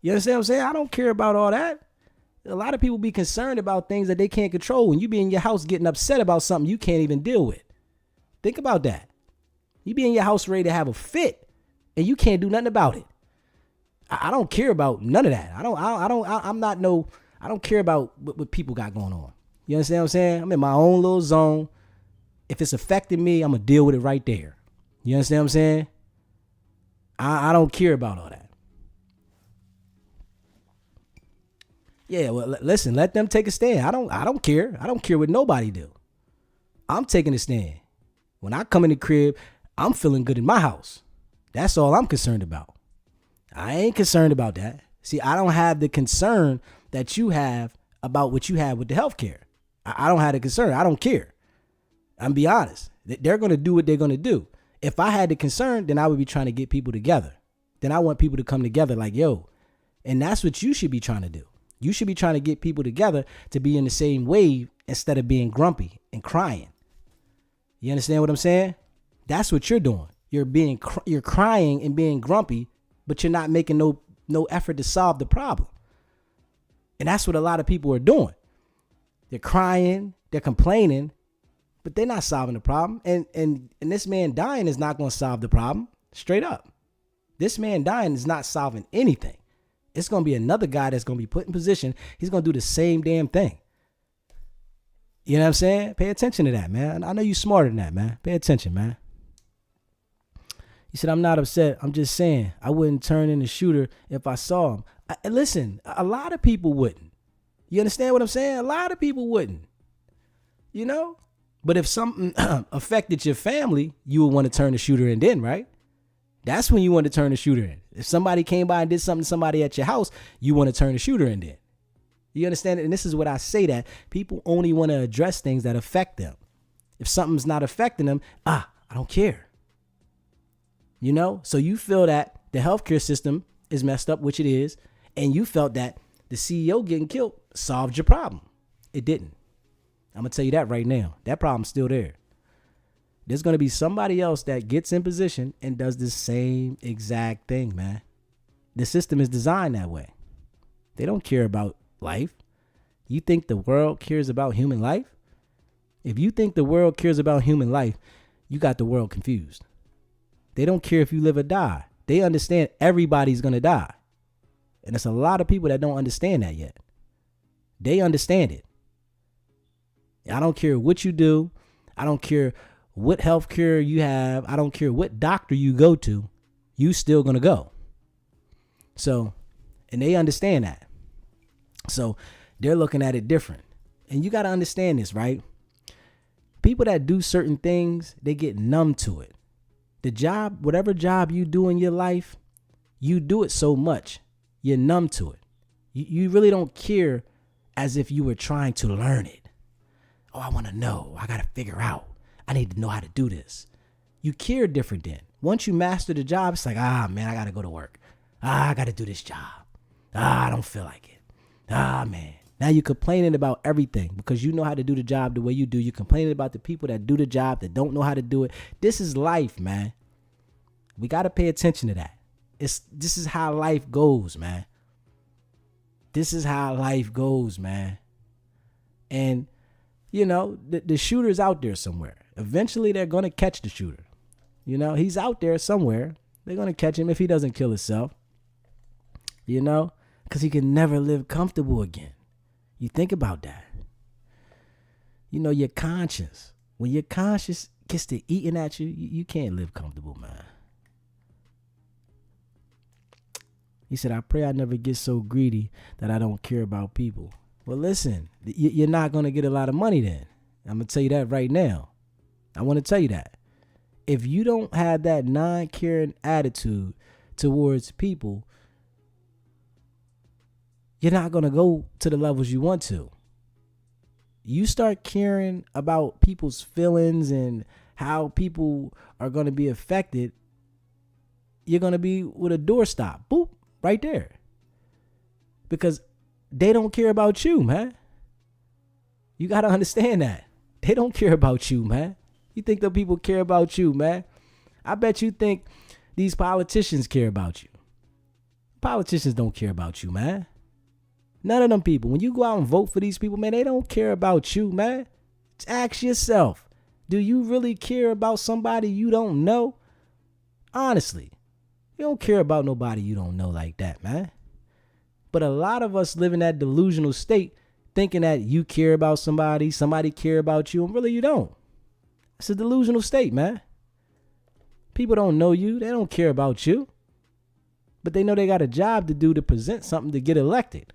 Speaker 1: You understand what I'm saying? I don't care about all that. A lot of people be concerned about things that they can't control. When you be in your house getting upset about something you can't even deal with. Think about that. You be in your house ready to have a fit and you can't do nothing about it. I don't care about none of that. I don't care about what people got going on. You understand what I'm saying? I'm in my own little zone. If it's affecting me, I'm going to deal with it right there. You understand what I'm saying? I don't care about all that. Yeah, well, listen, let them take a stand. I don't care. I don't care what nobody do. I'm taking a stand. When I come in the crib, I'm feeling good in my house. That's all I'm concerned about. I ain't concerned about that. See, I don't have the concern that you have about what you have with the healthcare. I don't have the concern. I don't care. I'm be honest. They're going to do what they're going to do. If I had the concern, then I would be trying to get people together. Then I want people to come together like, yo. And that's what you should be trying to do. You should be trying to get people together to be in the same wave instead of being grumpy and crying. You understand what I'm saying? That's what you're doing. You're crying and being grumpy, but you're not making no effort to solve the problem. And that's what a lot of people are doing. They're crying, they're complaining, but they're not solving the problem. And this man dying is not going to solve the problem. Straight up. This man dying is not solving anything. It's going to be another guy that's going to be put in position. He's going to do the same damn thing. You know what I'm saying? Pay attention to that, man. I know you smarter than that, man. Pay attention, man. He said, I'm not upset. I'm just saying I wouldn't turn in the shooter if I saw him. Listen, a lot of people wouldn't. You understand what I'm saying? A lot of people wouldn't. You know? But if something affected your family, you would want to turn the shooter in then, right? That's when you want to turn the shooter in. If somebody came by and did something to somebody at your house, you want to turn the shooter in then. You understand? And this is what I say, that people only want to address things that affect them. If something's not affecting them, I don't care. You know? So you feel that the healthcare system is messed up, which it is, and you felt that the CEO getting killed solved your problem. It didn't. I'm going to tell you that right now. That problem's still there. There's going to be somebody else that gets in position and does the same exact thing, man. The system is designed that way. They don't care about life. You think the world cares about human life? If you think the world cares about human life, you got the world confused. They don't care if you live or die. They understand everybody's going to die. And there's a lot of people that don't understand that yet. They understand it. I don't care what you do. I don't care what health care you have. I don't care what doctor you go to. You still going to go. So, and they understand that. So they're looking at it different. And you got to understand this, right? People that do certain things, they get numb to it. The job, whatever job you do in your life, you do it so much, you're numb to it. You really don't care as if you were trying to learn it. Oh, I want to know. I got to figure out. I need to know how to do this. You care different then. Once you master the job, it's like, man, I got to go to work. I got to do this job. I don't feel like it. Man. Now you're complaining about everything because you know how to do the job the way you do. You're complaining about the people that do the job that don't know how to do it. This is life, man. We got to pay attention to that. This is how life goes, man. This is how life goes, man. And, you know, the shooter's out there somewhere. Eventually, they're going to catch the shooter. You know, he's out there somewhere. They're going to catch him if he doesn't kill himself. You know, because he can never live comfortable again. You think about that. You know, your conscience. When your conscience gets to eating at you, you can't live comfortable, man. He said, I pray I never get so greedy that I don't care about people. Well, listen, you're not going to get a lot of money then. I'm going to tell you that right now. I want to tell you that. If you don't have that non-caring attitude towards people, you're not going to go to the levels you want to. You start caring about people's feelings and how people are going to be affected, you're going to be with a doorstop. Boop, right there. Because they don't care about you, man. You got to understand that. They don't care about you, man. You think the people care about you, man? I bet you think these politicians care about you. Politicians don't care about you, man. None of them people. When you go out and vote for these people, man, they don't care about you, man. Just ask yourself, do you really care about somebody you don't know? Honestly, you don't care about nobody you don't know like that, man. But a lot of us live in that delusional state thinking that you care about somebody care about you, and really you don't. It's a delusional state, man. People don't know you. They don't care about you. But they know they got a job to do to present something to get elected.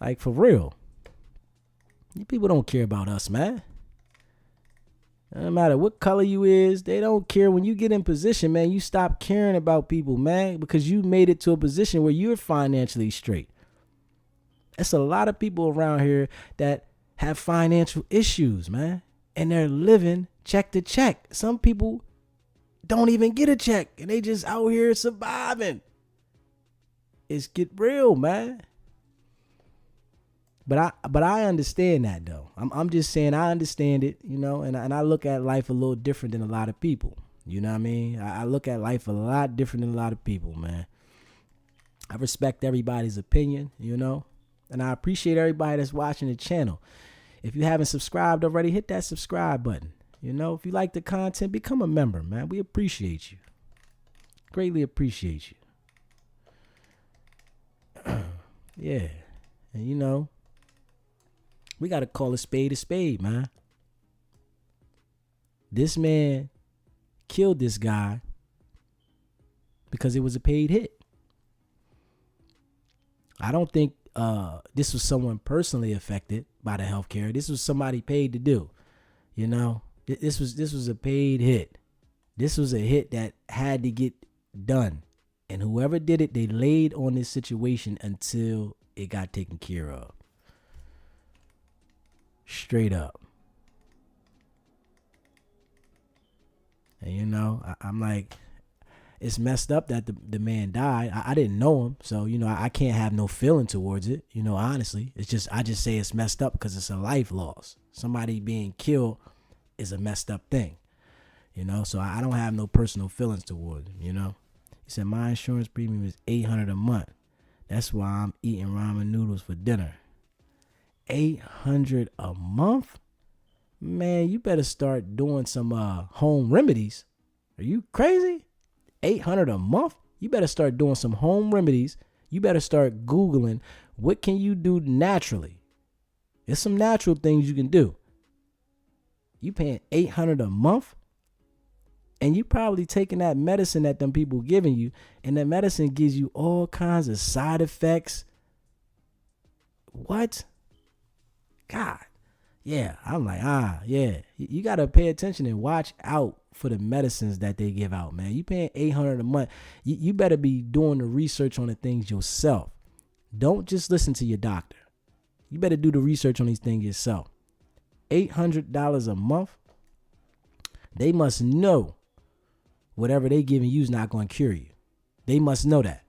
Speaker 1: Like, for real. You people don't care about us, man. No matter what color you is, they don't care. When you get in position, man, you stop caring about people, man, because you made it to a position where you're financially straight. It's a lot of people around here that have financial issues, man, and they're living check to check. Some people don't even get a check, and they just out here surviving. It's get real, man. But I understand that, though. I'm just saying I understand it, you know, and I look at life a little different than a lot of people. You know what I mean? I look at life a lot different than a lot of people, man. I respect everybody's opinion, you know, and I appreciate everybody that's watching the channel. If you haven't subscribed already, hit that subscribe button. You know, if you like the content, become a member, man. We appreciate you. Greatly appreciate you. Yeah. And, you know, We got to call a spade, man. This man killed this guy because it was a paid hit. I don't think this was someone personally affected by the healthcare. This was somebody paid to do. You know, this was a paid hit. This was a hit that had to get done. And whoever did it, they laid on this situation until it got taken care of. Straight up. And you know, I'm like, it's messed up that the man died. I didn't know him, so you know, I can't have no feeling towards it. You know, honestly, I just say it's messed up because it's a life loss. Somebody being killed is a messed up thing. You know, so I don't have no personal feelings towards him. You know, he said my insurance premium is $800 a month. That's why I'm eating ramen noodles for dinner. $800 a month? Man, you better start doing some home remedies. Are you crazy? $800 a month? You better start doing some home remedies. You better start Googling what can you do naturally. There's some natural things you can do. You paying $800 a month? And you probably taking that medicine that them people giving you, and that medicine gives you all kinds of side effects. What? God. Yeah, I'm like, yeah. You got to pay attention and watch out for the medicines that they give out, man. You paying $800 a month. You better be doing the research on the things yourself. Don't just listen to your doctor. You better do the research on these things yourself. $800 a month? They must know whatever they giving you is not going to cure you. They must know that.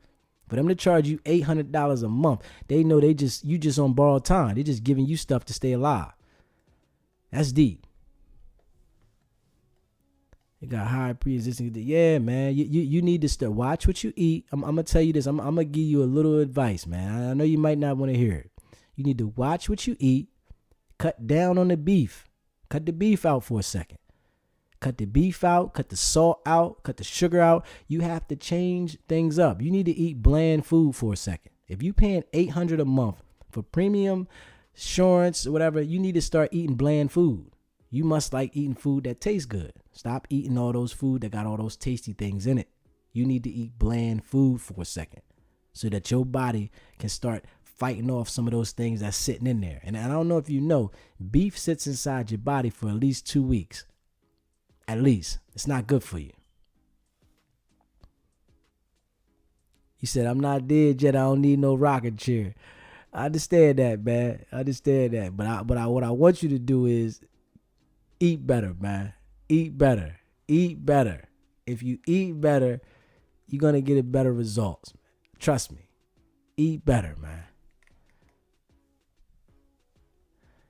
Speaker 1: For them to charge you $800 a month, they know you just on borrowed time. They just giving you stuff to stay alive. That's deep. You got high pre-existing. Yeah, man. You need to start. Watch what you eat. I'm going to tell you this. I'm going to give you a little advice, man. I know you might not want to hear it. You need to watch what you eat. Cut down on the beef. Cut the beef out for a second. Cut the beef out. Cut the salt out. Cut the sugar out. You have to change things up. You need to eat bland food for a second. If you paying $800 a month for premium insurance or whatever, you need to start eating bland food. You must like eating food that tastes good. Stop eating all those food that got all those tasty things in it. You need to eat bland food for a second so that your body can start fighting off some of those things that's sitting in there. And I don't know if you know, beef sits inside your body for at least 2 weeks. At least. It's not good for you. He said, I'm not dead yet. I don't need no rocking chair. I understand that, man. I understand that. But what I want you to do is eat better, man. Eat better. Eat better. If you eat better, you're going to get a better results. Trust me. Eat better, man.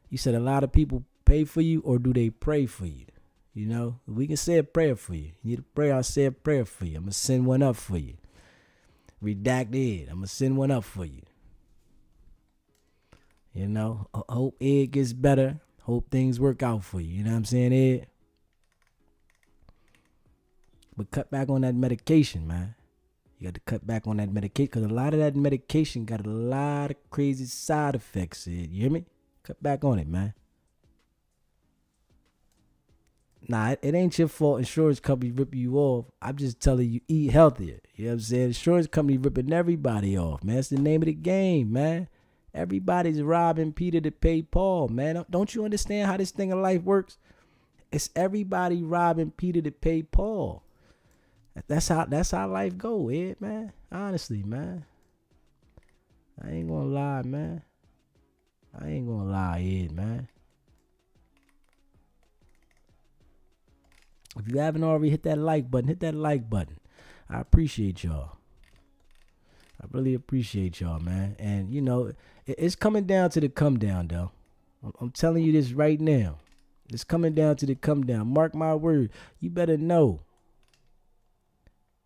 Speaker 1: You said a lot of people pay for you, or do they pray for you? You know, we can say a prayer for you. You need a prayer, I'll say a prayer for you. I'm going to send one up for you. Redacted. I'm going to send one up for you. You know, hope Ed gets better. Hope things work out for you. You know what I'm saying, Ed? But cut back on that medication, man. You got to cut back on that medication because a lot of that medication got a lot of crazy side effects, Ed. You hear me? Cut back on it, man. Nah, it ain't your fault insurance company ripping you off. I'm just telling you, eat healthier. You know what I'm saying? Insurance company ripping everybody off, man. That's the name of the game, man. Everybody's robbing Peter to pay Paul, man. Don't you understand how this thing of life works? It's everybody robbing Peter to pay Paul. That's how life go, Ed, man. Honestly, man. I ain't gonna lie, man. I ain't gonna lie, Ed, man. If you haven't already hit that like button, hit that like button. I appreciate y'all. I really appreciate y'all, man. And, you know, it's coming down to the come down, though. I'm telling you this right now. It's coming down to the come down. Mark my word. You better know.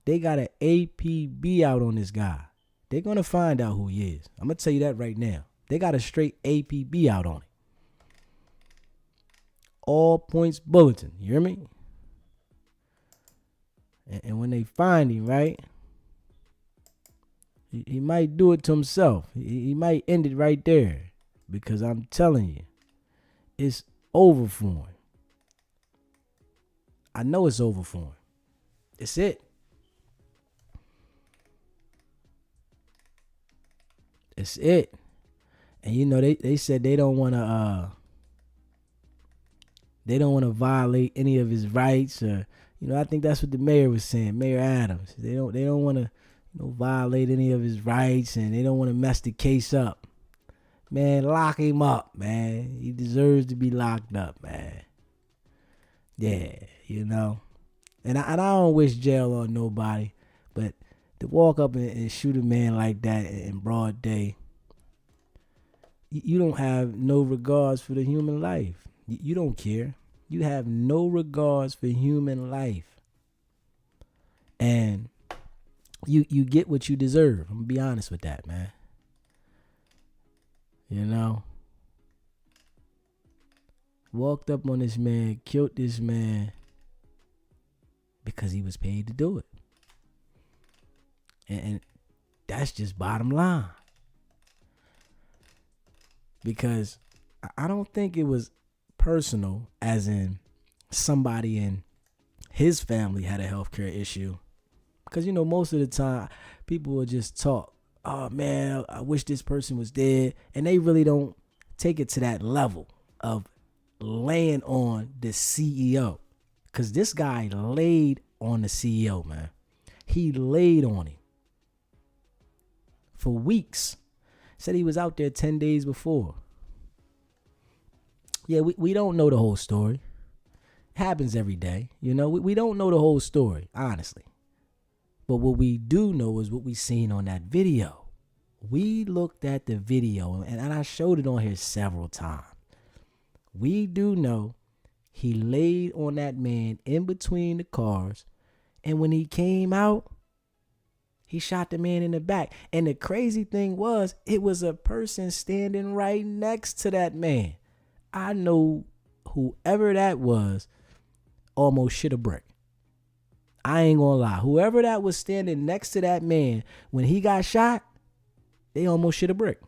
Speaker 1: They got an APB out on this guy. They're going to find out who he is. I'm going to tell you that right now. They got a straight APB out on him. All points bulletin. You hear me? And when they find him, right, he might do it to himself. He might end it right there. Because I'm telling you, it's over for him. I know it's over for him. It's it. It's it. And you know, they said they don't want to violate any of his rights, or I think that's what the mayor was saying, Mayor Adams. They don't want to violate any of his rights, and they don't want to mess the case up. Man, lock him up, man. He deserves to be locked up, man. Yeah, And I don't wish jail on nobody, but to walk up and shoot a man like that in broad day, you don't have no regards for the human life. You don't care. You have no regards for human life. And you get what you deserve. I'm going to be honest with that, man. Walked up on this man, killed this man because he was paid to do it. And that's just bottom line. Because I don't think it was personal, as in somebody in his family had a healthcare issue. Because, most of the time people will just talk, oh man, I wish this person was dead. And they really don't take it to that level of laying on the CEO. Because this guy laid on the CEO, man. He laid on him for weeks. Said he was out there 10 days before. Yeah, we don't know the whole story. It happens every day. We don't know the whole story, honestly. But what we do know is what we seen on that video. We looked at the video, and I showed it on here several times. We do know he laid on that man in between the cars, and when he came out, he shot the man in the back. And the crazy thing was, it was a person standing right next to that man. I know whoever that was almost shit a brick. I ain't gonna lie. Whoever that was standing next to that man when he got shot, they almost shit a brick.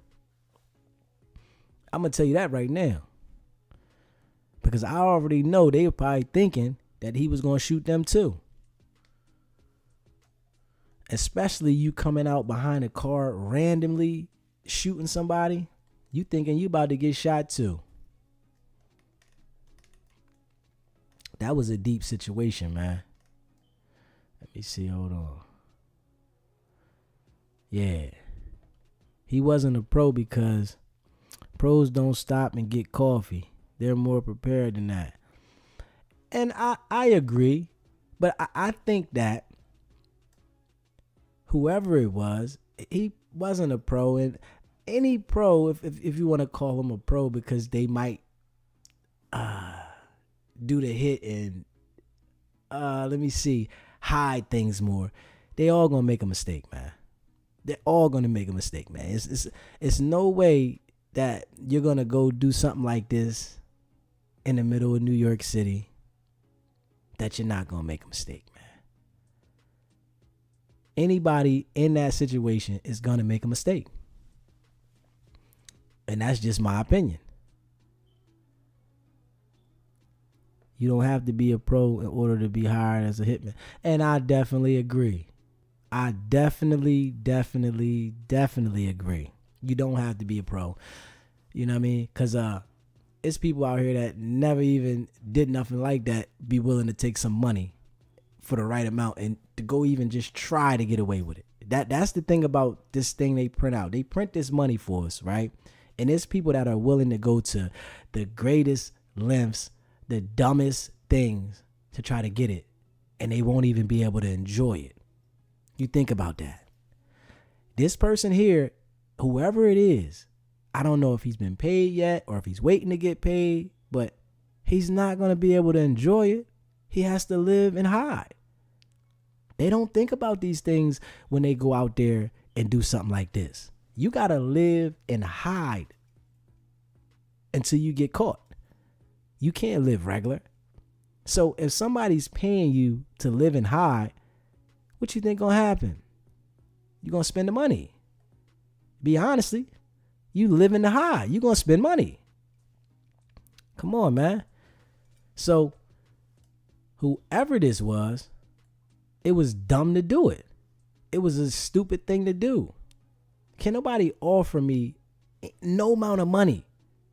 Speaker 1: I'm gonna tell you that right now. Because I already know they were probably thinking that he was gonna shoot them too. Especially you coming out behind a car randomly shooting somebody, you thinking you about to get shot too. That was a deep situation, man. Let me see, hold on. Yeah. He wasn't a pro because pros don't stop and get coffee. They're more prepared than that. And I agree, but I think that whoever it was, he wasn't a pro. And any pro, if you want to call him a pro, because they might do the hit and hide things more, they all gonna make a mistake, man. They're all gonna make a mistake, man. It's no way that you're gonna go do something like this in the middle of New York City that you're not gonna make a mistake, man. Anybody in that situation is gonna make a mistake. And that's just my opinion. You don't have to be a pro in order to be hired as a hitman. And I definitely agree. I definitely agree. You don't have to be a pro. You know what I mean? Because it's people out here that never even did nothing like that be willing to take some money for the right amount and to go even just try to get away with it. That's the thing about this thing they print out. They print this money for us, right? And there's people that are willing to go to the greatest lengths, the dumbest things to try to get it, and they won't even be able to enjoy it. You think about that. This person here, whoever it is, I don't know if he's been paid yet or if he's waiting to get paid, but he's not going to be able to enjoy it. He has to live and hide. They don't think about these things when they go out there and do something like this. You got to live and hide until you get caught. You can't live regular. So if somebody's paying you to live and hide, what you think gonna happen? You're gonna spend the money. Be honestly, you live in the hide. You're gonna spend money. Come on, man. So whoever this was, it was dumb to do it. It was a stupid thing to do. Can nobody offer me no amount of money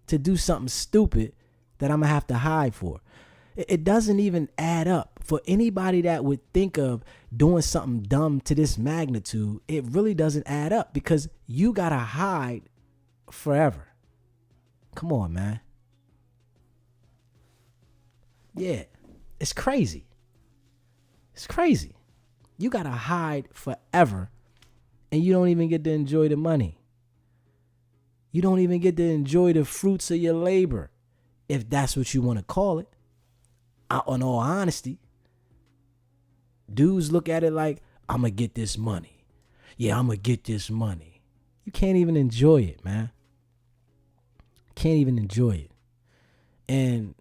Speaker 1: to do something stupid that I'm going to have to hide for? It doesn't even add up. For anybody that would think of doing something dumb to this magnitude, it really doesn't add up because you got to hide forever. Come on, man. Yeah, it's crazy. It's crazy. You got to hide forever and you don't even get to enjoy the money. You don't even get to enjoy the fruits of your labor, if that's what you want to call it. In all honesty, dudes look at it like, I'm going to get this money. Yeah, I'm going to get this money. You can't even enjoy it, man. Can't even enjoy it. And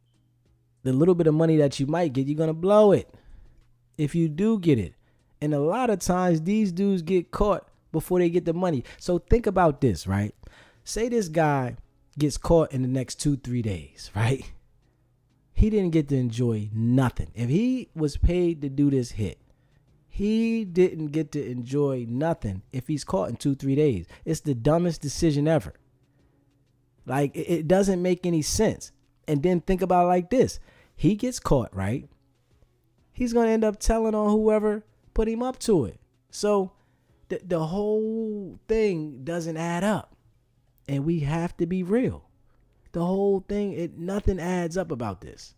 Speaker 1: the little bit of money that you might get, you're going to blow it if you do get it. And a lot of times these dudes get caught before they get the money. So think about this, right? Say this guy gets caught in the next 2-3 days, right? He didn't get to enjoy nothing. If he was paid to do this hit, he didn't get to enjoy nothing if he's caught in 2-3 days. It's the dumbest decision ever. Like, it doesn't make any sense. And then think about it like this. He gets caught, right? He's going to end up telling on whoever put him up to it. So the whole thing doesn't add up. And we have to be real. The whole thing, nothing adds up about this.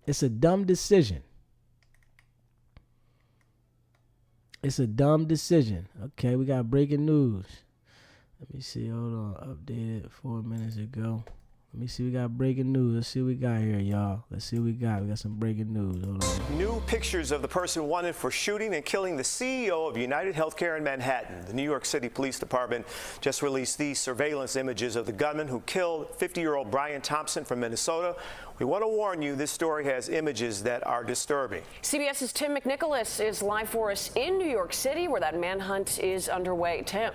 Speaker 1: It's a dumb decision. It's a dumb decision. Okay, we got breaking news. Let me see. Hold on. Updated 4 minutes ago. Let me see. We got breaking news. Let's see what we got here, y'all. Let's see what we got. We got some breaking news. Hold on.
Speaker 12: New pictures of the person wanted for shooting and killing the CEO of United Healthcare in Manhattan. The New York City Police Department just released these surveillance images of the gunman who killed 50-year-old Brian Thompson from Minnesota. We want to warn you, this story has images that are disturbing.
Speaker 15: CBS's Tim McNicholas is live for us in New York City, where that manhunt is underway. Tim.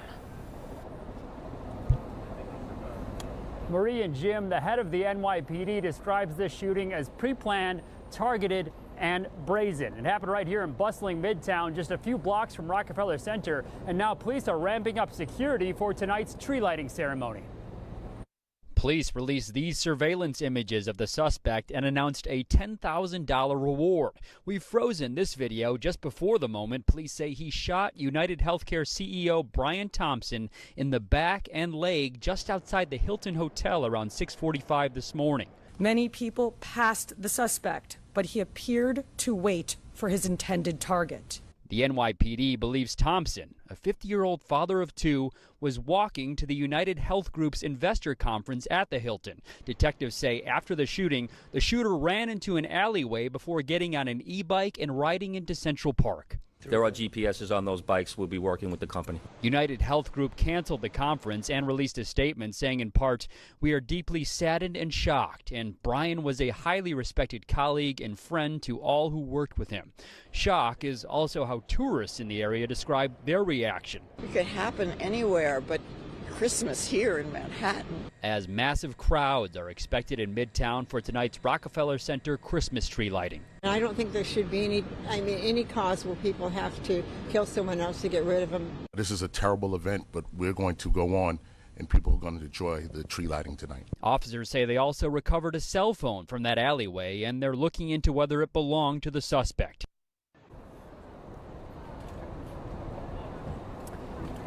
Speaker 16: Marie and Jim, the head of the NYPD, describes this shooting as pre-planned, targeted, and brazen. It happened right here in bustling Midtown, just a few blocks from Rockefeller Center, and now police are ramping up security for tonight's tree lighting ceremony.
Speaker 17: Police released these surveillance images of the suspect and announced a $10,000 reward. We've frozen this video just before the moment police say he shot United Healthcare CEO Brian Thompson in the back and leg just outside the Hilton Hotel around 6:45 this morning.
Speaker 25: Many people passed the suspect, but he appeared to wait for his intended target.
Speaker 17: The NYPD believes Thompson, a 50-year-old father of two, was walking to the United Health Group's investor conference at the Hilton. Detectives say after the shooting, the shooter ran into an alleyway before getting on an e-bike and riding into Central Park.
Speaker 26: There are GPSs on those bikes. We'll be working with the company.
Speaker 17: United Health Group canceled the conference and released a statement saying in part, "We are deeply saddened and shocked, and Brian was a highly respected colleague and friend to all who worked with him." Shock is also how tourists in the area describe their reaction.
Speaker 27: It could happen anywhere, but Christmas here in Manhattan.
Speaker 17: As massive crowds are expected in Midtown for tonight's Rockefeller Center Christmas tree lighting.
Speaker 27: I don't think there should be any cause where people have to kill someone else to get rid of them.
Speaker 28: This is a terrible event, but we're going to go on and people are going to enjoy the tree lighting tonight.
Speaker 17: Officers say they also recovered a cell phone from that alleyway and they're looking into whether it belonged to the suspect.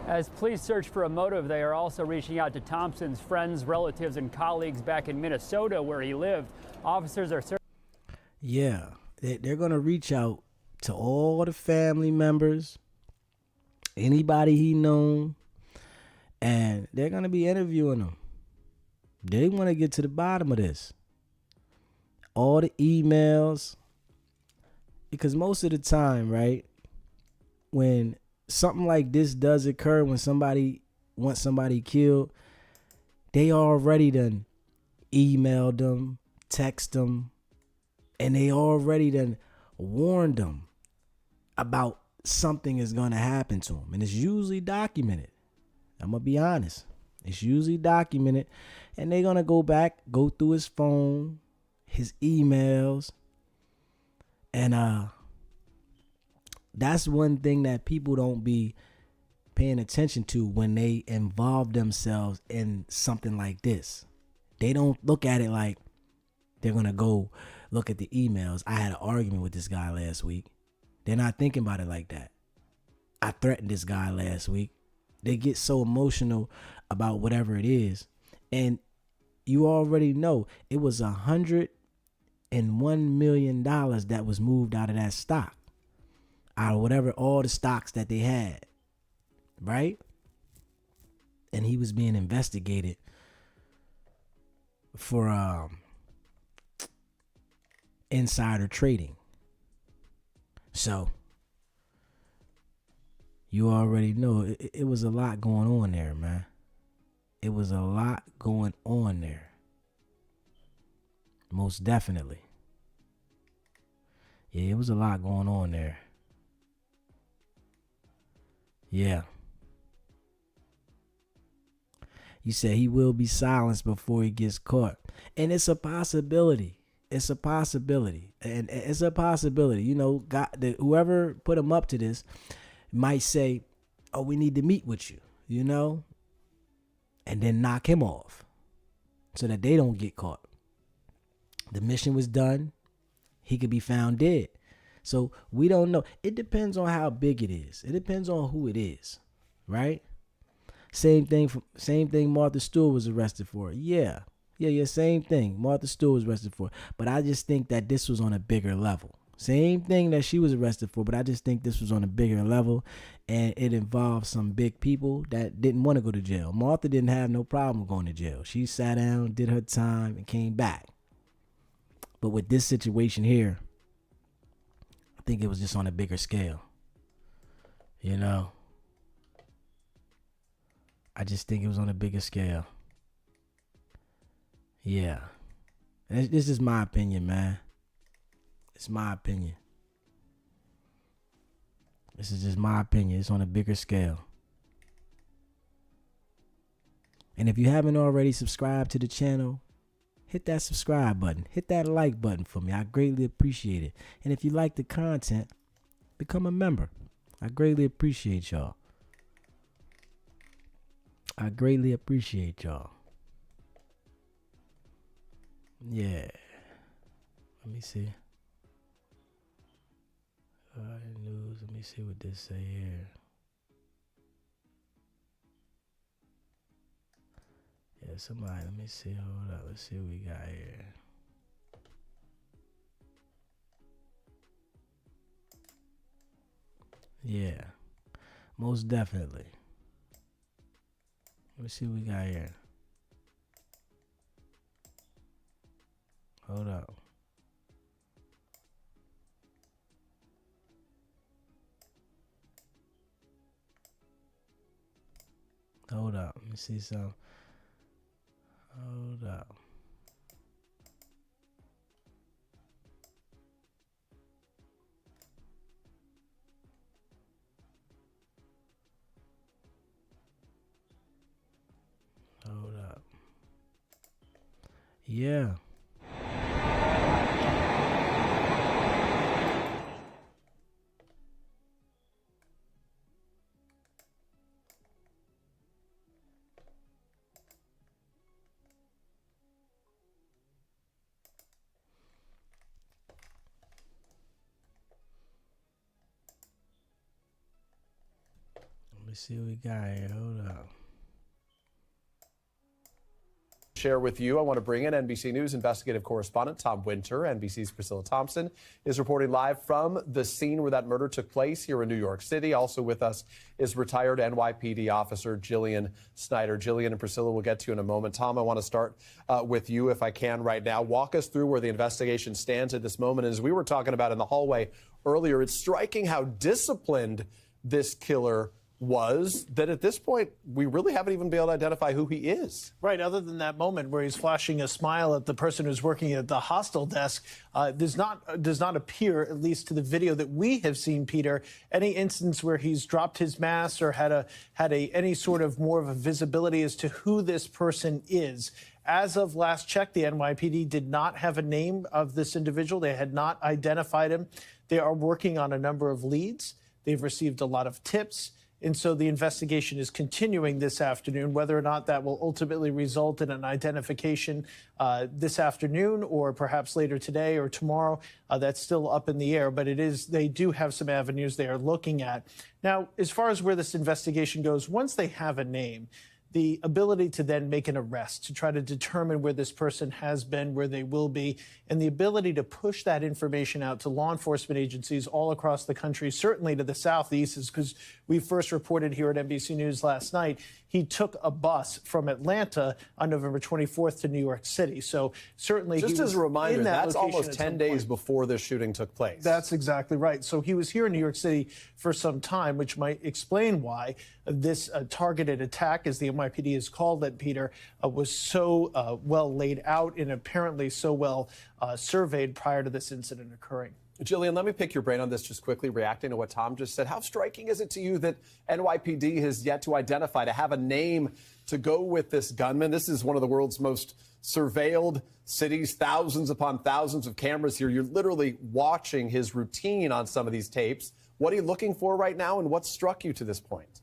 Speaker 16: As police search for a motive, they are also reaching out to Thompson's friends, relatives, and colleagues back in Minnesota where he lived. Officers are searching.
Speaker 1: Yeah, they're going to reach out to all the family members, anybody he known, and they're going to be interviewing them. They want to get to the bottom of this. All the emails, because most of the time, right, when something like this does occur, when somebody wants somebody killed, they already done emailed them, text them, and they already done warned them about something is going to happen to them. And it's usually documented. I'm going to be honest. It's usually documented. And they're going to go back, go through his phone, his emails. And that's one thing that people don't be paying attention to when they involve themselves in something like this. They don't look at it like they're going to go look at the emails. I had an argument with this guy last week. They're not thinking about it like that. I threatened this guy last week. They get so emotional about whatever it is. And you already know it was $101 million that was moved out of that stock. Out of whatever, all the stocks that they had. Right? And he was being investigated for insider trading. So you already know it was a lot going on there, man. It was a lot going on there. Most definitely. Yeah, it was a lot going on there. Yeah. You said he will be silenced before he gets caught. And it's a possibility. It's a possibility. And it's a possibility. You know, whoever put him up to this might say, oh, we need to meet with you, you know, and then knock him off so that they don't get caught. The mission was done. He could be found dead. So we don't know. It depends on how big it is. It depends on who it is, right? Same thing Martha Stewart was arrested for. Yeah, same thing. Martha Stewart was arrested for. But I just think that this was on a bigger level. Same thing that she was arrested for, but I just think this was on a bigger level, and it involved some big people that didn't want to go to jail. Martha didn't have no problem going to jail. She sat down, did her time, and came back. But with this situation here, I think it was just on a bigger scale. You know? I just think it was on a bigger scale. Yeah. This is my opinion, man. It's my opinion. This is just my opinion. It's on a bigger scale. And if you haven't already subscribed to the channel, hit that subscribe button. Hit that like button for me. I greatly appreciate it. And if you like the content, become a member. I greatly appreciate y'all. I greatly appreciate y'all. Yeah. Let me see. News. Let me see what this say here. Yeah, somebody. Let me see. Hold up. Let's see what we got here. Yeah, most definitely. Let me see what we got here. Hold up. Hold up. Let me see some. Hold up. Hold up. Yeah. Let me see what we got here. Hold up.
Speaker 2: Share with you. I want to bring in NBC News investigative correspondent Tom Winter. NBC's Priscilla Thompson is reporting live from the scene where that murder took place here in New York City. Also with us is retired NYPD officer Jillian Snyder. Jillian and Priscilla will get to you in a moment. Tom, I want to start with you if I can right now. Walk us through where the investigation stands at this moment. As we were talking about in the hallway earlier, it's striking how disciplined this killer was that at this point, we really haven't even been able to identify who he is.
Speaker 3: Right. Other than that moment where he's flashing a smile at the person who's working at the hostel desk, does not appear, at least to the video that we have seen, Peter, any instance where he's dropped his mask or had any sort of more of a visibility as to who this person is. As of last check, the NYPD did not have a name of this individual. They had not identified him. They are working on a number of leads. They've received a lot of tips. And so the investigation is continuing this afternoon. Whether or not that will ultimately result in an identification this afternoon or perhaps later today or tomorrow, that's still up in the air. But they do have some avenues they are looking at. Now, as far as where this investigation goes, once they have a name, the ability to then make an arrest, to try to determine where this person has been, where they will be, and the ability to push that information out to law enforcement agencies all across the country, certainly to the southeast, is because we first reported here at NBC News last night, he took a bus from Atlanta on November 24th to New York City. So certainly
Speaker 2: just
Speaker 3: he was
Speaker 2: as a reminder,
Speaker 3: in that
Speaker 2: that's almost 10 days before this shooting took place.
Speaker 3: That's exactly right. So he was here in New York City for some time, which might explain why this targeted attack, as the NYPD has called it, Peter, was so well laid out and apparently so well surveyed prior to this incident occurring.
Speaker 2: Jillian, let me pick your brain on this just quickly, reacting to what Tom just said. How striking is it to you that NYPD has yet to identify, to have a name to go with this gunman? This is one of the world's most surveilled cities, thousands upon thousands of cameras here. You're literally watching his routine on some of these tapes. What are you looking for right now, and what struck you to this point?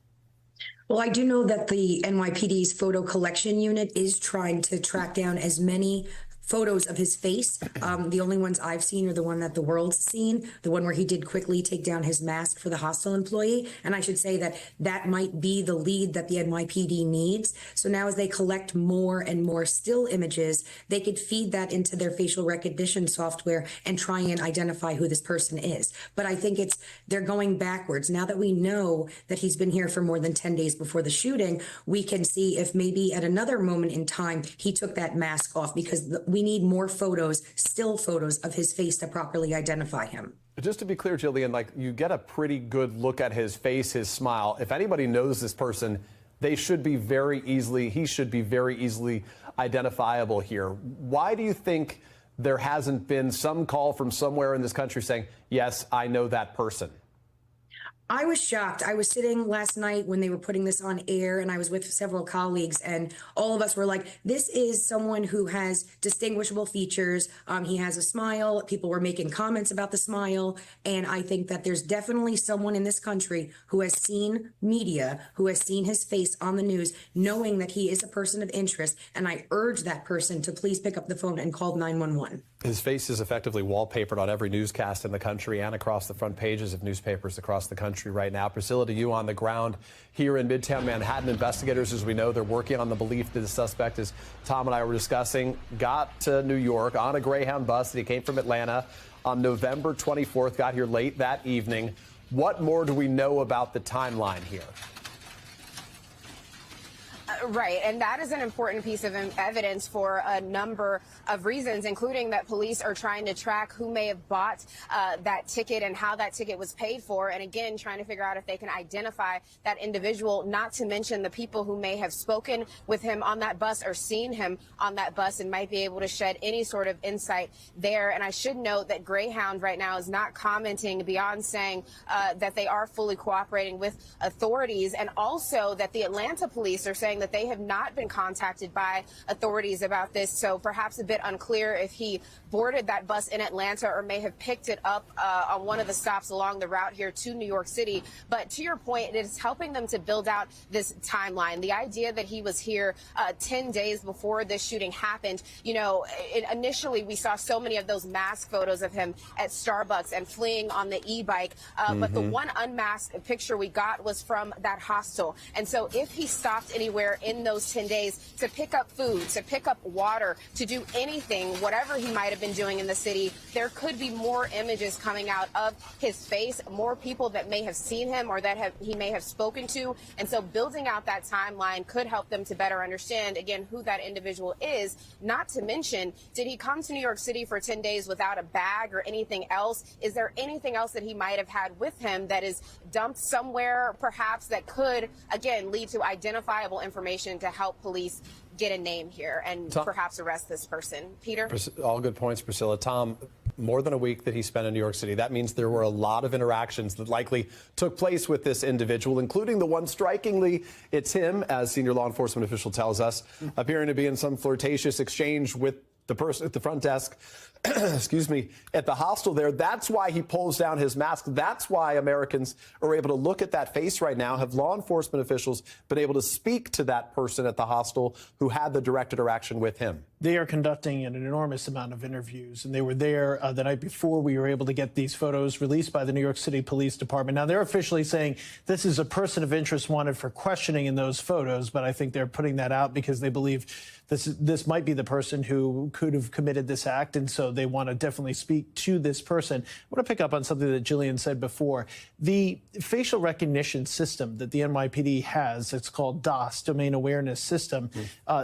Speaker 4: Well, I do know that the NYPD's photo collection unit is trying to track down as many photos of his face. The only ones I've seen are the one that the world's seen, the one where he did quickly take down his mask for the hostel employee. And I should say that that might be the lead that the NYPD needs. So now as they collect more and more still images, they could feed that into their facial recognition software and try and identify who this person is. But I think they're going backwards. Now that we know that he's been here for more than 10 days before the shooting, we can see if maybe at another moment in time, he took that mask off, because we need more photos, still photos of his face to properly identify him.
Speaker 2: Just to be clear, Jillian, you get a pretty good look at his face, his smile. If anybody knows this person, he should be very easily identifiable here. Why do you think there hasn't been some call from somewhere in this country saying, yes, I know that person?
Speaker 4: I was shocked. I was sitting last night when they were putting this on air, and I was with several colleagues, and all of us were like, this is someone who has distinguishable features. He has a smile. People were making comments about the smile. And I think that there's definitely someone in this country who has seen media, who has seen his face on the news, knowing that he is a person of interest. And I urge that person to please pick up the phone and call 911.
Speaker 2: His face is effectively wallpapered on every newscast in the country and across the front pages of newspapers across the country right now. Priscilla, to you on the ground here in Midtown Manhattan. Investigators, as we know, they're working on the belief that the suspect, as Tom and I were discussing, got to New York on a Greyhound bus that he came from Atlanta on November 24th, got here late that evening. What more do we know about the timeline here?
Speaker 9: Right, and that is an important piece of evidence for a number of reasons, including that police are trying to track who may have bought that ticket and how that ticket was paid for, and again, trying to figure out if they can identify that individual, not to mention the people who may have spoken with him on that bus or seen him on that bus and might be able to shed any sort of insight there. And I should note that Greyhound right now is not commenting beyond saying that they are fully cooperating with authorities, and also that the Atlanta police are saying that they have not been contacted by authorities about this, so perhaps a bit unclear if he boarded that bus in Atlanta or may have picked it up on one of the stops along the route here to New York City. But to your point, it is helping them to build out this timeline. The idea that he was here 10 days before this shooting happened, you know, initially we saw so many of those mask photos of him at Starbucks and fleeing on the e-bike, but the one unmasked picture we got was from that hostel. And so if he stopped anywhere
Speaker 5: in those 10 days to pick up food, to pick up water, to do anything, whatever he might have been doing in the city. There could be more images coming out of his face, more people that may have seen him or that he may have spoken to. And so building out that timeline could help them to better understand, again, who that individual is. Not to mention, did he come to New York City for 10 days without a bag or anything else? Is there anything else that he might have had with him that is dumped somewhere, perhaps, that could, again, lead to identifiable information to help police get a name here and perhaps arrest this person? Peter?
Speaker 2: All good points, Priscilla. Tom, more than a week that he spent in New York City. That means there were a lot of interactions that likely took place with this individual, including the one strikingly, it's him, as senior law enforcement official tells us, appearing to be in some flirtatious exchange with the person at the front desk, excuse me, at the hostel there. That's why he pulls down his mask. That's why Americans are able to look at that face right now. Have law enforcement officials been able to speak to that person at the hostel who had the direct interaction with him?
Speaker 3: They are conducting an enormous amount of interviews, and they were there the night before we were able to get these photos released by the New York City Police Department. Now, they're officially saying this is a person of interest wanted for questioning in those photos, but I think they're putting that out because they believe this might be the person who could have committed this act, and so they want to definitely speak to this person. I want to pick up on something that Jillian said before. The facial recognition system that the NYPD has, it's called DOS, Domain Awareness System,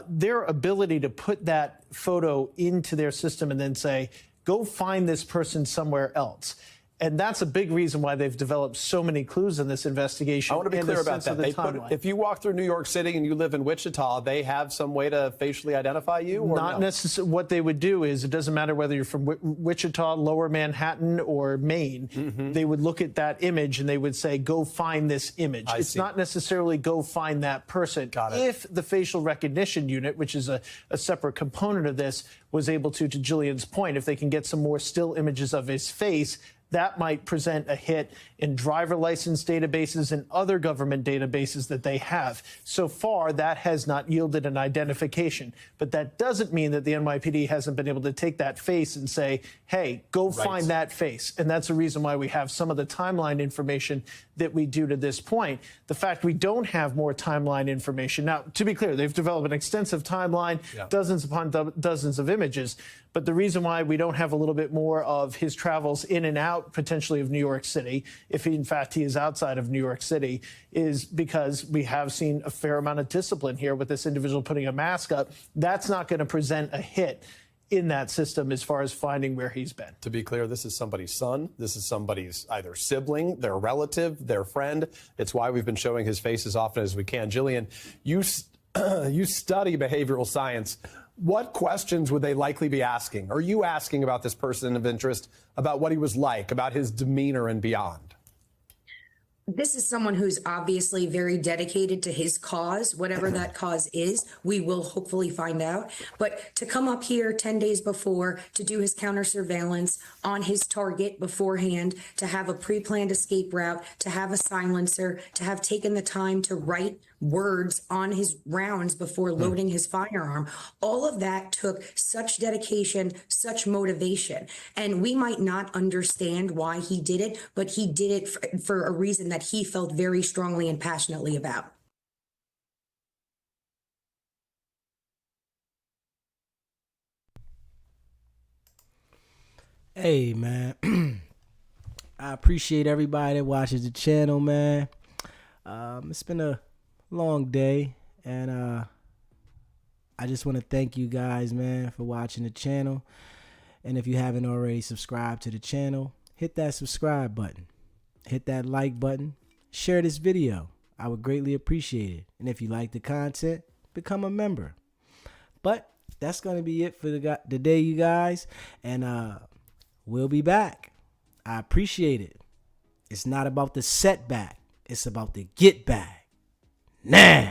Speaker 3: their ability to put that photo into their system and then say, go find this person somewhere else. And that's a big reason why they've developed so many clues in this investigation.
Speaker 2: I want to be clear about that. If you walk through New York City and you live in Wichita, they have some way to facially identify you? Or
Speaker 3: Not necessarily. What they would do is, it doesn't matter whether you're from Wichita, Lower Manhattan, or Maine. They would look at that image and they would say, go find this image. It's not necessarily go find that person. If the facial recognition unit, which is a separate component of this, was able to Jillian's point, if they can get some more still images of his face, that might present a hit in driver license databases and other government databases that they have. So far, that has not yielded an identification. But that doesn't mean that the NYPD hasn't been able to take that face and say, hey, go find that face. And that's the reason why we have some of the timeline information that we do to this point. The fact we don't have more timeline information. Now, to be clear, they've developed an extensive timeline, dozens upon dozens of images. But the reason why we don't have a little bit more of his travels in and out, potentially, of New York City, if in fact he is outside of New York City, is because we have seen a fair amount of discipline here with this individual putting a mask up. That's not going to present a hit in that system as far as finding where he's been.
Speaker 2: To be clear, this is somebody's son. This is somebody's either sibling, their relative, their friend. It's why we've been showing his face as often as we can. Jillian, you study behavioral science. What questions would they likely be asking? Are you asking about this person of interest, about what he was like, about his demeanor and beyond?
Speaker 4: This is someone who's obviously very dedicated to his cause, whatever that cause is. We will hopefully find out. But to come up here 10 days before, to do his counter surveillance on his target beforehand, to have a pre-planned escape route, to have a silencer, to have taken the time to write words on his rounds before loading his firearm. All of that took such dedication, such motivation. And we might not understand why he did it, but he did it for a reason that he felt very strongly and passionately about.
Speaker 1: Hey, man. I appreciate everybody that watches the channel, man. It's been a long day, and I just want to thank you guys, man, for watching the channel. And if you haven't already subscribed to the channel, hit that subscribe button, hit that like button, share this video. I would greatly appreciate it. And if you like the content, become a member. But that's going to be it for the day, you guys, and we'll be back. I appreciate it. It's not about the setback, it's about the get back. Nah.